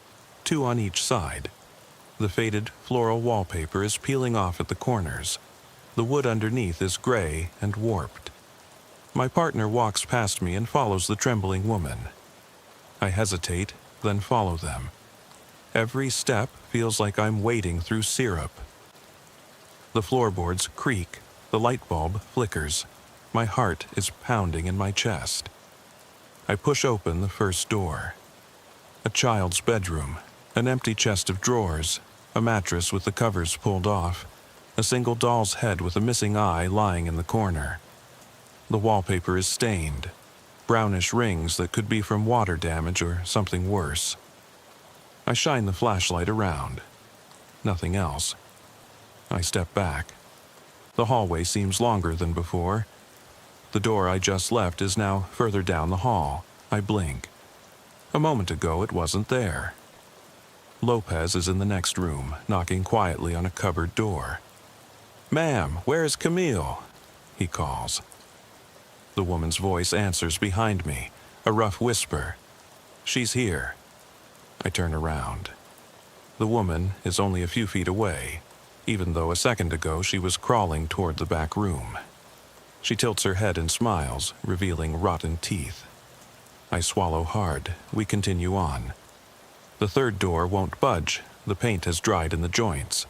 2 on each side. The faded floral wallpaper is peeling off at the corners. The wood underneath is gray and warped. My partner walks past me and follows the trembling woman. I hesitate, then follow them. Every step feels like I'm wading through syrup. The floorboards creak, the light bulb flickers. My heart is pounding in my chest. I push open the first door. A child's bedroom, an empty chest of drawers, a mattress with the covers pulled off, a single doll's head with a missing eye lying in the corner. The wallpaper is stained, brownish rings that could be from water damage or something worse. I shine the flashlight around. Nothing else. I step back. The hallway seems longer than before. The door I just left is now further down the hall. I blink. A moment ago it wasn't there. Lopez is in the next room, knocking quietly on a cupboard door. "Ma'am, where's Camille?" he calls. The woman's voice answers behind me, a rough whisper. "She's here." I turn around. The woman is only a few feet away, even though a second ago she was crawling toward the back room. She tilts her head and smiles, revealing rotten teeth. I swallow hard. We continue on. The third door won't budge. The paint has dried in the joints.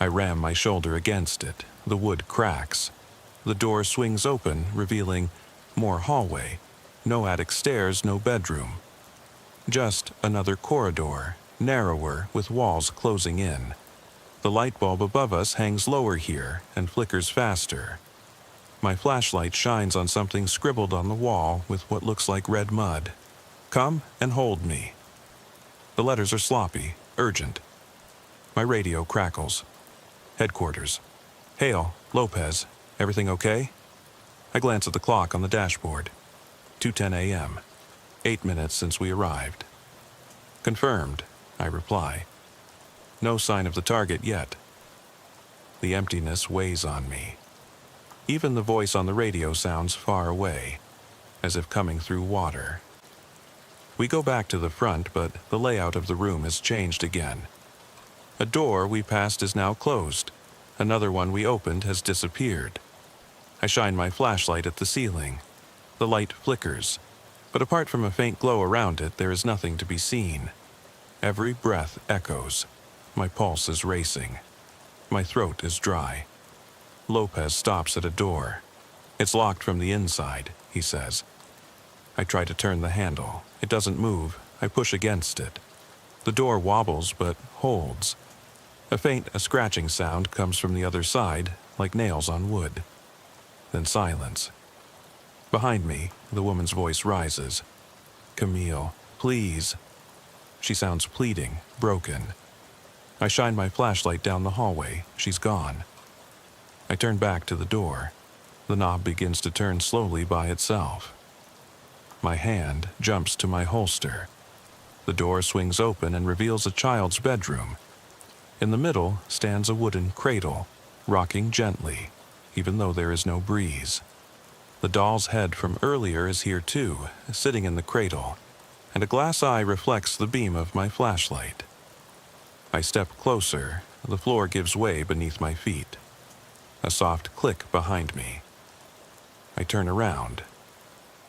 I ram my shoulder against it. The wood cracks. The door swings open, revealing more hallway. No attic stairs, no bedroom. Just another corridor, narrower, with walls closing in. The light bulb above us hangs lower here and flickers faster. My flashlight shines on something scribbled on the wall with what looks like red mud. Come and hold me. The letters are sloppy, urgent. My radio crackles. Headquarters. Hale, Lopez, everything okay? I glance at the clock on the dashboard. 2:10 a.m. 8 minutes since we arrived. Confirmed, I reply. No sign of the target yet. The emptiness weighs on me. Even the voice on the radio sounds far away, as if coming through water. We go back to the front, but the layout of the room has changed again. A door we passed is now closed. Another one we opened has disappeared. I shine my flashlight at the ceiling. The light flickers, but apart from a faint glow around it, there is nothing to be seen. Every breath echoes. My pulse is racing. My throat is dry. Lopez stops at a door. It's locked from the inside, he says. I try to turn the handle. It doesn't move. I push against it. The door wobbles but holds. A faint scratching sound comes from the other side, like nails on wood. Then silence. Behind me, the woman's voice rises. Camille, please. She sounds pleading, broken. I shine my flashlight down the hallway. She's gone. I turn back to the door. The knob begins to turn slowly by itself. My hand jumps to my holster. The door swings open and reveals a child's bedroom. In the middle stands a wooden cradle, rocking gently, even though there is no breeze. The doll's head from earlier is here too, sitting in the cradle, and a glass eye reflects the beam of my flashlight. I step closer. The floor gives way beneath my feet. A soft click behind me. I turn around.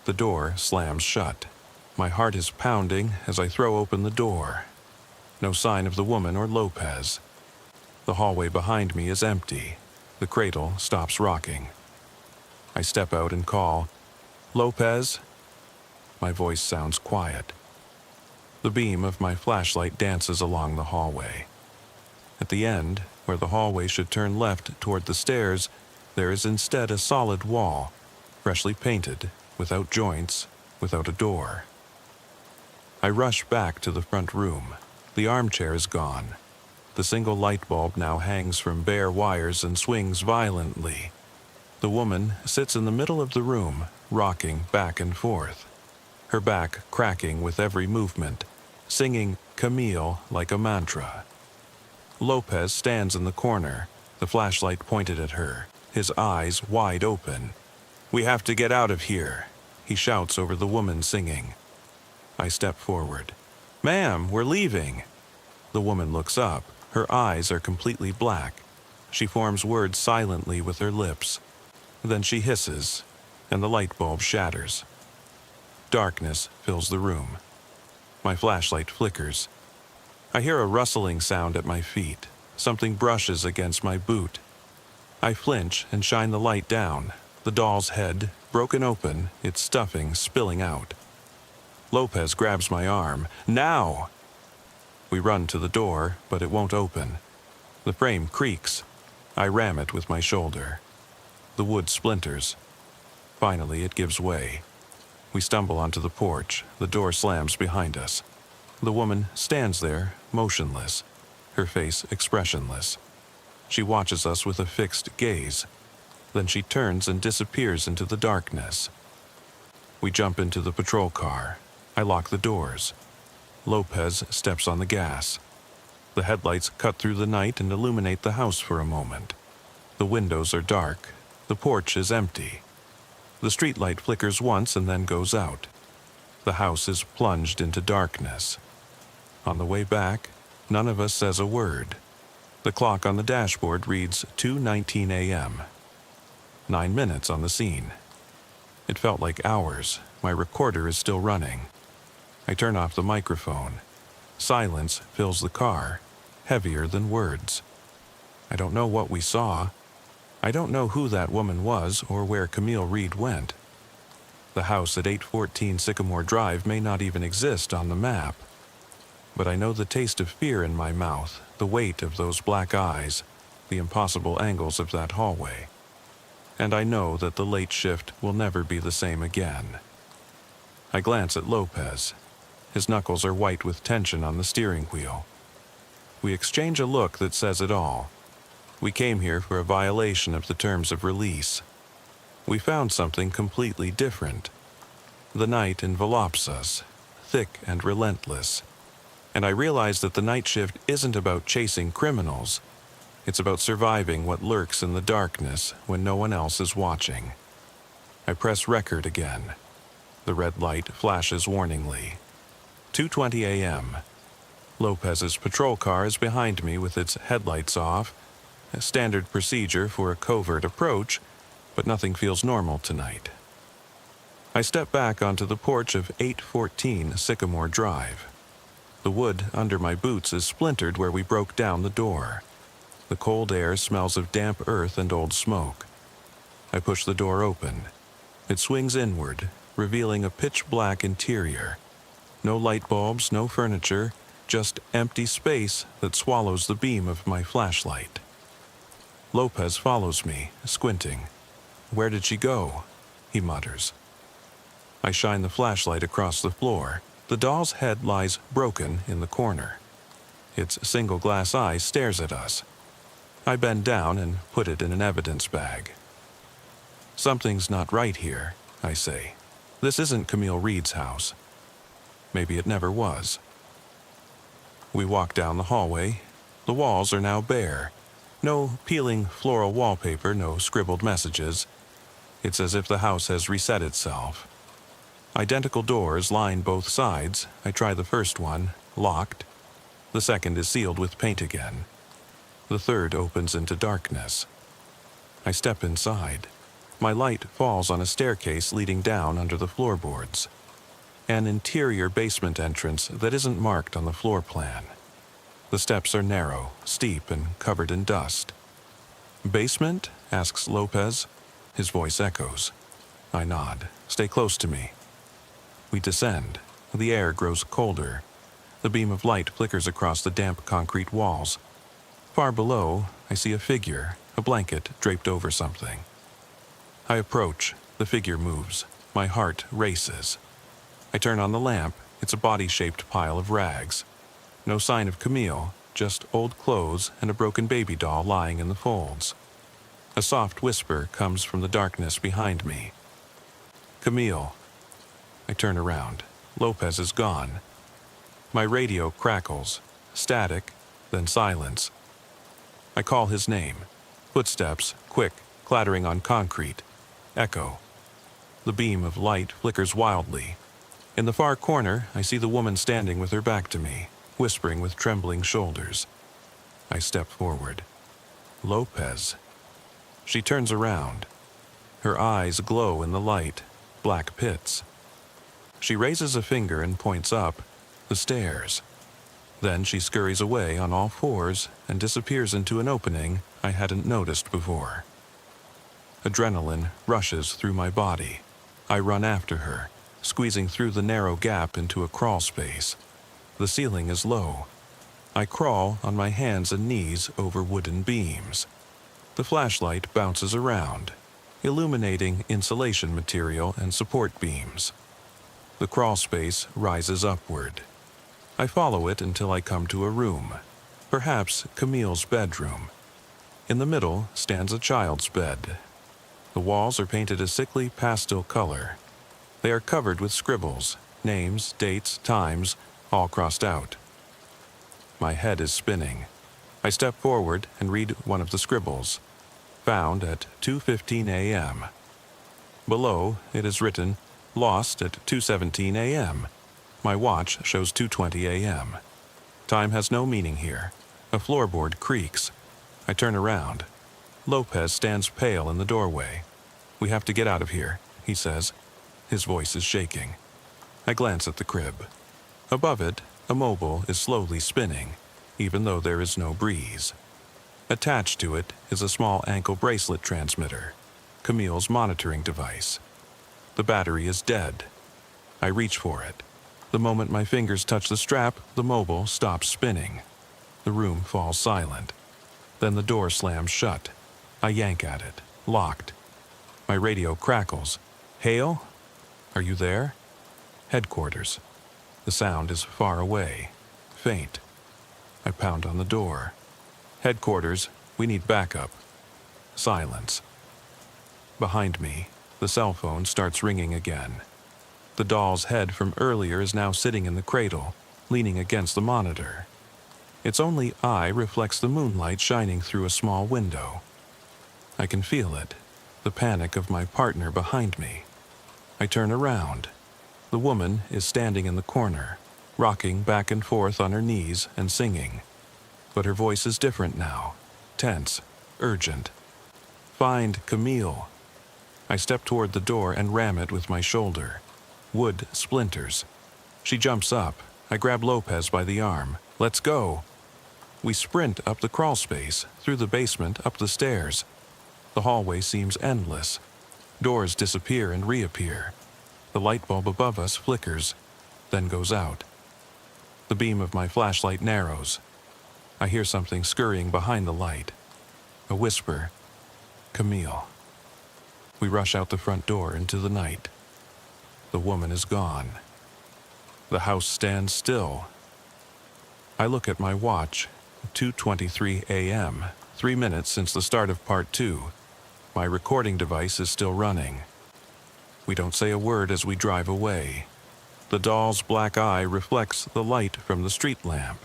The door slams shut. My heart is pounding as I throw open the door. No sign of the woman or Lopez. The hallway behind me is empty. The cradle stops rocking. I step out and call, "Lopez?" My voice sounds quiet. The beam of my flashlight dances along the hallway. At the end, where the hallway should turn left toward the stairs, there is instead a solid wall, freshly painted, without joints, without a door. I rush back to the front room. The armchair is gone. The single light bulb now hangs from bare wires and swings violently. The woman sits in the middle of the room, rocking back and forth, her back cracking with every movement, singing Camille like a mantra. Lopez stands in the corner, the flashlight pointed at her, his eyes wide open. "We have to get out of here," he shouts over the woman singing. I step forward. "Ma'am, we're leaving." The woman looks up. Her eyes are completely black. She forms words silently with her lips. Then she hisses, and the light bulb shatters. Darkness fills the room. My flashlight flickers. I hear a rustling sound at my feet. Something brushes against my boot. I flinch and shine the light down. The doll's head, broken open, its stuffing spilling out. Lopez grabs my arm. "Now!" We run to the door, but it won't open. The frame creaks. I ram it with my shoulder. The wood splinters. Finally, it gives way. We stumble onto the porch. The door slams behind us. The woman stands there, motionless, her face expressionless. She watches us with a fixed gaze. Then she turns and disappears into the darkness. We jump into the patrol car. I lock the doors. Lopez steps on the gas. The headlights cut through the night and illuminate the house for a moment. The windows are dark. The porch is empty. The streetlight flickers once and then goes out. The house is plunged into darkness. On the way back, none of us says a word. The clock on the dashboard reads 2:19 a.m. 9 minutes on the scene. It felt like hours. My recorder is still running. I turn off the microphone. Silence fills the car, heavier than words. I don't know what we saw. I don't know who that woman was or where Camille Reed went. The house at 814 Sycamore Drive may not even exist on the map. But I know the taste of fear in my mouth, the weight of those black eyes, the impossible angles of that hallway. And I know that the late shift will never be the same again. I glance at Lopez. His knuckles are white with tension on the steering wheel. We exchange a look that says it all. We came here for a violation of the terms of release. We found something completely different. The night envelops us, thick and relentless. And I realize that the night shift isn't about chasing criminals. It's about surviving what lurks in the darkness when no one else is watching. I press record again. The red light flashes warningly. 2:20 a.m. Lopez's patrol car is behind me with its headlights off, a standard procedure for a covert approach, but nothing feels normal tonight. I step back onto the porch of 814 Sycamore Drive. The wood under my boots is splintered where we broke down the door. The cold air smells of damp earth and old smoke. I push the door open. It swings inward, revealing a pitch-black interior. No light bulbs, no furniture, just empty space that swallows the beam of my flashlight. Lopez follows me, squinting. "Where did she go?" he mutters. I shine the flashlight across the floor. The doll's head lies broken in the corner. Its single glass eye stares at us. I bend down and put it in an evidence bag. "Something's not right here," I say. "This isn't Camille Reed's house." Maybe it never was. We walk down the hallway. The walls are now bare. No peeling floral wallpaper, no scribbled messages. It's as if the house has reset itself. Identical doors line both sides. I try the first one, locked. The second is sealed with paint again. The third opens into darkness. I step inside. My light falls on a staircase leading down under the floorboards. An interior basement entrance that isn't marked on the floor plan. The steps are narrow, steep, and covered in dust. "Basement?" asks Lopez. His voice echoes. I nod. "Stay close to me." We descend. The air grows colder. The beam of light flickers across the damp concrete walls. Far below, I see a figure, a blanket draped over something. I approach. The figure moves. My heart races. I turn on the lamp. It's a body-shaped pile of rags. No sign of Camille, just old clothes and a broken baby doll lying in the folds. A soft whisper comes from the darkness behind me. "Camille." I turn around. Lopez is gone. My radio crackles. Static, then silence. I call his name. Footsteps, quick, clattering on concrete. Echo. The beam of light flickers wildly. In the far corner, I see the woman standing with her back to me, whispering with trembling shoulders. I step forward. "Lopez." She turns around. Her eyes glow in the light, black pits. She raises a finger and points up, the stairs. Then she scurries away on all fours and disappears into an opening I hadn't noticed before. Adrenaline rushes through my body. I run after her, squeezing through the narrow gap into a crawl space. The ceiling is low. I crawl on my hands and knees over wooden beams. The flashlight bounces around, illuminating insulation material and support beams. The crawl space rises upward. I follow it until I come to a room, perhaps Camille's bedroom. In the middle stands a child's bed. The walls are painted a sickly pastel color. They are covered with scribbles, names, dates, times, all crossed out. My head is spinning. I step forward and read one of the scribbles. Found at 2:15 a.m. Below, it is written, "Lost at 2:17 a.m. My watch shows 2:20 a.m. Time has no meaning here. A floorboard creaks. I turn around. Lopez stands pale in the doorway. We have to get out of here, he says. His voice is shaking. I glance at the crib. Above it, a mobile is slowly spinning, even though there is no breeze. Attached to it is a small ankle bracelet transmitter, Camille's monitoring device. The battery is dead. I reach for it. The moment my fingers touch the strap, the mobile stops spinning. The room falls silent. Then the door slams shut. I yank at it, locked. My radio crackles. Hale? Are you there? Headquarters. The sound is far away, faint. I pound on the door. Headquarters, we need backup. Silence. Behind me, the cell phone starts ringing again. The doll's head from earlier is now sitting in the cradle, leaning against the monitor. Its only eye reflects the moonlight shining through a small window. I can feel it, the panic of my partner behind me. I turn around. The woman is standing in the corner, rocking back and forth on her knees and singing. But her voice is different now, tense, urgent. Find Camille. I step toward the door and ram it with my shoulder. Wood splinters. She jumps up. I grab Lopez by the arm. Let's go. We sprint up the crawl space, through the basement, up the stairs. The hallway seems endless. Doors disappear and reappear. The light bulb above us flickers, then goes out. The beam of my flashlight narrows. I hear something scurrying behind the light. A whisper. Camille. We rush out the front door into the night. The woman is gone. The house stands still. I look at my watch. 2:23 a.m., 3 minutes since the start of part 2. My recording device is still running. We don't say a word as we drive away. The doll's black eye reflects the light from the street lamp.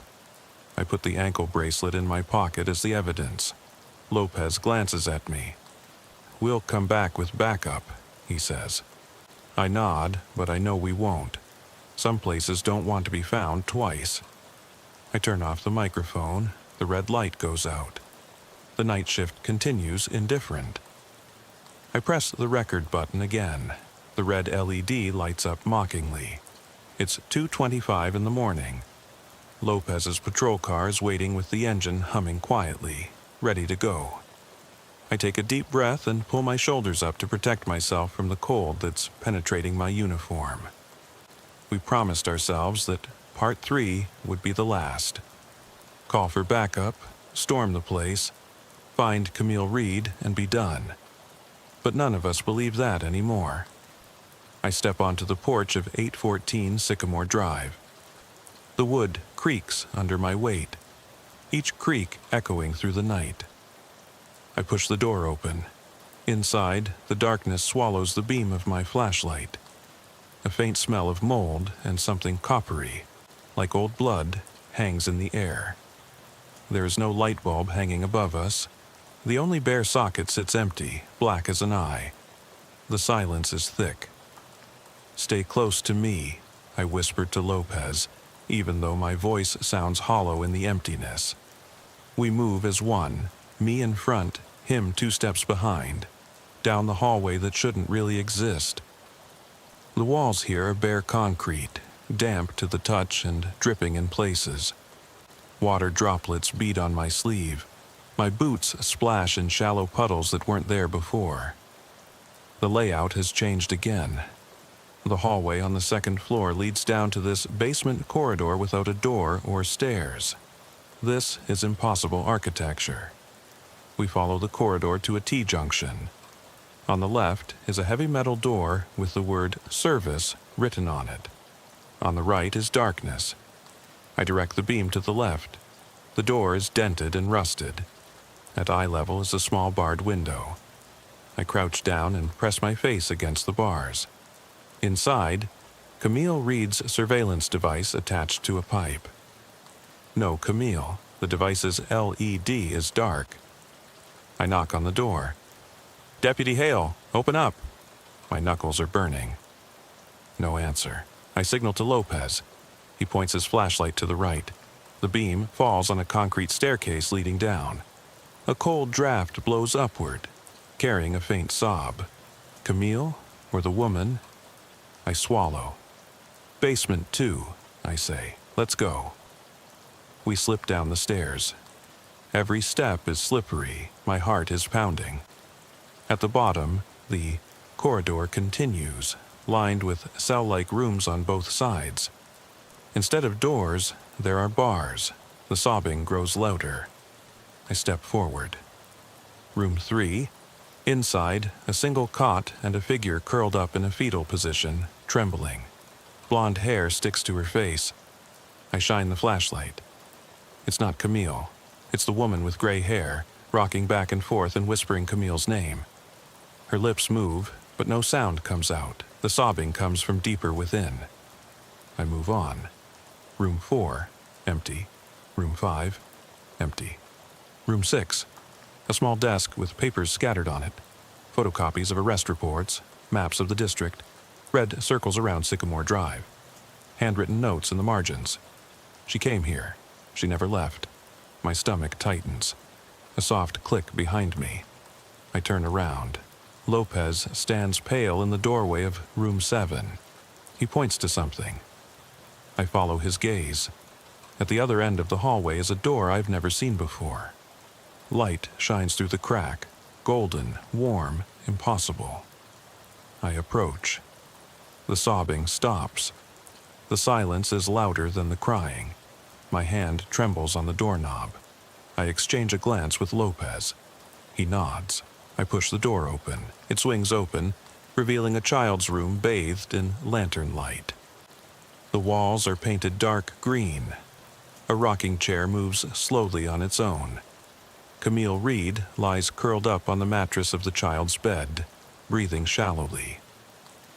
I put the ankle bracelet in my pocket as the evidence. Lopez glances at me. We'll come back with backup, he says. I nod, but I know we won't. Some places don't want to be found twice. I turn off the microphone. The red light goes out. The night shift continues indifferent. I press the record button again. The red LED lights up mockingly. It's 2:25 in the morning. Lopez's patrol car is waiting with the engine humming quietly, ready to go. I take a deep breath and pull my shoulders up to protect myself from the cold that's penetrating my uniform. We promised ourselves that Part 3 would be the last. Call for backup, storm the place, find Camille Reed, and be done. But none of us believe that anymore. I step onto the porch of 814 Sycamore Drive. The wood creaks under my weight, each creak echoing through the night. I push the door open. Inside, the darkness swallows the beam of my flashlight. A faint smell of mold and something coppery, like old blood, hangs in the air. There is no light bulb hanging above us. The only bare socket sits empty, black as an eye. The silence is thick. Stay close to me, I whispered to Lopez, even though my voice sounds hollow in the emptiness. We move as one, me in front, him 2 steps behind, down the hallway that shouldn't really exist. The walls here are bare concrete, damp to the touch and dripping in places. Water droplets beat on my sleeve. My boots splash in shallow puddles that weren't there before. The layout has changed again. The hallway on the 2nd floor leads down to this basement corridor without a door or stairs. This is impossible architecture. We follow the corridor to a T-junction. On the left is a heavy metal door with the word "Service" written on it. On the right is darkness. I direct the beam to the left. The door is dented and rusted. At eye level is a small barred window. I crouch down and press my face against the bars. Inside, Camille Reed's surveillance device attached to a pipe. No Camille. The device's LED is dark. I knock on the door. Deputy Hale, open up. My knuckles are burning. No answer. I signal to Lopez. He points his flashlight to the right. The beam falls on a concrete staircase leading down. A cold draft blows upward, carrying a faint sob. Camille or the woman? I swallow. Basement 2, I say. Let's go. We slip down the stairs. Every step is slippery. My heart is pounding. At the bottom, the corridor continues, lined with cell-like rooms on both sides. Instead of doors, there are bars. The sobbing grows louder. I step forward. Room 3. Inside, a single cot and a figure curled up in a fetal position, trembling. Blonde hair sticks to her face. I shine the flashlight. It's not Camille. It's the woman with gray hair, rocking back and forth and whispering Camille's name. Her lips move, but no sound comes out. The sobbing comes from deeper within. I move on. Room 4, empty. Room 5, empty. Room 6, a small desk with papers scattered on it. Photocopies of arrest reports, maps of the district, red circles around Sycamore Drive. Handwritten notes in the margins. She came here. She never left. My stomach tightens. A soft click behind me. I turn around. Lopez stands pale in the doorway of room 7. He points to something. I follow his gaze. At the other end of the hallway is a door I've never seen before. Light shines through the crack, golden, warm, impossible. I approach. The sobbing stops. The silence is louder than the crying. My hand trembles on the doorknob. I exchange a glance with Lopez. He nods. I push the door open. It swings open, revealing a child's room bathed in lantern light. The walls are painted dark green. A rocking chair moves slowly on its own. Camille Reed lies curled up on the mattress of the child's bed, breathing shallowly.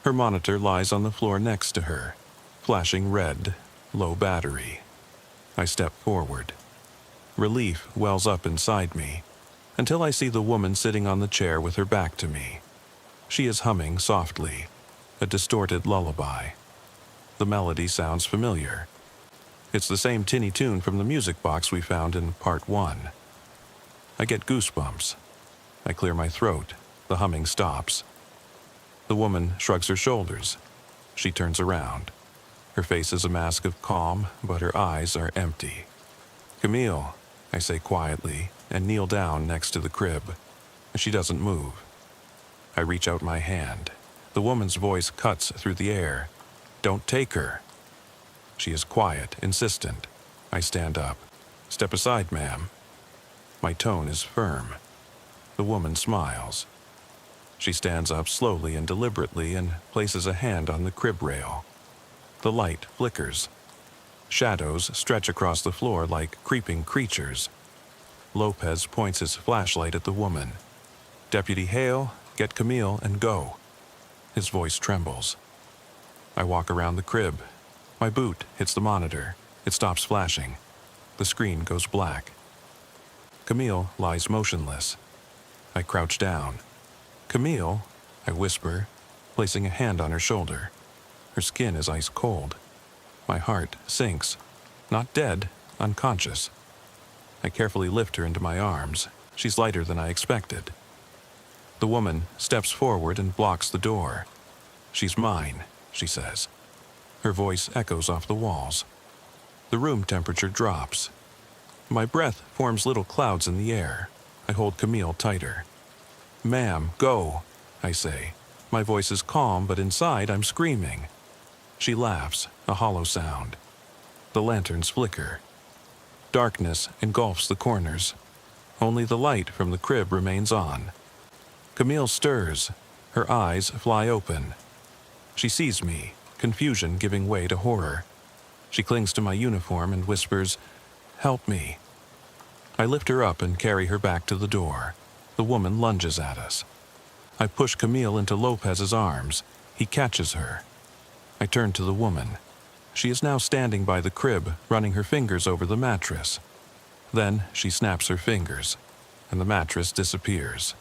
Her monitor lies on the floor next to her, flashing red, low battery. I step forward. Relief wells up inside me, until I see the woman sitting on the chair with her back to me. She is humming softly, a distorted lullaby. The melody sounds familiar. It's the same tinny tune from the music box we found in Part 1. I get goosebumps. I clear my throat. The humming stops. The woman shrugs her shoulders. She turns around. Her face is a mask of calm, but her eyes are empty. "Camille," I say quietly, and kneel down next to the crib. She doesn't move. I reach out my hand. The woman's voice cuts through the air. "Don't take her." She is quiet, insistent. I stand up. "Step aside, ma'am." My tone is firm. The woman smiles. She stands up slowly and deliberately and places a hand on the crib rail. The light flickers. Shadows stretch across the floor like creeping creatures. Lopez points his flashlight at the woman. "Deputy Hale, get Camille and go." His voice trembles. I walk around the crib. My boot hits the monitor. It stops flashing. The screen goes black. Camille lies motionless. I crouch down. "Camille," I whisper, placing a hand on her shoulder. Her skin is ice cold. My heart sinks. Not dead, unconscious. I carefully lift her into my arms. She's lighter than I expected. The woman steps forward and blocks the door. "She's mine," she says. Her voice echoes off the walls. The room temperature drops. My breath forms little clouds in the air. I hold Camille tighter. "Ma'am, go," I say. My voice is calm, but inside I'm screaming. She laughs, a hollow sound. The lanterns flicker. Darkness engulfs the corners. Only the light from the crib remains on. Camille stirs. Her eyes fly open. She sees me, confusion giving way to horror. She clings to my uniform and whispers, "Help me." I lift her up and carry her back to the door. The woman lunges at us. I push Camille into Lopez's arms. He catches her. I turn to the woman. She is now standing by the crib, running her fingers over the mattress. Then she snaps her fingers, and the mattress disappears.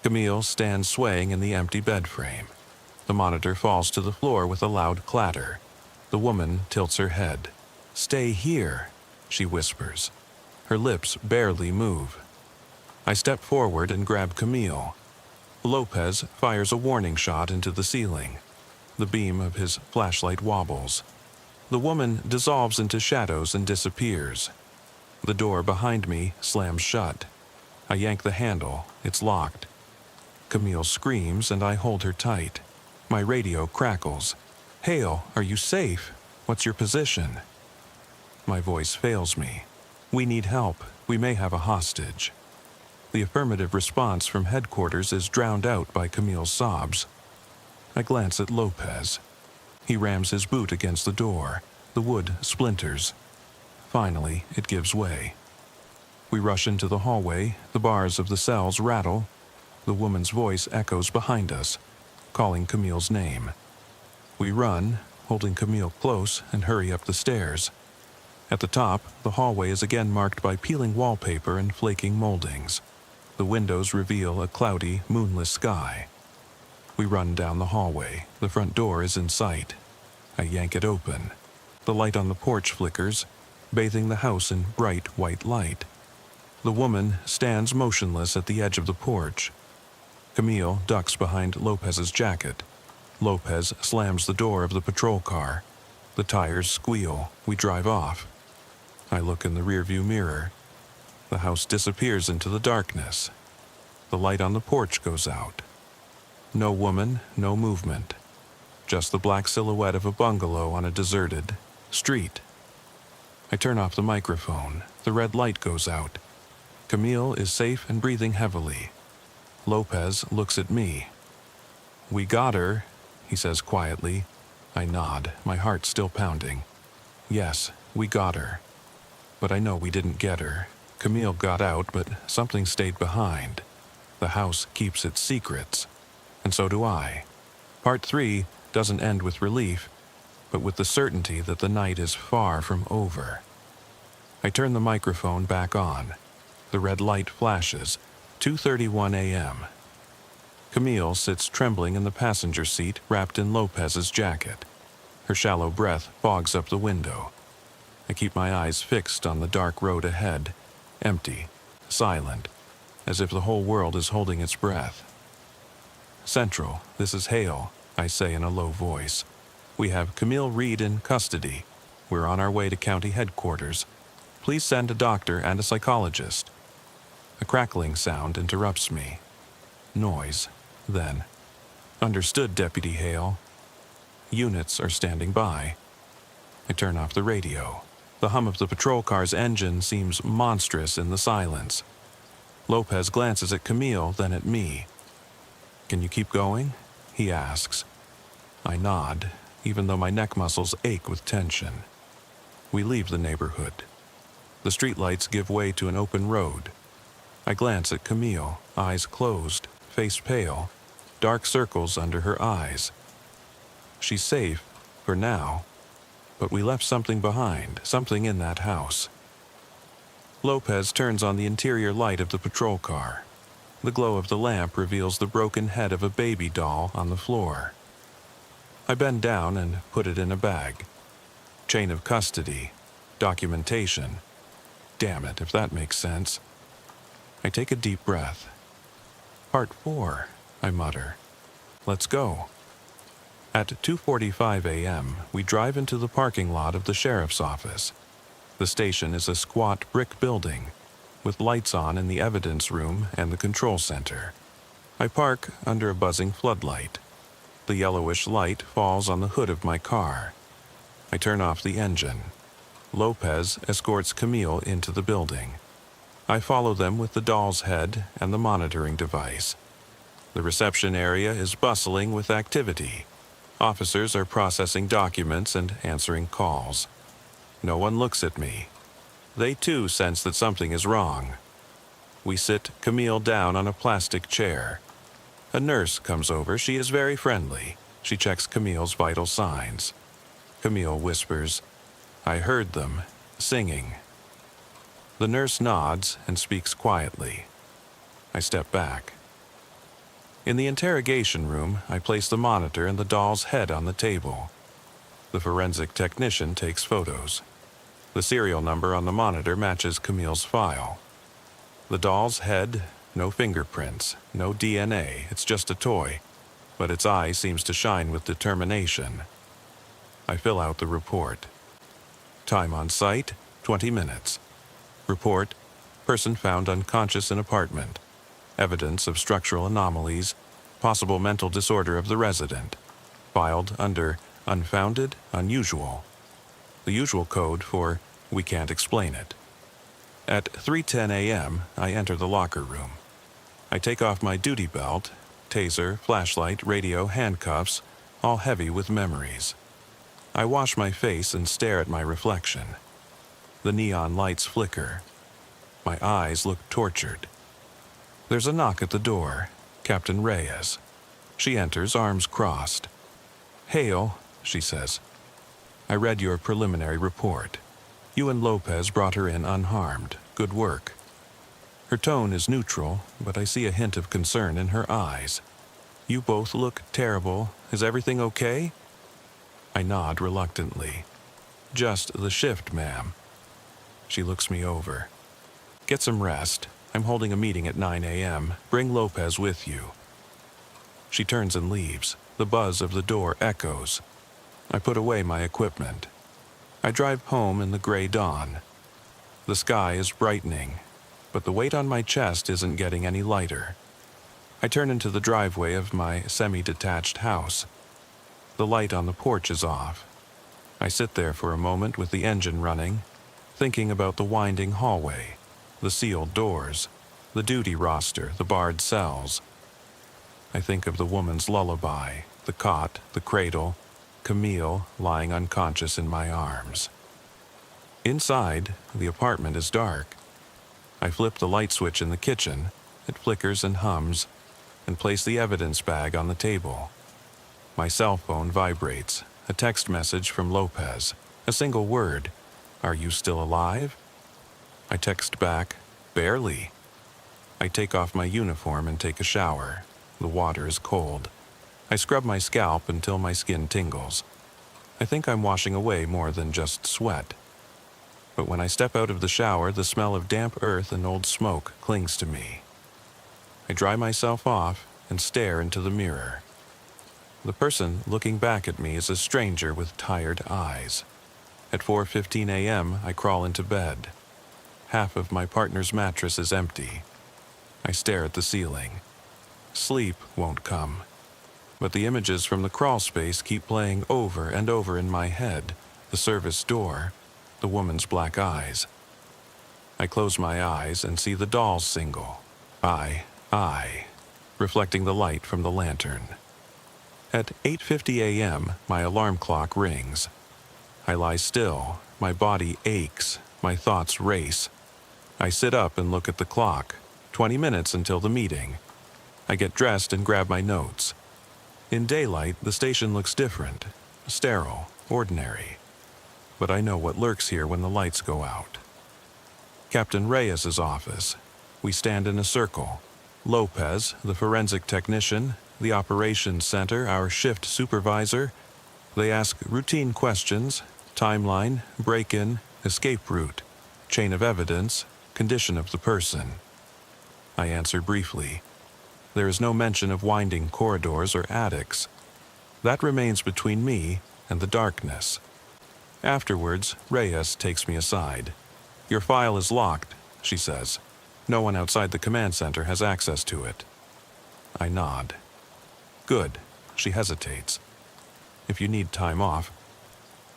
Camille stands swaying in the empty bed frame. The monitor falls to the floor with a loud clatter. The woman tilts her head. "Stay here," she whispers. Her lips barely move. I step forward and grab Camille. Lopez fires a warning shot into the ceiling. The beam of his flashlight wobbles. The woman dissolves into shadows and disappears. The door behind me slams shut. I yank the handle. It's locked. Camille screams and I hold her tight. My radio crackles. "Hale, are you safe? What's your position?" My voice fails me. "We need help. We may have a hostage." The affirmative response from headquarters is drowned out by Camille's sobs. I glance at Lopez. He rams his boot against the door. The wood splinters. Finally, it gives way. We rush into the hallway. The bars of the cells rattle. The woman's voice echoes behind us, calling Camille's name. We run, holding Camille close, and hurry up the stairs. At the top, the hallway is again marked by peeling wallpaper and flaking moldings. The windows reveal a cloudy, moonless sky. We run down the hallway. The front door is in sight. I yank it open. The light on the porch flickers, bathing the house in bright white light. The woman stands motionless at the edge of the porch. Camille ducks behind Lopez's jacket. Lopez slams the door of the patrol car. The tires squeal. We drive off. I look in the rearview mirror. The house disappears into the darkness. The light on the porch goes out. No woman, no movement. Just the black silhouette of a bungalow on a deserted street. I turn off the microphone. The red light goes out. Camille is safe and breathing heavily. Lopez looks at me. "We got her," he says quietly. I nod, my heart still pounding. "Yes, we got her. But I know we didn't get her. Camille got out, but something stayed behind. The house keeps its secrets. And so do I." Part 3 doesn't end with relief, but with the certainty that the night is far from over. I turn the microphone back on. The red light flashes. 2:31 a.m. Camille sits trembling in the passenger seat, wrapped in Lopez's jacket. Her shallow breath fogs up the window. I keep my eyes fixed on the dark road ahead, empty, silent, as if the whole world is holding its breath. "Central, this is Hale," I say in a low voice. "We have Camille Reed in custody. We're on our way to county headquarters. Please send a doctor and a psychologist." A crackling sound interrupts me. Noise, then. "Understood, Deputy Hale." Units are standing by. I turn off the radio. The hum of the patrol car's engine seems monstrous in the silence. Lopez glances at Camille, then at me. "Can you keep going?" he asks. I nod, even though my neck muscles ache with tension. We leave the neighborhood. The streetlights give way to an open road. I glance at Camille, eyes closed, face pale, dark circles under her eyes. She's safe, for now, but we left something behind, something in that house. Lopez turns on the interior light of the patrol car. The glow of the lamp reveals the broken head of a baby doll on the floor. I bend down and put it in a bag. Chain of custody, documentation. Damn it, if that makes sense. I take a deep breath. Part 4, I mutter. Let's go. At 2:45 a.m., we drive into the parking lot of the sheriff's office. The station is a squat brick building, with lights on in the evidence room and the control center. I park under a buzzing floodlight. The yellowish light falls on the hood of my car. I turn off the engine. Lopez escorts Camille into the building. I follow them with the doll's head and the monitoring device. The reception area is bustling with activity. Officers are processing documents and answering calls. No one looks at me. They too sense that something is wrong. We sit Camille down on a plastic chair. A nurse comes over. She is very friendly. She checks Camille's vital signs. Camille whispers, "I heard them, singing." The nurse nods and speaks quietly. I step back. In the interrogation room, I place the monitor and the doll's head on the table. The forensic technician takes photos. The serial number on the monitor matches Camille's file. The doll's head, No fingerprints, no DNA, it's just a toy, but its eye seems to shine with determination. I fill out the report. Time on site, 20 minutes. Report, person found unconscious in apartment. Evidence of structural anomalies, possible mental disorder of the resident. Filed under unfounded, unusual. The usual code for we can't explain it. At 3:10 a.m., I enter the locker room. I take off my duty belt, taser, flashlight, radio, handcuffs, all heavy with memories. I wash my face and stare at my reflection. The neon lights flicker. My eyes look tortured. There's a knock at the door. Captain Reyes. She enters, arms crossed. "Hail," she says. "I read your preliminary report. You and Lopez brought her in unharmed. Good work." Her tone is neutral, but I see a hint of concern in her eyes. "You both look terrible. Is everything okay?" I nod reluctantly. "Just the shift, ma'am." She looks me over. "Get some rest. I'm holding a meeting at 9 a.m. Bring Lopez with you." She turns and leaves. The buzz of the door echoes. I put away my equipment. I drive home in the gray dawn. The sky is brightening, but the weight on my chest isn't getting any lighter. I turn into the driveway of my semi-detached house. The light on the porch is off. I sit there for a moment with the engine running, thinking about the winding hallway, the sealed doors, the duty roster, the barred cells. I think of the woman's lullaby, the cot, the cradle, Camille lying unconscious in my arms. Inside, the apartment is dark. I flip the light switch in the kitchen, it flickers and hums, and place the evidence bag on the table. My cell phone vibrates, a text message from Lopez, a single word, "Are you still alive?" I text back, "Barely." I take off my uniform and take a shower. The water is cold. I scrub my scalp until my skin tingles. I think I'm washing away more than just sweat. But when I step out of the shower, the smell of damp earth and old smoke clings to me. I dry myself off and stare into the mirror. The person looking back at me is a stranger with tired eyes. At 4:15 a.m., I crawl into bed. Half of my partner's mattress is empty. I stare at the ceiling. Sleep won't come. But the images from the crawl space keep playing over and over in my head. The service door, the woman's black eyes. I close my eyes and see the doll's single, I, reflecting the light from the lantern. At 8:50 a.m., my alarm clock rings. I lie still, my body aches, my thoughts race. I sit up and look at the clock, 20 minutes until the meeting. I get dressed and grab my notes. In daylight, the station looks different, sterile, ordinary. But I know what lurks here when the lights go out. Captain Reyes's office. We stand in a circle. Lopez, the forensic technician, the operations center, our shift supervisor. They ask routine questions, timeline, break-in, escape route, chain of evidence, condition of the person. I answer briefly. There is no mention of winding corridors or attics. That remains between me and the darkness. Afterwards, Reyes takes me aside. "Your file is locked," she says. "No one outside the command center has access to it." I nod. "Good." She hesitates. "If you need time off."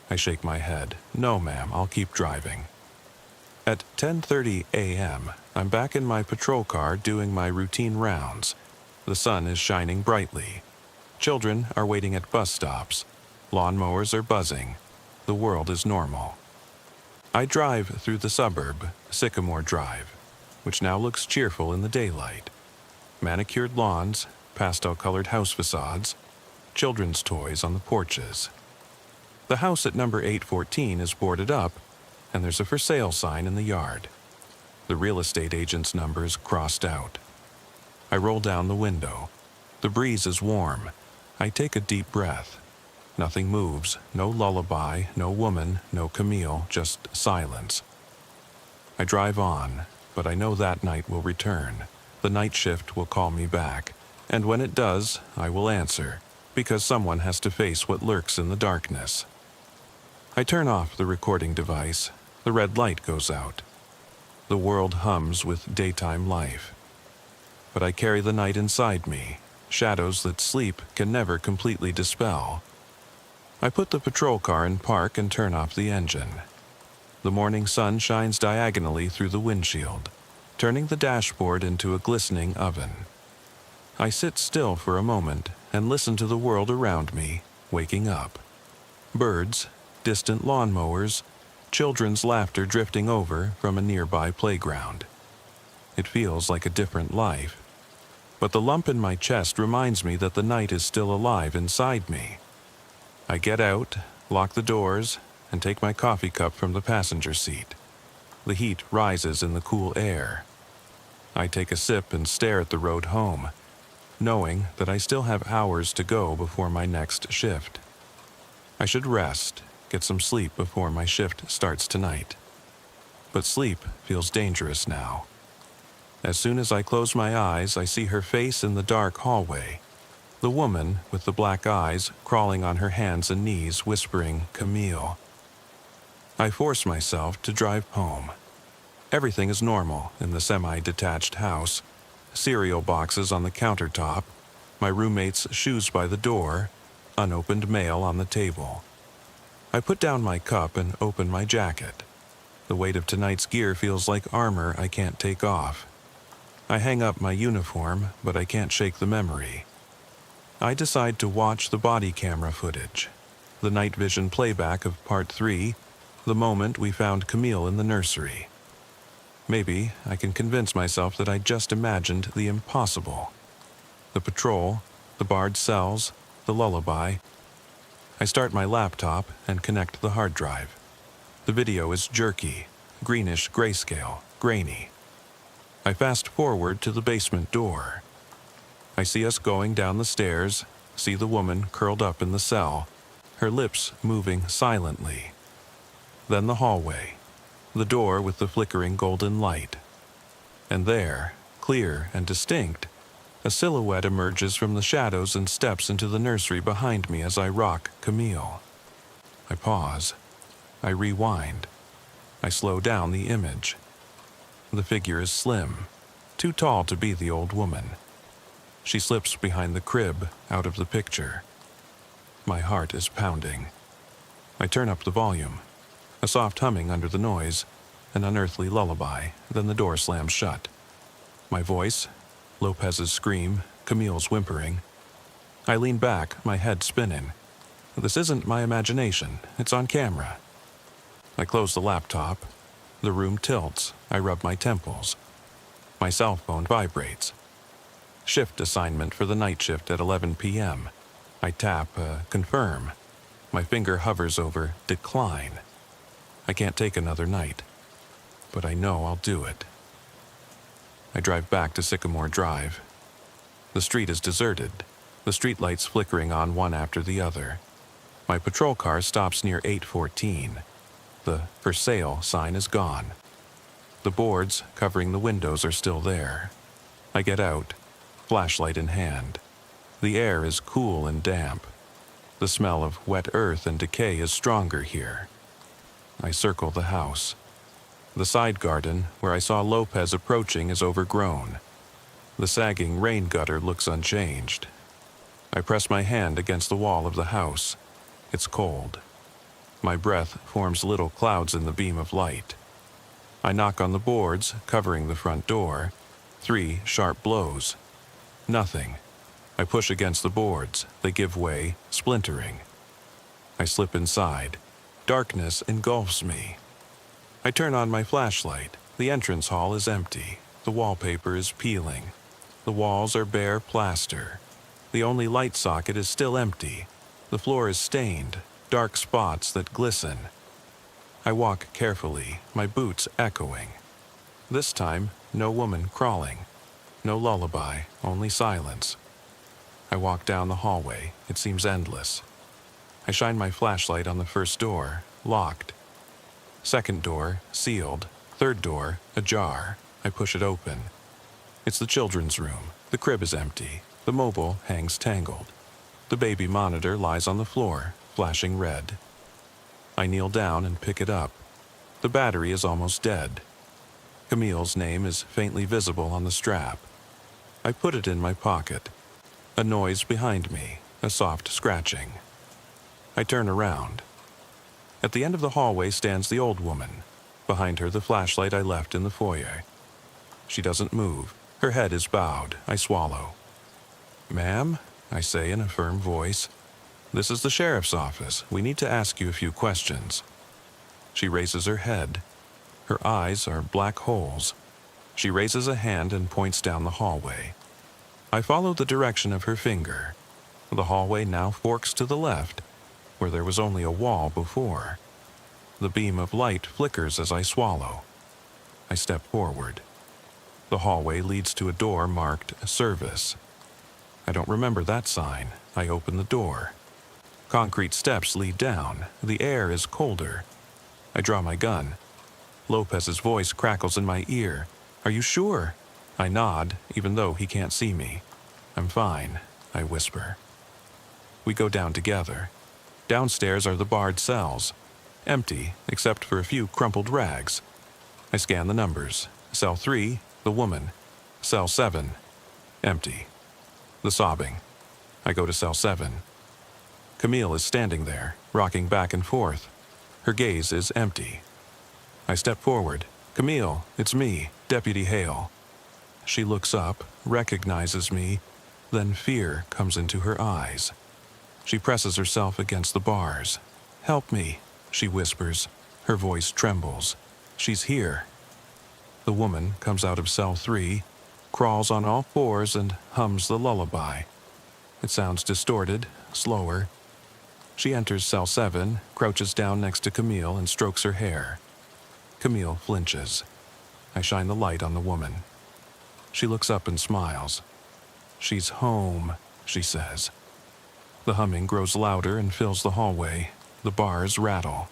I shake my head. "No, ma'am, I'll keep driving." At 10:30 a.m., I'm back in my patrol car doing my routine rounds. The sun is shining brightly. Children are waiting at bus stops. Lawnmowers are buzzing. The world is normal. I drive through the suburb, Sycamore Drive, which now looks cheerful in the daylight. Manicured lawns, pastel-colored house facades, children's toys on the porches. The house at number 814 is boarded up, and there's a for sale sign in the yard. The real estate agent's number is crossed out. I roll down the window. The breeze is warm. I take a deep breath. Nothing moves, no lullaby, no woman, no Camille, just silence. I drive on, but I know that night will return. The night shift will call me back, and when it does, I will answer, because someone has to face what lurks in the darkness. I turn off the recording device. The red light goes out. The world hums with daytime life. But I carry the night inside me, shadows that sleep can never completely dispel. I put the patrol car in park and turn off the engine. The morning sun shines diagonally through the windshield, turning the dashboard into a glistening oven. I sit still for a moment and listen to the world around me, waking up. Birds, distant lawnmowers, children's laughter drifting over from a nearby playground. It feels like a different life, but the lump in my chest reminds me that the night is still alive inside me. I get out, lock the doors, and take my coffee cup from the passenger seat. The heat rises in the cool air. I take a sip and stare at the road home, knowing that I still have hours to go before my next shift. I should rest, get some sleep before my shift starts tonight. But sleep feels dangerous now. As soon as I close my eyes, I see her face in the dark hallway. The woman with the black eyes crawling on her hands and knees, whispering, "Camille." I force myself to drive home. Everything is normal in the semi-detached house. Cereal boxes on the countertop, my roommate's shoes by the door, unopened mail on the table. I put down my cup and open my jacket. The weight of tonight's gear feels like armor I can't take off. I hang up my uniform, but I can't shake the memory. I decide to watch the body camera footage, the night vision playback of Part 3, the moment we found Camille in the nursery. Maybe I can convince myself that I just imagined the impossible. The patrol, the barred cells, the lullaby. I start my laptop and connect the hard drive. The video is jerky, greenish grayscale, grainy. I fast forward to the basement door. I see us going down the stairs, see the woman curled up in the cell, her lips moving silently. Then the hallway, the door with the flickering golden light. And there, clear and distinct, a silhouette emerges from the shadows and steps into the nursery behind me as I rock Camille. I pause. I rewind. I slow down the image. The figure is slim, too tall to be the old woman. She slips behind the crib, out of the picture. My heart is pounding. I turn up the volume. A soft humming under the noise, an unearthly lullaby, then the door slams shut. My voice, Lopez's scream, Camille's whimpering. I lean back, my head spinning. This isn't my imagination, it's on camera. I close the laptop. The room tilts. I rub my temples. My cell phone vibrates. Shift assignment for the night shift at 11 p.m. I tap, confirm. My finger hovers over decline. I can't take another night, but I know I'll do it. I drive back to Sycamore Drive. The street is deserted, the streetlights flickering on one after the other. My patrol car stops near 814. The "for sale" sign is gone. The boards covering the windows are still there. I get out, flashlight in hand. The air is cool and damp. The smell of wet earth and decay is stronger here. I circle the house. The side garden, where I saw Lopez approaching, is overgrown. The sagging rain gutter looks unchanged. I press my hand against the wall of the house. It's cold. My breath forms little clouds in the beam of light. I knock on the boards covering the front door. 3 sharp blows. Nothing. I push against the boards. They give way, splintering. I slip inside. Darkness engulfs me. I turn on my flashlight. The entrance hall is empty. The wallpaper is peeling. The walls are bare plaster. The only light socket is still empty. The floor is stained, dark spots that glisten. I walk carefully, my boots echoing. This time, no woman crawling. No lullaby, only silence. I walk down the hallway. It seems endless. I shine my flashlight on the first door, locked. Second door, sealed. Third door, ajar. I push it open. It's the children's room. The crib is empty. The mobile hangs tangled. The baby monitor lies on the floor, flashing red. I kneel down and pick it up. The battery is almost dead. Camille's name is faintly visible on the strap. I put it in my pocket. A noise behind me, a soft scratching. I turn around. At the end of the hallway stands the old woman. Behind her, the flashlight I left in the foyer. She doesn't move. Her head is bowed. I swallow. "Ma'am," I say in a firm voice, "this is the sheriff's office. We need to ask you a few questions." She raises her head. Her eyes are black holes. She raises a hand and points down the hallway. I follow the direction of her finger. The hallway now forks to the left, where there was only a wall before. The beam of light flickers as I swallow. I step forward. The hallway leads to a door marked Service. I don't remember that sign. I open the door. Concrete steps lead down. The air is colder. I draw my gun. Lopez's voice crackles in my ear. "Are you sure?" I nod, even though he can't see me. "I'm fine," I whisper. We go down together. Downstairs are the barred cells. Empty, except for a few crumpled rags. I scan the numbers. Cell 3, the woman. Cell 7, empty. The sobbing. I go to cell 7. Camille is standing there, rocking back and forth. Her gaze is empty. I step forward. "Camille, it's me, Deputy Hale." She looks up, recognizes me, then fear comes into her eyes. She presses herself against the bars. "Help me," she whispers. Her voice trembles. She's here. The woman comes out of cell 3, crawls on all fours and hums the lullaby. It sounds distorted, slower. She enters cell 7, crouches down next to Camille and strokes her hair. Camille flinches. I shine the light on the woman. She looks up and smiles. "She's home," she says. The humming grows louder and fills the hallway. The bars rattle.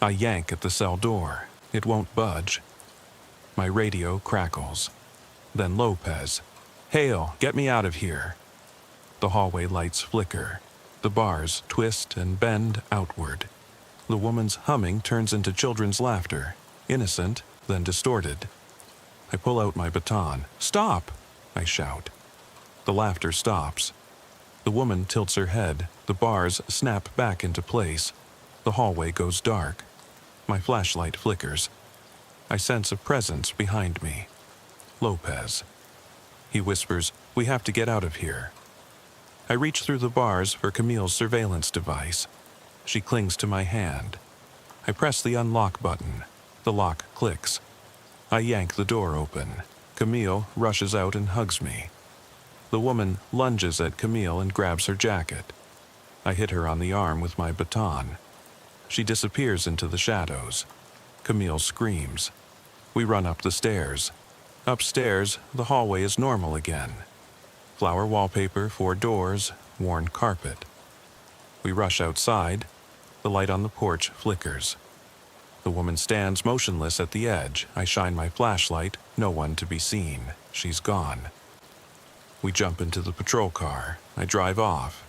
I yank at the cell door. It won't budge. My radio crackles. Then Lopez. "Hale, get me out of here." The hallway lights flicker. The bars twist and bend outward. The woman's humming turns into children's laughter, innocent, then distorted. I pull out my baton. "Stop!" I shout. The laughter stops. The woman tilts her head. The bars snap back into place. The hallway goes dark. My flashlight flickers. I sense a presence behind me. Lopez. He whispers, "We have to get out of here." I reach through the bars for Camille's surveillance device. She clings to my hand. I press the unlock button. The lock clicks. I yank the door open. Camille rushes out and hugs me. The woman lunges at Camille and grabs her jacket. I hit her on the arm with my baton. She disappears into the shadows. Camille screams. We run up the stairs. Upstairs, the hallway is normal again. Flower wallpaper, 4 doors, worn carpet. We rush outside. The light on the porch flickers. The woman stands motionless at the edge. I shine my flashlight. No one to be seen. She's gone. We jump into the patrol car. I drive off.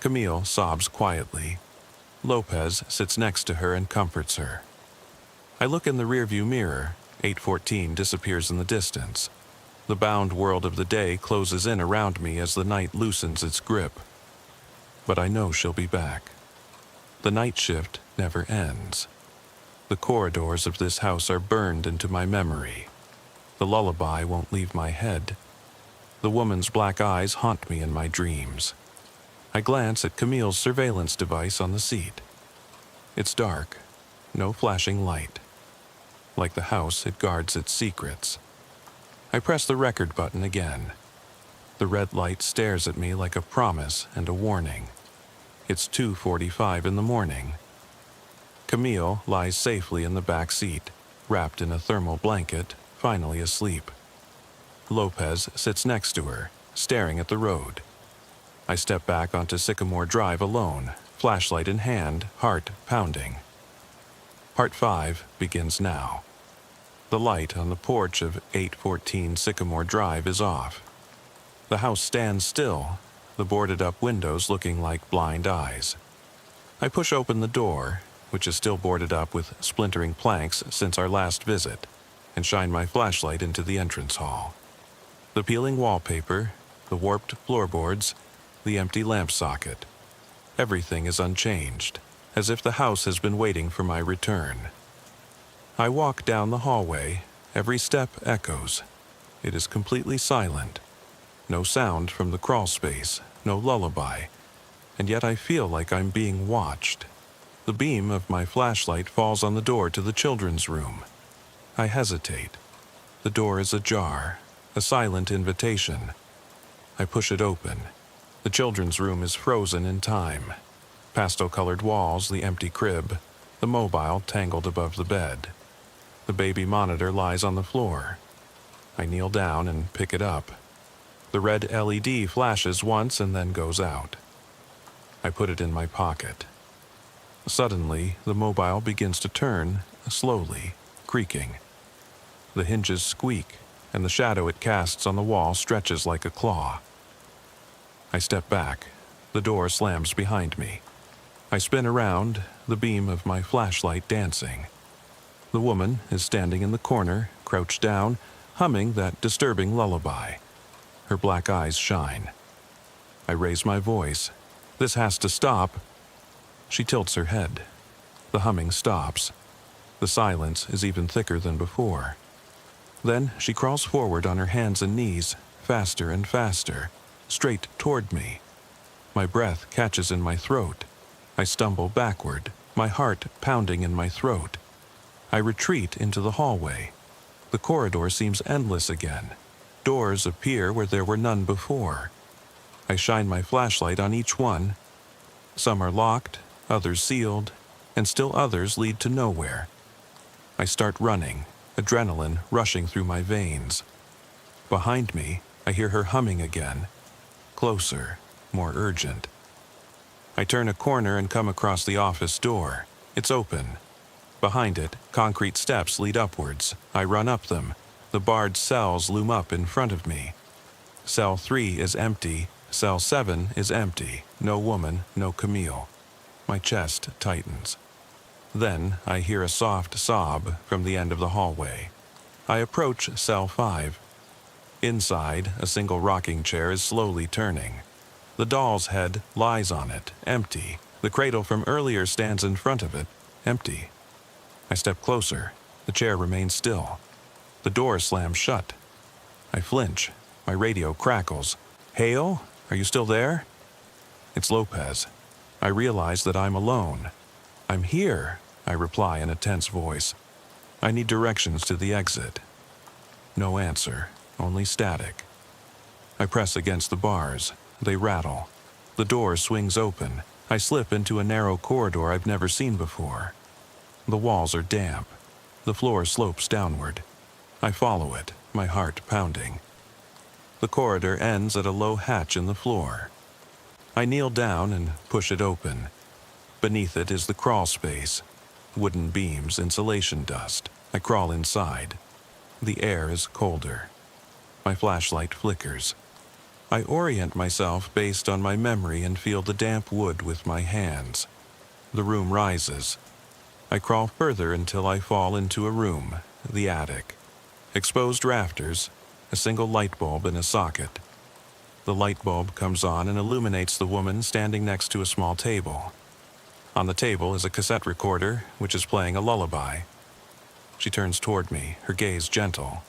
Camille sobs quietly. Lopez sits next to her and comforts her. I look in the rearview mirror. 814 disappears in the distance. The bound world of the day closes in around me as the night loosens its grip. But I know she'll be back. The night shift never ends. The corridors of this house are burned into my memory. The lullaby won't leave my head. The woman's black eyes haunt me in my dreams. I glance at Camille's surveillance device on the seat. It's dark. No flashing light. Like the house, it guards its secrets. I press the record button again. The red light stares at me like a promise and a warning. It's 2:45 in the morning. Camille lies safely in the back seat, wrapped in a thermal blanket, finally asleep. Lopez sits next to her, staring at the road. I step back onto Sycamore Drive alone, flashlight in hand, heart pounding. Part 5 begins now. The light on the porch of 814 Sycamore Drive is off. The house stands still, the boarded-up windows looking like blind eyes. I push open the door, which is still boarded up with splintering planks since our last visit, and shine my flashlight into the entrance hall. The peeling wallpaper, the warped floorboards, the empty lamp socket. Everything is unchanged, as if the house has been waiting for my return. I walk down the hallway. Every step echoes. It is completely silent. No sound from the crawl space, no lullaby, and yet I feel like I'm being watched. The beam of my flashlight falls on the door to the children's room. I hesitate. The door is ajar, a silent invitation. I push it open. The children's room is frozen in time. Pastel-colored walls, the empty crib, the mobile tangled above the bed. The baby monitor lies on the floor. I kneel down and pick it up. The red LED flashes once and then goes out. I put it in my pocket. Suddenly, the mobile begins to turn, slowly, creaking. The hinges squeak, and the shadow it casts on the wall stretches like a claw. I step back. The door slams behind me. I spin around, the beam of my flashlight dancing. The woman is standing in the corner, crouched down, humming that disturbing lullaby. Her black eyes shine. I raise my voice. This has to stop. She tilts her head. The humming stops. The silence is even thicker than before. Then she crawls forward on her hands and knees, faster and faster, straight toward me. My breath catches in my throat. I stumble backward, my heart pounding in my throat. I retreat into the hallway. The corridor seems endless again. Doors appear where there were none before. I shine my flashlight on each one. Some are locked, others sealed, and still others lead to nowhere. I start running, adrenaline rushing through my veins. Behind me, I hear her humming again. Closer, more urgent. I turn a corner and come across the office door. It's open. Behind it, concrete steps lead upwards. I run up them. The barred cells loom up in front of me. Cell 3 is empty. Cell 7 is empty. No woman, no Camille. My chest tightens. Then I hear a soft sob from the end of the hallway. I approach Cell 5. Inside, a single rocking chair is slowly turning. The doll's head lies on it, empty. The cradle from earlier stands in front of it, empty. I step closer. The chair remains still. The door slams shut. I flinch. My radio crackles. Hale, are you still there? It's Lopez. I realize that I'm alone. I'm here, I reply in a tense voice. I need directions to the exit. No answer, only static. I press against the bars. They rattle. The door swings open. I slip into a narrow corridor I've never seen before. The walls are damp. The floor slopes downward. I follow it, my heart pounding. The corridor ends at a low hatch in the floor. I kneel down and push it open. Beneath it is the crawl space. Wooden beams, insulation dust. I crawl inside. The air is colder. My flashlight flickers. I orient myself based on my memory and feel the damp wood with my hands. The room rises. I crawl further until I fall into a room, the attic. Exposed rafters, a single light bulb in a socket. The light bulb comes on and illuminates the woman standing next to a small table. On the table is a cassette recorder, which is playing a lullaby. She turns toward me, her gaze gentle.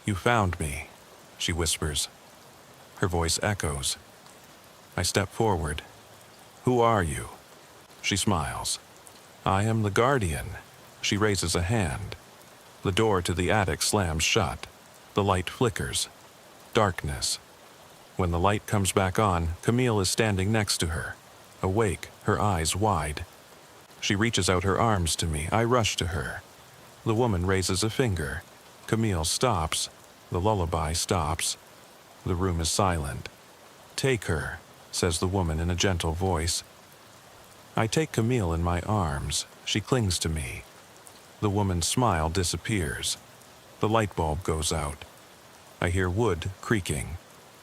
"You found me," she whispers. Her voice echoes. I step forward. "Who are you?" She smiles. "I am the guardian." She raises a hand. The door to the attic slams shut. The light flickers. Darkness. When the light comes back on, Camille is standing next to her, awake, her eyes wide. She reaches out her arms to me. I rush to her. The woman raises a finger. Camille stops. The lullaby stops. The room is silent. "Take her," says the woman in a gentle voice. I take Camille in my arms. She clings to me. The woman's smile disappears. The light bulb goes out. I hear wood creaking,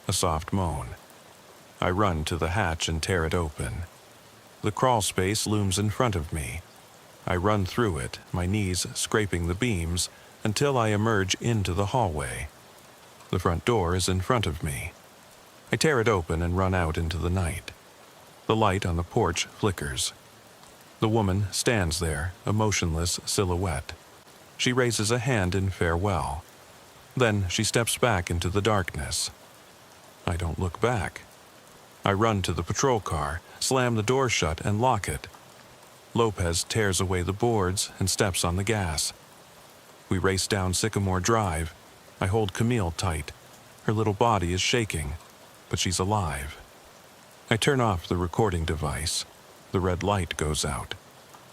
a soft moan. I run to the hatch and tear it open. The crawl space looms in front of me. I run through it, my knees scraping the beams, until I emerge into the hallway. The front door is in front of me. I tear it open and run out into the night. The light on the porch flickers. The woman stands there, a motionless silhouette. She raises a hand in farewell. Then she steps back into the darkness. I don't look back. I run to the patrol car, slam the door shut, and lock it. Lopez tears away the boards and steps on the gas. We race down Sycamore Drive. I hold Camille tight. Her little body is shaking, but she's alive. I turn off the recording device. The red light goes out.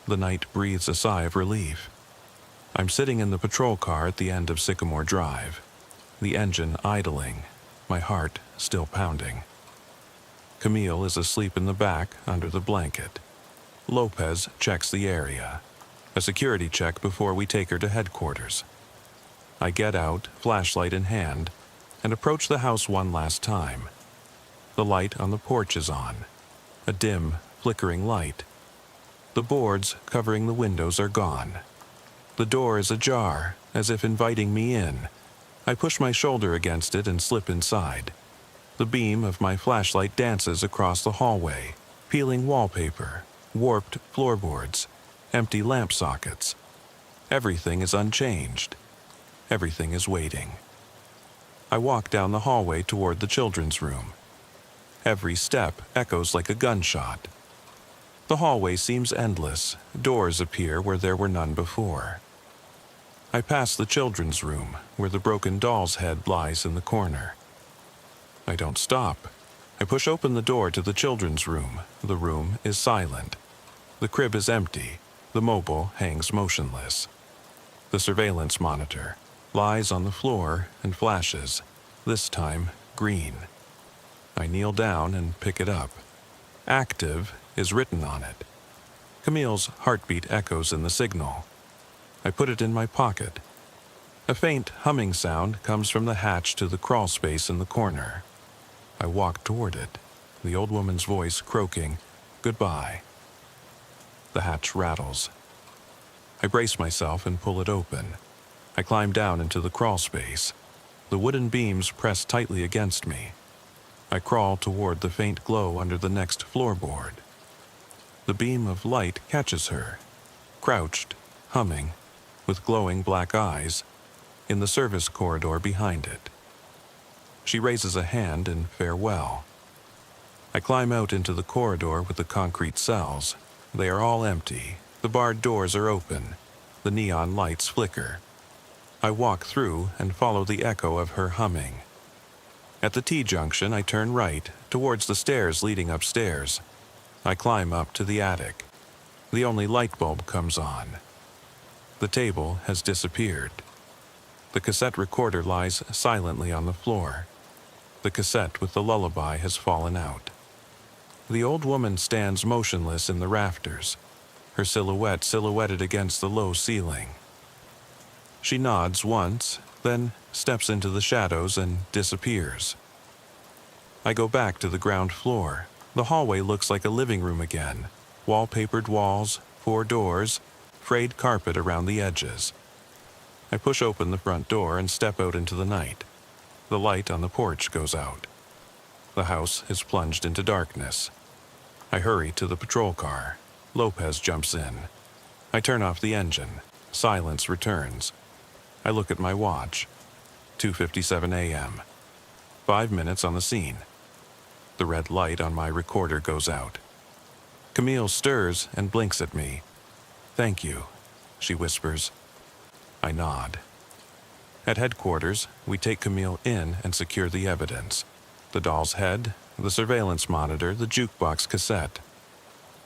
The night breathes a sigh of relief. I'm sitting in the patrol car at the end of Sycamore Drive, the engine idling, my heart still pounding. Camille is asleep in the back under the blanket. Lopez checks the area, a security check before we take her to headquarters. I get out, flashlight in hand, and approach the house one last time. The light on the porch is on, a dim, flickering light. The boards covering the windows are gone. The door is ajar, as if inviting me in. I push my shoulder against it and slip inside. The beam of my flashlight dances across the hallway, peeling wallpaper, warped floorboards, empty lamp sockets. Everything is unchanged. Everything is waiting. I walk down the hallway toward the children's room. Every step echoes like a gunshot. The hallway seems endless. Doors appear where there were none before. I pass the children's room, where the broken doll's head lies in the corner. I don't stop. I push open the door to the children's room. The room is silent. The crib is empty. The mobile hangs motionless. The surveillance monitor lies on the floor and flashes, this time green. I kneel down and pick it up. Active is written on it. Camille's heartbeat echoes in the signal. I put it in my pocket. A faint humming sound comes from the hatch to the crawl space in the corner. I walk toward it, the old woman's voice croaking, "Goodbye." The hatch rattles. I brace myself and pull it open. I climb down into the crawl space. The wooden beams press tightly against me. I crawl toward the faint glow under the next floorboard. The beam of light catches her, crouched, humming, with glowing black eyes, in the service corridor behind it. She raises a hand in farewell. I climb out into the corridor with the concrete cells. They are all empty. The barred doors are open. The neon lights flicker. I walk through and follow the echo of her humming. At the T-junction, I turn right, towards the stairs leading upstairs. I climb up to the attic. The only light bulb comes on. The table has disappeared. The cassette recorder lies silently on the floor. The cassette with the lullaby has fallen out. The old woman stands motionless in the rafters, her silhouette silhouetted against the low ceiling. She nods once, then steps into the shadows and disappears. I go back to the ground floor. The hallway looks like a living room again. Wallpapered walls, 4 doors, frayed carpet around the edges. I push open the front door and step out into the night. The light on the porch goes out. The house is plunged into darkness. I hurry to the patrol car. Lopez jumps in. I turn off the engine. Silence returns. I look at my watch. 2:57 a.m. 5 minutes on the scene. The red light on my recorder goes out. Camille stirs and blinks at me. "Thank you," she whispers. I nod. At headquarters, we take Camille in and secure the evidence. The doll's head, the surveillance monitor, the jukebox cassette.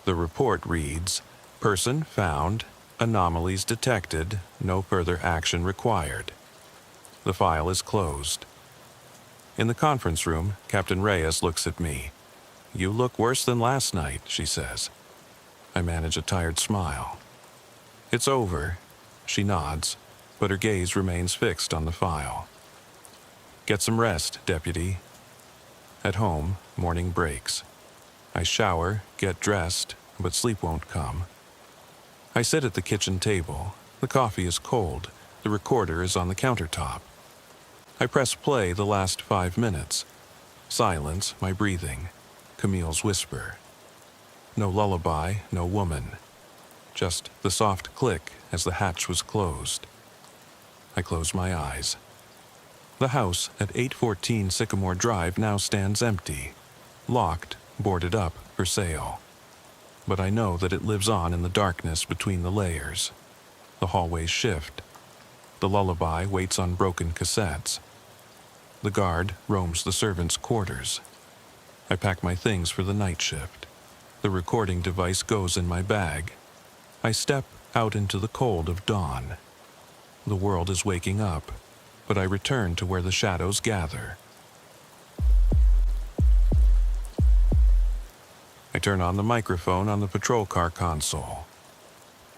The report reads, "Person found, anomalies detected, no further action required." The file is closed. In the conference room, Captain Reyes looks at me. "You look worse than last night," she says. I manage a tired smile. "It's over. She nods, but her gaze remains fixed on the file. Get some rest, deputy. At home, morning breaks. I shower, get dressed, but sleep won't come. I sit at the kitchen table. The coffee is cold. The recorder is on the countertop. I press play the last 5 minutes. Silence, my breathing. Camille's whisper. No lullaby, no woman. Just the soft click as the hatch was closed. I close my eyes. The house at 814 Sycamore Drive now stands empty, locked, boarded up, for sale. But I know that it lives on in the darkness between the layers. The hallways shift. The lullaby waits on broken cassettes. The guard roams the servants' quarters. I pack my things for the night shift. The recording device goes in my bag. I step out into the cold of dawn. The world is waking up, but I return to where the shadows gather. I turn on the microphone on the patrol car console.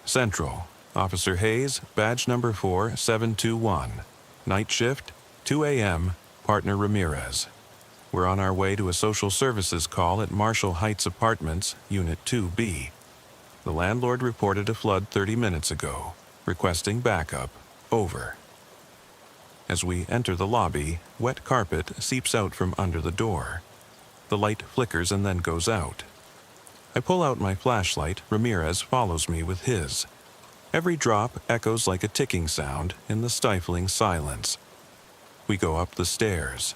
Central, Officer Hayes, badge number 4721. Night shift, 2 a.m., partner Ramirez. We're on our way to a social services call at Marshall Heights Apartments, Unit 2B. The landlord reported a flood 30 minutes ago, requesting backup. Over. As we enter the lobby, wet carpet seeps out from under the door. The light flickers and then goes out. I pull out my flashlight. Ramirez follows me with his. Every drop echoes like a ticking sound in the stifling silence. We go up the stairs.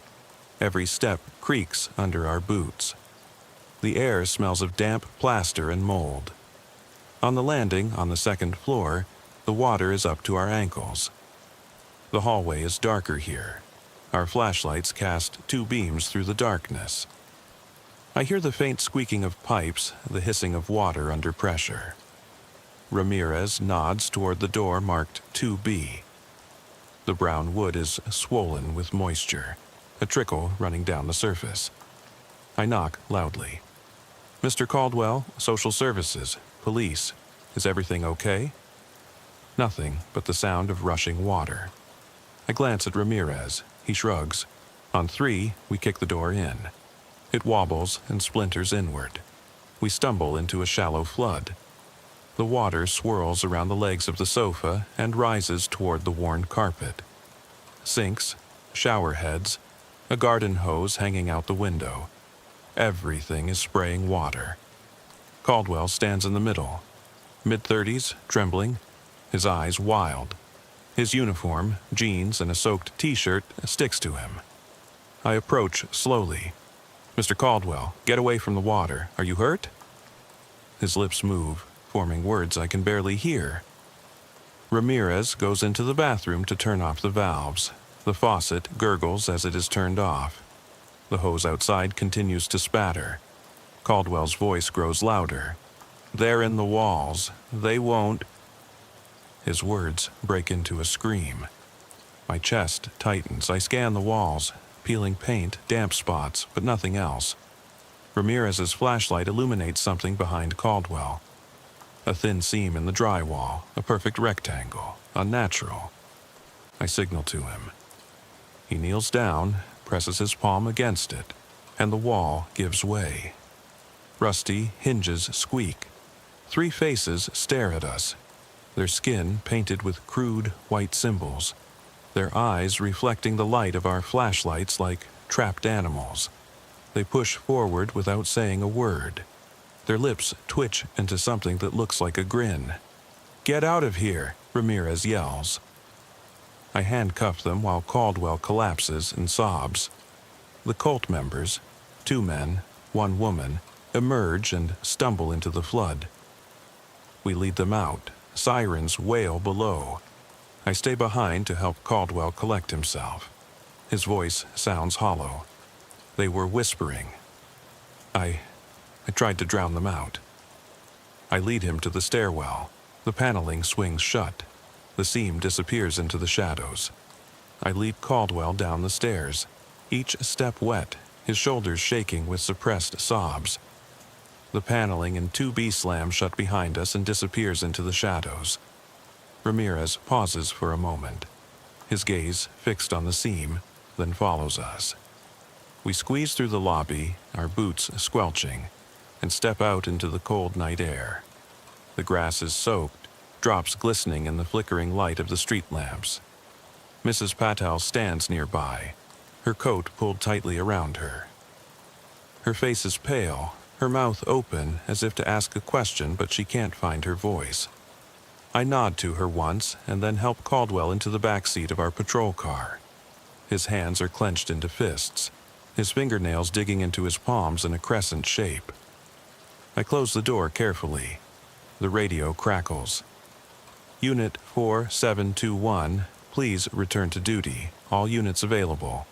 Every step creaks under our boots. The air smells of damp plaster and mold. On the landing on the second floor, the water is up to our ankles. The hallway is darker here. Our flashlights cast 2 beams through the darkness. I hear the faint squeaking of pipes, the hissing of water under pressure. Ramirez nods toward the door marked 2B. The brown wood is swollen with moisture, a trickle running down the surface. I knock loudly. Mr. Caldwell, Social Services, Police, is everything okay? Nothing but the sound of rushing water. I glance at Ramirez. He shrugs. On 3, we kick the door in. It wobbles and splinters inward. We stumble into a shallow flood. The water swirls around the legs of the sofa and rises toward the worn carpet. Sinks, shower heads, a garden hose hanging out the window. Everything is spraying water. Caldwell stands in the middle. Mid-30s, trembling, his eyes wild. His uniform, jeans, and a soaked t-shirt sticks to him. I approach slowly. Mr. Caldwell, get away from the water. Are you hurt? His lips move, forming words I can barely hear. Ramirez goes into the bathroom to turn off the valves. The faucet gurgles as it is turned off. The hose outside continues to spatter. Caldwell's voice grows louder. They're in the walls. They won't. His words break into a scream. My chest tightens. I scan the walls, peeling paint, damp spots, but nothing else. Ramirez's flashlight illuminates something behind Caldwell. A thin seam in the drywall, a perfect rectangle, unnatural. I signal to him. He kneels down, presses his palm against it, and the wall gives way. Rusty hinges squeak. 3 faces stare at us, their skin painted with crude white symbols, their eyes reflecting the light of our flashlights like trapped animals. They push forward without saying a word. Their lips twitch into something that looks like a grin. Get out of here, Ramirez yells. I handcuff them while Caldwell collapses and sobs. The cult members, 2 men, 1 woman, emerge and stumble into the flood. We lead them out. Sirens wail below. I stay behind to help Caldwell collect himself. His voice sounds hollow. They were whispering. I tried to drown them out. I lead him to the stairwell. The paneling swings shut. The seam disappears into the shadows. I lead Caldwell down the stairs, each step wet, his shoulders shaking with suppressed sobs. The paneling in 2B slams shut behind us and disappears into the shadows. Ramirez pauses for a moment, his gaze fixed on the seam, then follows us. We squeeze through the lobby, our boots squelching, and step out into the cold night air. The grass is soaked, drops glistening in the flickering light of the street lamps. Mrs. Patel stands nearby, her coat pulled tightly around her. Her face is pale, her mouth open as if to ask a question, but she can't find her voice. I nod to her once and then help Caldwell into the back seat of our patrol car. His hands are clenched into fists, his fingernails digging into his palms in a crescent shape. I close the door carefully. The radio crackles. Unit 4721, please return to duty. All units available.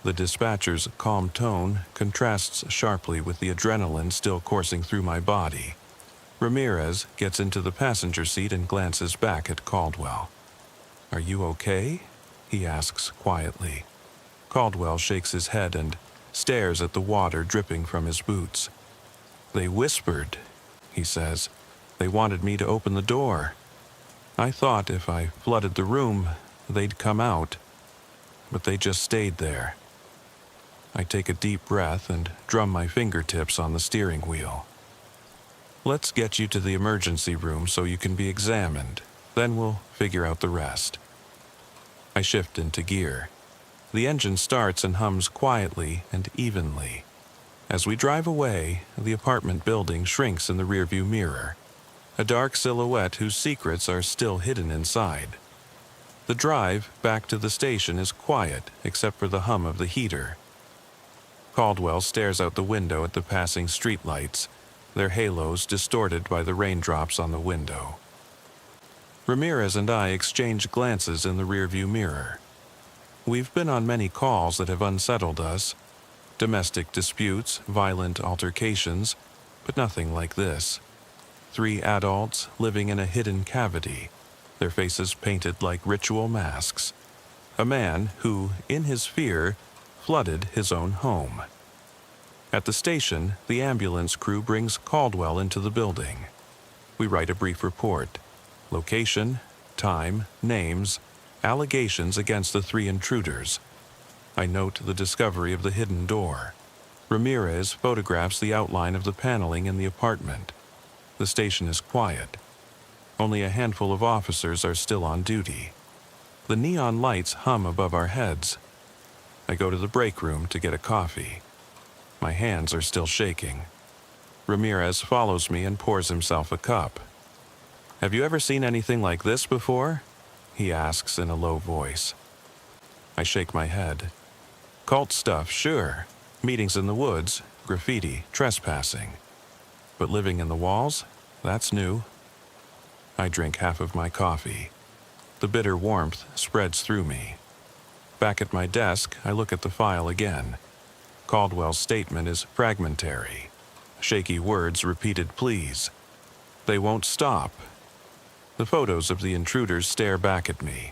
The dispatcher's calm tone contrasts sharply with the adrenaline still coursing through my body. Ramirez gets into the passenger seat and glances back at Caldwell. "Are you okay?" he asks quietly. Caldwell shakes his head and stares at the water dripping from his boots. "They whispered," he says. "They wanted me to open the door. I thought if I flooded the room, they'd come out. But they just stayed there." I take a deep breath and drum my fingertips on the steering wheel. "Let's get you to the emergency room so you can be examined. Then we'll figure out the rest." I shift into gear. The engine starts and hums quietly and evenly. As we drive away, the apartment building shrinks in the rearview mirror, a dark silhouette whose secrets are still hidden inside. The drive back to the station is quiet except for the hum of the heater. Caldwell stares out the window at the passing streetlights, their halos distorted by the raindrops on the window. Ramirez and I exchange glances in the rearview mirror. We've been on many calls that have unsettled us. Domestic disputes, violent altercations, but nothing like this. 3 adults living in a hidden cavity, their faces painted like ritual masks. A man who, in his fear, flooded his own home. At the station, the ambulance crew brings Caldwell into the building. We write a brief report. Location, time, names, allegations against the 3 intruders. I note the discovery of the hidden door. Ramirez photographs the outline of the paneling in the apartment. The station is quiet. Only a handful of officers are still on duty. The neon lights hum above our heads. I go to the break room to get a coffee. My hands are still shaking. Ramirez follows me and pours himself a cup. "Have you ever seen anything like this before?" he asks in a low voice. I shake my head. "Cult stuff, sure. Meetings in the woods, graffiti, trespassing. But living in the walls? That's new." I drink half of my coffee. The bitter warmth spreads through me. Back at my desk, I look at the file again. Caldwell's statement is fragmentary. Shaky words repeated pleas. They won't stop. The photos of the intruders stare back at me.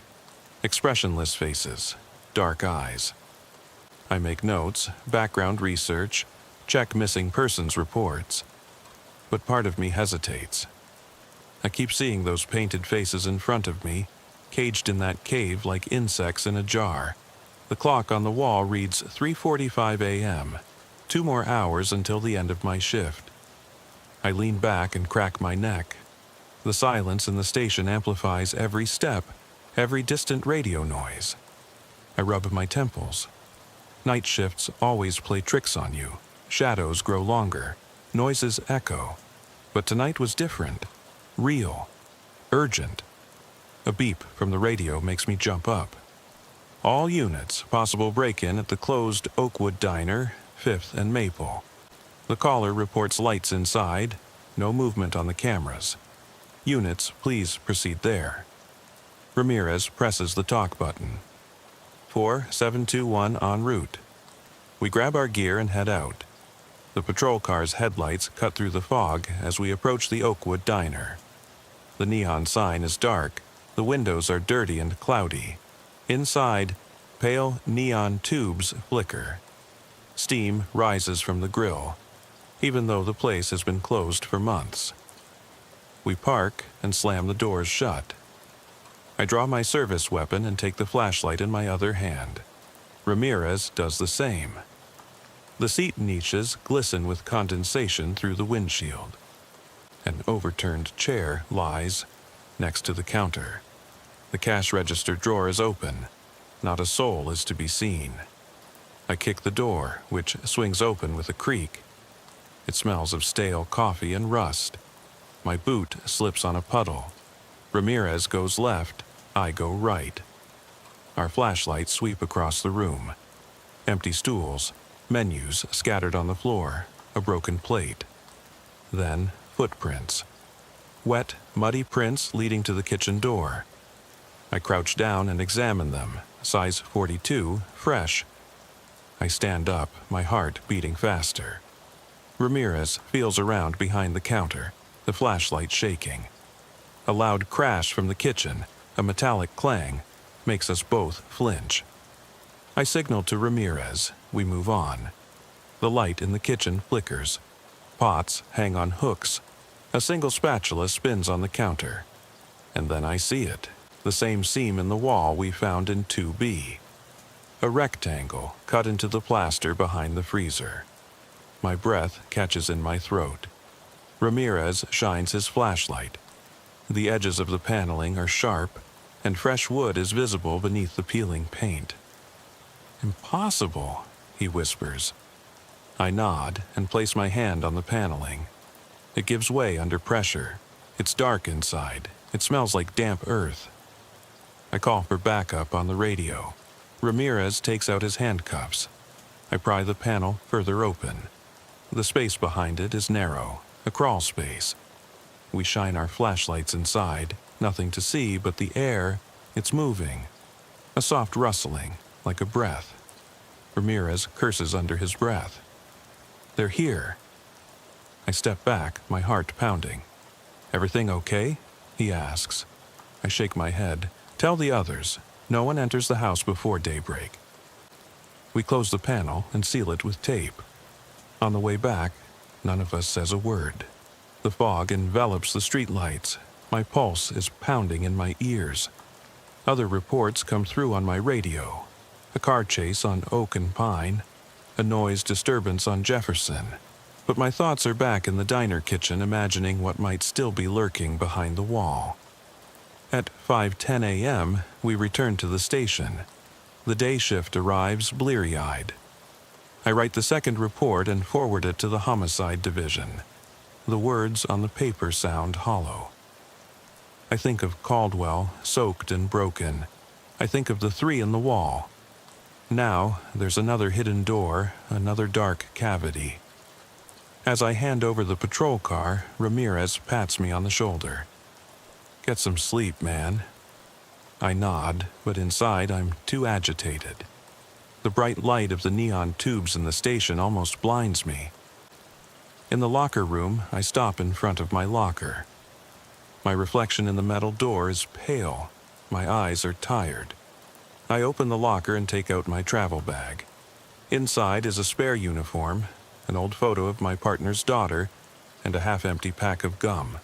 Expressionless faces, dark eyes. I make notes, background research, check missing persons reports. But part of me hesitates. I keep seeing those painted faces in front of me, caged in that cave like insects in a jar. The clock on the wall reads 3:45 a.m., 2 more hours until the end of my shift. I lean back and crack my neck. The silence in the station amplifies every step, every distant radio noise. I rub my temples. Night shifts always play tricks on you. Shadows grow longer. Noises echo. But tonight was different. Real. Urgent. A beep from the radio makes me jump up. All units, possible break-in at the closed Oakwood Diner, 5th and Maple. The caller reports lights inside, no movement on the cameras. Units, please proceed there. Ramirez presses the talk button. 4721 en route. We grab our gear and head out. The patrol car's headlights cut through the fog as we approach the Oakwood Diner. The neon sign is dark. The windows are dirty and cloudy. Inside, pale neon tubes flicker. Steam rises from the grill, even though the place has been closed for months. We park and slam the doors shut. I draw my service weapon and take the flashlight in my other hand. Ramirez does the same. The seat niches glisten with condensation through the windshield. An overturned chair lies next to the counter. The cash register drawer is open. Not a soul is to be seen. I kick the door, which swings open with a creak. It smells of stale coffee and rust. My boot slips on a puddle. Ramirez goes left, I go right. Our flashlights sweep across the room. Empty stools, menus scattered on the floor, a broken plate. Then footprints. Wet, muddy prints leading to the kitchen door. I crouch down and examine them, size 42, fresh. I stand up, my heart beating faster. Ramirez feels around behind the counter, the flashlight shaking. A loud crash from the kitchen, a metallic clang, makes us both flinch. I signal to Ramirez. We move on. The light in the kitchen flickers. Pots hang on hooks. A single spatula spins on the counter. And then I see it, the same seam in the wall we found in 2B. A rectangle cut into the plaster behind the freezer. My breath catches in my throat. Ramirez shines his flashlight. The edges of the paneling are sharp, and fresh wood is visible beneath the peeling paint. "Impossible," he whispers. I nod and place my hand on the paneling. It gives way under pressure. It's dark inside. It smells like damp earth. I call for backup on the radio. Ramirez takes out his handcuffs. I pry the panel further open. The space behind it is narrow, a crawl space. We shine our flashlights inside, nothing to see but the air. It's moving. A soft rustling, like a breath. Ramirez curses under his breath. They're here. I step back, my heart pounding. "Everything okay?" he asks. I shake my head. "Tell the others. No one enters the house before daybreak." We close the panel and seal it with tape. On the way back, none of us says a word. The fog envelops the streetlights. My pulse is pounding in my ears. Other reports come through on my radio. A car chase on Oak and Pine. A noise disturbance on Jefferson. But my thoughts are back in the diner kitchen, imagining what might still be lurking behind the wall. At 5:10 a.m., we return to the station. The day shift arrives bleary-eyed. I write the second report and forward it to the homicide division. The words on the paper sound hollow. I think of Caldwell, soaked and broken. I think of the 3 in the wall. Now, there's another hidden door, another dark cavity. As I hand over the patrol car, Ramirez pats me on the shoulder. "Get some sleep, man." I nod, but inside I'm too agitated. The bright light of the neon tubes in the station almost blinds me. In the locker room, I stop in front of my locker. My reflection in the metal door is pale. My eyes are tired. I open the locker and take out my travel bag. Inside is a spare uniform, an old photo of my partner's daughter, and a half-empty pack of gum.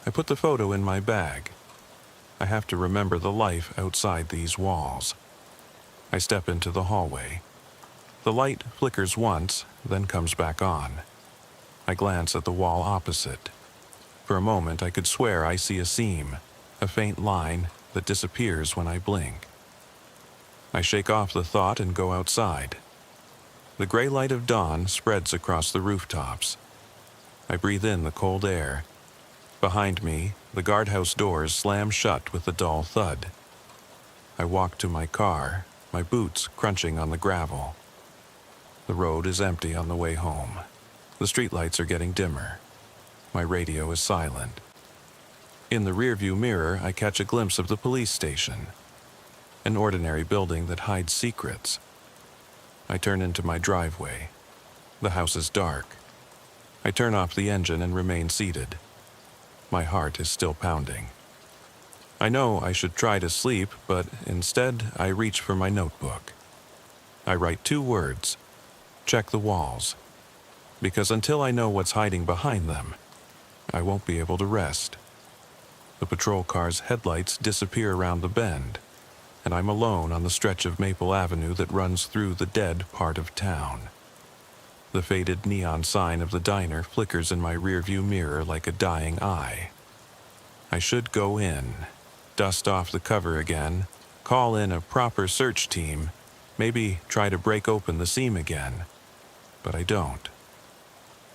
I put the photo in my bag. I have to remember the life outside these walls. I step into the hallway. The light flickers once, then comes back on. I glance at the wall opposite. For a moment I could swear I see a seam, a faint line that disappears when I blink. I shake off the thought and go outside. The gray light of dawn spreads across the rooftops. I breathe in the cold air. Behind me, the guardhouse doors slam shut with a dull thud. I walk to my car, my boots crunching on the gravel. The road is empty on the way home. The streetlights are getting dimmer. My radio is silent. In the rearview mirror, I catch a glimpse of the police station. An ordinary building that hides secrets. I turn into my driveway. The house is dark. I turn off the engine and remain seated. My heart is still pounding. I know I should try to sleep, but instead I reach for my notebook. I write 2 words: check the walls. Because until I know what's hiding behind them, I won't be able to rest. The patrol car's headlights disappear around the bend, and I'm alone on the stretch of Maple Avenue that runs through the dead part of town. The faded neon sign of the diner flickers in my rearview mirror like a dying eye. I should go in, dust off the cover again, call in a proper search team, maybe try to break open the seam again. But I don't.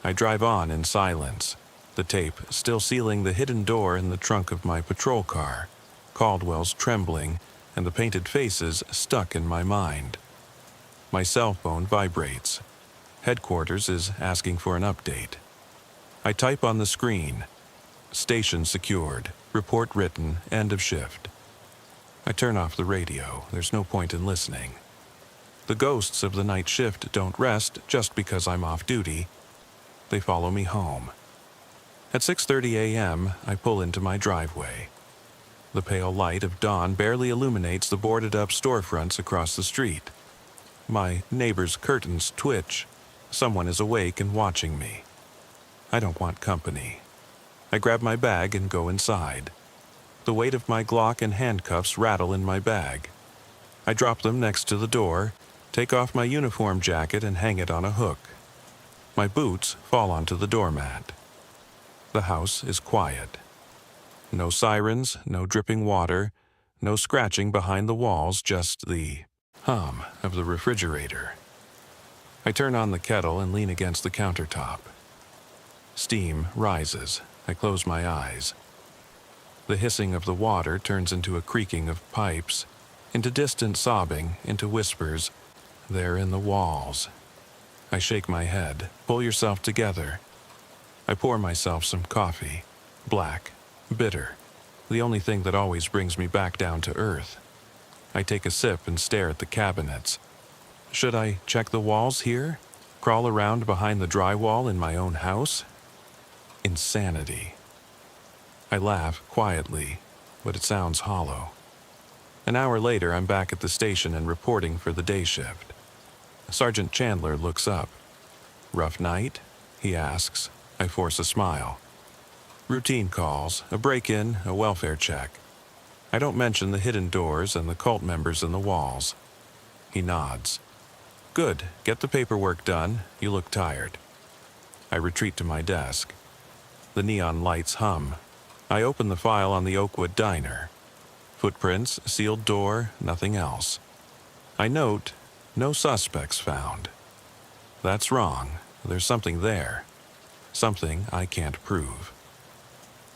I drive on in silence, the tape still sealing the hidden door in the trunk of my patrol car, Caldwell's trembling, and the painted faces stuck in my mind. My cell phone vibrates. Headquarters is asking for an update. I type on the screen, "Station secured, report written, end of shift." I turn off the radio. There's no point in listening. The ghosts of the night shift don't rest just because I'm off duty. They follow me home. At 6:30 a.m., I pull into my driveway. The pale light of dawn barely illuminates the boarded-up storefronts across the street. My neighbor's curtains twitch. Someone is awake and watching me. I don't want company. I grab my bag and go inside. The weight of my Glock and handcuffs rattle in my bag. I drop them next to the door, take off my uniform jacket and hang it on a hook. My boots fall onto the doormat. The house is quiet. No sirens, no dripping water, no scratching behind the walls, just the hum of the refrigerator. I turn on the kettle and lean against the countertop. Steam rises. I close my eyes. The hissing of the water turns into a creaking of pipes, into distant sobbing, into whispers. They're in the walls. I shake my head. Pull yourself together. I pour myself some coffee. Black. Bitter. The only thing that always brings me back down to earth. I take a sip and stare at the cabinets. Should I check the walls here? Crawl around behind the drywall in my own house? Insanity. I laugh quietly, but it sounds hollow. An hour later, I'm back at the station and reporting for the day shift. Sergeant Chandler looks up. "Rough night?" he asks. I force a smile. "Routine calls, a break-in, a welfare check." I don't mention the hidden doors and the cult members in the walls. He nods. "Good, get the paperwork done. You look tired." I retreat to my desk. The neon lights hum. I open the file on the Oakwood diner. Footprints, sealed door, nothing else. I note, no suspects found. That's wrong. There's something there. Something I can't prove.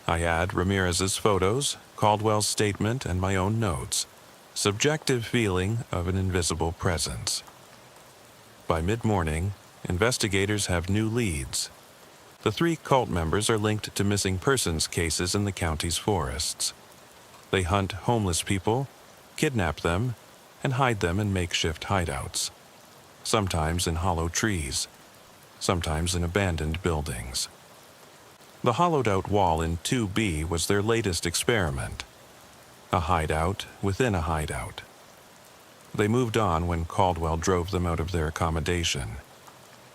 I add Ramirez's photos, Caldwell's statement, and my own notes. Subjective feeling of an invisible presence. By mid-morning, investigators have new leads. The 3 cult members are linked to missing persons cases in the county's forests. They hunt homeless people, kidnap them, and hide them in makeshift hideouts. Sometimes in hollow trees, sometimes in abandoned buildings. The hollowed-out wall in 2B was their latest experiment. A hideout within a hideout. They moved on when Caldwell drove them out of their accommodation.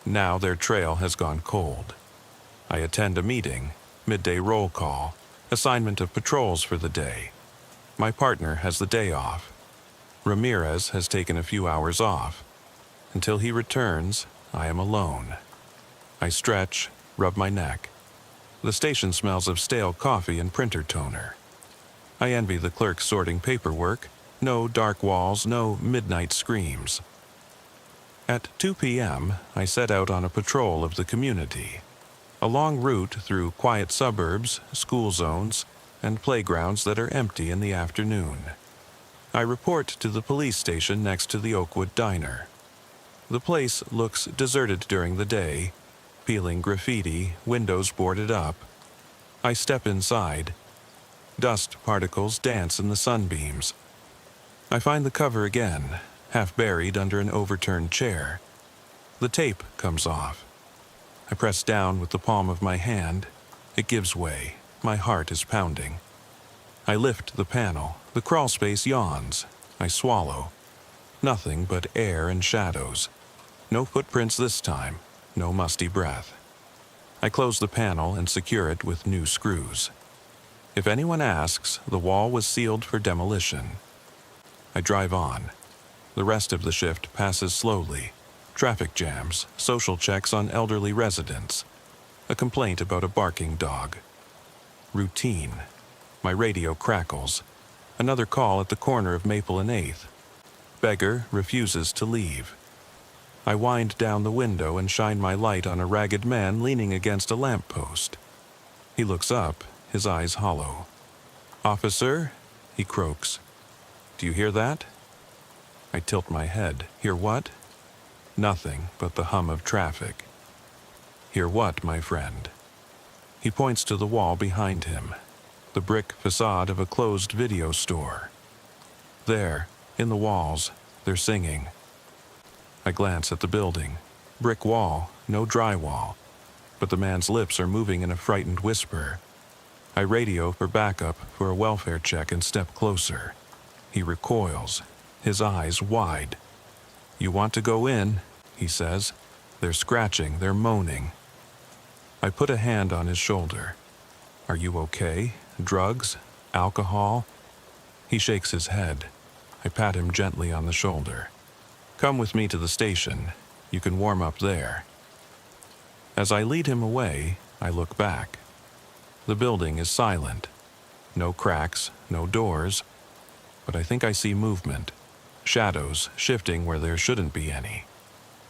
Now their trail has gone cold. I attend a meeting, midday roll call, assignment of patrols for the day. My partner has the day off. Ramirez has taken a few hours off. Until he returns, I am alone. I stretch, rub my neck. The station smells of stale coffee and printer toner. I envy the clerk sorting paperwork. No dark walls, no midnight screams. At 2 p.m., I set out on a patrol of the community. A long route through quiet suburbs, school zones, and playgrounds that are empty in the afternoon. I report to the police station next to the Oakwood diner. The place looks deserted during the day, peeling graffiti, windows boarded up. I step inside. Dust particles dance in the sunbeams. I find the cover again, half buried under an overturned chair. The tape comes off. I press down with the palm of my hand. It gives way. My heart is pounding. I lift the panel. The crawl space yawns. I swallow. Nothing but air and shadows. No footprints this time. No musty breath. I close the panel and secure it with new screws. If anyone asks, the wall was sealed for demolition. I drive on. The rest of the shift passes slowly. Traffic jams, social checks on elderly residents, a complaint about a barking dog. Routine. My radio crackles. Another call at the corner of Maple and 8th. Beggar refuses to leave. I wind down the window and shine my light on a ragged man leaning against a lamppost. He looks up, his eyes hollow. "Officer," he croaks. "Do you hear that?" I tilt my head. Hear what? Nothing but the hum of traffic. Hear what, my friend? He points to the wall behind him, the brick facade of a closed video store. There, in the walls, they're singing. I glance at the building. Brick wall, no drywall. But the man's lips are moving in a frightened whisper. I radio for backup for a welfare check and step closer. He recoils, his eyes wide. "You want to go in?" he says. "They're scratching, they're moaning." I put a hand on his shoulder. "Are you okay? Drugs? Alcohol?" He shakes his head. I pat him gently on the shoulder. "Come with me to the station. You can warm up there." As I lead him away, I look back. The building is silent. No cracks, no doors. But I think I see movement. Shadows shifting where there shouldn't be any.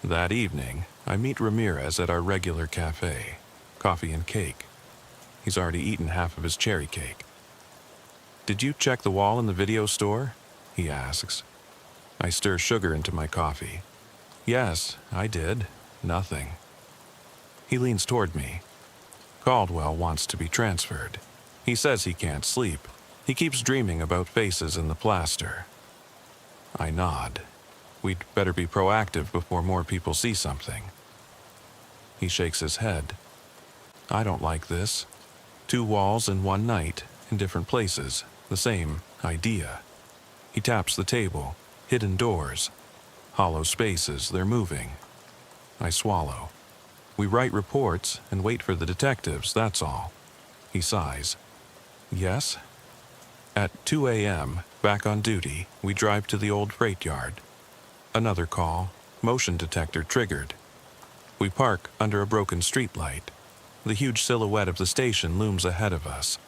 That evening, I meet Ramirez at our regular cafe. Coffee and cake. He's already eaten half of his cherry cake. "Did you check the wall in the video store?" he asks. I stir sugar into my coffee. "Yes, I did. Nothing." He leans toward me. "Caldwell wants to be transferred. He says he can't sleep. He keeps dreaming about faces in the plaster." I nod. "We'd better be proactive before more people see something." He shakes his head. "I don't like this. 2 walls in one night, in different places, the same idea." He taps the table. Hidden doors. Hollow spaces, they're moving. I swallow. "We write reports and wait for the detectives, that's all." He sighs. "Yes?" At 2 a.m., back on duty, we drive to the old freight yard. Another call. Motion detector triggered. We park under a broken streetlight. The huge silhouette of the station looms ahead of us.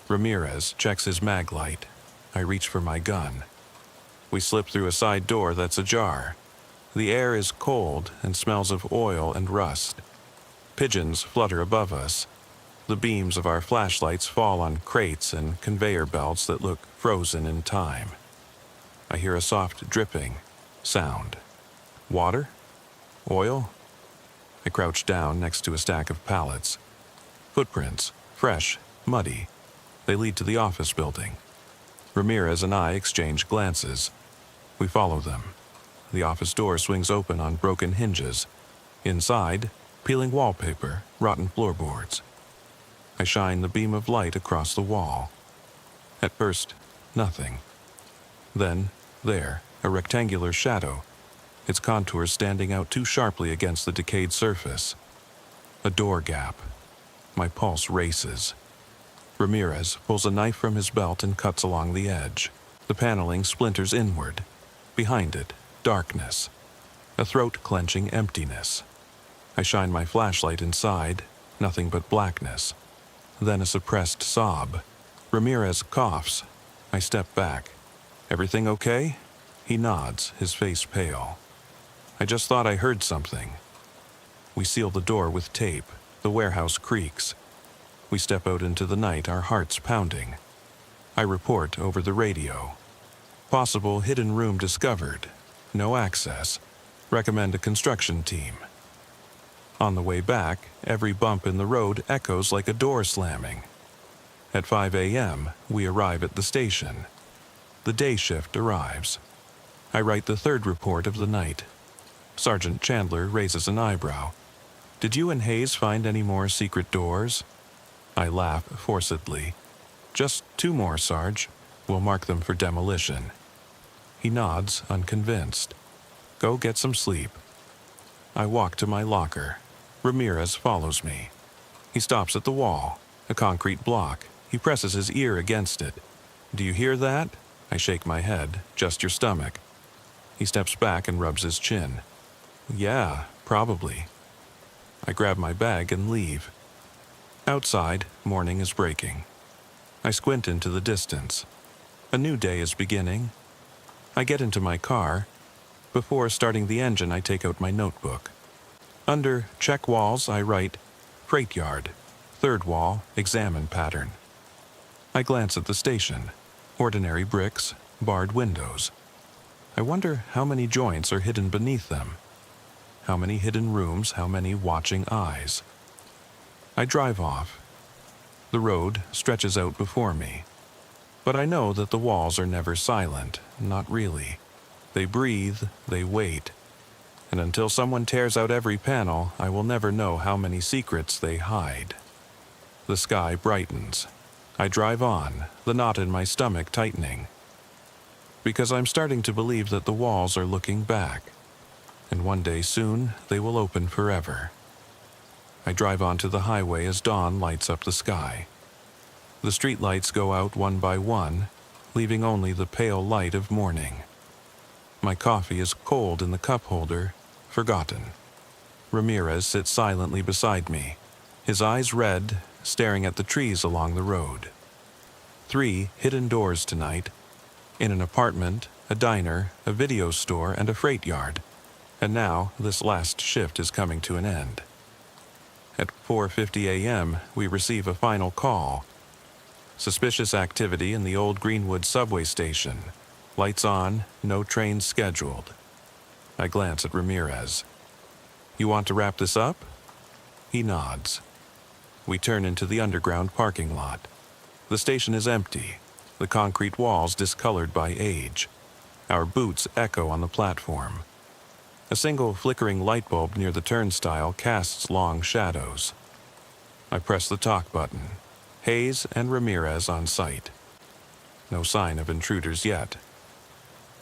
Ramirez checks his mag light. I reach for my gun. We slip through a side door that's ajar. The air is cold and smells of oil and rust. Pigeons flutter above us. The beams of our flashlights fall on crates and conveyor belts that look frozen in time. I hear a soft dripping sound. Water? Oil? I crouch down next to a stack of pallets. Footprints, fresh, muddy. They lead to the office building. Ramirez and I exchange glances. We follow them. The office door swings open on broken hinges. Inside, peeling wallpaper, rotten floorboards. I shine the beam of light across the wall. At first, nothing. Then, there, a rectangular shadow, its contours standing out too sharply against the decayed surface. A door gap. My pulse races. Ramirez pulls a knife from his belt and cuts along the edge. The paneling splinters inward. Behind it, darkness. A throat-clenching emptiness. I shine my flashlight inside, nothing but blackness. Then a suppressed sob. Ramirez coughs. I step back. "Everything okay?" He nods, his face pale. "I just thought I heard something." We seal the door with tape. The warehouse creaks. We step out into the night, our hearts pounding. I report over the radio. Possible hidden room discovered. No access. Recommend a construction team. On the way back, every bump in the road echoes like a door slamming. At 5 a.m., we arrive at the station. The day shift arrives. I write the 3rd report of the night. Sergeant Chandler raises an eyebrow. "Did you and Hayes find any more secret doors?" I laugh forcedly. "Just 2 more, Sarge. We'll mark them for demolition." He nods, unconvinced. "Go get some sleep." I walk to my locker. Ramirez follows me. He stops at the wall, a concrete block. He presses his ear against it. "Do you hear that?" I shake my head. "Just your stomach." He steps back and rubs his chin. "Yeah, probably." I grab my bag and leave. Outside, morning is breaking. I squint into the distance. A new day is beginning. I get into my car. Before starting the engine, I take out my notebook. Under check walls, I write, "Freight yard. Third wall, examine pattern." I glance at the station. Ordinary bricks, barred windows. I wonder how many joints are hidden beneath them. How many hidden rooms, how many watching eyes. I drive off. The road stretches out before me. But I know that the walls are never silent, not really. They breathe, they wait. And until someone tears out every panel, I will never know how many secrets they hide. The sky brightens. I drive on, the knot in my stomach tightening. Because I'm starting to believe that the walls are looking back. And one day soon, they will open forever. I drive onto the highway as dawn lights up the sky. The streetlights go out one by one, leaving only the pale light of morning. My coffee is cold in the cup holder, forgotten. Ramirez sits silently beside me, his eyes red, staring at the trees along the road. 3 hidden doors tonight. In an apartment, a diner, a video store, and a freight yard. And now, this last shift is coming to an end. At 4:50 a.m., we receive a final call. Suspicious activity in the old Greenwood subway station. Lights on, no trains scheduled. I glance at Ramirez. "You want to wrap this up?" He nods. We turn into the underground parking lot. The station is empty, the concrete walls discolored by age. Our boots echo on the platform. A single flickering light bulb near the turnstile casts long shadows. I press the talk button. Hayes and Ramirez on site. No sign of intruders yet.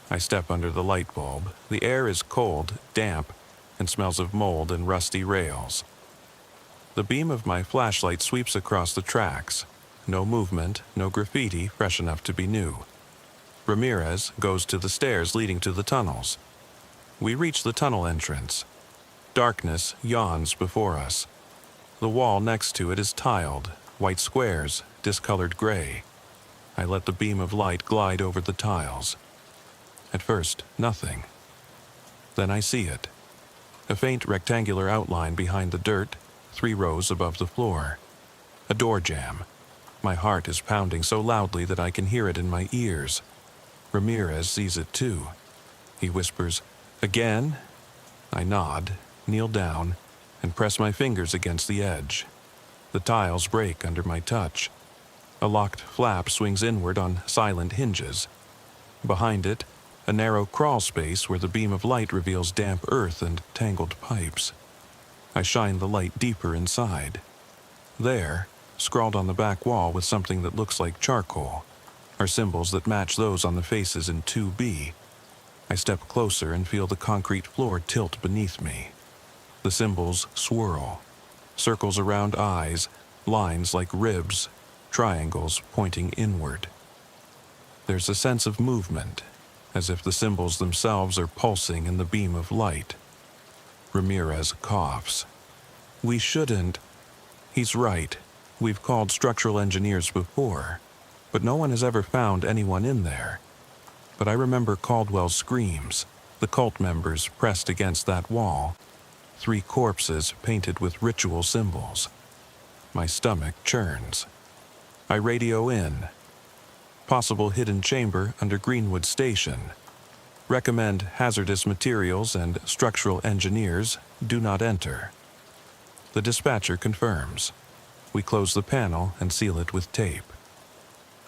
I step under the light bulb. The air is cold, damp, and smells of mold and rusty rails. The beam of my flashlight sweeps across the tracks. No movement, no graffiti fresh enough to be new. Ramirez goes to the stairs leading to the tunnels. We reach the tunnel entrance. Darkness yawns before us. The wall next to it is tiled, white squares, discolored gray. I let the beam of light glide over the tiles. At first, nothing. Then I see it. A faint rectangular outline behind the dirt, 3 rows above the floor. A door jamb. My heart is pounding so loudly that I can hear it in my ears. Ramirez sees it too. He whispers, "Again?" I nod, kneel down, and press my fingers against the edge. The tiles break under my touch. A locked flap swings inward on silent hinges. Behind it, a narrow crawl space where the beam of light reveals damp earth and tangled pipes. I shine the light deeper inside. There, scrawled on the back wall with something that looks like charcoal, are symbols that match those on the faces in 2B. I step closer and feel the concrete floor tilt beneath me. The symbols swirl. Circles around eyes, lines like ribs, triangles pointing inward. There's a sense of movement, as if the symbols themselves are pulsing in the beam of light. Ramirez coughs. "We shouldn't." He's right. We've called structural engineers before, but no one has ever found anyone in there. But I remember Caldwell's screams, the cult members pressed against that wall, 3 corpses painted with ritual symbols. My stomach churns. I radio in. Possible hidden chamber under Greenwood Station. Recommend hazardous materials and structural engineers do not enter. The dispatcher confirms. We close the panel and seal it with tape.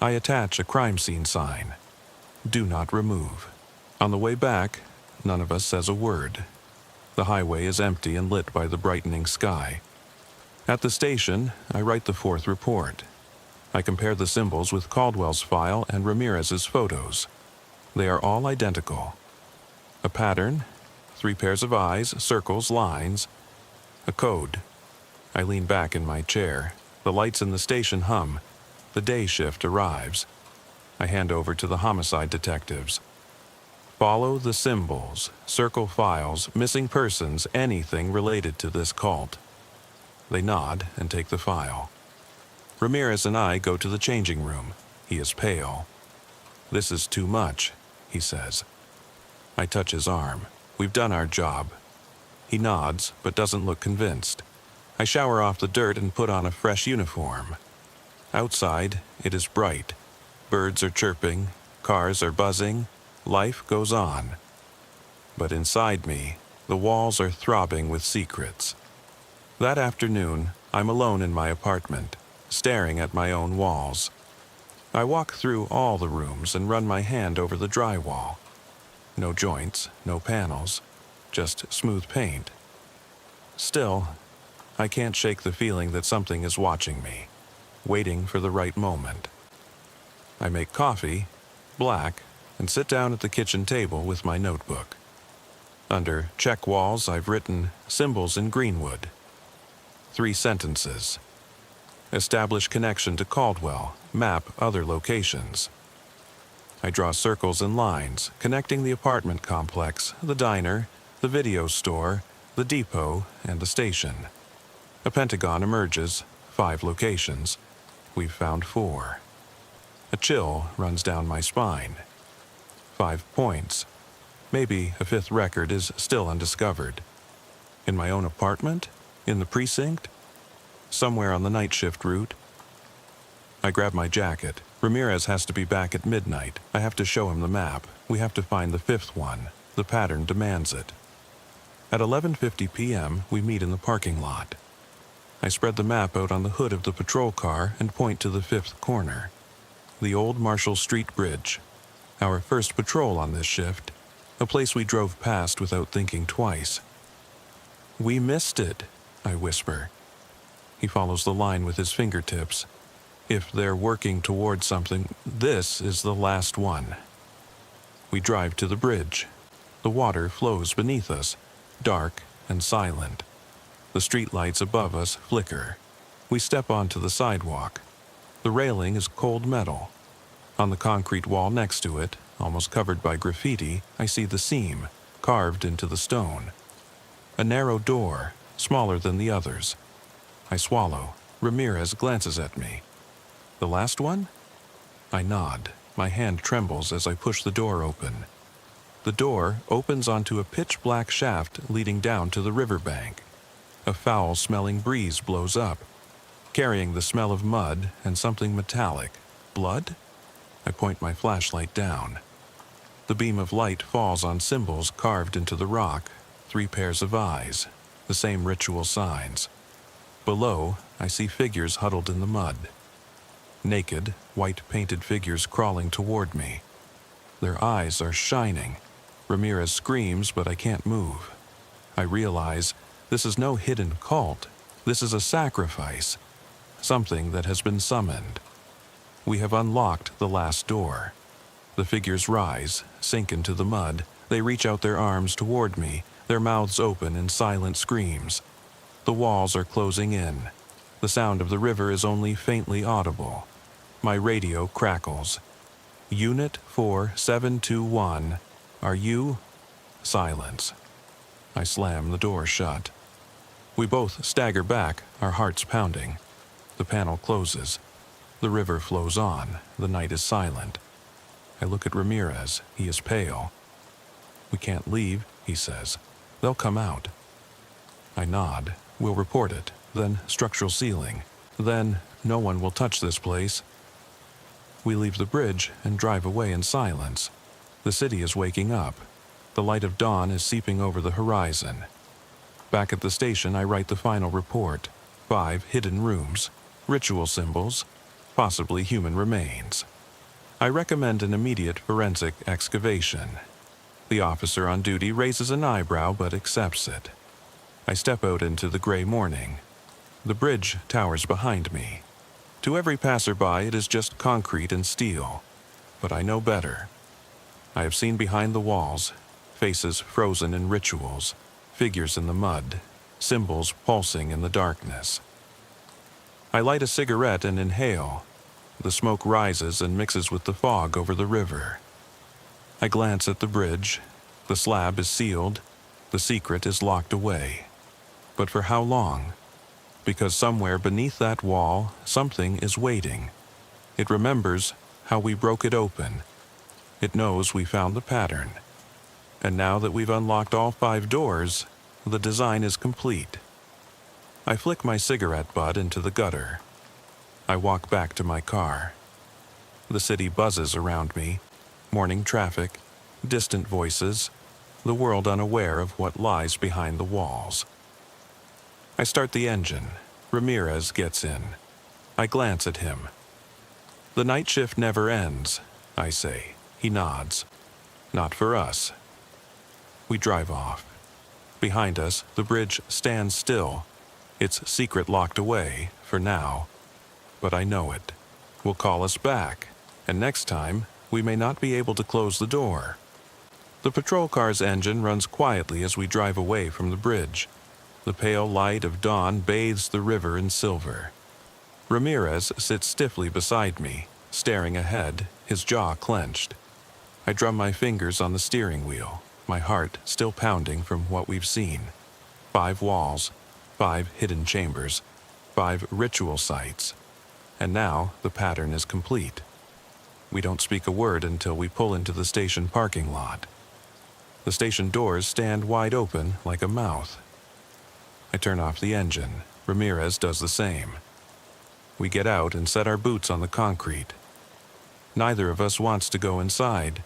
I attach a crime scene sign. Do not remove. On the way back, none of us says a word. The highway is empty and lit by the brightening sky. At the station, I write the 4th report. I compare the symbols with Caldwell's file and Ramirez's photos. They are all identical. A pattern, 3 pairs of eyes, circles, lines. A code. I lean back in my chair. The lights in the station hum. The day shift arrives. I hand over to the homicide detectives. Follow the symbols, circle files, missing persons, anything related to this cult. They nod and take the file. Ramirez and I go to the changing room. He is pale. "This is too much," he says. I touch his arm. "We've done our job." He nods, but doesn't look convinced. I shower off the dirt and put on a fresh uniform. Outside, it is bright. Birds are chirping, cars are buzzing, life goes on. But inside me, the walls are throbbing with secrets. That afternoon, I'm alone in my apartment, staring at my own walls. I walk through all the rooms and run my hand over the drywall. No joints, no panels, just smooth paint. Still, I can't shake the feeling that something is watching me, waiting for the right moment. I make coffee, black, and sit down at the kitchen table with my notebook. Under check walls, I've written symbols in Greenwood. 3 sentences. Establish connection to Caldwell, map other locations. I draw circles and lines, connecting the apartment complex, the diner, the video store, the depot, and the station. A pentagon emerges, 5 locations. We've found 4. A chill runs down my spine. 5 points. Maybe a 5th record is still undiscovered. In my own apartment? In the precinct? Somewhere on the night shift route? I grab my jacket. Ramirez has to be back at midnight. I have to show him the map. We have to find the 5th one. The pattern demands it. At 11:50 p.m., we meet in the parking lot. I spread the map out on the hood of the patrol car and point to the 5th corner. The old Marshall Street Bridge. Our first patrol on this shift. A place we drove past without thinking twice. "We missed it," I whisper. He follows the line with his fingertips. If they're working toward something, this is the last one. We drive to the bridge. The water flows beneath us, dark and silent. The streetlights above us flicker. We step onto the sidewalk. The railing is cold metal. On the concrete wall next to it, almost covered by graffiti, I see the seam, carved into the stone. A narrow door, smaller than the others. I swallow. Ramirez glances at me. "The last one?" I nod. My hand trembles as I push the door open. The door opens onto a pitch-black shaft leading down to the riverbank. A foul-smelling breeze blows up, carrying the smell of mud and something metallic. Blood? I point my flashlight down. The beam of light falls on symbols carved into the rock, 3 pairs of eyes, the same ritual signs. Below, I see figures huddled in the mud. Naked, white-painted figures crawling toward me. Their eyes are shining. Ramirez screams, but I can't move. I realize this is no hidden cult. This is a sacrifice, something that has been summoned. We have unlocked the last door. The figures rise, sink into the mud. They reach out their arms toward me, their mouths open in silent screams. The walls are closing in. The sound of the river is only faintly audible. My radio crackles. "Unit 4721, are you?" Silence. I slam the door shut. We both stagger back, our hearts pounding. The panel closes. The river flows on. The night is silent. I look at Ramirez. He is pale. "We can't leave," he says. "They'll come out." I nod. "We'll report it. Then structural sealing. Then no one will touch this place." We leave the bridge and drive away in silence. The city is waking up. The light of dawn is seeping over the horizon. Back at the station, I write the final report. 5 hidden rooms, ritual symbols, possibly human remains. I recommend an immediate forensic excavation. The officer on duty raises an eyebrow but accepts it. I step out into the gray morning. The bridge towers behind me. To every passerby, it is just concrete and steel. But I know better. I have seen behind the walls, faces frozen in rituals, figures in the mud, symbols pulsing in the darkness. I light a cigarette and inhale. the smoke rises and mixes with the fog over the river. I glance at the bridge. The slab is sealed. The secret is locked away. But for how long? Because somewhere beneath that wall, something is waiting. It remembers how we broke it open. It knows we found the pattern. And now that we've unlocked all 5 doors, the design is complete. I flick my cigarette butt into the gutter. I walk back to my car. The city buzzes around me. Morning traffic, distant voices, the world unaware of what lies behind the walls. I start the engine. Ramirez gets in. I glance at him. "The night shift never ends," I say. He nods. "Not for us." We drive off. Behind us, the bridge stands still, its secret locked away, for now. But I know it. Will call us back, and next time, we may not be able to close the door. The patrol car's engine runs quietly as we drive away from the bridge. The pale light of dawn bathes the river in silver. Ramirez sits stiffly beside me, staring ahead, his jaw clenched. I drum my fingers on the steering wheel, my heart still pounding from what we've seen. 5 walls, 5 hidden chambers, 5 ritual sites. And now the pattern is complete. We don't speak a word until we pull into the station parking lot. The station doors stand wide open like a mouth. I turn off the engine. Ramirez does the same. We get out and set our boots on the concrete. Neither of us wants to go inside,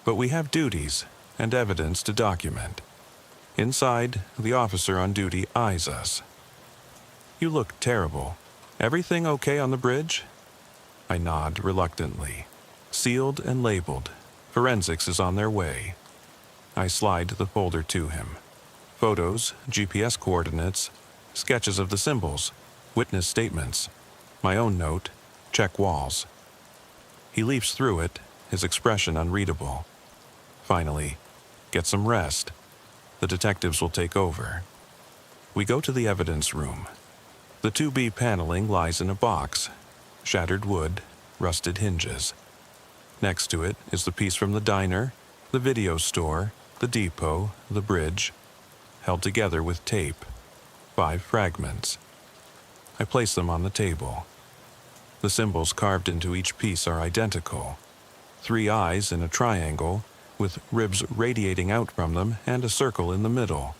but we have duties and evidence to document. Inside, the officer on duty eyes us. "You look terrible. Everything okay on the bridge?" I nod reluctantly. "Sealed and labeled. Forensics is on their way." I slide the folder to him. Photos, GPS coordinates, sketches of the symbols, witness statements, my own note, check walls. He leafs through it, his expression unreadable. Finally, "Get some rest. The detectives will take over." We go to the evidence room. The 2B paneling lies in a box, shattered wood, rusted hinges. Next to it is the piece from the diner, the video store, the depot, the bridge, held together with tape. 5 fragments. I place them on the table. The symbols carved into each piece are identical. 3 eyes in a triangle, with ribs radiating out from them and a circle in the middle.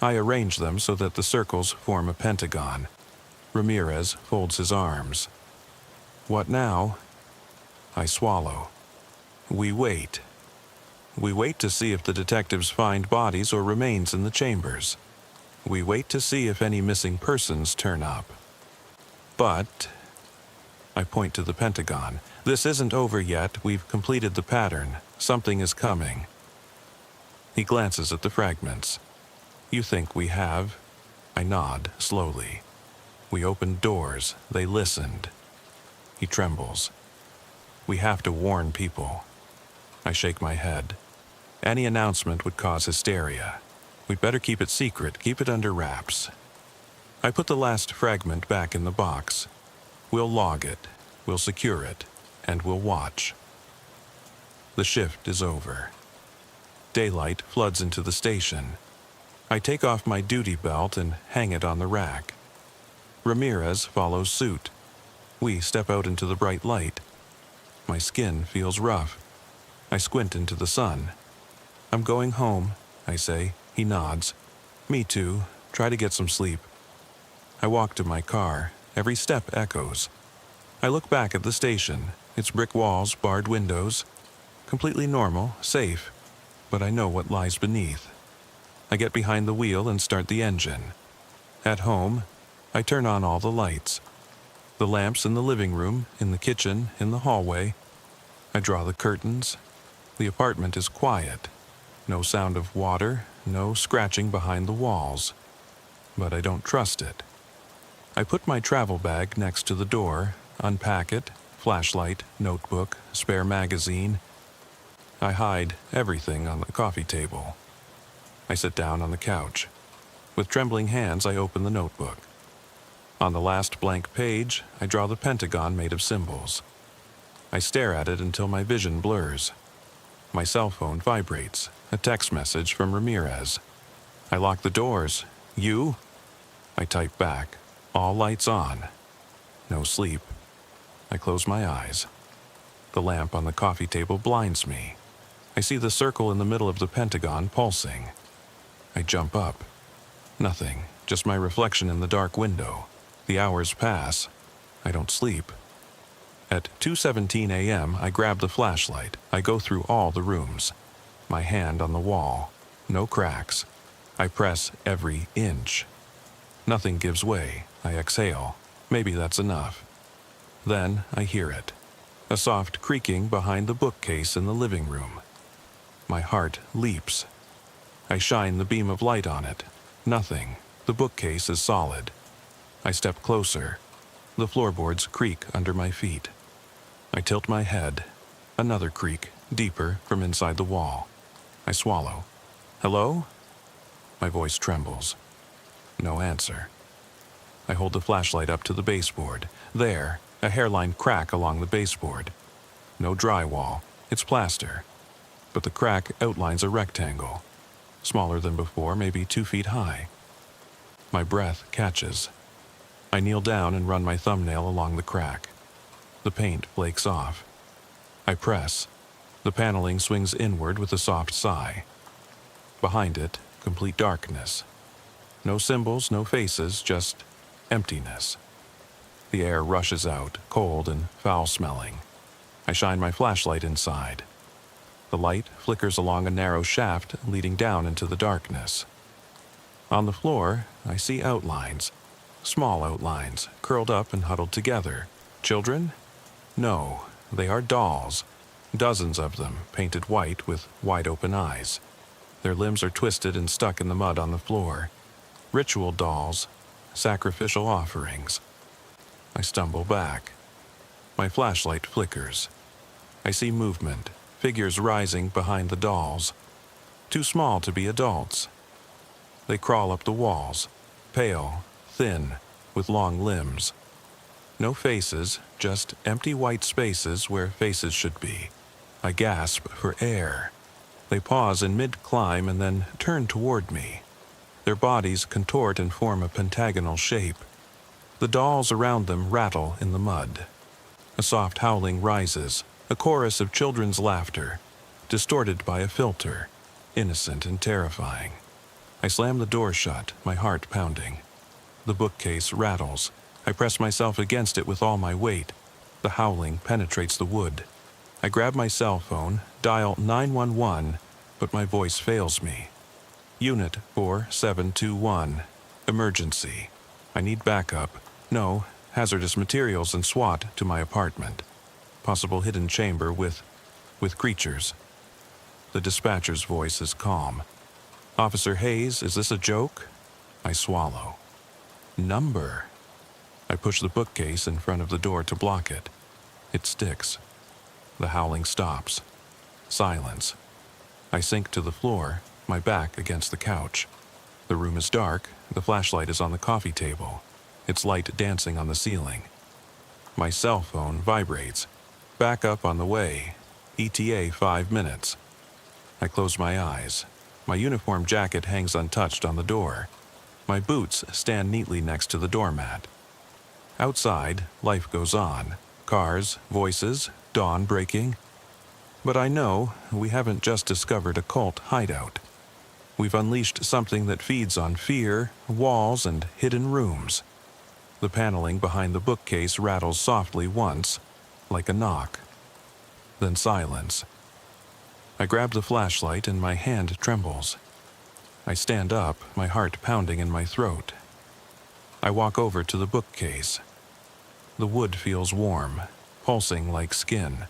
I arrange them so that the circles form a pentagon. Ramirez folds his arms. "What now?" I swallow. We wait. We wait to see if the detectives find bodies or remains in the chambers. We wait to see if any missing persons turn up. But, I point to the Pentagon, this isn't over yet. We've completed the pattern. Something is coming. He glances at the fragments. "You think we have?" I nod slowly. "We opened doors. They listened." He trembles. "We have to warn people." I shake my head. Any announcement would cause hysteria. We'd better keep it secret, keep it under wraps. I put the last fragment back in the box. We'll log it, we'll secure it, and we'll watch. The shift is over. Daylight floods into the station. I take off my duty belt and hang it on the rack. Ramirez follows suit. We step out into the bright light. My skin feels rough. I squint into the sun. "I'm going home," I say. He nods. "Me too. Try to get some sleep." I walk to my car. Every step echoes. I look back at the station. Its brick walls, barred windows. Completely normal, safe. But I know what lies beneath. I get behind the wheel and start the engine. At home, I turn on all the lights. The lamps in the living room, in the kitchen, in the hallway. I draw the curtains. The apartment is quiet. No sound of water, no scratching behind the walls. But I don't trust it. I put my travel bag next to the door, unpack it, flashlight, notebook, spare magazine. I hide everything on the coffee table. I sit down on the couch. With trembling hands, I open the notebook. On the last blank page, I draw the pentagon made of symbols. I stare at it until my vision blurs. My cell phone vibrates, a text message from Ramirez. I lock the doors. You? I type back. All lights on. No sleep. I close my eyes. The lamp on the coffee table blinds me. I see the circle in the middle of the pentagon pulsing. I jump up. Nothing, just my reflection in the dark window. The hours pass. I don't sleep. At 2:17 a.m., I grab the flashlight. I go through all the rooms. My hand on the wall. No cracks. I press every inch. Nothing gives way. I exhale. Maybe that's enough. Then I hear it. A soft creaking behind the bookcase in the living room. My heart leaps. I shine the beam of light on it. Nothing. The bookcase is solid. I step closer. The floorboards creak under my feet. I tilt my head. Another creak, deeper from inside the wall. I swallow. Hello? My voice trembles. No answer. I hold the flashlight up to the baseboard. There, a hairline crack along the baseboard. No drywall. It's plaster. But the crack outlines a rectangle. Smaller than before, maybe 2 feet high. My breath catches. I kneel down and run my thumbnail along the crack. The paint flakes off. I press. The paneling swings inward with a soft sigh. Behind it, complete darkness. No symbols, no faces, just emptiness. The air rushes out, cold and foul-smelling. I shine my flashlight inside. The light flickers along a narrow shaft leading down into the darkness. On the floor, I see outlines. Small outlines, curled up and huddled together. Children? No, they are dolls. Dozens of them, painted white with wide-open eyes. Their limbs are twisted and stuck in the mud on the floor. Ritual dolls, sacrificial offerings. I stumble back. My flashlight flickers. I see movement, figures rising behind the dolls. Too small to be adults. They crawl up the walls, pale, thin, with long limbs. No faces, just empty white spaces where faces should be. I gasp for air. They pause in mid-climb and then turn toward me. Their bodies contort and form a pentagonal shape. The dolls around them rattle in the mud. A soft howling rises, a chorus of children's laughter, distorted by a filter, innocent and terrifying. I slam the door shut, my heart pounding. The bookcase rattles. I press myself against it with all my weight. The howling penetrates the wood. I grab my cell phone, dial 911, but my voice fails me. Unit 4721. Emergency. I need backup. No, hazardous materials and SWAT to my apartment. Possible hidden chamber with creatures. The dispatcher's voice is calm. Officer Hayes, is this a joke? I swallow. Number. I push the bookcase in front of the door to block it. It sticks. The howling stops. Silence. I sink to the floor, my back against the couch. The room is dark. The flashlight is on the coffee table, its light dancing on the ceiling. My cell phone vibrates. Backup on the way. ETA 5 minutes. I close my eyes. My uniform jacket hangs untouched on the door. My boots stand neatly next to the doormat. Outside, life goes on. Cars, voices, dawn breaking. But I know we haven't just discovered a cult hideout. We've unleashed something that feeds on fear, walls, and hidden rooms. The paneling behind the bookcase rattles softly once, like a knock. Then silence. I grab the flashlight and my hand trembles. I stand up, my heart pounding in my throat. I walk over to the bookcase. The wood feels warm, pulsing like skin.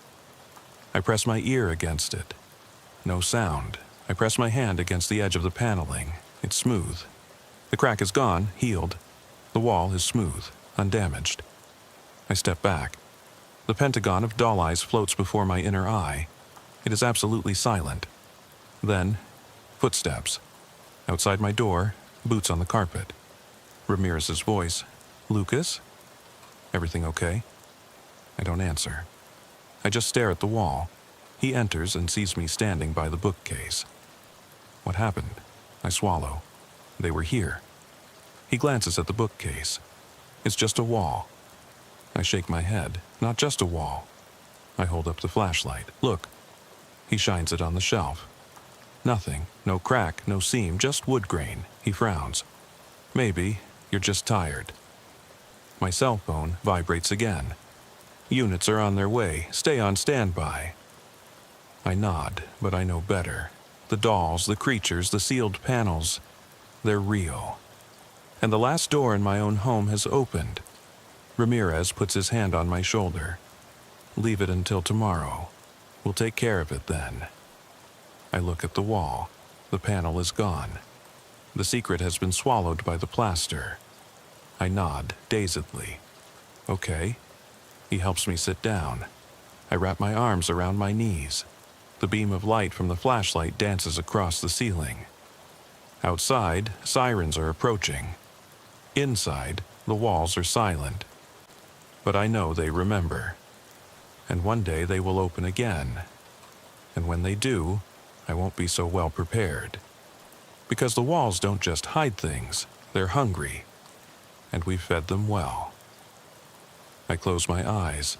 I press my ear against it. No sound. I press my hand against the edge of the paneling. It's smooth. The crack is gone, healed. The wall is smooth, undamaged. I step back. The pentagon of doll eyes floats before my inner eye. It is absolutely silent. Then, footsteps. Outside my door, boots on the carpet. Ramirez's voice. Lucas? Everything okay? I don't answer. I just stare at the wall. He enters and sees me standing by the bookcase. What happened? I swallow. They were here. He glances at the bookcase. It's just a wall. I shake my head. Not just a wall. I hold up the flashlight. Look. He shines it on the shelf. Nothing. No crack, no seam, just wood grain. He frowns. Maybe you're just tired. My cell phone vibrates again. Units are on their way. Stay on standby. I nod, but I know better. The dolls, the creatures, the sealed panels, they're real. And the last door in my own home has opened. Ramirez puts his hand on my shoulder. Leave it until tomorrow. We'll take care of it then. I look at the wall. The panel is gone. The secret has been swallowed by the plaster. I nod, dazedly. Okay. He helps me sit down. I wrap my arms around my knees. The beam of light from the flashlight dances across the ceiling. Outside, sirens are approaching. Inside, the walls are silent. But I know they remember. And one day they will open again. And when they do, I won't be so well prepared. Because the walls don't just hide things, they're hungry. And we've fed them well. I close my eyes.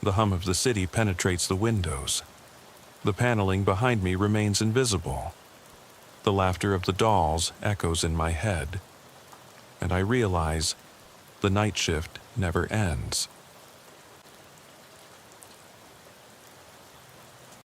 The hum of the city penetrates the windows. The paneling behind me remains invisible. The laughter of the dolls echoes in my head. And I realize the night shift never ends.